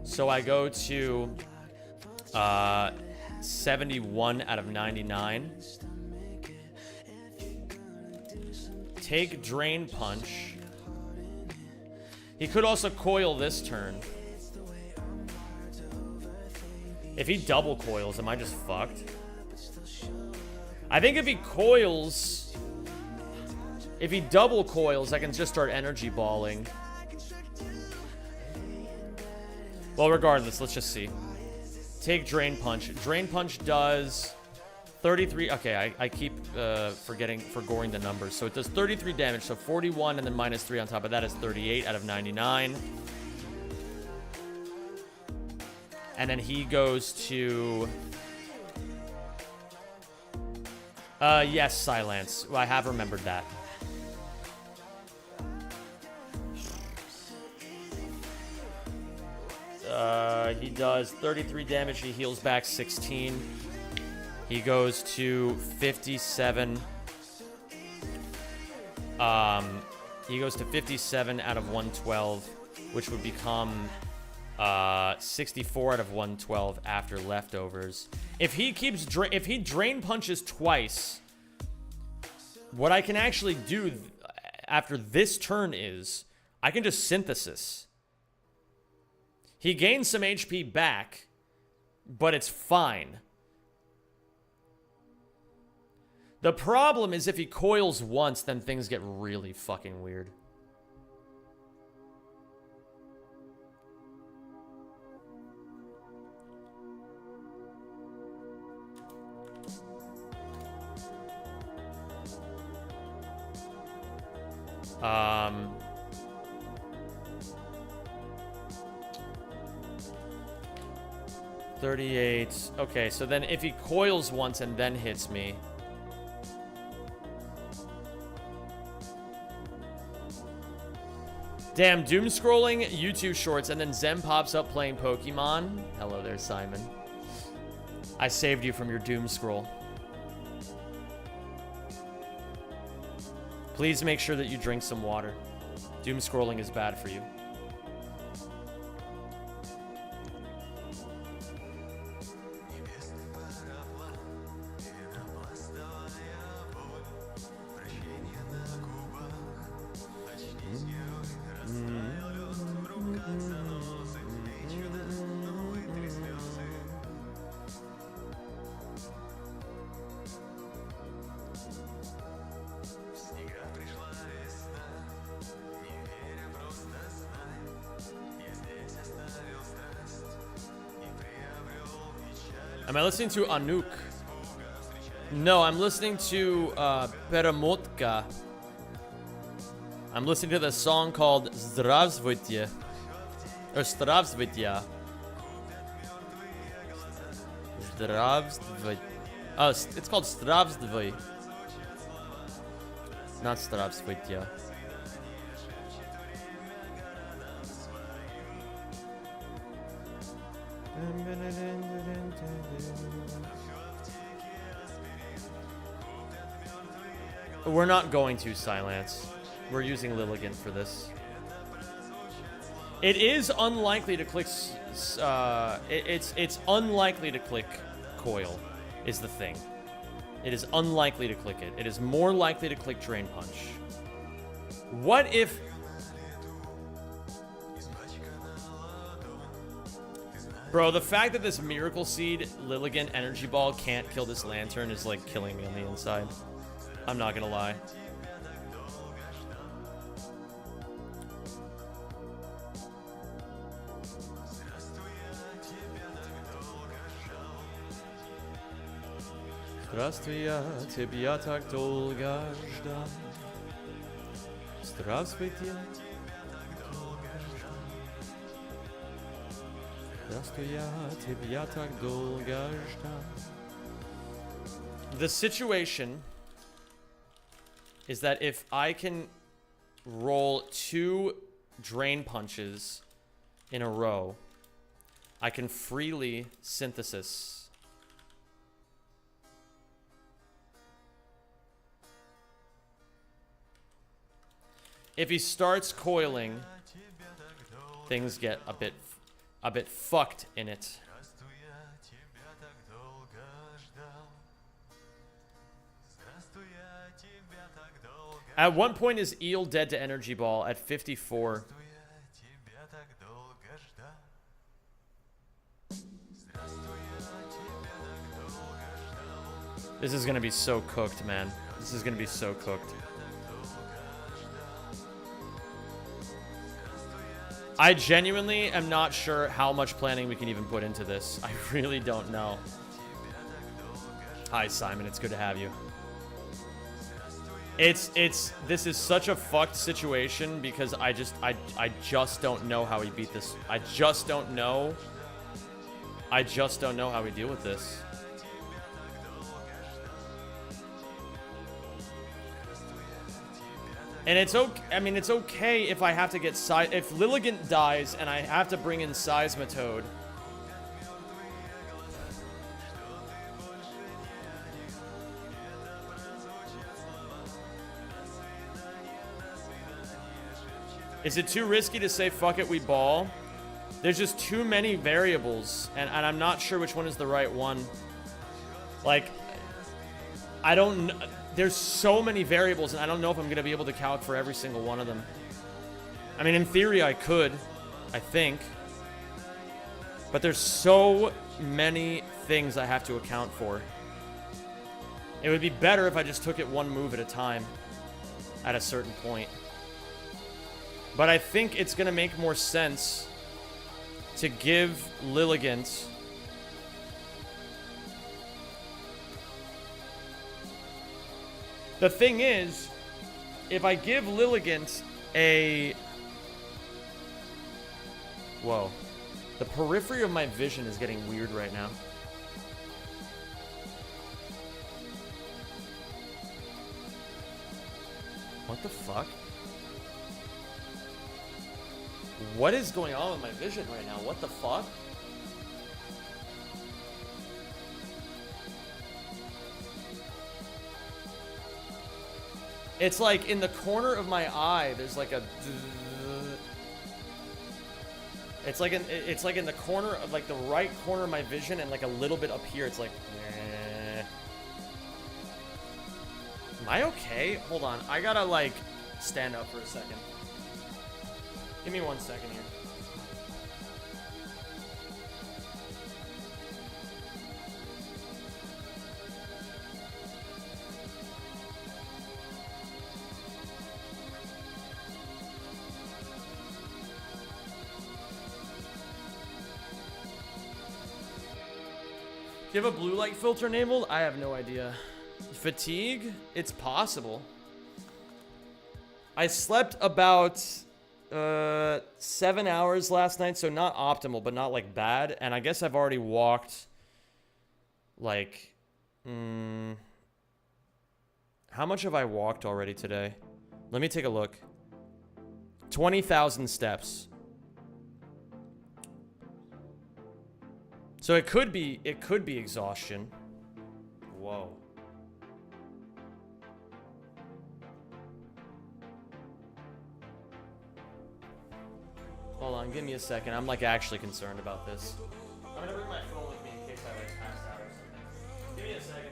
So I go to 71 out of 99. Take Drain Punch. He could also coil this turn. If he double coils, am I just fucked? I think if he coils... If he double coils, I can just start energy balling. Well, regardless, let's just see. Take Drain Punch. Drain Punch does 33... Okay, I keep forgoing the numbers. So it does 33 damage, so 41 and then minus 3 on top of that is 38 out of 99. And then he goes to... yes, Silence. Well, I have remembered that. He does 33 damage. He heals back 16. He goes to 57. He goes to 57 out of 112, which would become 64 out of 112 after leftovers. If he keeps if he drain punches twice, what I can actually do after this turn is I can just synthesis. He gains some HP back, but it's fine. The problem is if he coils once, then things get really fucking weird. Um... 38. Okay, so then if he coils once and then hits me. Damn, doom scrolling YouTube shorts and then Zem pops up playing Pokemon. Hello there, Simon. I saved you from your doom scroll. Please make sure that you drink some water. Doom scrolling is bad for you. Am I listening to Anouk? No, I'm listening to Peremotka. I'm listening to the song called Zdravstvuyte. Or Zdravstvuyte. Zdravstvuyte. Oh, it's called Zdravstvuyte. Not Zdravstvuyte. We're not going to Silence. We're using Lilligant for this. It is unlikely to click. It's unlikely to click Coil, is the thing. It is unlikely to click it. It is more likely to click Drain Punch. What if? Bro, the fact that this Miracle Seed Lilligant Energy Ball can't kill this Lantern is like killing me on the inside. I'm not gonna lie. Здравствуй, я тебя так долго ждал. Здравствуйте. Здравствуй, я тебя так долго ждал. The situation is that if I can roll 2 Drain Punches in a row, I can freely synthesis. If he starts coiling, things get a bit fucked in it. At one point is Eel dead to Energy Ball at 54. This is gonna be so cooked, man. This is gonna be so cooked. I genuinely am not sure how much planning we can even put into this. I really don't know. Hi, Simon. It's good to have you. This is such a fucked situation because I just don't know how we beat this. I just don't know how we deal with this. And it's okay. I mean, it's okay if I have to get if Lilligant dies and I have to bring in Seismitoad. Is it too risky to say fuck it, we ball? There's just too many variables, and I'm not sure which one is the right one. Like, I don't know. There's so many variables, and I don't know if I'm going to be able to calc for every single one of them. I mean, in theory, I could, I think. But there's so many things I have to account for. It would be better if I just took it one move at a time at a certain point. But I think it's going to make more sense to give Lilligant the thing is, if I give Lilligant a... Whoa. The periphery of my vision is getting weird right now. What the fuck? What is going on with my vision right now? What the fuck? It's like in the corner of my eye, there's like a... It's like in the corner of like the right corner of my vision, and like a little bit up here, it's like... Am I okay? Hold on. I gotta like stand up for a second. Give me 1 second here. Do you have a blue light filter enabled? I have no idea. Fatigue? It's possible. I slept about 7 hours last night, so not optimal, but not like bad. And I guess I've already walked like... how much have I walked already today? Let me take a look. 20,000 steps. So it could be exhaustion. Whoa. Hold on, give me a second. I'm like actually concerned about this. I'm gonna bring my phone with me in case I like pass out or something. Give me a second.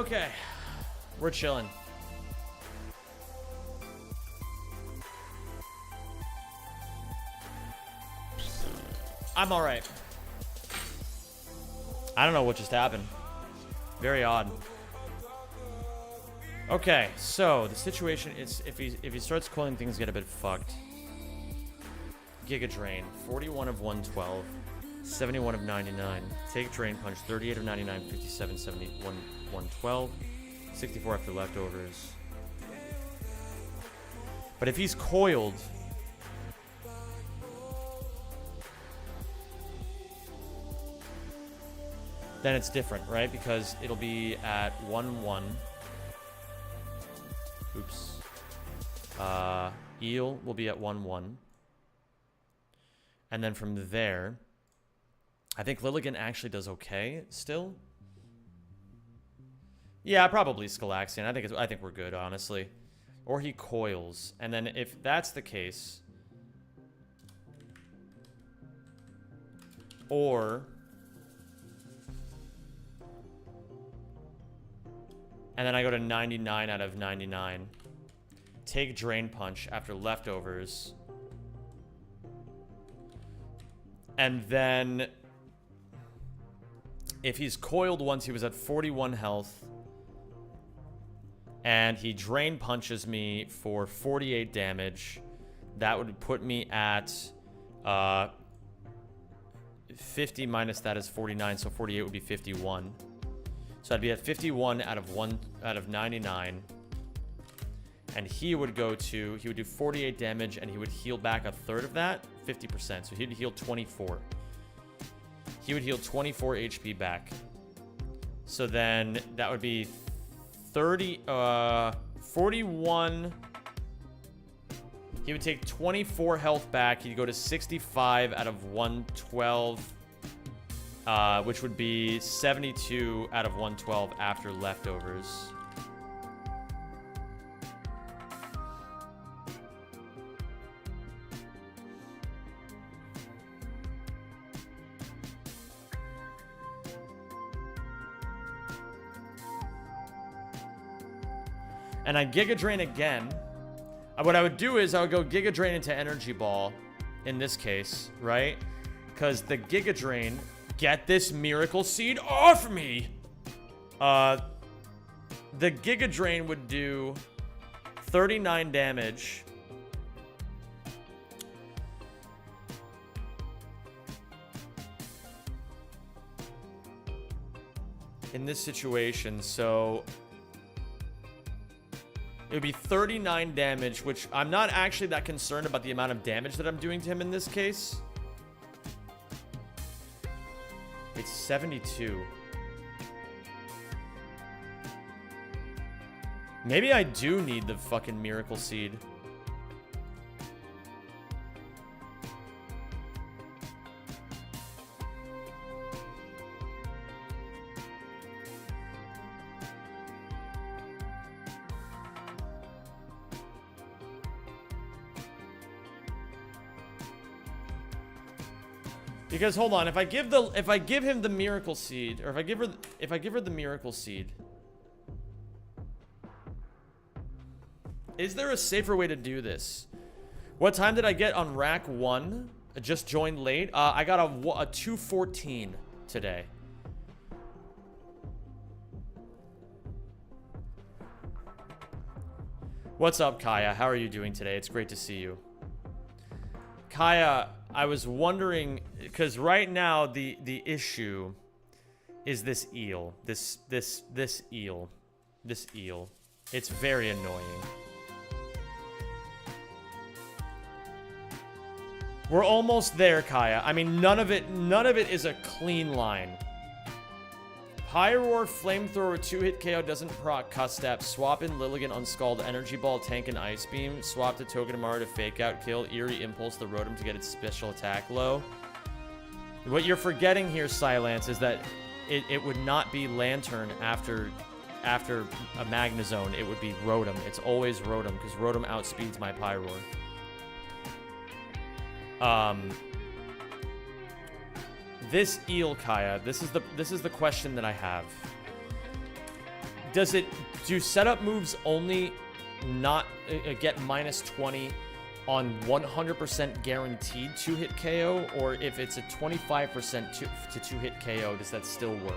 Okay. We're chilling. I'm alright. I don't know what just happened. Very odd. Okay, so the situation is if he starts coiling, things get a bit fucked. Giga Drain, 41 of 112, 71 of 99. Take Drain Punch, 38 of 99, 57, 71, 112, 64 after leftovers. But if he's coiled, then it's different, right? Because it'll be at 1-1. Oops. Eel will be at 1-1. And then from there, I think Lilligan actually does okay still. Yeah, probably Scalaxian. I think we're good, honestly. Or he coils. And then if that's the case, or and then I go to 99 out of 99. Take Drain Punch after leftovers. And then if he's coiled once, he was at 41 health. And he Drain Punches me for 48 damage. That would put me at 50 minus that is 49, so 48 would be 51. So I'd be at 51 out of 99. And he would do 48 damage, and he would heal back a third of that, 50%. So he'd heal 24. He would heal 24 HP back. So then that would be 41. He would take 24 health back. He'd go to 65 out of 112, which would be 72 out of 112 after leftovers. And I Giga Drain again. What I would do is I would go Giga Drain into Energy Ball in this case, right? Because the Giga Drain, get this Miracle Seed off me! The Giga Drain would do 39 damage. In this situation, so it would be 39 damage, which I'm not actually that concerned about the amount of damage that I'm doing to him in this case. It's 72. Maybe I do need the fucking Miracle Seed. Because hold on, if I give him the Miracle Seed, or if I give her the Miracle Seed, is there a safer way to do this? What time did I get on rack 1? I just joined late. I got a 214 today. What's up, Kaya? How are you doing today? It's great to see you. Kaya, I was wondering, because right now the issue is this eel. This eel. This eel. It's very annoying. We're almost there, Kaya. I mean, none of it is a clean line. Pyroar, Flamethrower, 2-hit KO doesn't proc Cuss Step. Swap in Lilligan, Unscald, Energy Ball, Tank, and Ice Beam. Swap to Togedemaru to Fake Out, kill Eerie Impulse the Rotom to get its special attack low. What you're forgetting here, Silence, is that it would not be Lantern after a Magnezone. It would be Rotom. It's always Rotom, because Rotom outspeeds my Pyroar. This eel, Kaya, this is the question that I have. do setup moves only not get minus 20 on 100% guaranteed 2-hit KO, or if it's a 25% to 2-hit KO, does that still work?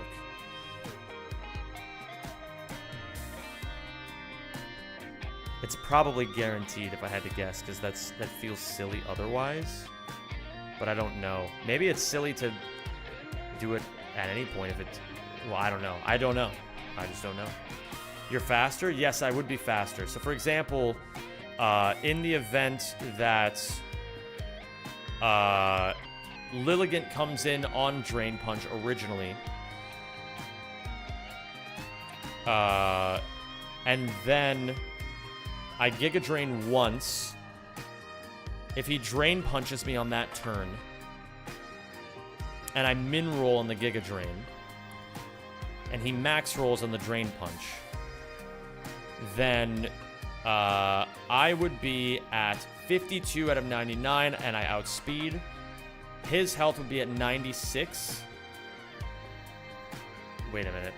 It's probably guaranteed if I had to guess, because that feels silly otherwise. But I don't know. Maybe it's silly to do it at any point if it's... Well, I don't know. I don't know. I just don't know. You're faster? Yes, I would be faster. So, for example, in the event that Lilligant comes in on Drain Punch originally, and then I Giga Drain once. If he Drain Punches me on that turn, and I Min Roll on the Giga Drain, and he Max Rolls on the Drain Punch, then I would be at 52 out of 99, and I outspeed. His health would be at 96. Wait a minute.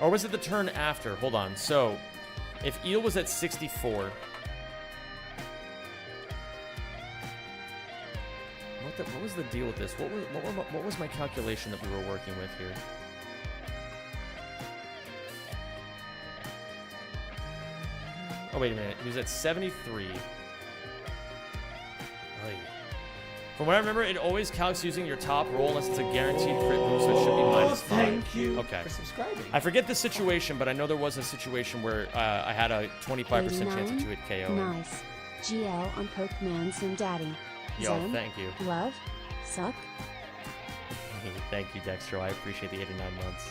Or was it the turn after? Hold on. So, if Eel was at 64... What was the deal with this? What was my calculation that we were working with here? Oh, wait a minute. He was at 73. Oy. From what I remember, it always calcs using your top roll unless it's a guaranteed crit move, so it should be minus 5. Thank you for subscribing. I forget the situation, but I know there was a situation where I had a 25% chance of 2-hit KO. Nice. GL on Pokemon Sim Daddy. Yo, Zen, thank you. Love. Suck. Thank you, Dextro. I appreciate the 89 months.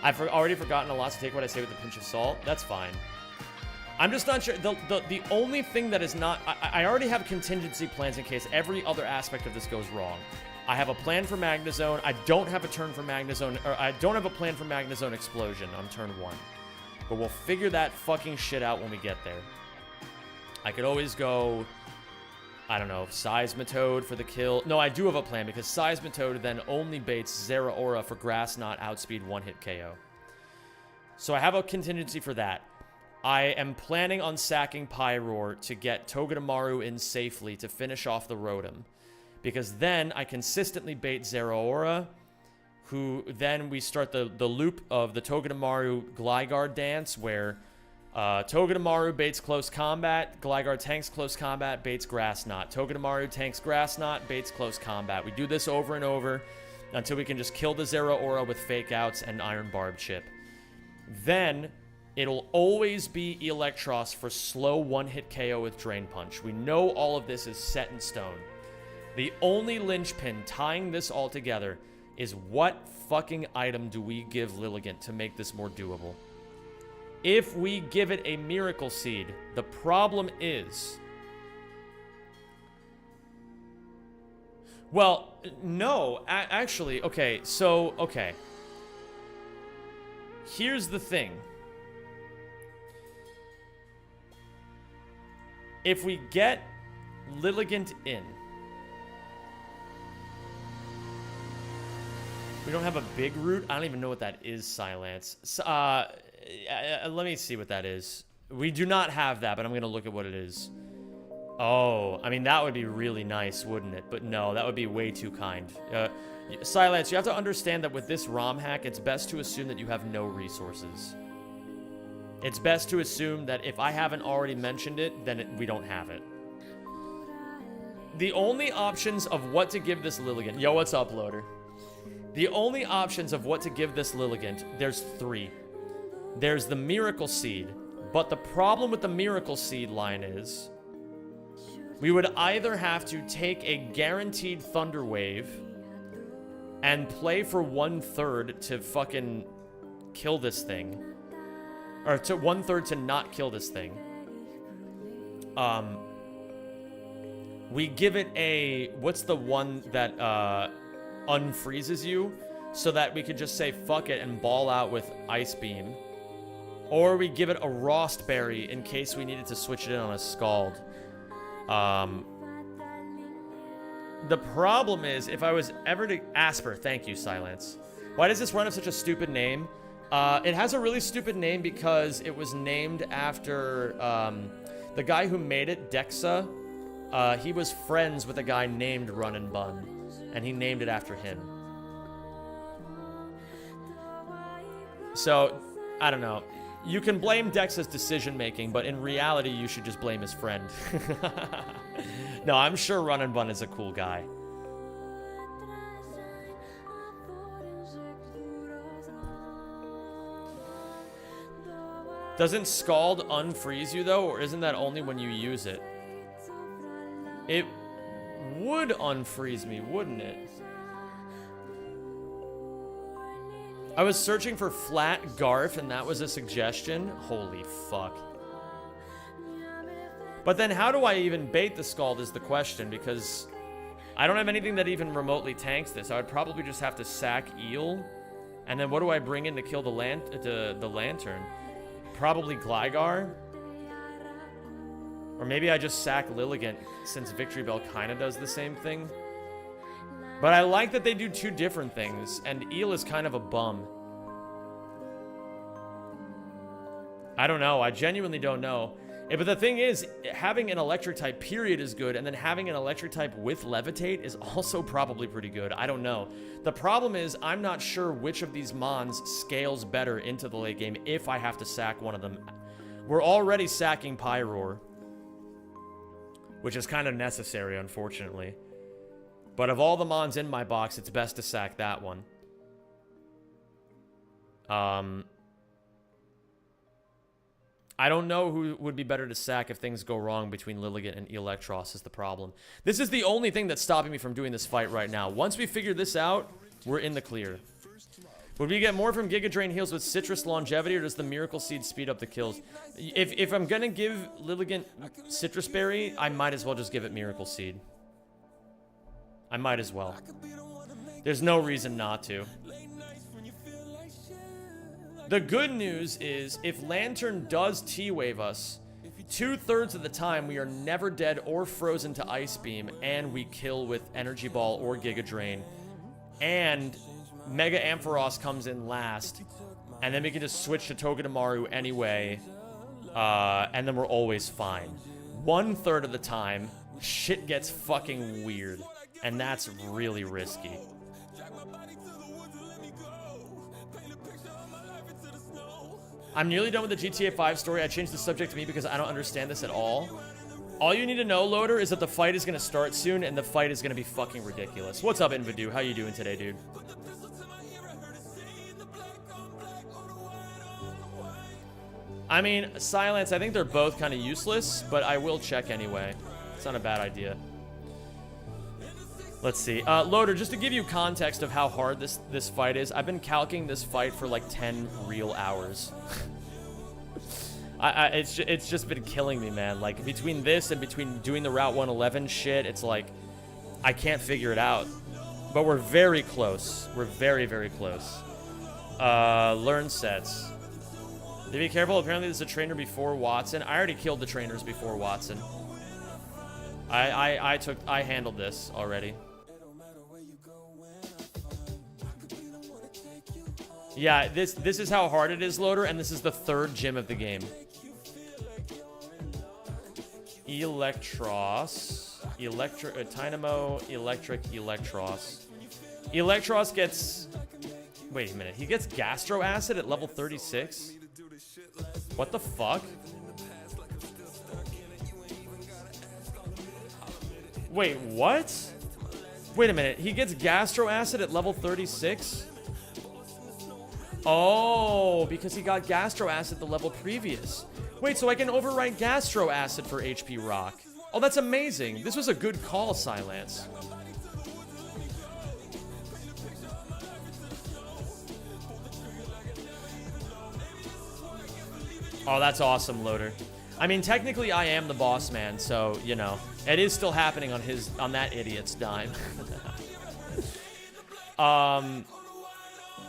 I've already forgotten a lot, so take what I say with a pinch of salt. That's fine. I'm just not sure. The only thing that is not... I already have contingency plans in case every other aspect of this goes wrong. I have a plan for Magnezone. I don't have a turn for Magnezone... Or I don't have a plan for Magnezone Explosion on turn 1. But we'll figure that fucking shit out when we get there. I could always go... I don't know, Seismitoad for the kill. No, I do have a plan, because Seismitoad then only baits Zeraora for Grass Knot Outspeed 1-hit KO. So I have a contingency for that. I am planning on sacking Pyroar to get Togedemaru in safely to finish off the Rotom. Because then I consistently bait Zeraora, who then we start the loop of the Togedemaru Gligar dance, where Togedemaru baits close combat, Gligar tanks close combat, baits Grass Knot. Togedemaru tanks Grass Knot, baits close combat. We do this over and over until we can just kill the Zeraora with Fake Outs and Iron Barb Chip. Then it'll always be Electros for slow 1-hit KO with Drain Punch. We know all of this is set in stone. The only linchpin tying this all together is what fucking item do we give Lilligant to make this more doable? If we give it a Miracle Seed, the problem is... Well, no, actually, okay, so, okay. Here's the thing. If we get Lilligant in... We don't have a big root? I don't even know what that is, Silence. Let me see what that is. We do not have that, but I'm going to look at what it is. Oh, I mean, that would be really nice, wouldn't it? But no, that would be way too kind. Silence, you have to understand that with this ROM hack, it's best to assume that you have no resources. It's best to assume that if I haven't already mentioned it, then we don't have it. The only options of what to give this Lilligant... Yo, what's up, Loader? The only options of what to give this Lilligant, there's 3. There's the Miracle Seed, but the problem with the Miracle Seed line is we would either have to take a guaranteed Thunder Wave and play for 1/3 to fucking kill this thing, or to 1/3 to not kill this thing. We give it a, what's the one that unfreezes you, so that we could just say fuck it and ball out with Ice Beam. Or we give it a Rost Berry in case we needed to switch it in on a Scald. The problem is, if I was ever to... Asper, thank you, Silence. Why does this run have such a stupid name? It has a really stupid name because it was named after the guy who made it, Dexa. He was friends with a guy named Run and Bun, and he named it after him. So, I don't know. You can blame Dex's decision-making, but in reality, you should just blame his friend. No, I'm sure Run and Bun is a cool guy. Doesn't Scald unfreeze you, though, or isn't that only when you use it? It would unfreeze me, wouldn't it? I was searching for flat Garf, and that was a suggestion. Holy fuck. But then how do I even bait the Scald is the question, because I don't have anything that even remotely tanks this. I would probably just have to sack Eel. And then what do I bring in to kill the Lantern? Probably Gligar. Or maybe I just sack Lilligant, since Victory Bell kind of does the same thing. But I like that they do two different things, and Eel is kind of a bum. I don't know. I genuinely don't know. But the thing is, having an electric type period is good, and then having an electric type with Levitate is also probably pretty good. I don't know. The problem is, I'm not sure which of these Mons scales better into the late game if I have to sack one of them. We're already sacking Pyroar, which is kind of necessary, unfortunately. But of all the Mons in my box, it's best to sack that one. I don't know who would be better to sack if things go wrong between Lilligant and Electros is the problem. This is the only thing that's stopping me from doing this fight right now. Once we figure this out, we're in the clear. Would we get more from Giga Drain heals with Citrus Longevity, or does the Miracle Seed speed up the kills? If I'm gonna give Lilligant Citrus Berry, I might as well just give it Miracle Seed. I might as well. There's no reason not to. The good news is, if Lantern does T-Wave us, 2/3 of the time we are never dead or frozen to Ice Beam, and we kill with Energy Ball or Giga Drain. And Mega Ampharos comes in last, and then we can just switch to Togedemaru anyway, and then we're always fine. 1/3 of the time, shit gets fucking weird, and that's really risky. I'm nearly done with the GTA 5 story. I changed the subject to me because I don't understand this at all. All you need to know, Loader, is that the fight is going to start soon, and the fight is going to be fucking ridiculous. What's up, Invidu? How you doing today, dude? I mean, Silence, I think they're both kind of useless, but I will check anyway. It's not a bad idea. Let's see. Loader, just to give you context of how hard this fight is, I've been calcing this fight for like 10 real hours. It's just been killing me, man. Like, between this and between doing the Route 111 shit, it's like, I can't figure it out. But we're very close. We're very, very close. Learn sets. Be careful, apparently there's a trainer before Wattson. I already killed the trainers before Wattson. I handled this already. Yeah, this is how hard it is, Loader, and this is the 3rd gym of the game. Electros. Dynamo, Electric, Electros. Electros gets... Wait a minute, he gets Gastro Acid at level 36? What the fuck? Wait, what? Wait a minute, he gets Gastro Acid at level 36? Oh, because he got Gastro Acid the level previous. Wait, so I can overwrite Gastro Acid for HP Rock. Oh, that's amazing. This was a good call, Silence. Oh, that's awesome, Loader. I mean, technically I am the boss man, so, you know, it is still happening on that idiot's dime.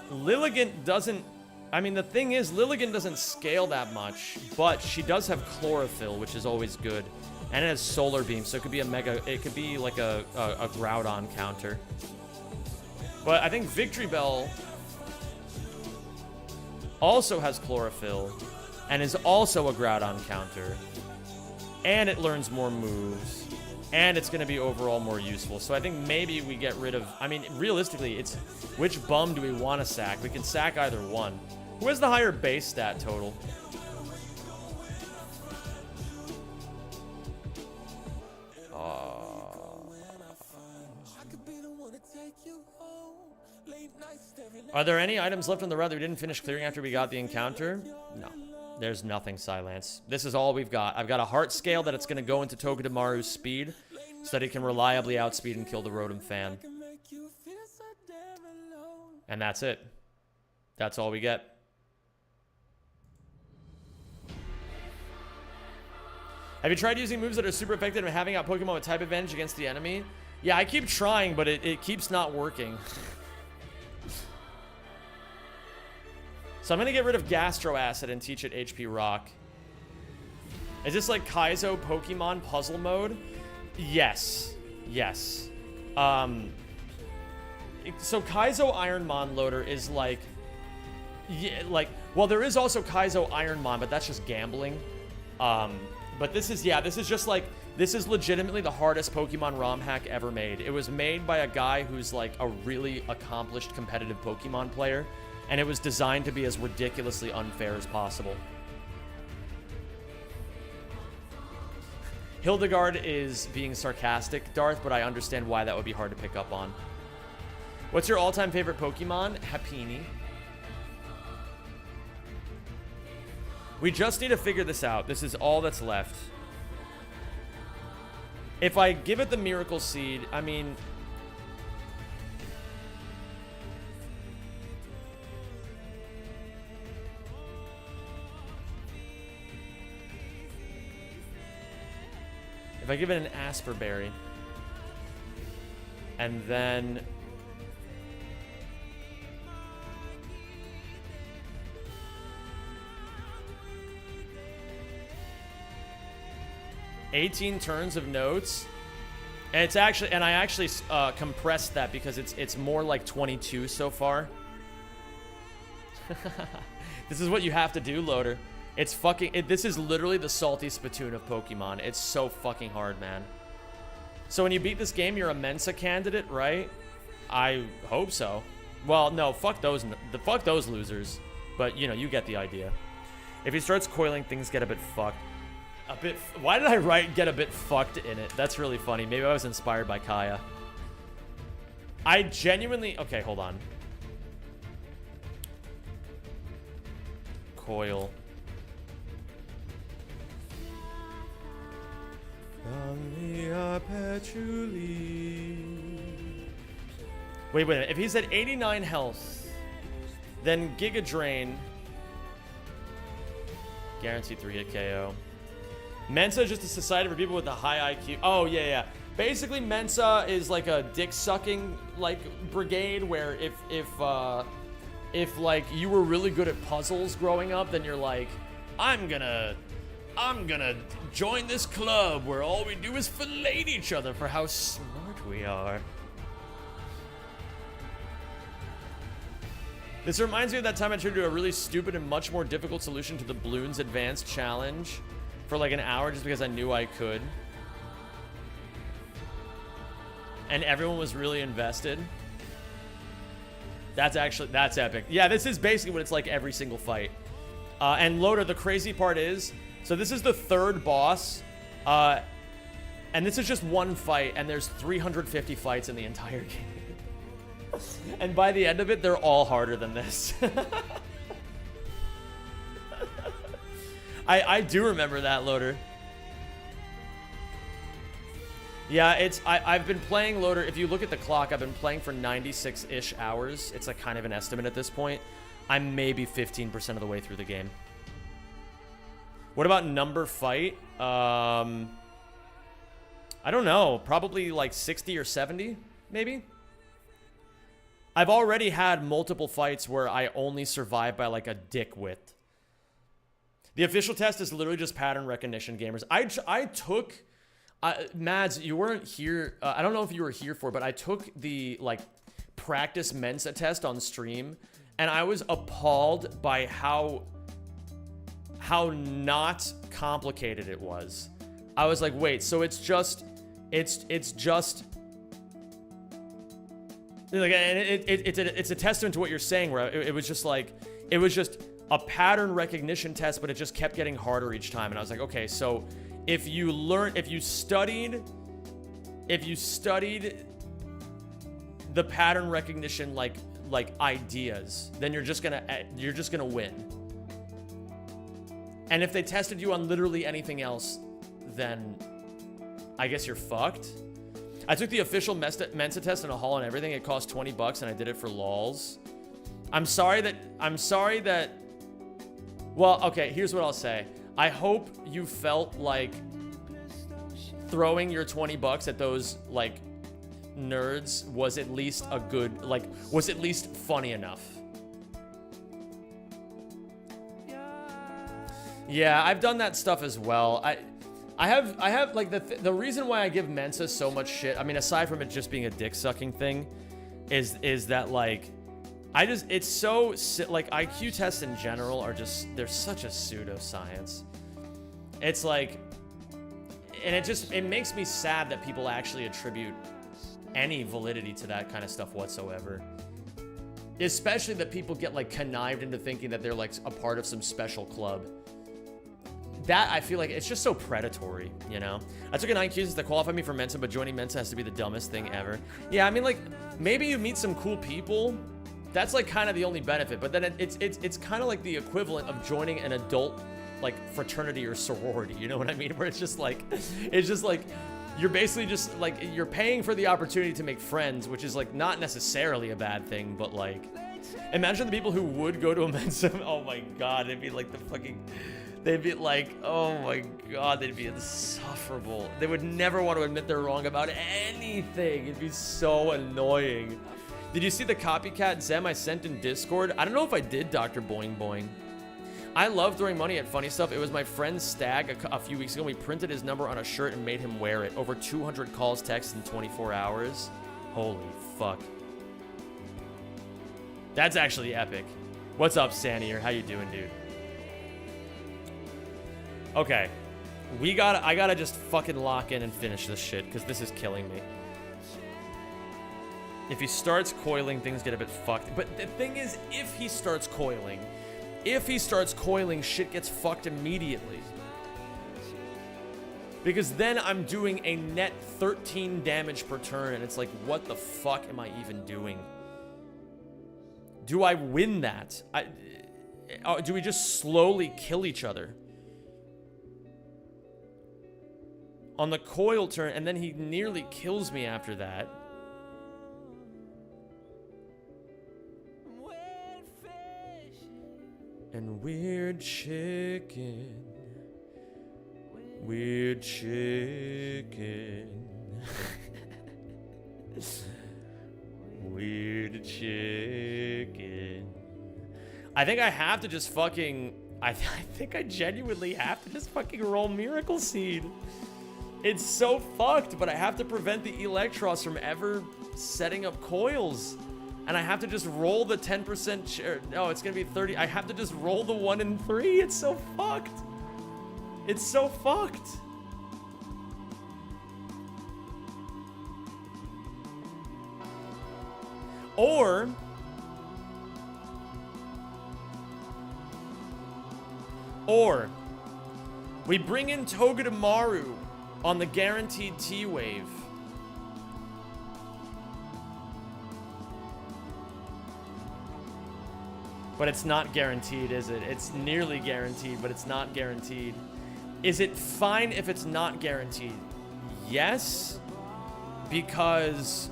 Lilligant doesn't... I mean, the thing is, Lilligant doesn't scale that much, but she does have Chlorophyll, which is always good. And it has Solar Beam, so it could be a mega... It could be like a Groudon counter. But I think Victory Bell also has Chlorophyll and is also a Groudon counter. And it learns more moves. And it's going to be overall more useful. So I think maybe we get rid of... I mean, realistically, it's... Which bum do we want to sack? We can sack either one. Who has the higher base stat total? Are there any items left on the route that we didn't finish clearing after we got the encounter? No. There's nothing, Silence. This is all we've got. I've got a heart scale that it's going to go into Togedemaru's speed so that he can reliably outspeed and kill the Rotom fan. And that's it. That's all we get. Have you tried using moves that are super effective and having out Pokemon with type advantage against the enemy? Yeah, I keep trying, but it keeps not working. So I'm going to get rid of Gastro Acid and teach it HP Rock. Is this like Kaizo Pokemon puzzle mode? Yes. Yes. So Kaizo Ironmon loader is like... Yeah, like... Well, there is also Kaizo Ironmon, but that's just gambling. But this is... Yeah, this is just like... This is legitimately the hardest Pokemon ROM hack ever made. It was made by a guy who's like a really accomplished competitive Pokemon player. And it was designed to be as ridiculously unfair as possible. Hildegard is being sarcastic, Darth, but I understand why that would be hard to pick up on. What's your all-time favorite Pokemon? Happiny. We just need to figure this out. This is all that's left. If I give it the Miracle Seed, I mean... If I give it an Asper Berry, and then... ...18 turns of notes, and it's actually, and I actually compressed that because it's more like 22 so far. This is what you have to do, Loader. It's fucking... this is literally the salty spittoon of Pokemon. It's so fucking hard, man. So when you beat this game, you're a Mensa candidate, right? I hope so. Well, no, fuck those losers. But, you know, you get the idea. If he starts coiling, things get a bit fucked. Why did I write get a bit fucked in it? That's really funny. Maybe I was inspired by Kaya. I genuinely... Okay, hold on. Coil. Wait a minute. If he's at 89 health, then Giga Drain. Guaranteed 3-hit KO. Mensa is just a society for people with a high IQ. Oh, yeah, yeah. Basically, Mensa is like a dick-sucking, like, brigade where if like, you were really good at puzzles growing up, then you're like, I'm gonna join this club where all we do is fillet each other for how smart we are. This reminds me of that time I tried to do a really stupid and much more difficult solution to the Bloons Advanced Challenge for like an hour just because I knew I could. And everyone was really invested. That's epic. Yeah, this is basically what it's like every single fight. And Loader, the crazy part is, so this is the third boss, and this is just one fight, and there's 350 fights in the entire game. And by the end of it, they're all harder than this. I do remember that, Loader. Yeah, I've been playing, Loader. If you look at the clock, I've been playing for 96-ish hours. It's like kind of an estimate at this point. I'm maybe 15% of the way through the game. What about number fight? I don't know. Probably like 60 or 70, maybe? I've already had multiple fights where I only survived by like a dick width. The official test is literally just pattern recognition, gamers. I took Mads, you weren't here. I don't know if you were here for, but I took the like practice Mensa test on stream, and I was appalled by how not complicated it was. I was like, wait, so it's just like, and it's a testament to what you're saying, where it was just like, it was just a pattern recognition test, but it just kept getting harder each time. And I was like, okay, so if you studied the pattern recognition like ideas, then you're just gonna win. And if they tested you on literally anything else, then I guess you're fucked. I took the official Mensa test in a hall and everything. It cost $20 and I did it for lols. I'm sorry that, well, okay, here's what I'll say. I hope you felt like throwing your $20 at those, like, nerds was at least a good, like, was at least funny enough. Yeah, I've done that stuff as well. I have like the reason why I give Mensa so much shit, I mean, aside from it just being a dick sucking thing, is that like, it's so, like, IQ tests in general are just, they're such a pseudoscience. It's like, and it makes me sad that people actually attribute any validity to that kind of stuff whatsoever. Especially that people get like connived into thinking that they're like a part of some special club. That, I feel like, it's just so predatory, you know? I took an IQ test to qualify me for Mensa, but joining Mensa has to be the dumbest thing ever. Yeah, I mean, like, maybe you meet some cool people. That's, like, kind of the only benefit. But then it's kind of like the equivalent of joining an adult, like, fraternity or sorority. You know what I mean? Where it's just like, you're basically just, like, you're paying for the opportunity to make friends, which is, like, not necessarily a bad thing, but, like, imagine the people who would go to a Mensa. Oh, my God. It'd be, like, the fucking... They'd be like, oh my God, they'd be insufferable. They would never want to admit they're wrong about anything. It'd be so annoying. Did you see the copycat Zem I sent in Discord? I don't know if I did, Dr. Boing Boing. I love throwing money at funny stuff. It was my friend's stag a few weeks ago. We printed his number on a shirt and made him wear it. Over 200 calls, texts in 24 hours. Holy fuck. That's actually epic. What's up, Sanier? How you doing, dude? Okay, I gotta just fucking lock in and finish this shit, because this is killing me. If he starts coiling, things get a bit fucked. But the thing is, if he starts coiling, shit gets fucked immediately. Because then I'm doing a net 13 damage per turn, and it's like, what the fuck am I even doing? Do I win that? Do we just slowly kill each other? On the coil turn, and then he nearly kills me after that. And weird chicken. Weird chicken. Weird chicken. I think I have to just fucking... I think I genuinely have to just fucking roll Miracle Seed. It's so fucked, but I have to prevent the Electros from ever setting up coils. And I have to just roll the 10% share. No, it's gonna be 30. I have to just roll the 1 in 3. It's so fucked. It's so fucked. Or we bring in Togedemaru on the guaranteed T-Wave. But it's not guaranteed, is it? It's nearly guaranteed, but it's not guaranteed. Is it fine if it's not guaranteed? Yes, because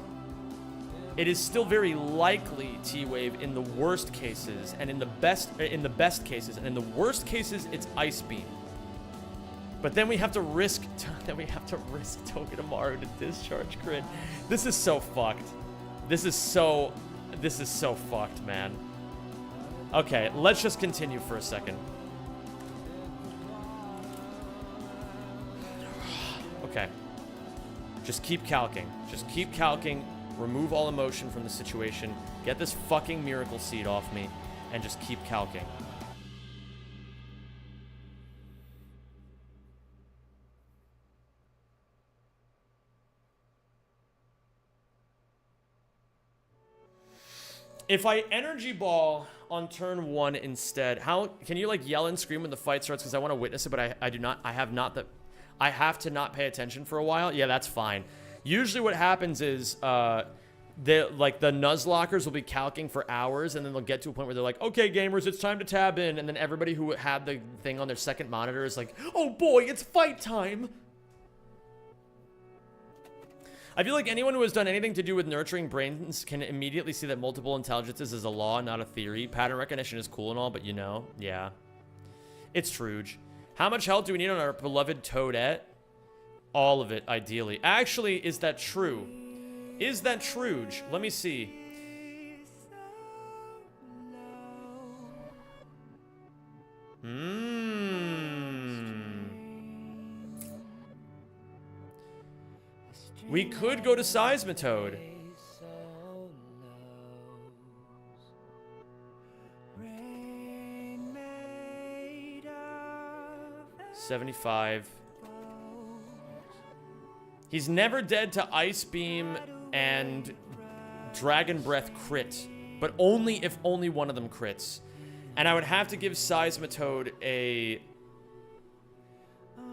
it is still very likely T-Wave in the worst cases, and in the best cases, and in the worst cases, it's Ice Beam. But then we have to risk Togedemaru to discharge crit. This is so fucked. This is so fucked, man. Okay, let's just continue for a second. Okay. Just keep calcing. Just keep calcing. Remove all emotion from the situation. Get this fucking miracle seed off me. And just keep calcing. If I energy ball on turn 1 instead, how can you like yell and scream when the fight starts? Because I want to witness it, but I do not. I have not that. I have to not pay attention for a while. Yeah, that's fine. Usually, what happens is the Nuzlockers will be calcing for hours, and then they'll get to a point where they're like, "Okay, gamers, it's time to tab in," and then everybody who had the thing on their second monitor is like, "Oh boy, it's fight time." I feel like anyone who has done anything to do with nurturing brains can immediately see that multiple intelligences is a law, not a theory. Pattern recognition is cool and all, but you know, yeah. It's Truge. How much health do we need on our beloved Toadette? All of it, ideally. Actually, is that true? Is that Truge? Let me see. We could go to Seismitoad. $75. He's never dead to Ice Beam and Dragon Breath crit, but only if only one of them crits. And I would have to give Seismitoad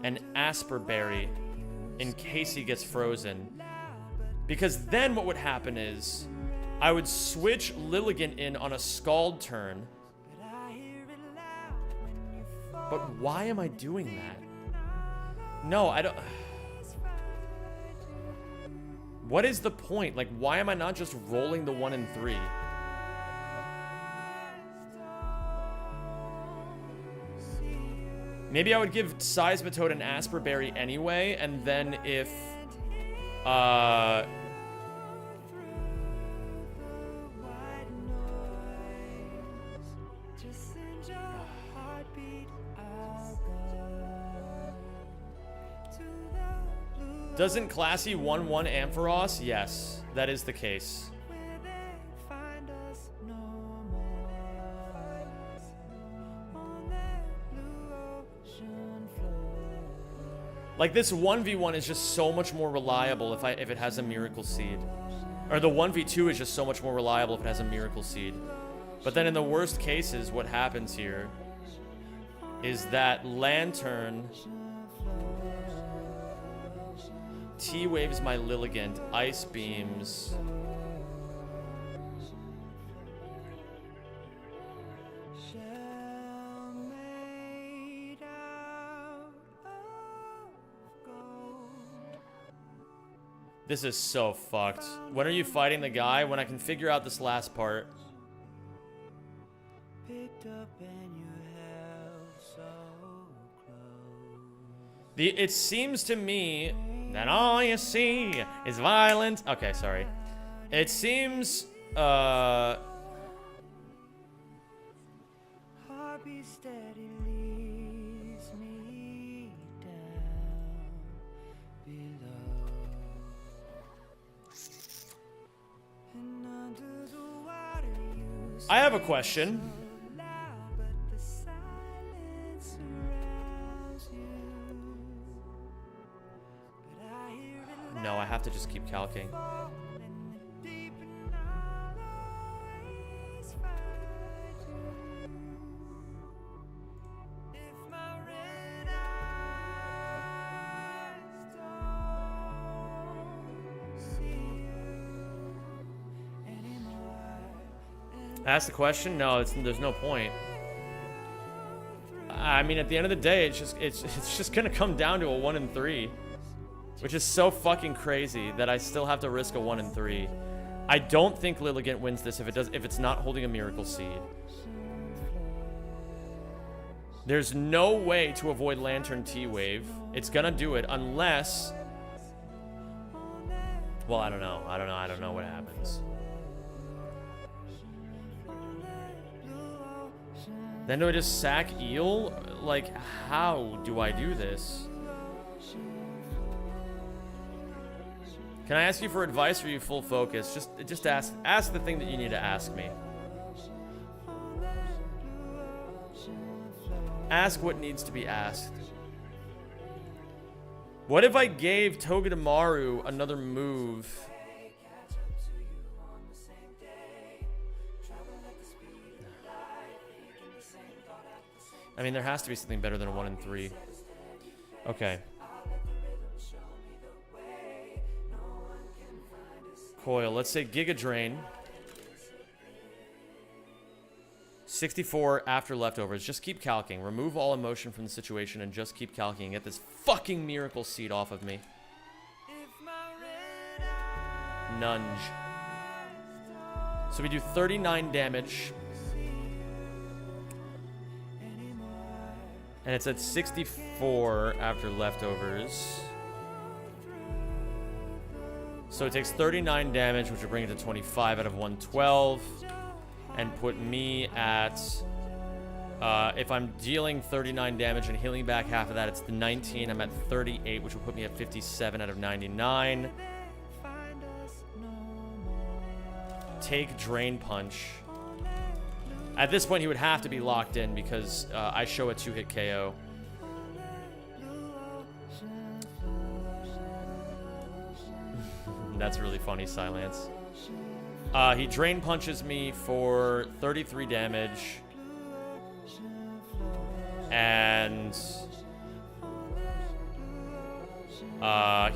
an Asper Berry in case he gets frozen. Because then what would happen is I would switch Lilligant in on a Scald turn. But why am I doing that? No, I don't... What is the point? Like, why am I not just rolling the 1 and 3? Maybe I would give Seismitoad an Asper Berry anyway, and then if... Doesn't Classy 1-1 Ampharos? Yes, that is the case. Like, this 1v1 is just so much more reliable if it has a Miracle Seed. Or the 1v2 is just so much more reliable if it has a Miracle Seed. But then in the worst cases, what happens here is that Lantern T-Waves my Lilligant, Ice Beams. This is so fucked. When are you fighting the guy? When I can figure out this last part. It seems to me that all you see is violence. Okay, sorry. It seems, I have a question. No, I have to just keep calcing. Ask the question? No, there's no point. I mean, at the end of the day, it's just gonna come down to a 1 and 3. Which is so fucking crazy that I still have to risk a 1 and 3. I don't think Lilligant wins this if it's not holding a Miracle Seed. There's no way to avoid Lantern T-Wave. It's gonna do it unless... Well, I don't know. I don't know what happens. Then do I just sack Eel? Like, how do I do this? Can I ask you for advice or are you full focus? Just ask the thing that you need to ask me. Ask what needs to be asked. What if I gave Togedemaru another move? I mean, there has to be something better than a 1 in 3. Okay. Coil. Let's say Giga Drain. 64 after leftovers. Just keep calcing. Remove all emotion from the situation and just keep calcing. Get this fucking miracle seed off of me. Nunge. So we do 39 damage. And it's at 64 after leftovers. So it takes 39 damage, which will bring it to 25 out of 112. And put me at... if I'm dealing 39 damage and healing back half of that, it's the 19. I'm at 38, which will put me at 57 out of 99. Take Drain Punch. At this point, he would have to be locked in because I show a 2-hit KO. That's really funny, Silence. He Drain Punches me for 33 damage. And...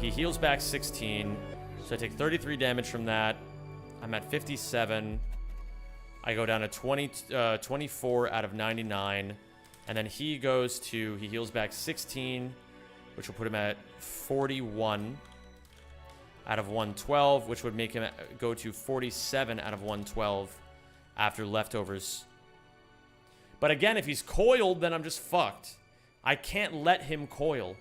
he heals back 16. So I take 33 damage from that. I'm at 57. I go down to 24 out of 99. And then he goes to... He heals back 16, which will put him at 41 out of 112, which would make him go to 47 out of 112 after leftovers. But again, if he's coiled, then I'm just fucked. I can't let him coil.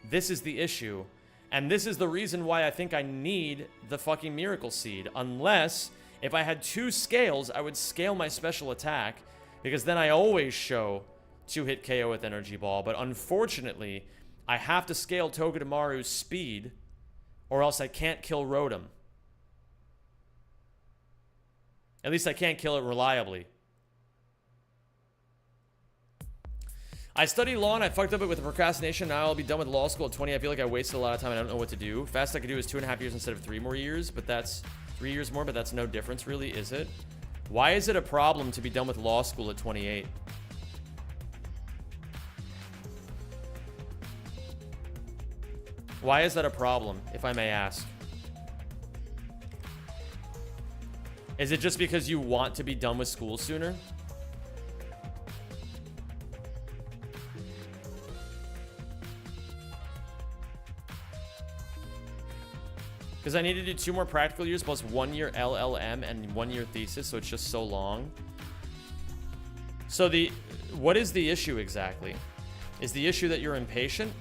This is the issue. And this is the reason why I think I need the fucking Miracle Seed. Unless, if I had 2 scales, I would scale my special attack, because then I always show 2-hit KO with Energy Ball. But unfortunately, I have to scale Togedemaru's speed, or else I can't kill Rotom. At least I can't kill it reliably. I studied law and I fucked up it with procrastination. Now I'll be done with law school at 20. I feel like I wasted a lot of time and I don't know what to do. Fastest I could do is 2.5 years instead of 3 more years, but that's 3 years more, but that's no difference really, is it? Why is it a problem to be done with law school at 28? Why is that a problem, if I may ask? Is it just because you want to be done with school sooner? Because I need to do 2 more practical years plus 1 year LLM and 1 year thesis, so it's just so long. So what is the issue exactly? Is the issue that you're impatient?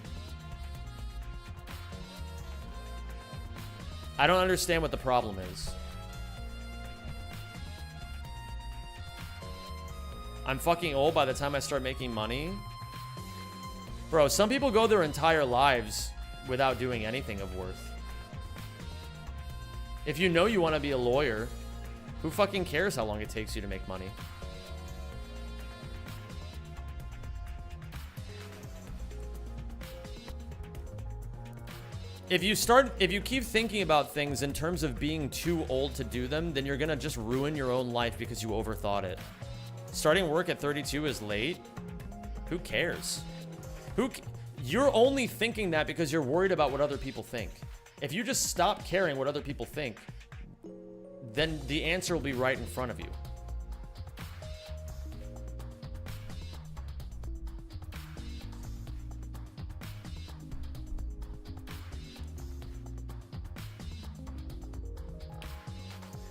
I don't understand what the problem is. I'm fucking old by the time I start making money. Bro, some people go their entire lives without doing anything of worth. If you know you want to be a lawyer, who fucking cares how long it takes you to make money? If you keep thinking about things in terms of being too old to do them, then you're gonna just ruin your own life because you overthought it. Starting work at 32 is late? Who cares? You're only thinking that because you're worried about what other people think. If you just stop caring what other people think, then the answer will be right in front of you.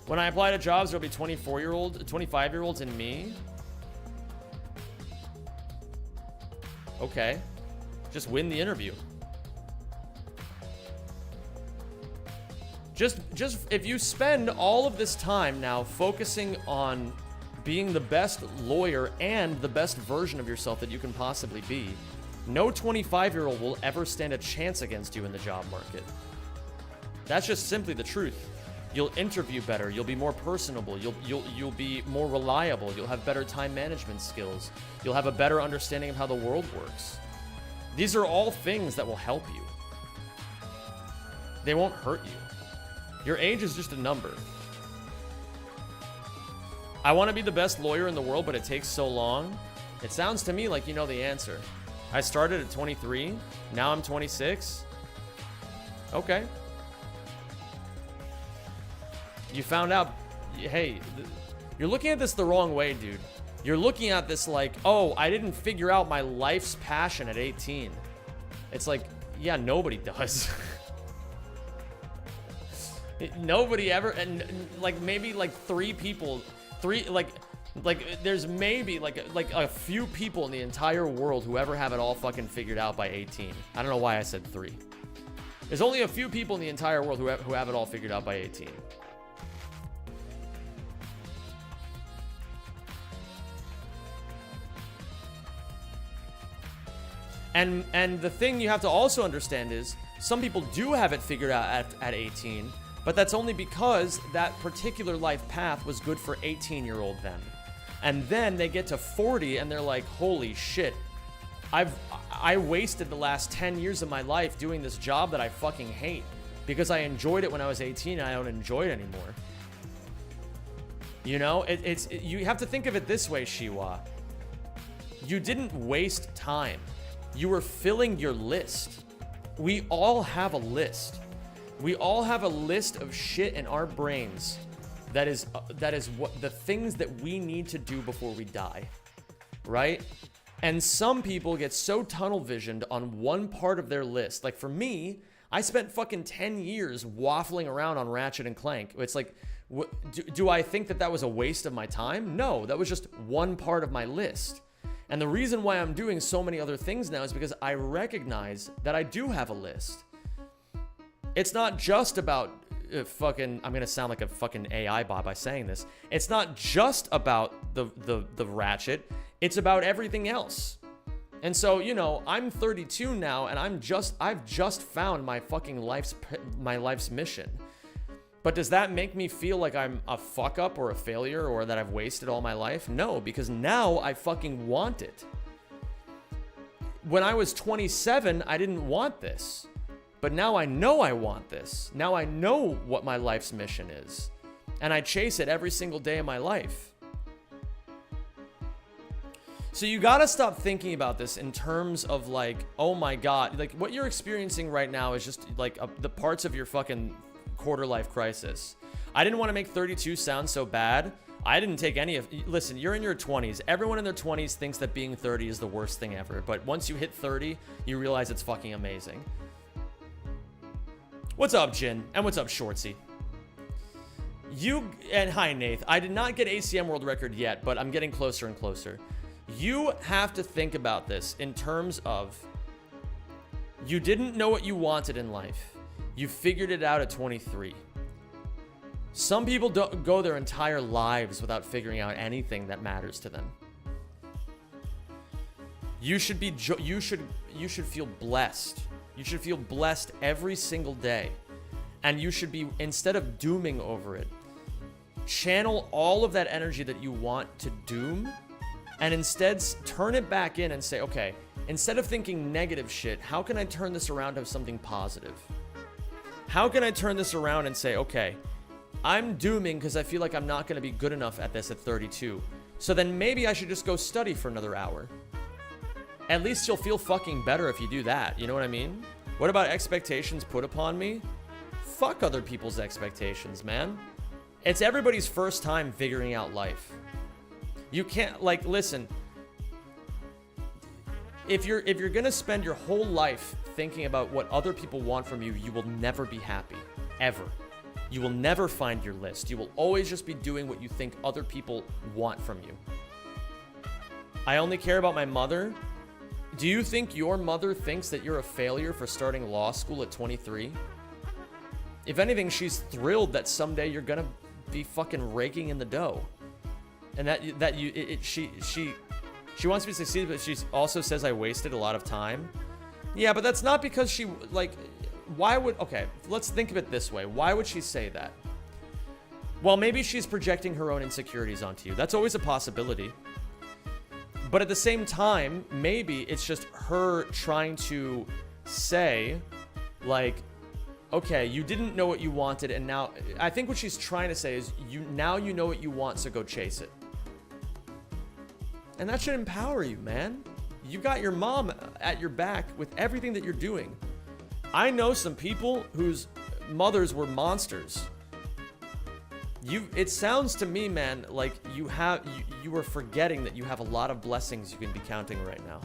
When I apply to jobs, there'll be 25-year-olds and me. Okay. Just win the interview. Just if you spend all of this time now focusing on being the best lawyer and the best version of yourself that you can possibly be, no 25-year-old will ever stand a chance against you in the job market. That's just simply the truth. You'll interview better. You'll be more personable. You'll be more reliable. You'll have better time management skills. You'll have a better understanding of how the world works. These are all things that will help you. They won't hurt you. Your age is just a number. I want to be the best lawyer in the world, but it takes so long. It sounds to me like you know the answer. I started at 23. Now I'm 26. Okay. You found out, hey, you're looking at this the wrong way, dude. You're looking at this like, oh, I didn't figure out my life's passion at 18. It's like, yeah, nobody does. Nobody ever, and like maybe like there's maybe like a few people in the entire world who ever have it all fucking figured out by 18. I don't know why I said 3. There's only a few people in the entire world who have it all figured out by 18. And the thing you have to also understand is some people do have it figured out at 18, but that's only because that particular life path was good for 18-year-old them. And then they get to 40 and they're like, holy shit, I wasted the last 10 years of my life doing this job that I fucking hate because I enjoyed it when I was 18 and I don't enjoy it anymore. You know, you have to think of it this way, Shiwa. You didn't waste time. You were filling your list. We all have a list. We all have a list of shit in our brains that is what the things that we need to do before we die, right? And some people get so tunnel visioned on one part of their list. Like for me, I spent fucking 10 years waffling around on Ratchet and Clank. It's like, do I think that was a waste of my time? No, that was just one part of my list. And the reason why I'm doing so many other things now is because I recognize that I do have a list. It's not just about I'm gonna sound like a fucking AI bot by saying this. It's not just about the Ratchet. It's about everything else. And so, you know, I'm 32 now, and I've just found my fucking life's mission. But does that make me feel like I'm a fuck up or a failure or that I've wasted all my life? No, because now I fucking want it. When I was 27, I didn't want this. But now I know I want this. Now I know what my life's mission is. And I chase it every single day of my life. So you gotta stop thinking about this in terms of like, oh my God, like what you're experiencing right now is just like the parts of your fucking quarter life crisis. I didn't want to make 32 sound so bad. I didn't take any of... Listen, you're in your 20s. Everyone in their 20s thinks that being 30 is the worst thing ever. But once you hit 30, you realize it's fucking amazing. What's up, Jin? And what's up, Shortsy? And hi, Nath. I did not get ACM world record yet, but I'm getting closer and closer. You have to think about this in terms of you didn't know what you wanted in life. You figured it out at 23. Some people don't go their entire lives without figuring out anything that matters to them. You should feel blessed. You should feel blessed every single day. And you should be, instead of dooming over it, channel all of that energy that you want to doom and instead turn it back in and say, okay, instead of thinking negative shit, how can I turn this around to something positive? How can I turn this around and say, okay, I'm dooming because I feel like I'm not going to be good enough at this at 32. So then maybe I should just go study for another hour. At least you'll feel fucking better if you do that. You know what I mean? What about expectations put upon me? Fuck other people's expectations, man. It's everybody's first time figuring out life. You can't, like, listen. If you're gonna spend your whole life thinking about what other people want from you, you will never be happy. Ever. You will never find your list. You will always just be doing what you think other people want from you. I only care about my mother. Do you think your mother thinks that you're a failure for starting law school at 23? If anything, she's thrilled that someday you're gonna be fucking raking in the dough. And she wants me to succeed, but she also says I wasted a lot of time. Yeah, but that's not because she, like, okay, let's think of it this way. Why would she say that? Well, maybe she's projecting her own insecurities onto you. That's always a possibility. But at the same time, maybe it's just her trying to say, like, okay, you didn't know what you wanted, and now, I think what she's trying to say is, now you know what you want, so go chase it. And that should empower you, man. You got your mom at your back with everything that you're doing. I know some people whose mothers were monsters. It sounds to me, man, like you are forgetting that you have a lot of blessings you can be counting right now.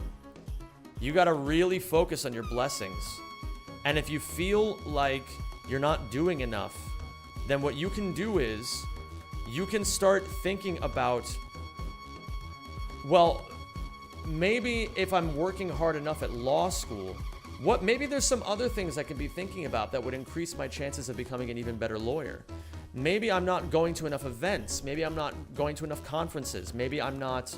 You gotta really focus on your blessings. And if you feel like you're not doing enough, then what you can do is you can start thinking about, well, maybe if I'm working hard enough at law school, maybe there's some other things I could be thinking about that would increase my chances of becoming an even better lawyer. Maybe I'm not going to enough events. Maybe I'm not going to enough conferences. Maybe I'm not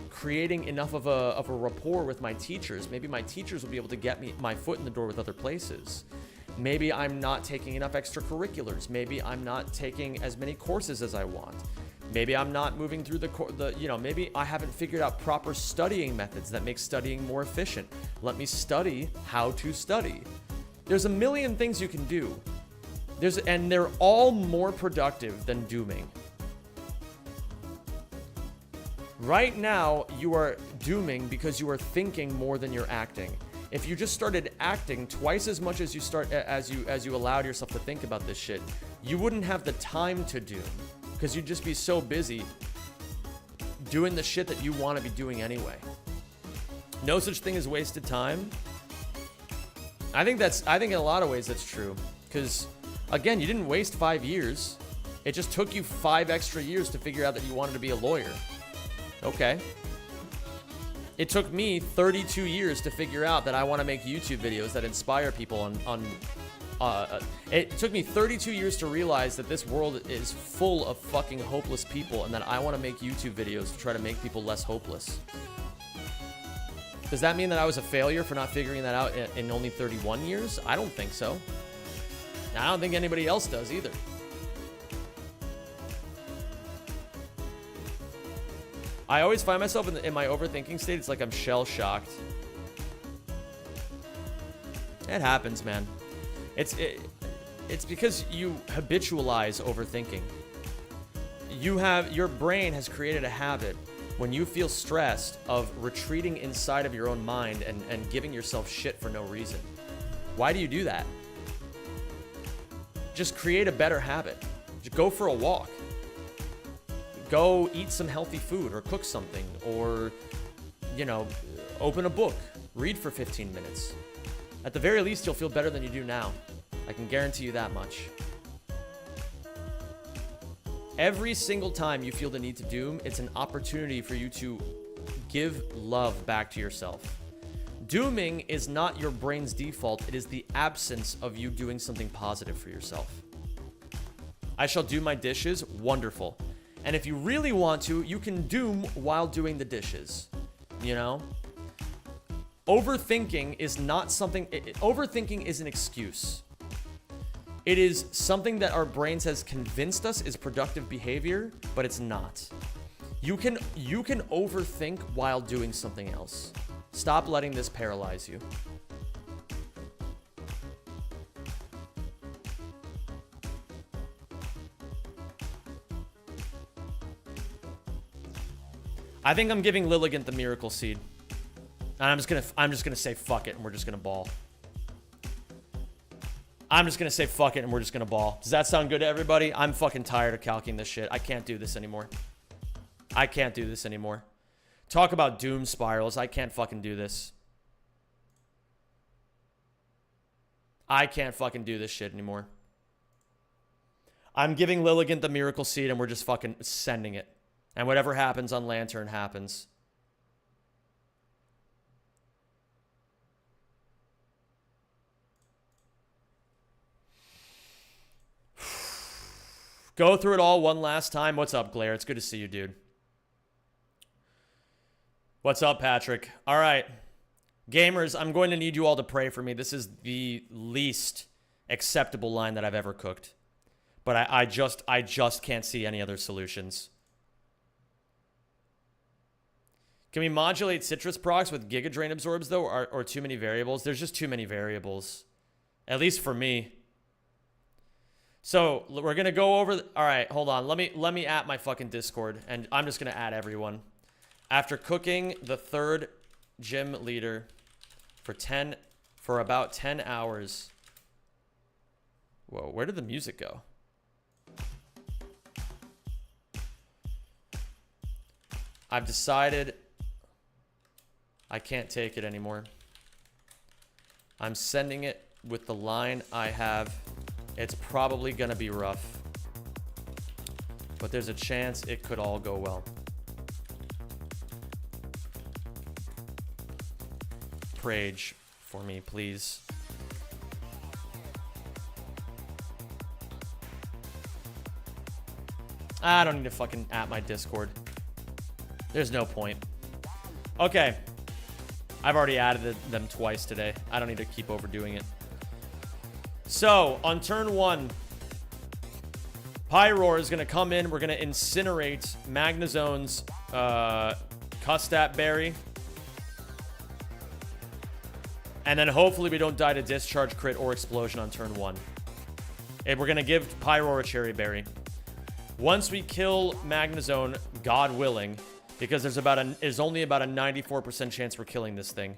creating enough of a rapport with my teachers. Maybe my teachers will be able to get my foot in the door with other places. Maybe I'm not taking enough extracurriculars. Maybe I'm not taking as many courses as I want. Maybe I'm not moving through maybe I haven't figured out proper studying methods that make studying more efficient. Let me study how to study. There's a million things you can do. And they're all more productive than dooming. Right now, you are dooming because you are thinking more than you're acting. If you just started acting twice as much as you allowed yourself to think about this shit, you wouldn't have the time to doom, because you'd just be so busy doing the shit that you want to be doing anyway. No such thing as wasted time. I think in a lot of ways that's true, because again, you didn't waste 5 years. It just took you 5 extra years to figure out that you wanted to be a lawyer. Okay. It took me 32 years to figure out that I want to make YouTube videos that inspire people it took me 32 years to realize that this world is full of fucking hopeless people and that I want to make YouTube videos to try to make people less hopeless. Does that mean that I was a failure for not figuring that out in only 31 years? I don't think so. I don't think anybody else does either. I always find myself in my overthinking state. It's like I'm shell-shocked. It happens, man. It's because you habitualize overthinking. Your brain has created a habit when you feel stressed of retreating inside of your own mind and giving yourself shit for no reason. Why do you do that? Just create a better habit. Just go for a walk. Go eat some healthy food or cook something or, open a book. Read for 15 minutes. At the very least, you'll feel better than you do now. I can guarantee you that much. Every single time you feel the need to doom, it's an opportunity for you to give love back to yourself. Dooming is not your brain's default. It is the absence of you doing something positive for yourself. I shall do my dishes. Wonderful. And if you really want to, you can doom while doing the dishes. Overthinking is not something... Overthinking is an excuse. It is something that our brains has convinced us is productive behavior, but it's not. You can overthink while doing something else. Stop letting this paralyze you. I think I'm giving Lilligant the miracle seed. And I'm just gonna say fuck it and we're just gonna ball. I'm just gonna say fuck it and we're just gonna ball. Does that sound good to everybody? I'm fucking tired of calcing this shit. I can't do this anymore. I can't do this anymore. Talk about doom spirals. I can't fucking do this. I can't fucking do this shit anymore. I'm giving Lilligant the miracle seed and we're just fucking sending it. And whatever happens on Lantern happens. Go through it all one last time. What's up, Glare? It's good to see you, dude. What's up, Patrick? All right. Gamers, I'm going to need you all to pray for me. This is the least acceptable line that I've ever cooked. But I just can't see any other solutions. Can we modulate citrus procs with Giga Drain absorbs, though, or too many variables? There's just too many variables. At least for me. So, we're going to go over... all right, hold on. Let me add my fucking Discord, and I'm just going to add everyone. After cooking the third gym leader for about 10 hours... Whoa, where did the music go? I've decided I can't take it anymore. I'm sending it with the line I have. It's probably gonna be rough, but there's a chance it could all go well. Prage for me, please. I don't need to fucking at my Discord. There's no point. Okay. I've already added them twice today. I don't need to keep overdoing it. So, on turn 1, Pyroar is going to come in. We're going to incinerate Magnazone's Custat Berry. And then hopefully we don't die to Discharge, Crit, or Explosion on turn 1. And we're going to give Pyroar a Cherry Berry. Once we kill Magnazone, God willing, because there's only about a 94% chance we're killing this thing,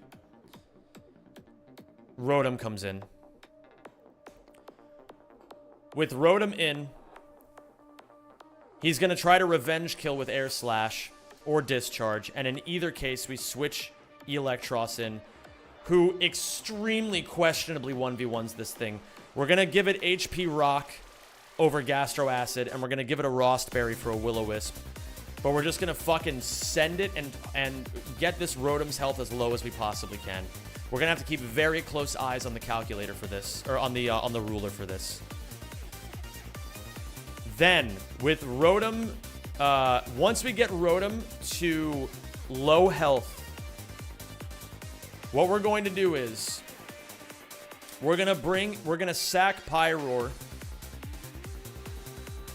Rotom comes in. With Rotom in, he's going to try to revenge kill with Air Slash or Discharge, and in either case, we switch Eelektross in, who extremely questionably 1v1s this thing. We're going to give it HP Rock over Gastro Acid, and we're going to give it a Rost Berry for a Will-O-Wisp. But we're just going to fucking send it and get this Rotom's health as low as we possibly can. We're going to have to keep very close eyes on the calculator for this, or on the ruler for this. Then, with Rotom, once we get Rotom to low health, what we're going to do is we're going to sack Pyroar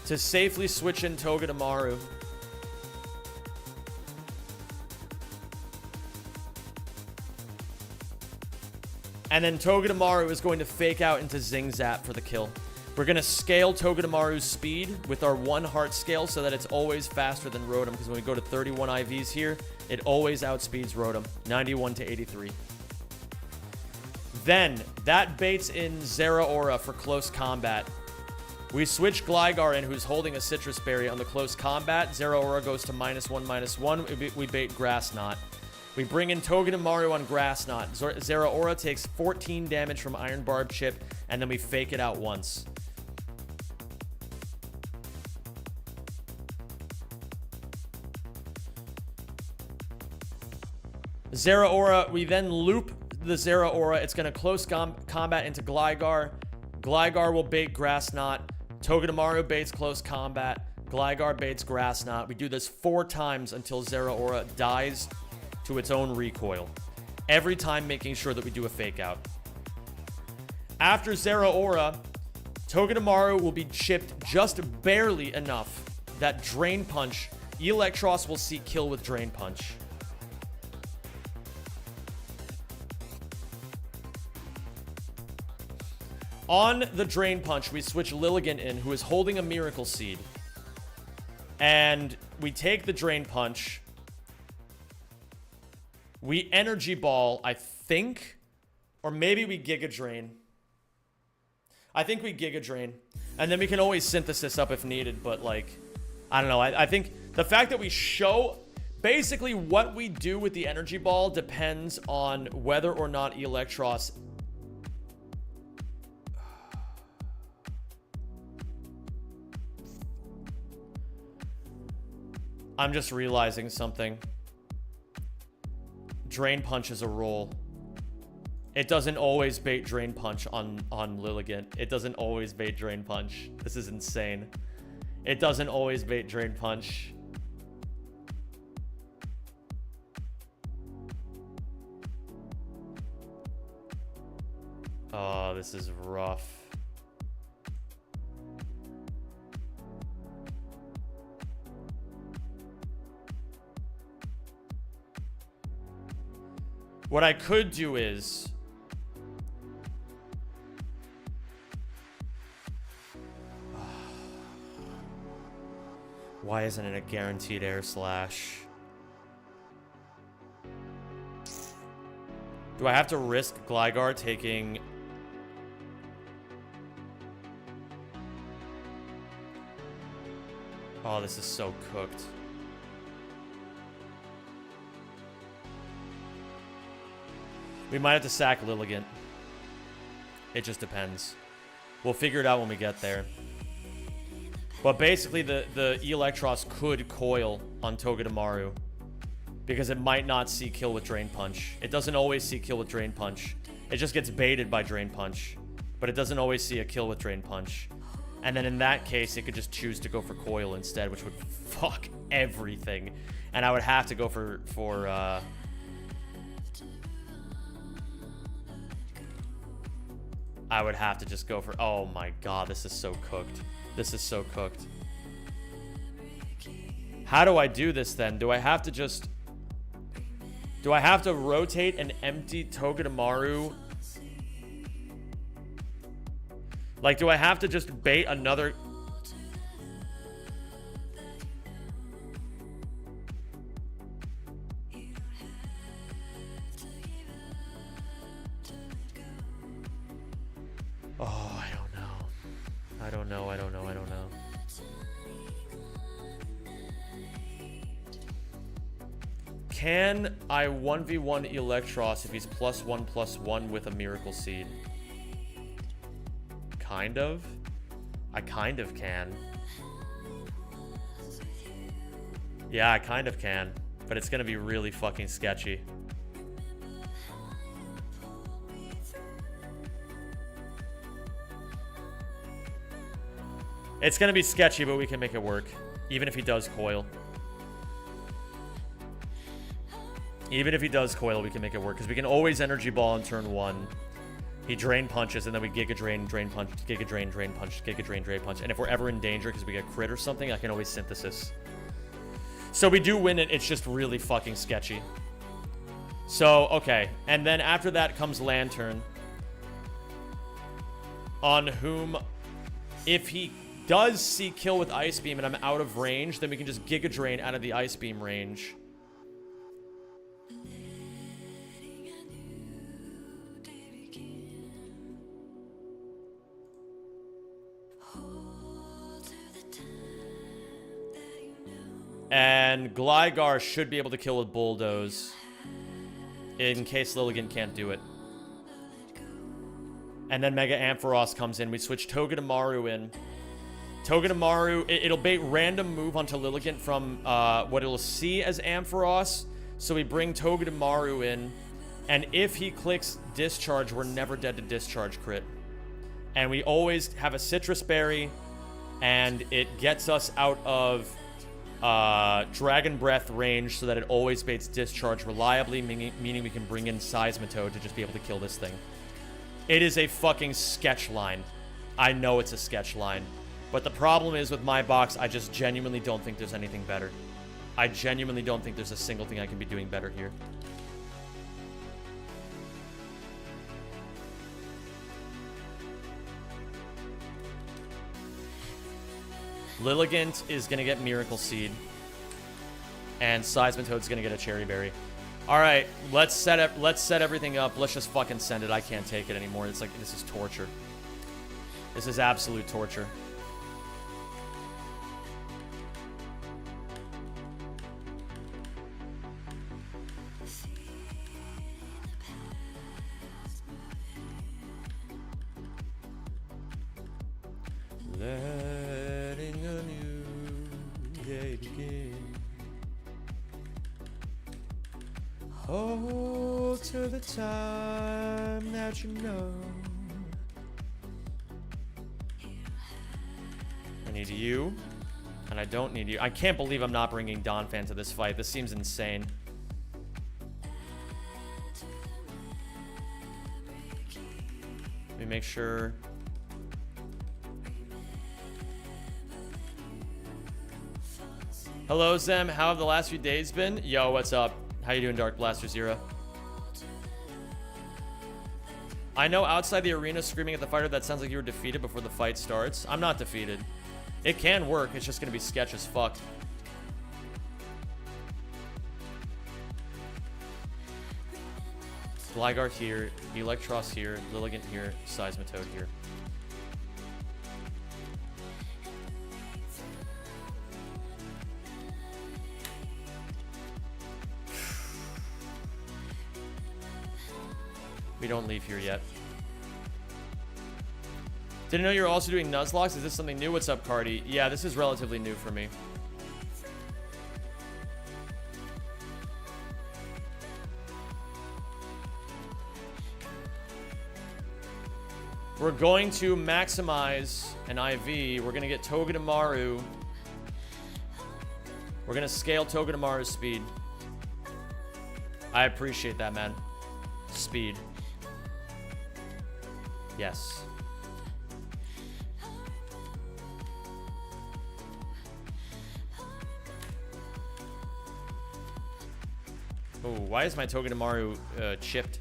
to safely switch in Togedemaru. And then Togedemaru is going to fake out into Zing Zap for the kill. We're going to scale Togedemaru's speed with our 1 heart scale so that it's always faster than Rotom, because when we go to 31 IVs here, it always outspeeds Rotom, 91 to 83. Then, that baits in Zeraora for close combat. We switch Gligar in, who's holding a Citrus Berry on the close combat. Zeraora goes to -1/-1. We bait Grass Knot. We bring in Togedemaru on Grass Knot. Zeraora takes 14 damage from Iron Barb Chip, and then we fake it out once. Zeraora, we then loop the Zeraora. It's going to close combat into Gligar. Gligar will bait Grass Knot. Togedemaru baits close combat. Gligar baits Grass Knot. We do this 4 times until Zeraora dies to its own recoil. Every time making sure that we do a fake out. After Zeraora, Togedemaru will be chipped just barely enough that Drain Punch, Eelektross will see kill with Drain Punch. On the Drain Punch, we switch Lilligant in, who is holding a Miracle Seed. And we take the Drain Punch. We Energy Ball, I think. Or maybe we Giga Drain. I think we Giga Drain. And then we can always Synthesis up if needed, but like, I don't know. I think the fact that we show... Basically, what we do with the Energy Ball depends on whether or not Eelektross... I'm just realizing something. Drain Punch is a roll. It doesn't always bait Drain Punch on Lilligant. It doesn't always bait Drain Punch. This is insane. It doesn't always bait Drain Punch. Oh, this is rough. What I could do is... Why isn't it a guaranteed air slash? Do I have to risk Gligar taking... Oh, this is so cooked. We might have to sack Lilligant. It just depends. We'll figure it out when we get there. But basically, the Electros could coil on Togedemaru. Because it might not see kill with Drain Punch. It doesn't always see kill with Drain Punch. It just gets baited by Drain Punch. But it doesn't always see a kill with Drain Punch. And then in that case, it could just choose to go for Coil instead, which would fuck everything. And I would have to go for I would have to just go for... Oh my god, this is so cooked. This is so cooked. How do I do this then? Do I have to just... Do I have to rotate an empty Togedemaru? Like, do I have to just bait another... Oh, I don't know. I don't know, I don't know, I don't know. Can I 1v1 Electros if he's +1/+1 with a Miracle Seed? Kind of. I kind of can. Yeah, I kind of can. But it's gonna be really fucking sketchy. It's gonna be sketchy, but we can make it work. Even if he does coil. Even if he does coil, we can make it work. Because we can always Energy Ball on turn 1. He Drain Punches, and then we Giga Drain, Drain Punch, Giga Drain, Drain Punch, Giga Drain, Drain Punch. And if we're ever in danger because we get crit or something, I can always Synthesis. So we do win it, it's just really fucking sketchy. So, okay. And then after that comes Lantern. On whom, if he does see kill with Ice Beam and I'm out of range, then we can just Giga Drain out of the Ice Beam range. And Gligar should be able to kill with Bulldoze. In case Lilligant can't do it. And then Mega Ampharos comes in. We switch Togedemaru in. Togedemaru, it'll bait random move onto Lilligant from what it'll see as Ampharos. So we bring Togedemaru in. And if he clicks Discharge, we're never dead to Discharge crit. And we always have a Citrus Berry. And it gets us out of Dragon Breath range so that it always baits Discharge reliably, meaning we can bring in Seismitoad to just be able to kill this thing. It is a fucking sketch line. I know it's a sketch line. But the problem is with my box, I just genuinely don't think there's anything better. I genuinely don't think there's a single thing I can be doing better here. Lilligant is going to get Miracle Seed. And Seismitoad's going to get a Cherry Berry. Alright, let's set everything up. Let's just fucking send it. I can't take it anymore. It's like, this is torture. This is absolute torture. Letting a new day begin. Hold to the time that you know. I need you, and I don't need you. I can't believe I'm not bringing Donphan to this fight. This seems insane. me make sure. Hello, Zem. How have the last few days been? Yo, what's up? How you doing, Dark Blaster Zero? I know outside the arena screaming at the fighter, that sounds like you were defeated before the fight starts. I'm not defeated. It can work. It's just going to be sketch as fuck. Gligar here, Electros here, Lilligant here, Seismitoad here. We don't leave here yet. Didn't know you were also doing Nuzlocke. Is this something new? What's up, Cardi? Yeah, this is relatively new for me. We're going to maximize an IV. We're going to get Togedemaru. We're going to scale Togedemaru's speed. I appreciate that, man. Speed. Yes. Oh, why is my Togedemaru chipped?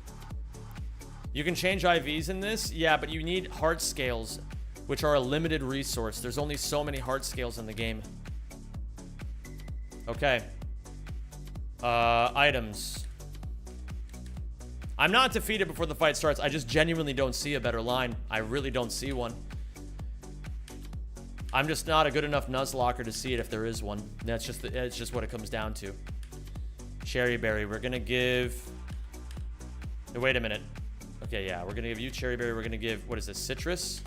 You can change IVs in this? Yeah, but you need heart scales, which are a limited resource. There's only so many heart scales in the game. Okay. Items. I'm not defeated before the fight starts. I just genuinely don't see a better line. I really don't see one. I'm just not a good enough Nuzlocker to see it if there is one. That's just it's just what it comes down to. Cherry Berry. We're gonna give... Wait a minute. Okay, yeah. We're gonna give you Cherry Berry. We're gonna give... What is this? Citrus?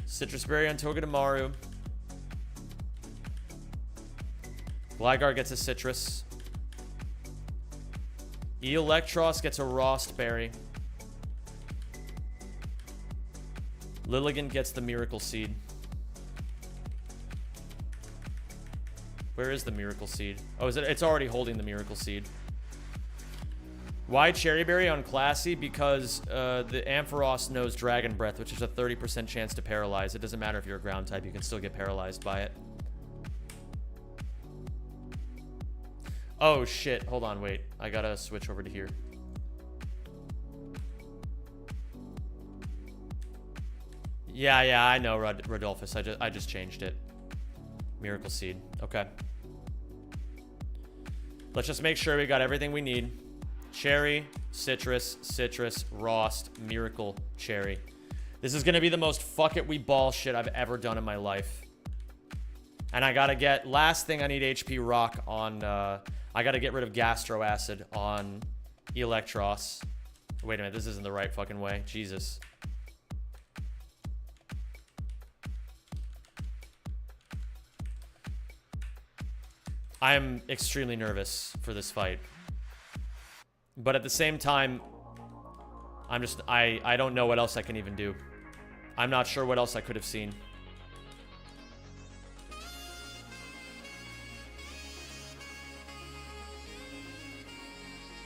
Citrus Berry on Togedemaru. Gligar gets a Citrus. Electros gets a Rost Berry. Lilligant gets the Miracle Seed. Where is the Miracle Seed? Oh, is it? It's already holding the Miracle Seed. Why Cherry Berry on Classy? Because the Ampharos knows Dragon Breath, which is a 30% chance to paralyze. It doesn't matter if you're a ground type, you can still get paralyzed by it. Oh shit, hold on, wait. I gotta switch over to here. Yeah, I know, Rodolphus. I just changed it. Miracle Seed. Okay. Let's just make sure we got everything we need. Cherry, Citrus, Citrus, Rost, Miracle, Cherry. This is gonna be the most fuck it we ball shit I've ever done in my life. And I gotta get... Last thing I need HP Rock on... I gotta get rid of Gastro Acid on Electros. Wait a minute, this isn't the right fucking way. Jesus. I am extremely nervous for this fight. But at the same time, I'm just... I don't know what else I can even do. I'm not sure what else I could have seen.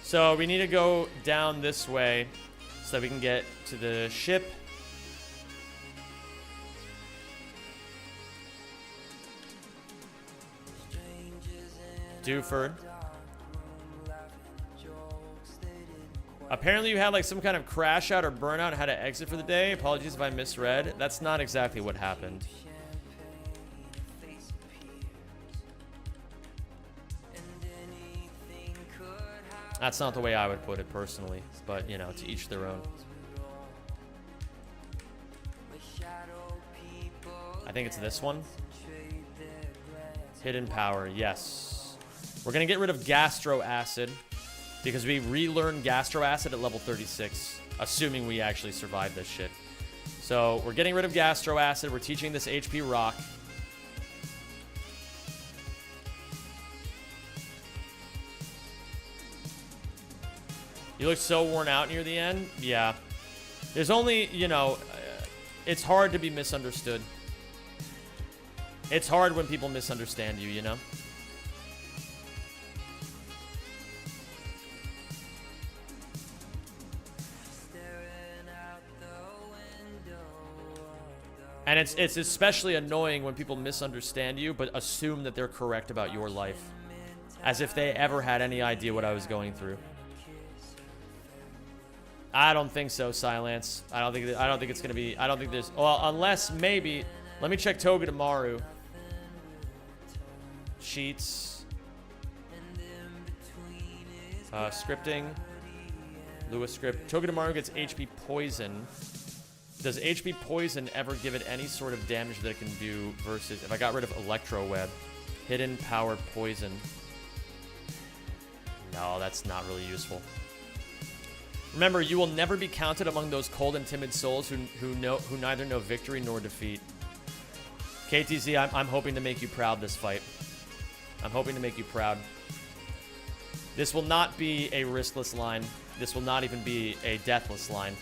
So we need to go down this way so that we can get to the ship. Dewford. Apparently you had like some kind of crash out or burnout and had to exit for the day. Apologies if I misread. That's not exactly what happened. That's not the way I would put it personally, but you know, to each their own. I think it's this one. Hidden Power, yes. We're gonna get rid of Gastro Acid because we relearn Gastro Acid at level 36, assuming we actually survive this shit. So we're getting rid of Gastro Acid. We're teaching this HP Rock. You look so worn out near the end. Yeah. There's only, you know, it's hard to be misunderstood. It's hard when people misunderstand you, you know? And it's especially annoying when people misunderstand you, but assume that they're correct about your life. As if they ever had any idea what I was going through. I don't think so, Silence. I don't think it's gonna be, I don't think there's, well, unless maybe, let me check Togedemaru. Cheats. Scripting. Lewis script. Togedemaru gets HP poison. Does HP poison ever give it any sort of damage that it can do versus if I got rid of Electro Web? Hidden power poison. No, that's not really useful. Remember, you will never be counted among those cold and timid souls who neither know victory nor defeat. KTZ, I'm hoping to make you proud this fight. I'm hoping to make you proud. This will not be a riskless line. This will not even be a deathless line.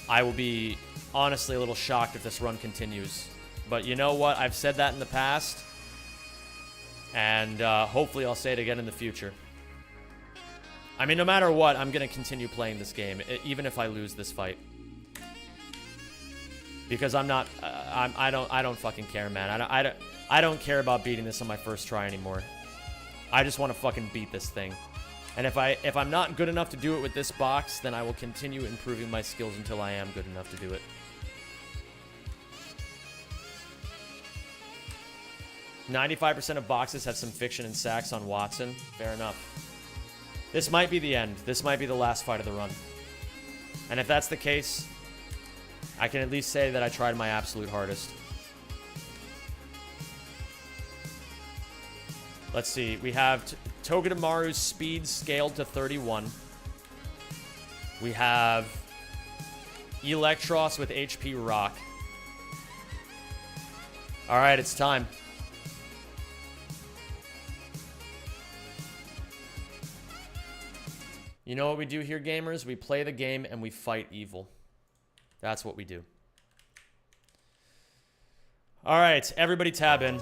I will be honestly a little shocked if this run continues. But you know what? I've said that in the past. And hopefully I'll say it again in the future. I mean, no matter what, I'm going to continue playing this game, even if I lose this fight. Because I'm not, I don't fucking care, man. I don't care about beating this on my first try anymore. I just want to fucking beat this thing. And if I'm not good enough to do it with this box, then I will continue improving my skills until I am good enough to do it. 95% of boxes have some fiction and sacks on Wattson. Fair enough. This might be the end. This might be the last fight of the run. And if that's the case, I can at least say that I tried my absolute hardest. Let's see. We have Togedemaru's speed scaled to 31. We have Electros with HP Rock. Alright, it's time. You know what we do here, gamers? We play the game and we fight evil. That's what we do. Alright, everybody tab in.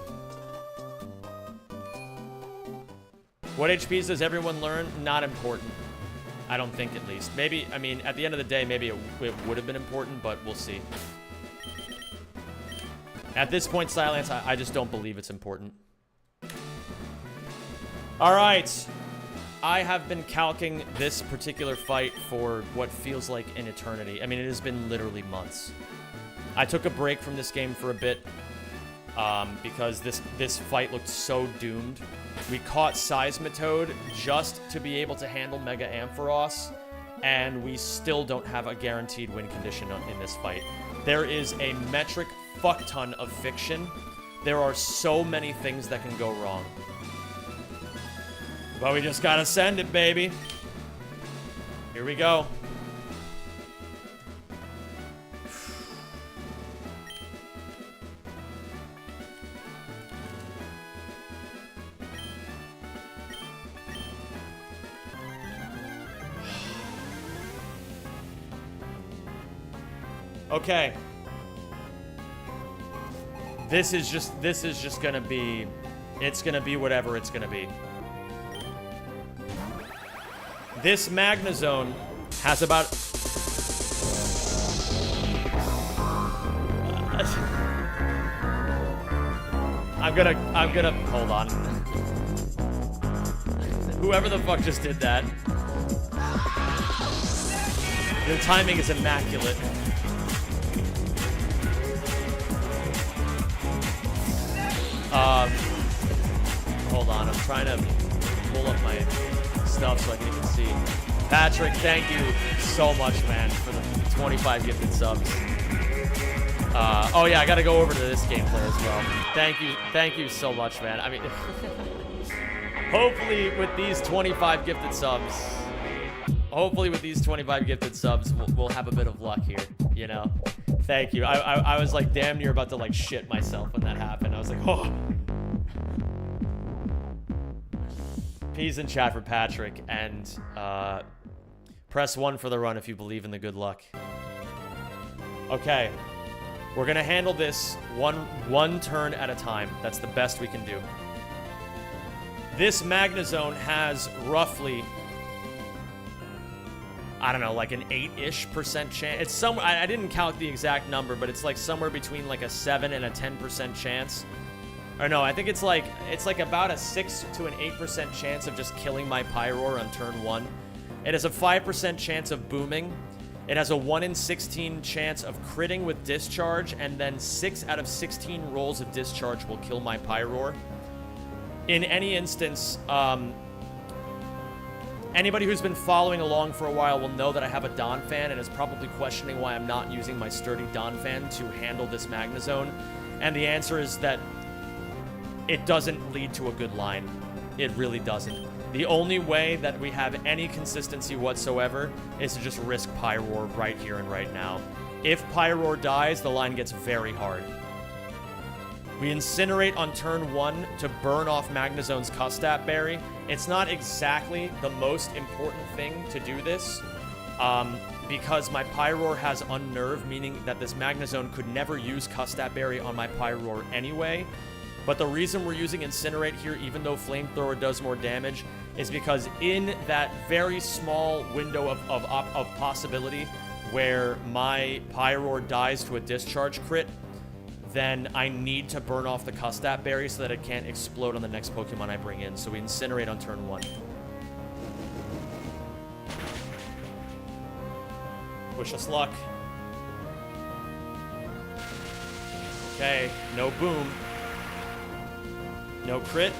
What HPs does everyone learn? Not important. I don't think, at least. Maybe, I mean, at the end of the day, maybe it would have been important, but we'll see. At this point, Silence, I just don't believe it's important. Alright. I have been calcing this particular fight for what feels like an eternity. I mean, it has been literally months. I took a break from this game for a bit because this fight looked so doomed. We caught Seismitoad just to be able to handle Mega Ampharos, and we still don't have a guaranteed win condition in this fight. There is a metric fuck ton of fiction. There are so many things that can go wrong. But we just gotta send it, baby. Here we go. Okay. This is just gonna be, it's gonna be whatever it's gonna be. This Magnazone has about... I'm gonna, hold on. Whoever the fuck just did that. The timing is immaculate. Hold on, I'm trying to pull up my stuff so I can even see. Patrick, thank you so much, man, for the 25 gifted subs. Oh yeah, I gotta go over to this gameplay as well. Thank you so much, man. I mean, hopefully with these 25 gifted subs, we'll have a bit of luck here, you know? Thank you. I was like damn near about to like shit myself when that happened. I was like, oh. Peas in chat for Patrick, and press 1 for the run if you believe in the good luck. Okay, we're gonna handle this one turn at a time. That's the best we can do. This Magnazone has roughly I don't know, like an 8-ish% chance. It's somewhere, I didn't count the exact number, but it's like somewhere between like a 7 and a 10% chance. Or no, I think it's like about a 6 to an 8% chance of just killing my Pyroar on turn 1. It has a 5% chance of booming. It has a 1 in 16 chance of critting with Discharge, and then 6 out of 16 rolls of Discharge will kill my Pyroar. In any instance, anybody who's been following along for a while will know that I have a Donphan and is probably questioning why I'm not using my sturdy Donphan to handle this Magnezone. And the answer is that it doesn't lead to a good line. It really doesn't. The only way that we have any consistency whatsoever is to just risk Pyroar right here and right now. If Pyroar dies, the line gets very hard. We Incinerate on turn 1 to burn off Magnezone's Custat Berry. It's not exactly the most important thing to do this, because my Pyroar has Unnerve, meaning that this Magnezone could never use Custat Berry on my Pyroar anyway. But the reason we're using Incinerate here, even though Flamethrower does more damage, is because in that very small window of possibility where my Pyroar dies to a Discharge crit, then I need to burn off the Custat Berry so that it can't explode on the next Pokemon I bring in. So we Incinerate on turn 1. Wish us luck. Okay, no boom. No crit.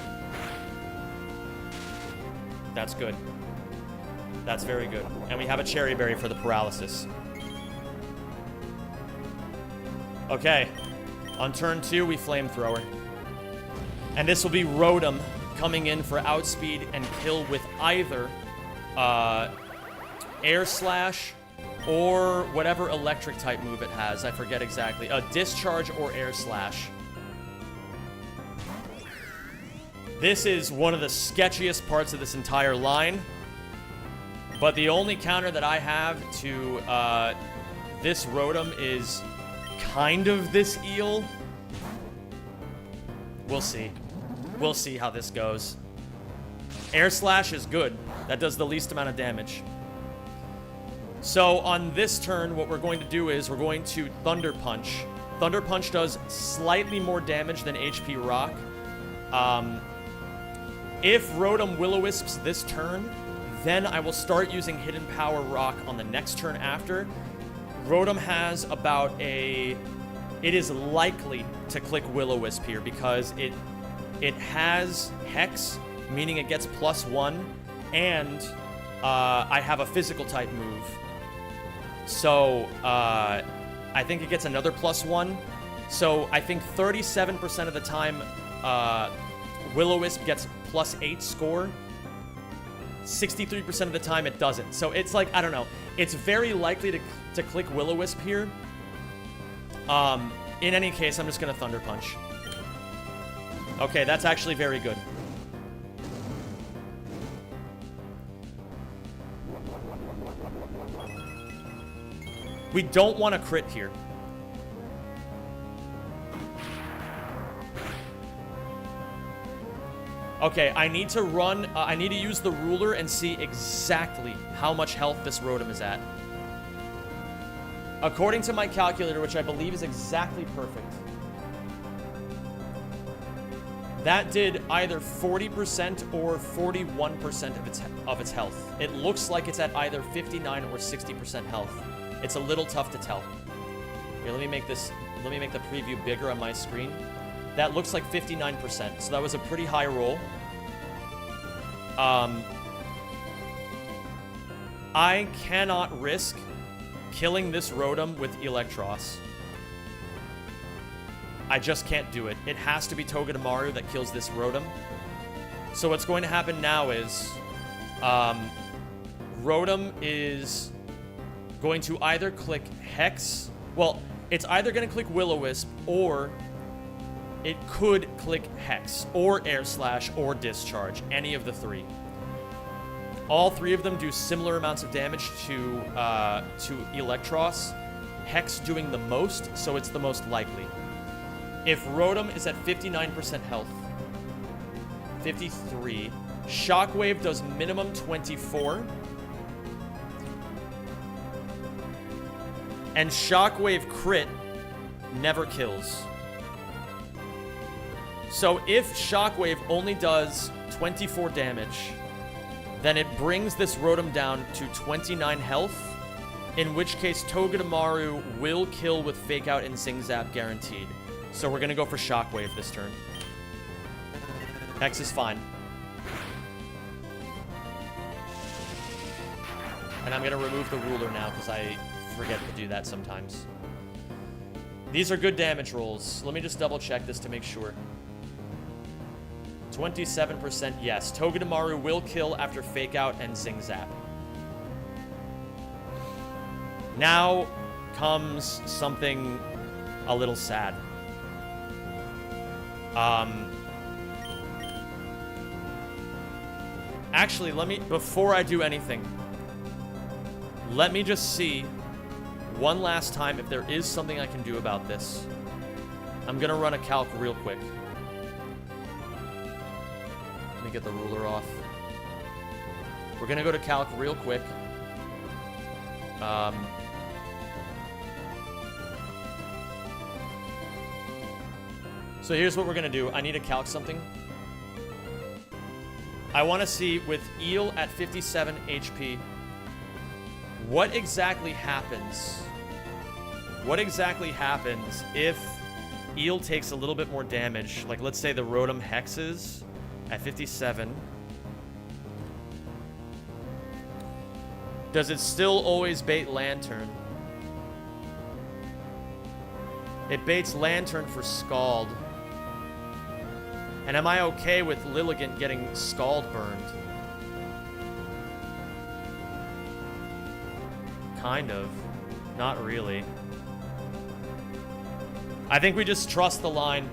That's good. That's very good. And we have a Cherry Berry for the paralysis. Okay. On turn 2, we Flamethrower. And this will be Rotom coming in for Outspeed and kill with either Air Slash or whatever electric type move it has. I forget exactly. Discharge or Air Slash. This is one of the sketchiest parts of this entire line. But the only counter that I have to this Rotom is kind of this eel. We'll see. We'll see how this goes. Air Slash is good. That does the least amount of damage. So on this turn, what we're going to do is we're going to Thunder Punch. Thunder Punch does slightly more damage than HP Rock. If Rotom Will-O-Wisps this turn, then I will start using Hidden Power Rock on the next turn after. Rotom has about a... It is likely to click Will-O-Wisp here because it has Hex, meaning it gets +1, and I have a physical type move. So I think it gets another +1. So I think 37% of the time Will-O-Wisp gets +8 score. 63% of the time it doesn't. So it's like, I don't know. It's very likely to click Will-O-Wisp here. In any case, I'm just going to Thunder Punch. Okay, that's actually very good. We don't want to crit here. Okay, I need to run, I need to use the ruler and see exactly how much health this Rotom is at. According to my calculator, which I believe is exactly perfect, that did either 40% or 41% of its health. It looks like it's at either 59 or 60% health. It's a little tough to tell. Here, let me make the preview bigger on my screen. That looks like 59%, so that was a pretty high roll. I cannot risk killing this Rotom with Electros. I just can't do it. It has to be Togedemaru that kills this Rotom. So what's going to happen now is Rotom is going to either click Hex. Well, it's either going to click Will-O-Wisp or it could click Hex or Air Slash or Discharge. Any of the three. All three of them do similar amounts of damage to Electros. Hex doing the most, so it's the most likely. If Rotom is at 59% health, 53, Shockwave does minimum 24. And Shockwave crit never kills. So if Shockwave only does 24 damage, then it brings this Rotom down to 29 health, in which case Togedemaru will kill with Fake Out and Zing Zap guaranteed. So we're going to go for Shockwave this turn. Hex is fine. And I'm going to remove the ruler now because I forget to do that sometimes. These are good damage rolls. Let me just double check this to make sure. 27% yes. Togedemaru will kill after Fake Out and Zing Zap. Now comes something a little sad. Actually, before I do anything, let me just see one last time if there is something I can do about this. I'm gonna run a calc real quick. Let me get the ruler off. We're gonna go to calc real quick. So here's what we're gonna do. I need to calc something. I want to see with Eel at 57 HP, what exactly happens? What exactly happens if Eel takes a little bit more damage? Like, let's say the Rotom hexes at 57. Does it still always bait Lantern? It baits Lantern for Scald. And am I okay with Lilligant getting Scald burned? Kind of. Not really. I think we just trust the line.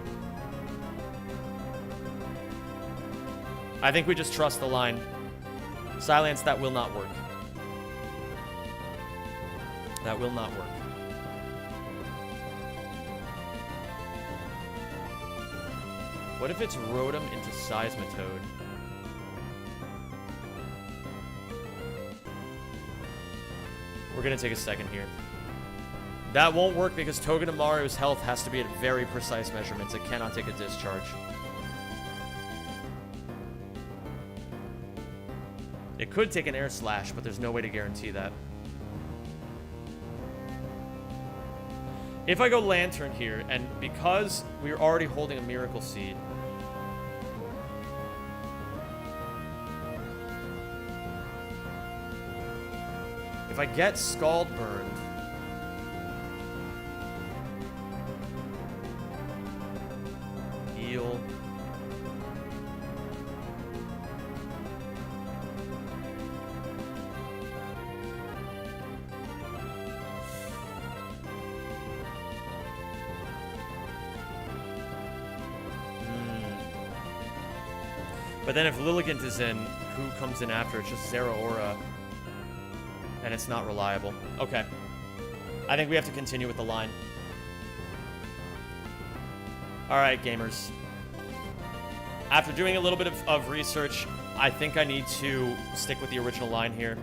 I think we just trust the line. Silence, that will not work. That will not work. What if it's Rotom into Seismitoad? We're gonna take a second here. That won't work because Togedemaru's health has to be at very precise measurements. It cannot take a discharge. It could take an Air Slash, but there's no way to guarantee that. If I go Lantern here, and because we're already holding a Miracle Seed, if I get Scald burned, Eel, But then if Lilligant is in, who comes in after? It's just Zeraora. And it's not reliable. Okay. I think we have to continue with the line. Alright, gamers. After doing a little bit of research, I think I need to stick with the original line here.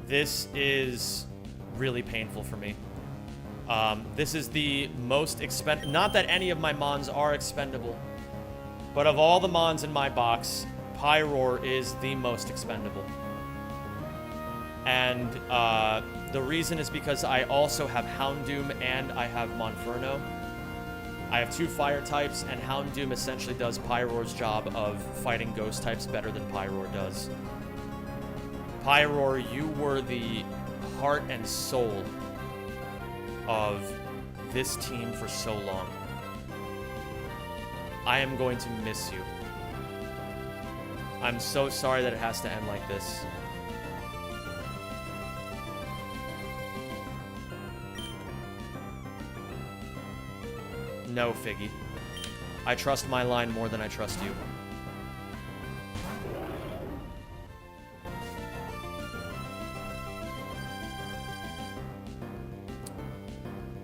This is really painful for me. This is the most expensive... Not that any of my Mons are expendable. But of all the Mons in my box, Pyroar is the most expendable. And the reason is because I also have Houndoom and I have Monferno. I have two fire types, and Houndoom essentially does Pyroar's job of fighting ghost types better than Pyroar does. Pyroar, you were the heart and soul of this team for so long. I am going to miss you. I'm so sorry that it has to end like this. No, Figgy. I trust my line more than I trust you.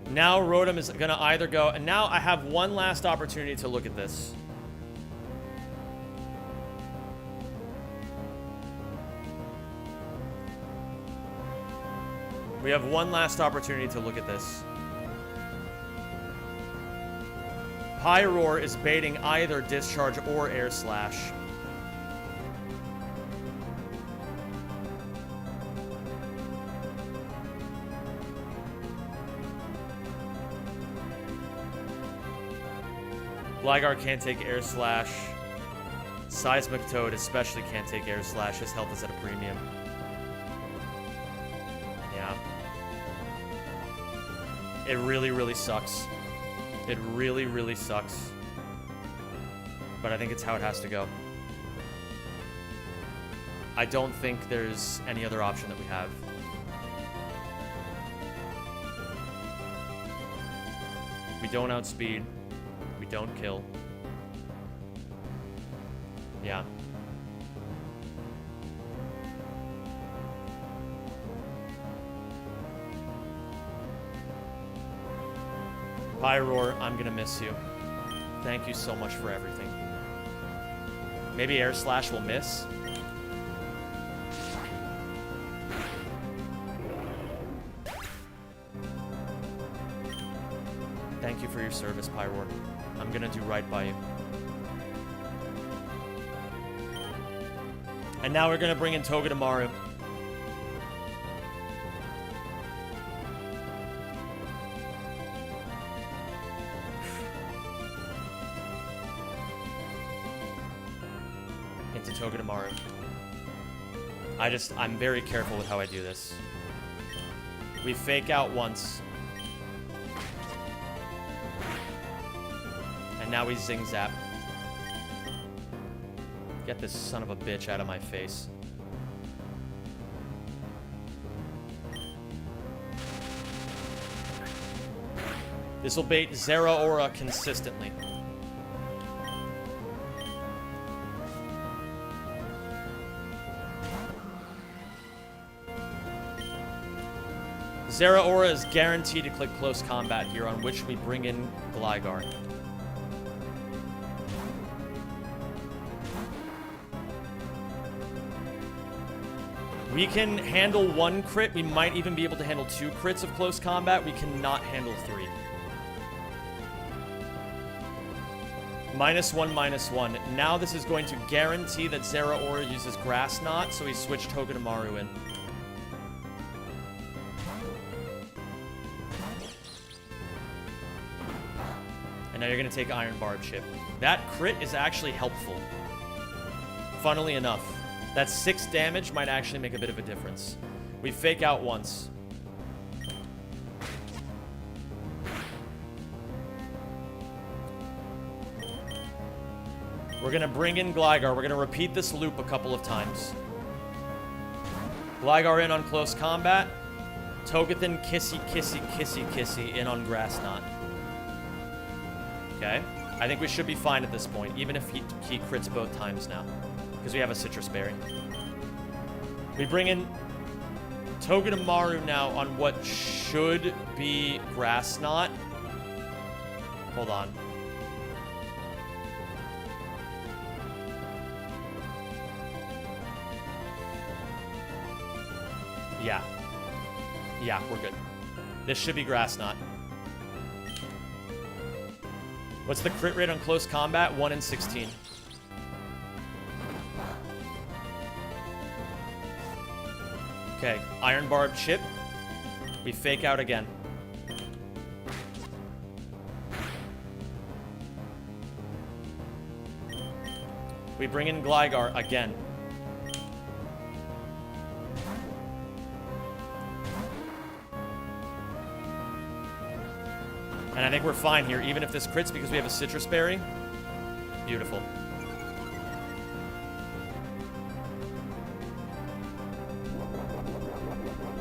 Now Rotom is going to either go... And now I have one last opportunity to look at this. We We have one last opportunity to look at this. Pyroar is baiting either Discharge or Air Slash. Gligar can't take Air Slash. Seismic Toad especially can't take Air Slash. His health is at a premium. Yeah. It really, really sucks. It really, really sucks. But I think it's how it has to go. I don't think there's any other option that we have. We don't outspeed. We don't kill. Yeah. Pyroar, I'm gonna miss you. Thank you so much for everything. Maybe Air Slash will miss? Thank you for your service, Pyroar. I'm gonna do right by you. And now we're gonna bring in Togedemaru. Into Togedemaru. I'm very careful with how I do this. We fake out once. And now we Zing Zap. Get this son of a bitch out of my face. This will bait Zeraora consistently. Zeraora is guaranteed to click close combat here, on which we bring in Gligar. We can handle 1 crit. We might even be able to handle 2 crits of close combat. We cannot handle 3. -1, -1. Now this is going to guarantee that Zeraora uses Grass Knot, so we switch Togedemaru in. And now you're going to take Iron Barb Chip. That crit is actually helpful. Funnily enough. That 6 damage might actually make a bit of a difference. We fake out once. We're going to bring in Gligar. We're going to repeat this loop a couple of times. Gligar in on close combat. Togethin, Kissy, Kissy, Kissy, Kissy in on Grass Knot. Okay. I think we should be fine at this point, even if he crits both times now. Because we have a Citrus Berry. We bring in Togedemaru now on what should be Grass Knot. Hold on. Yeah. Yeah, we're good. This should be Grass Knot. What's the crit rate on close combat? 1 in 16. Okay, Iron Barb Chip. We fake out again. We bring in Gligar again. And I think we're fine here, even if this crits because we have a Citrus Berry. Beautiful.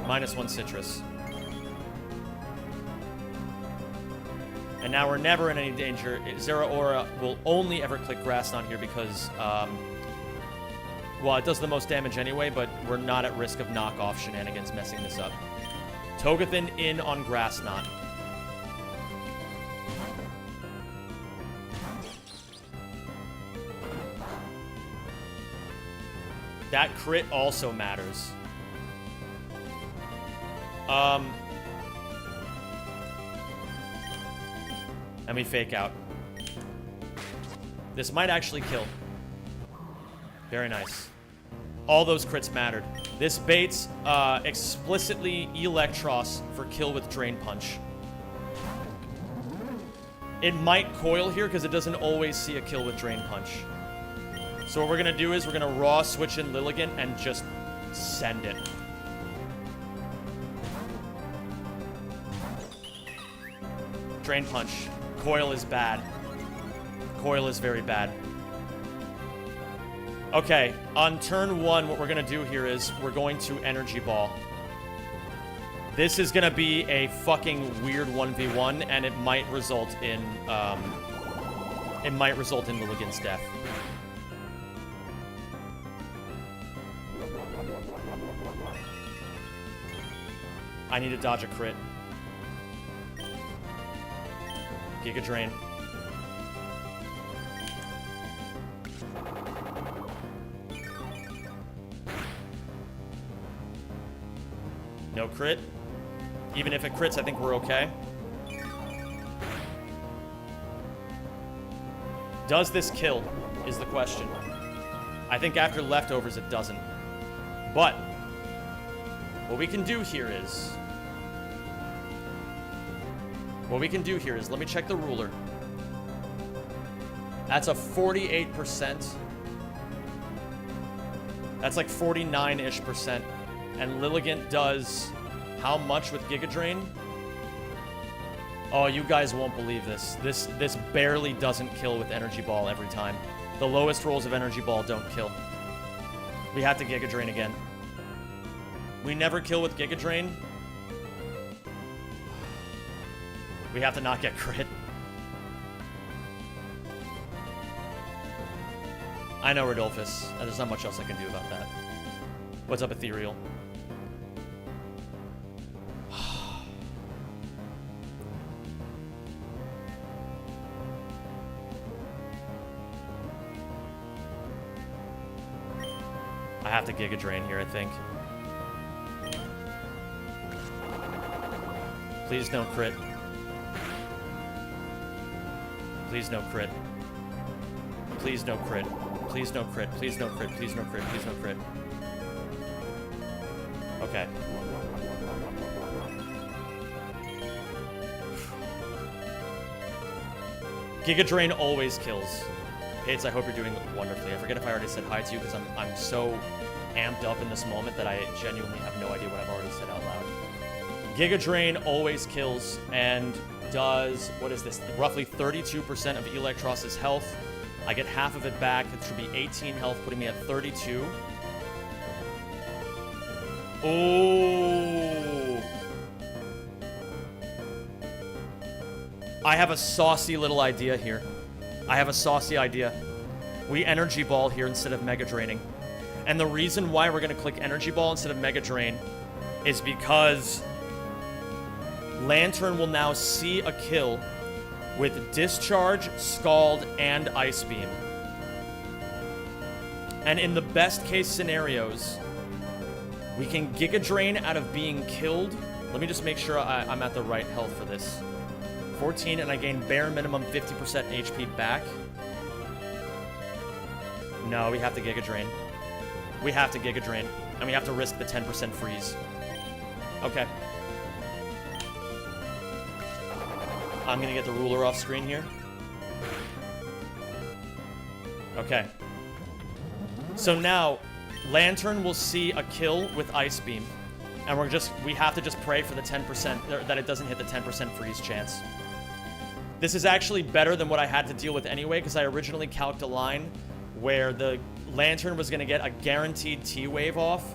-1 Citrus. And now we're never in any danger. Zeraora will only ever click Grass Knot here because, well, it does the most damage anyway, but we're not at risk of knockoff shenanigans messing this up. Togethin in on Grass Knot. That crit also matters. And we fake out. This might actually kill. Very nice. All those crits mattered. This baits explicitly Electros for kill with Drain Punch. It might coil here because it doesn't always see a kill with Drain Punch. So what we're going to do is we're going to raw switch in Lilligant and just send it. Drain Punch. Coil is bad. Coil is very bad. Okay, on turn 1, what we're going to do here is we're going to Energy Ball. This is going to be a fucking weird 1v1, and it might result in Lilligant's death. I need to dodge a crit. Giga Drain. No crit. Even if it crits, I think we're okay. Does this kill, is the question. I think after leftovers, it doesn't. But what we can do here is... let me check the ruler. That's a 48%. That's like 49-ish%. And Lilligant does how much with Giga Drain? Oh, you guys won't believe this. This barely doesn't kill with Energy Ball every time. The lowest rolls of Energy Ball don't kill. We have to Giga Drain again. We never kill with Giga Drain. We have to not get crit. I know, Rodolphus. There's not much else I can do about that. What's up, Ethereal? I have to Giga Drain here, I think. Please no crit. Please no crit. Please no crit. Please no crit. Please no crit. Please no crit. Please no crit. Okay. Giga Drain always kills. Pates, I hope you're doing wonderfully. I forget if I already said hi to you because I'm so amped up in this moment that I genuinely have no idea what I've already said out loud. Giga Drain always kills and does, what is this, roughly 32% of Electros's health. I get half of it back. It should be 18 health, putting me at 32. Oh. I have a saucy little idea here. I have a saucy idea. We Energy Ball here instead of Mega Draining. And the reason why we're going to click Energy Ball instead of Mega Drain is because Lantern will now see a kill with Discharge, Scald, and Ice Beam. And in the best case scenarios, we can Giga Drain out of being killed. Let me just make sure I'm at the right health for this. 14, and I gain bare minimum 50% HP back. No, we have to Giga Drain. We have to Giga Drain. And we have to risk the 10% freeze. Okay. I'm gonna get the ruler off screen here. Okay. So now, Lantern will see a kill with Ice Beam. And we have to just pray for the 10%, that it doesn't hit the 10% freeze chance. This is actually better than what I had to deal with anyway, because I originally calced a line where the Lantern was going to get a guaranteed T-Wave off,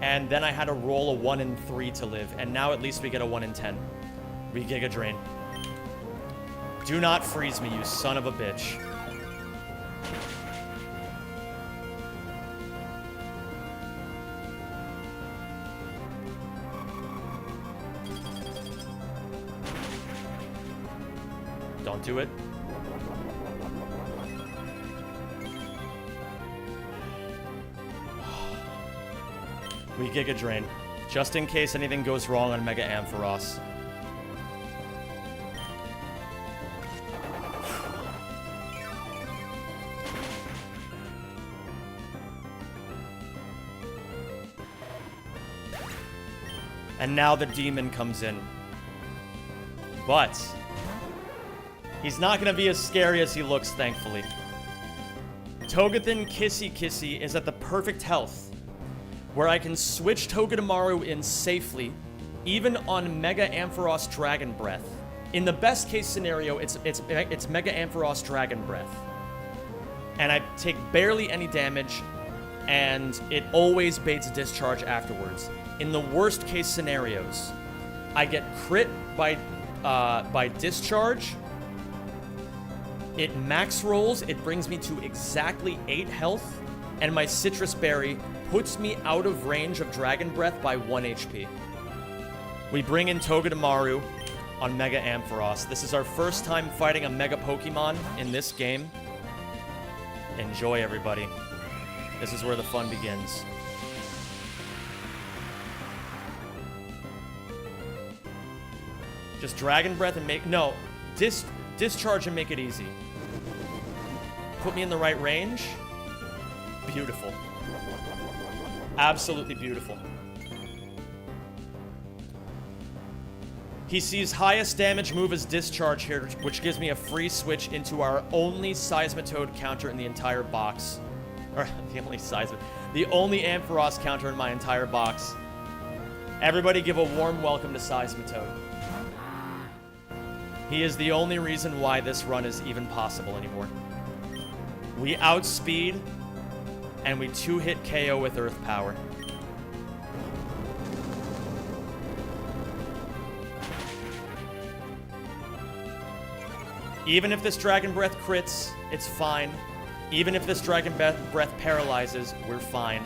and then I had to roll a 1 in 3 to live, and now at least we get a 1 in 10. We Giga Drain. Do not freeze me, you son of a bitch. Don't do it. We Giga Drain. Just in case anything goes wrong on Mega Ampharos. And now the demon comes in. But he's not going to be as scary as he looks, thankfully. Togethan Kissy Kissy is at the perfect health, where I can switch Togedemaru in safely, even on Mega Ampharos Dragon Breath. In the best case scenario, it's Mega Ampharos Dragon Breath. And I take barely any damage, and it always baits Discharge afterwards. In the worst case scenarios, I get crit by Discharge. It max rolls, it brings me to exactly 8 health, and my Citrus Berry puts me out of range of Dragon Breath by 1 HP. We bring in Togedemaru on Mega Ampharos. This is our first time fighting a Mega Pokemon in this game. Enjoy, everybody. This is where the fun begins. Just Dragon Breath and make... No. Discharge and make it easy. Put me in the right range. Beautiful. Absolutely beautiful. He sees highest damage move as Discharge here, which gives me a free switch into our only Seismitoad counter in the entire box. Or, the only Ampharos counter in my entire box. Everybody give a warm welcome to Seismitoad. He is the only reason why this run is even possible anymore. We outspeed, and we 2-hit KO with Earth Power. Even if this Dragon Breath crits, it's fine. Even if this Dragon Breath paralyzes, we're fine.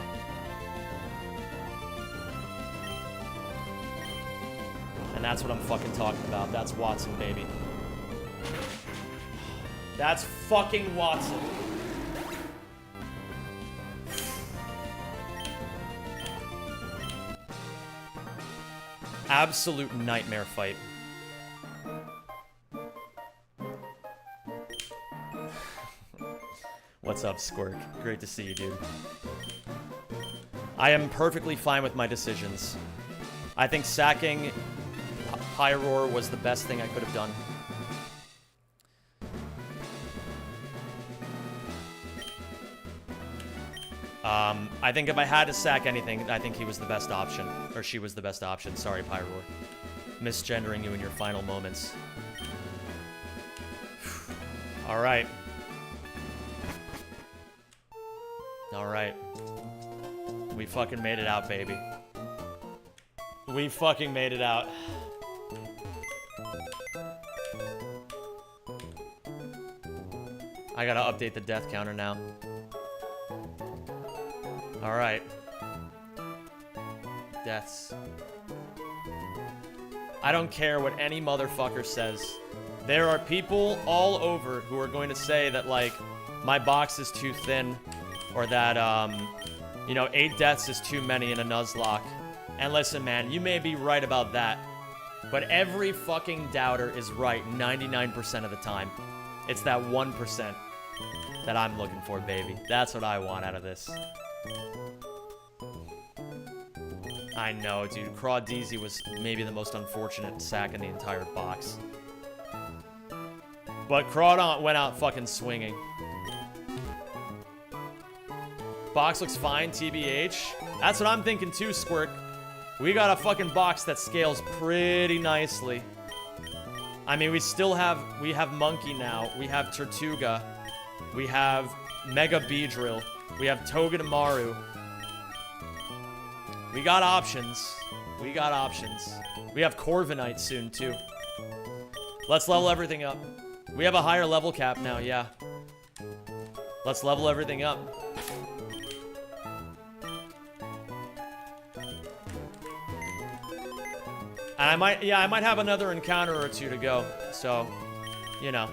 And that's what I'm fucking talking about. That's Wattson, baby. That's fucking Wattson. Absolute nightmare fight. What's up, Squirk? Great to see you, dude. I am perfectly fine with my decisions. I think sacking Pyroar was the best thing I could have done. I think if I had to sack anything, I think he was the best option. Or she was the best option. Sorry, Pyroar. Misgendering you in your final moments. Alright. Alright. We fucking made it out, baby. We fucking made it out. I gotta update the death counter now. Alright. Deaths. I don't care what any motherfucker says. There are people all over who are going to say that, like, my box is too thin, or that, you know, 8 deaths is too many in a Nuzlocke. And listen, man, you may be right about that, but every fucking doubter is right 99% of the time. It's that 1% that I'm looking for, baby. That's what I want out of this. I know, dude. Crawdeezy was maybe the most unfortunate sack in the entire box. But Crawdaunt went out fucking swinging. Box looks fine, TBH. That's what I'm thinking too, Squirk. We got a fucking box that scales pretty nicely. I mean, we have Monkey now. We have Tortuga. We have Mega Beedrill. We have Togedemaru. We got options. We got options. We have Corviknight soon, too. Let's level everything up. We have a higher level cap now, yeah. Let's level everything up. And I might have another encounter or two to go. So, you know.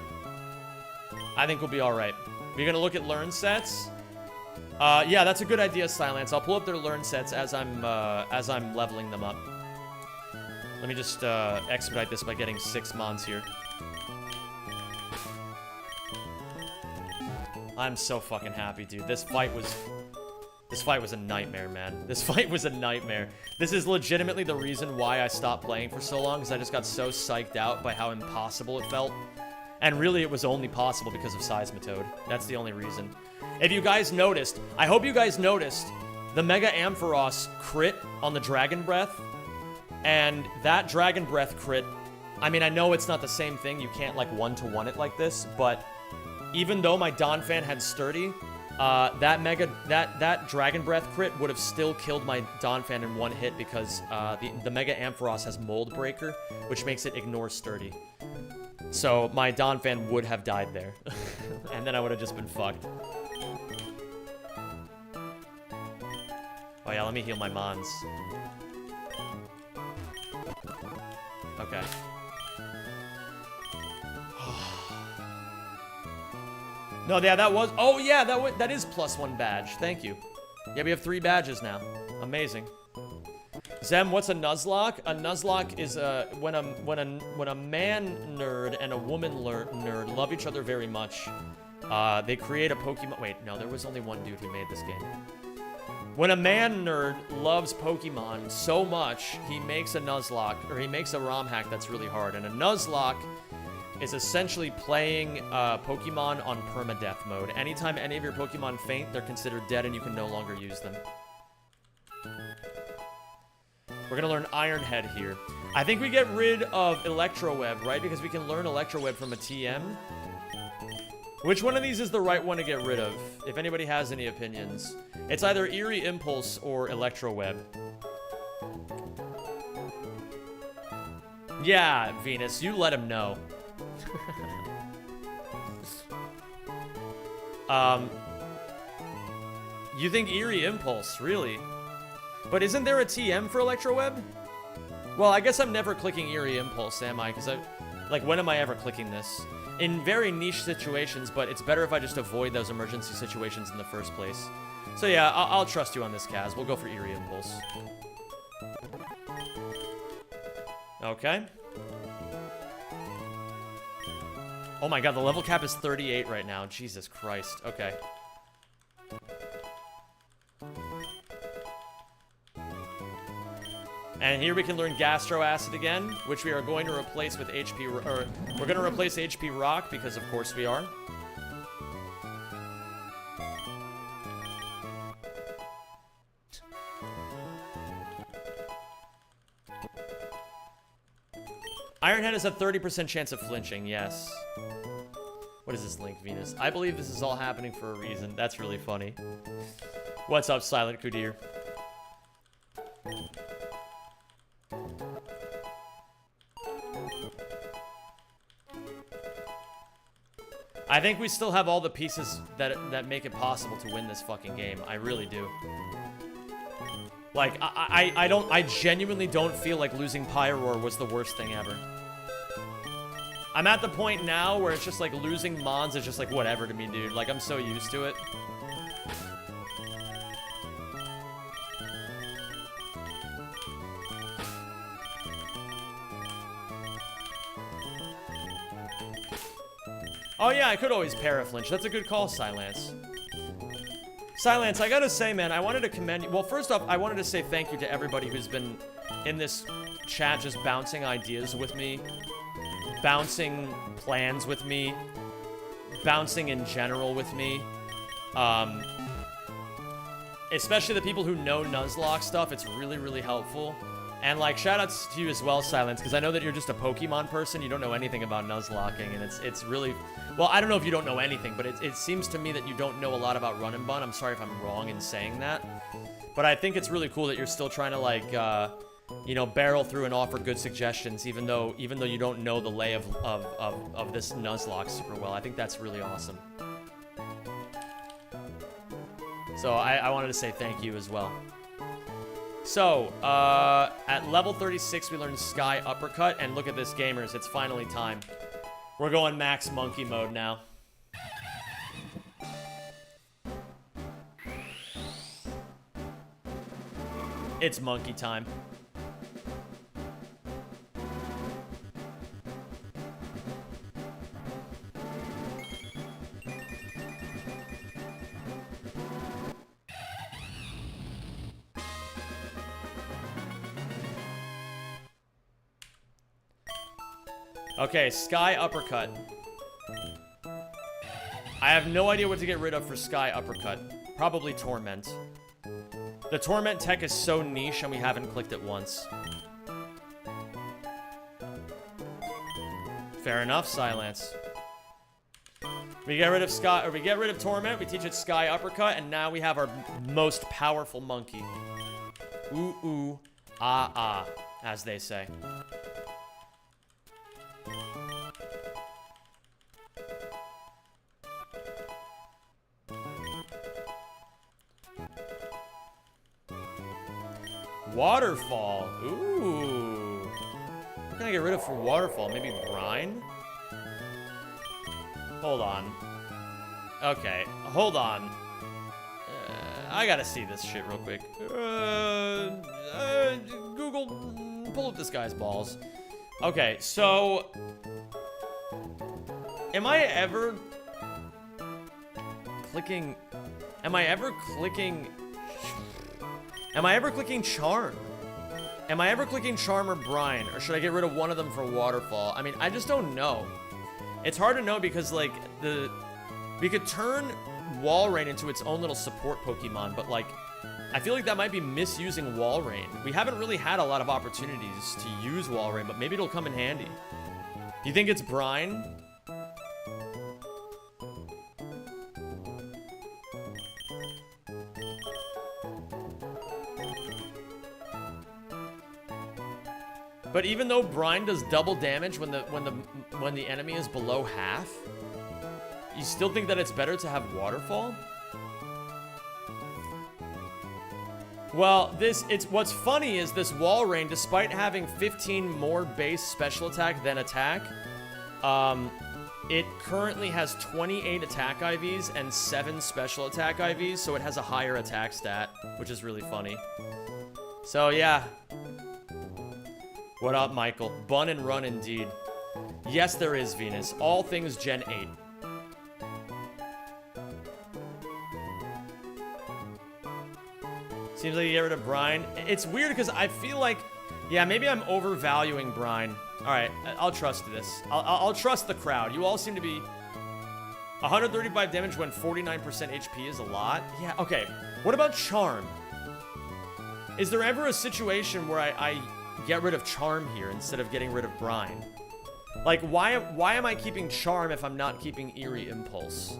I think we'll be alright. We're gonna look at learn sets. Yeah, that's a good idea, Silence. I'll pull up their learn sets as I'm leveling them up. Let me just expedite this by getting 6 mons here. I'm so fucking happy, dude. This fight was a nightmare, man. This fight was a nightmare. This is legitimately the reason why I stopped playing for so long, because I just got so psyched out by how impossible it felt. And really, it was only possible because of Seismitoad. That's the only reason. If you guys noticed, I hope you guys noticed the Mega Ampharos crit on the Dragon Breath. And that Dragon Breath crit, I mean, I know it's not the same thing. You can't, like, one-to-one it like this. But even though my Donphan had Sturdy, that Dragon Breath crit would have still killed my Donphan in one hit because the Mega Ampharos has Mold Breaker, which makes it ignore Sturdy. So my Donphan would have died there. And then I would have just been fucked. Oh yeah, let me heal my Mons. Okay. No, yeah, that was... Oh, yeah, that is +1 badge. Thank you. Yeah, we have 3 badges now. Amazing. Zem, what's a Nuzlocke? A Nuzlocke is when a man nerd and a woman nerd love each other very much. They create a Pokemon... Wait, no, there was only one dude who made this game. When a man nerd loves Pokemon so much, he makes a Nuzlocke, or he makes a ROM hack that's really hard. And a Nuzlocke is essentially playing Pokemon on permadeath mode. Anytime any of your Pokemon faint, they're considered dead and you can no longer use them. We're gonna learn Iron Head here. I think we get rid of Electro Web, right? Because we can learn Electro Web from a TM. Which one of these is the right one to get rid of? If anybody has any opinions. It's either Eerie Impulse or Electro Web. Yeah, Venus, you let him know. You think Eerie Impulse, really? But isn't there a TM for Electro Web? Well, I guess I'm never clicking Eerie Impulse, am I? Because like, when am I ever clicking this? In very niche situations, but it's better if I just avoid those emergency situations in the first place. So yeah, I'll trust you on this, Kaz. We'll go for Eerie Impulse. Okay. Oh my god, the level cap is 38 right now. Jesus Christ. Okay. And here we can learn Gastro Acid again, which we are going to replace with HP... Or, we're going to replace HP Rock, because of course we are. Iron Head has a 30% chance of flinching, yes. What is this link, Venus? I believe this is all happening for a reason. That's really funny. What's up, Silent Kudir? I think we still have all the pieces that make it possible to win this fucking game. I really do. Like, I genuinely don't feel like losing Pyroar was the worst thing ever. I'm at the point now where it's just like losing Mons is just like whatever to me, dude. Like, I'm so used to it. Oh yeah, I could always Paraflinch. That's a good call, Silence. Silence, I gotta say, man, I wanted to commend you. Well, first off, I wanted to say thank you to everybody who's been in this chat just bouncing ideas with me, bouncing plans with me, bouncing in general with me. Especially the people who know Nuzlocke stuff, it's really, really helpful. And, like, shoutouts to you as well, Silence, because I know that you're just a Pokemon person. You don't know anything about Nuzlocking, and it's really... Well, I don't know if you don't know anything, but it seems to me that you don't know a lot about Run and Bun. I'm sorry if I'm wrong in saying that. But I think it's really cool that you're still trying to, like, you know, barrel through and offer good suggestions, even though you don't know the lay of this Nuzlocke super well. I think that's really awesome. So I wanted to say thank you as well. So, at level 36, we learned Sky Uppercut, and look at this, gamers, it's finally time. We're going max monkey mode now. It's monkey time. Okay, Sky Uppercut. I have no idea what to get rid of for Sky Uppercut. Probably Torment. The Torment tech is so niche and we haven't clicked it once. Fair enough, Silence. We get rid of Sky, or we get rid of Torment, we teach it Sky Uppercut, and now we have our most powerful monkey. Ooh, ooh, ah, ah, as they say. Waterfall. Ooh. What can I get rid of for Waterfall? Maybe Brine? Hold on. Okay, hold on. I gotta see this shit real quick. Google, pull up this guy's balls. Okay, so... Am I ever clicking Charm? Am I ever clicking Charm or Brine? Or should I get rid of one of them for Waterfall? I mean, I just don't know. It's hard to know because, like, we could turn Walrein into its own little support Pokemon, but, like, I feel like that might be misusing Walrein. We haven't really had a lot of opportunities to use Walrein, but maybe it'll come in handy. Do you think it's Brine? But even though Brine does double damage when the enemy is below half, you still think that it's better to have Waterfall? Well, what's funny is this Walrein, despite having 15 more base special attack than attack, it currently has 28 attack IVs and 7 special attack IVs, so it has a higher attack stat, which is really funny. So yeah. What up, Michael? Bun and run indeed. Yes, there is, Venus. All things Gen 8. Seems like you get rid of Brine. It's weird because I feel like, yeah, maybe I'm overvaluing Brine. All right, I'll trust this. I'll trust the crowd. You all seem to be 135 damage when 49% HP is a lot. Yeah, okay. What about Charm? Is there ever a situation where I get rid of Charm here instead of getting rid of Brine? Like, why am I keeping Charm if I'm not keeping Eerie Impulse?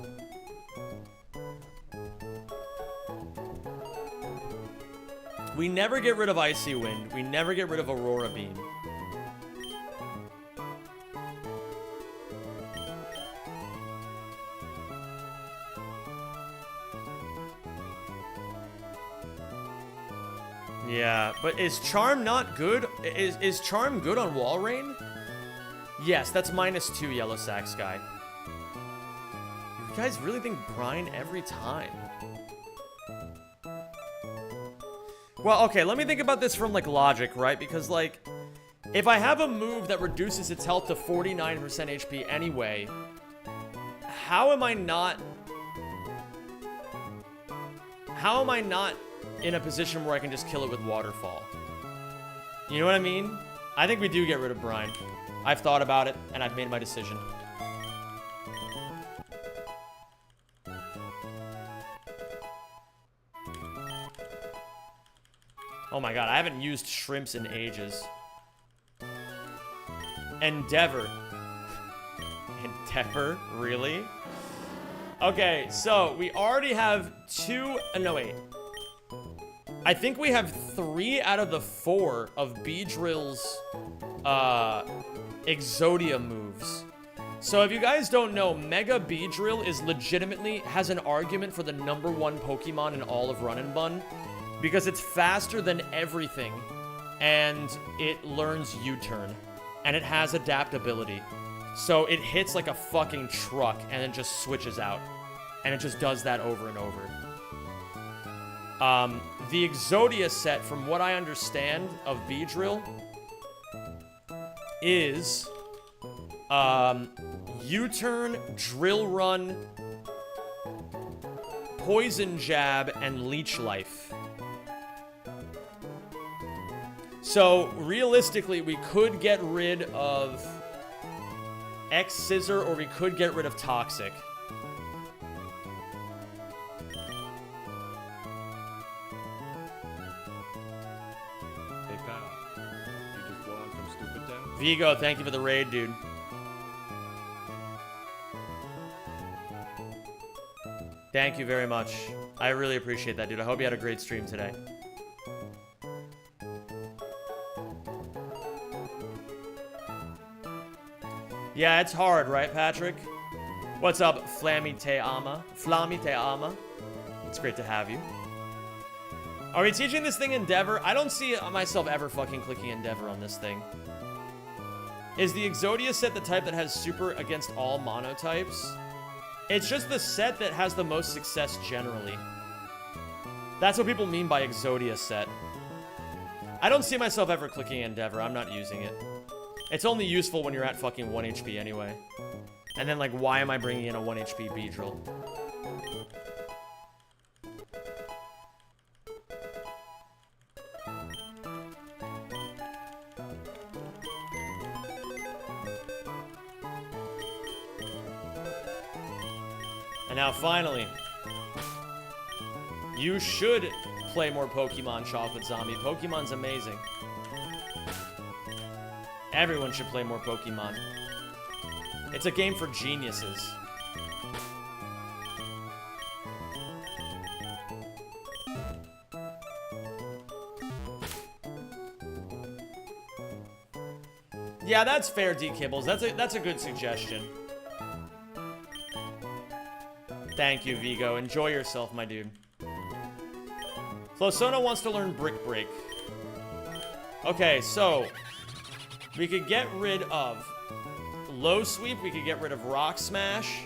We never get rid of Icy Wind. We never get rid of Aurora Beam. Yeah, but is Charm not good? Is Charm good on Walrein? Yes, that's -2 Yellow Sack Sky. You guys really think Brine every time? Well, okay, let me think about this from, like, logic, right? Because, like, if I have a move that reduces its health to 49% HP anyway, how am I not in a position where I can just kill it with Waterfall? You know what I mean? I think we do get rid of Brine. I've thought about it, and I've made my decision. Oh my god, I haven't used shrimps in ages. Endeavor. Endeavor? Really? Okay, so we already have 2... no, wait. I think we have 3 out of the 4 of Beedrill's Exodia moves. So if you guys don't know, Mega Beedrill is legitimately has an argument for the #1 Pokemon in all of Run and Bun. Because it's faster than everything, and it learns U-turn, and it has adaptability. So it hits like a fucking truck, and then just switches out. And it just does that over and over. the Exodia set, from what I understand of Beedrill, is U-turn, drill run, poison jab, and leech life. So realistically, we could get rid of X Scissor, or we could get rid of Toxic. Hey pal, you just blowing from Stupid Town? Vigo, thank you for the raid, dude. Thank you very much. I really appreciate that, dude. I hope you had a great stream today. Yeah, it's hard, right, Patrick? What's up, Flammy Te Ama? Flammy Te Ama. It's great to have you. Are we teaching this thing Endeavor? I don't see myself ever fucking clicking Endeavor on this thing. Is the Exodia set the type that has super against all monotypes? It's just the set that has the most success generally. That's what people mean by Exodia set. I don't see myself ever clicking Endeavor. I'm not using it. It's only useful when you're at fucking 1 HP anyway. And then, like, why am I bringing in a 1 HP Beedrill? And now, finally, you should play more Pokemon, Chocolate Zombie. Pokemon's amazing. Everyone should play more Pokemon. It's a game for geniuses. Yeah, that's fair, D-Kibbles. That's a good suggestion. Thank you, Vigo. Enjoy yourself, my dude. Flosona wants to learn Brick Break. Okay, so we could get rid of Low Sweep. We could get rid of Rock Smash.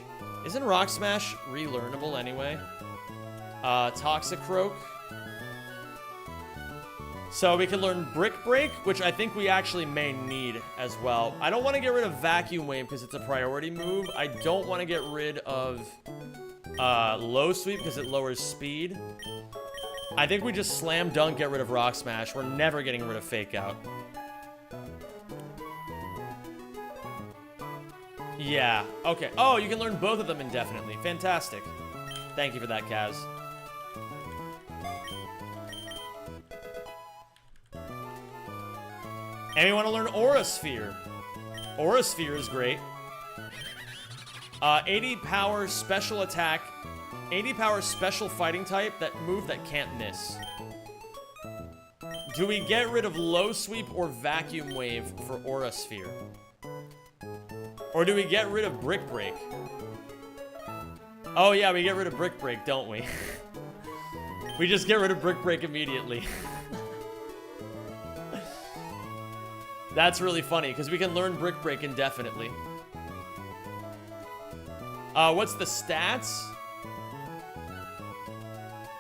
Isn't Rock Smash relearnable anyway? Toxicroak. So we can learn Brick Break, which I think we actually may need as well. I don't want to get rid of Vacuum Wave because it's a priority move. I don't want to get rid of Low Sweep because it lowers speed. I think we just slam dunk get rid of Rock Smash. We're never getting rid of Fake Out. Yeah, okay. Oh, you can learn both of them indefinitely. Fantastic. Thank you for that, Kaz. And we want to learn Aura Sphere. Aura Sphere is great. 80 power special attack. 80 power special fighting type, that move that can't miss. Do we get rid of Low Sweep or Vacuum Wave for Aura Sphere? Or do we get rid of Brick Break? Oh yeah, we get rid of Brick Break, don't we? We just get rid of Brick Break immediately. That's really funny, because we can learn Brick Break indefinitely. What's the stats?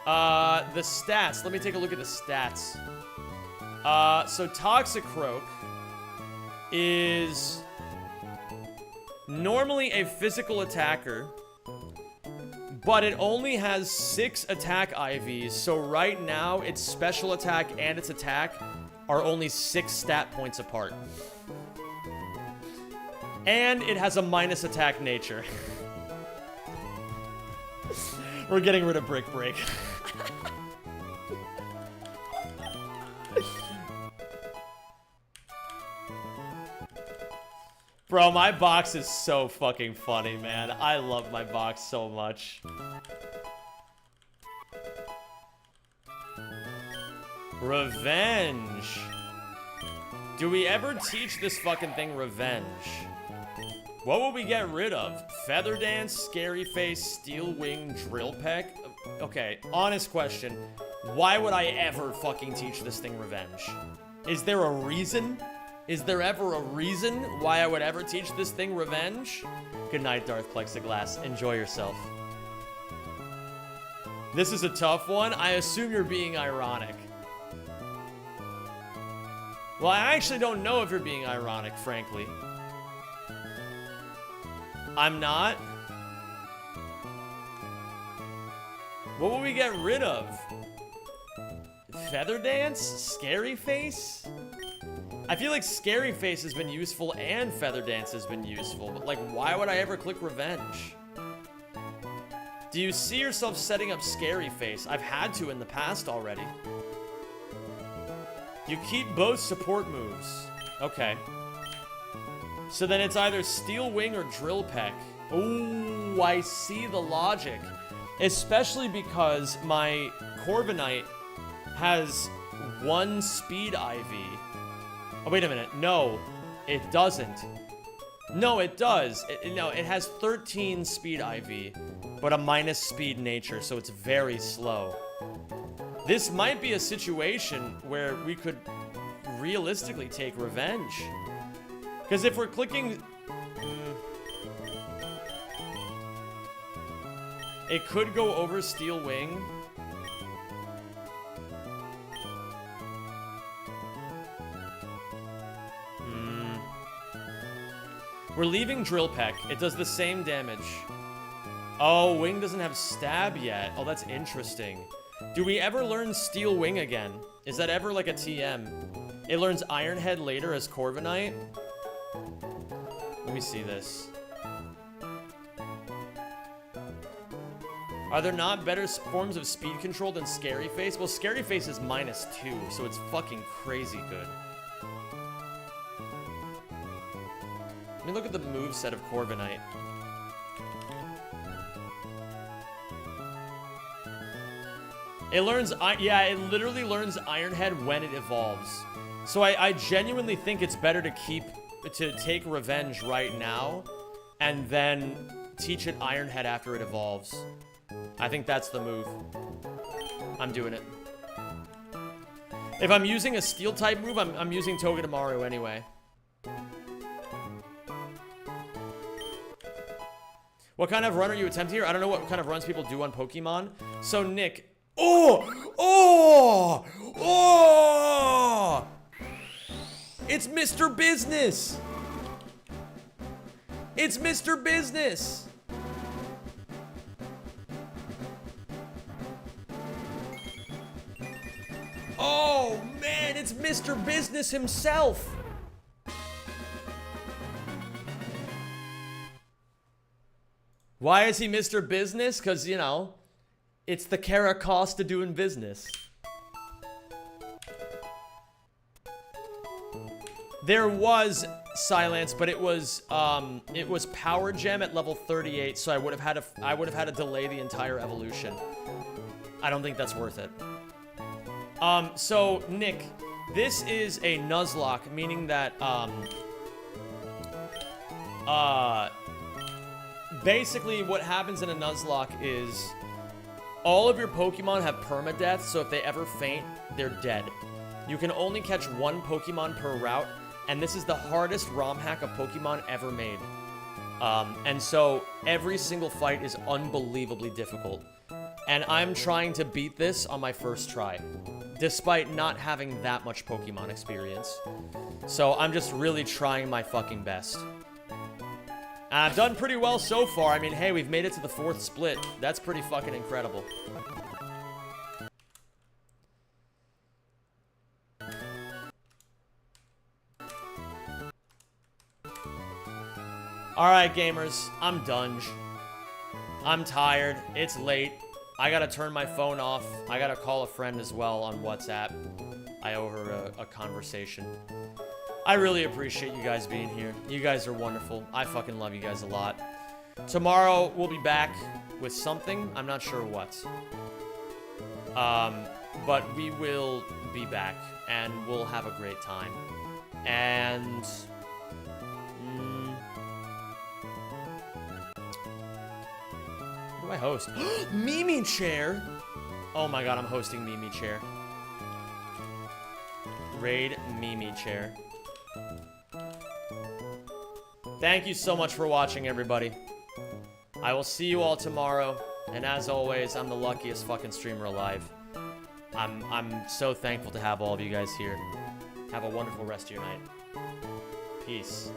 The stats. Let me take a look at the stats. So Toxicroak is normally a physical attacker, but it only has 6 attack IVs. So right now, its special attack and its attack are only 6 stat points apart. And it has a minus attack nature. We're getting rid of Brick Break. Bro, my box is so fucking funny, man. I love my box so much. Revenge. Do we ever teach this fucking thing Revenge? What will we get rid of? Feather Dance, Scary Face, Steel Wing, Drill Peck? Okay, honest question. Why would I ever fucking teach this thing Revenge? Is there a reason? Is there ever a reason why I would ever teach this thing Revenge? Good night, Darth Plexiglass. Enjoy yourself. This is a tough one. I assume you're being ironic. Well, I actually don't know if you're being ironic, frankly. I'm not. What will we get rid of? Feather Dance? Scary Face? I feel like Scary Face has been useful and Feather Dance has been useful, but like, why would I ever click Revenge? Do you see yourself setting up Scary Face? I've had to in the past already. You keep both support moves. Okay. So then it's either Steel Wing or Drill Peck. Ooh, I see the logic. Especially because my Corviknight has 1 speed IV. Oh, wait a minute. No, it doesn't. No, it does. No, it has 13 speed IV, but a minus speed nature, so it's very slow. This might be a situation where we could realistically take Revenge. Because if we're clicking... it could go over Steel Wing. We're leaving Drill Peck. It does the same damage. Oh, Wing doesn't have Stab yet. Oh, that's interesting. Do we ever learn Steel Wing again? Is that ever like a TM? It learns Iron Head later as Corviknight. Let me see this. Are there not better forms of speed control than Scary Face? Well, Scary Face is -2, so it's fucking crazy good. Let me look at the moveset of Corviknight. It learns, yeah, it literally learns Iron Head when it evolves. So I genuinely think it's better to take Revenge right now, and then teach it Iron Head after it evolves. I think that's the move. I'm doing it. If I'm using a Steel type move, I'm using Togedemaru anyway. What kind of run are you attempting here? I don't know what kind of runs people do on Pokemon. So, Nick... Oh! It's Mr. Business! It's Mr. Business! Oh, man, it's Mr. Business himself! Why is he Mr. Business? Because, you know, it's the Kara cost of doing business. There was Silence, but it was Power Gem at level 38, so I would have had to delay the entire evolution. I don't think that's worth it. So Nick, this is a Nuzlocke, meaning that basically what happens in a Nuzlocke is all of your Pokemon have permadeath, so if they ever faint, they're dead. You can only catch 1 Pokemon per route, and this is the hardest ROM hack of Pokemon ever made. And so every single fight is unbelievably difficult. And I'm trying to beat this on my first try, despite not having that much Pokemon experience. So I'm just really trying my fucking best. And I've done pretty well so far. I mean, hey, we've made it to the 4th split. That's pretty fucking incredible. Alright, gamers. I'm done. I'm tired. It's late. I gotta turn my phone off. I gotta call a friend as well on WhatsApp. I owe her a conversation. I really appreciate you guys being here. You guys are wonderful. I fucking love you guys a lot. Tomorrow, we'll be back with something. I'm not sure what. But we will be back, and we'll have a great time. And... Who do I host? Mimi Chair! Oh my god, I'm hosting Mimi Chair. Raid Mimi Chair. Thank you so much for watching, everybody. I will see you all tomorrow. And as always, I'm the luckiest fucking streamer alive. I'm so thankful to have all of you guys here. Have a wonderful rest of your night. Peace.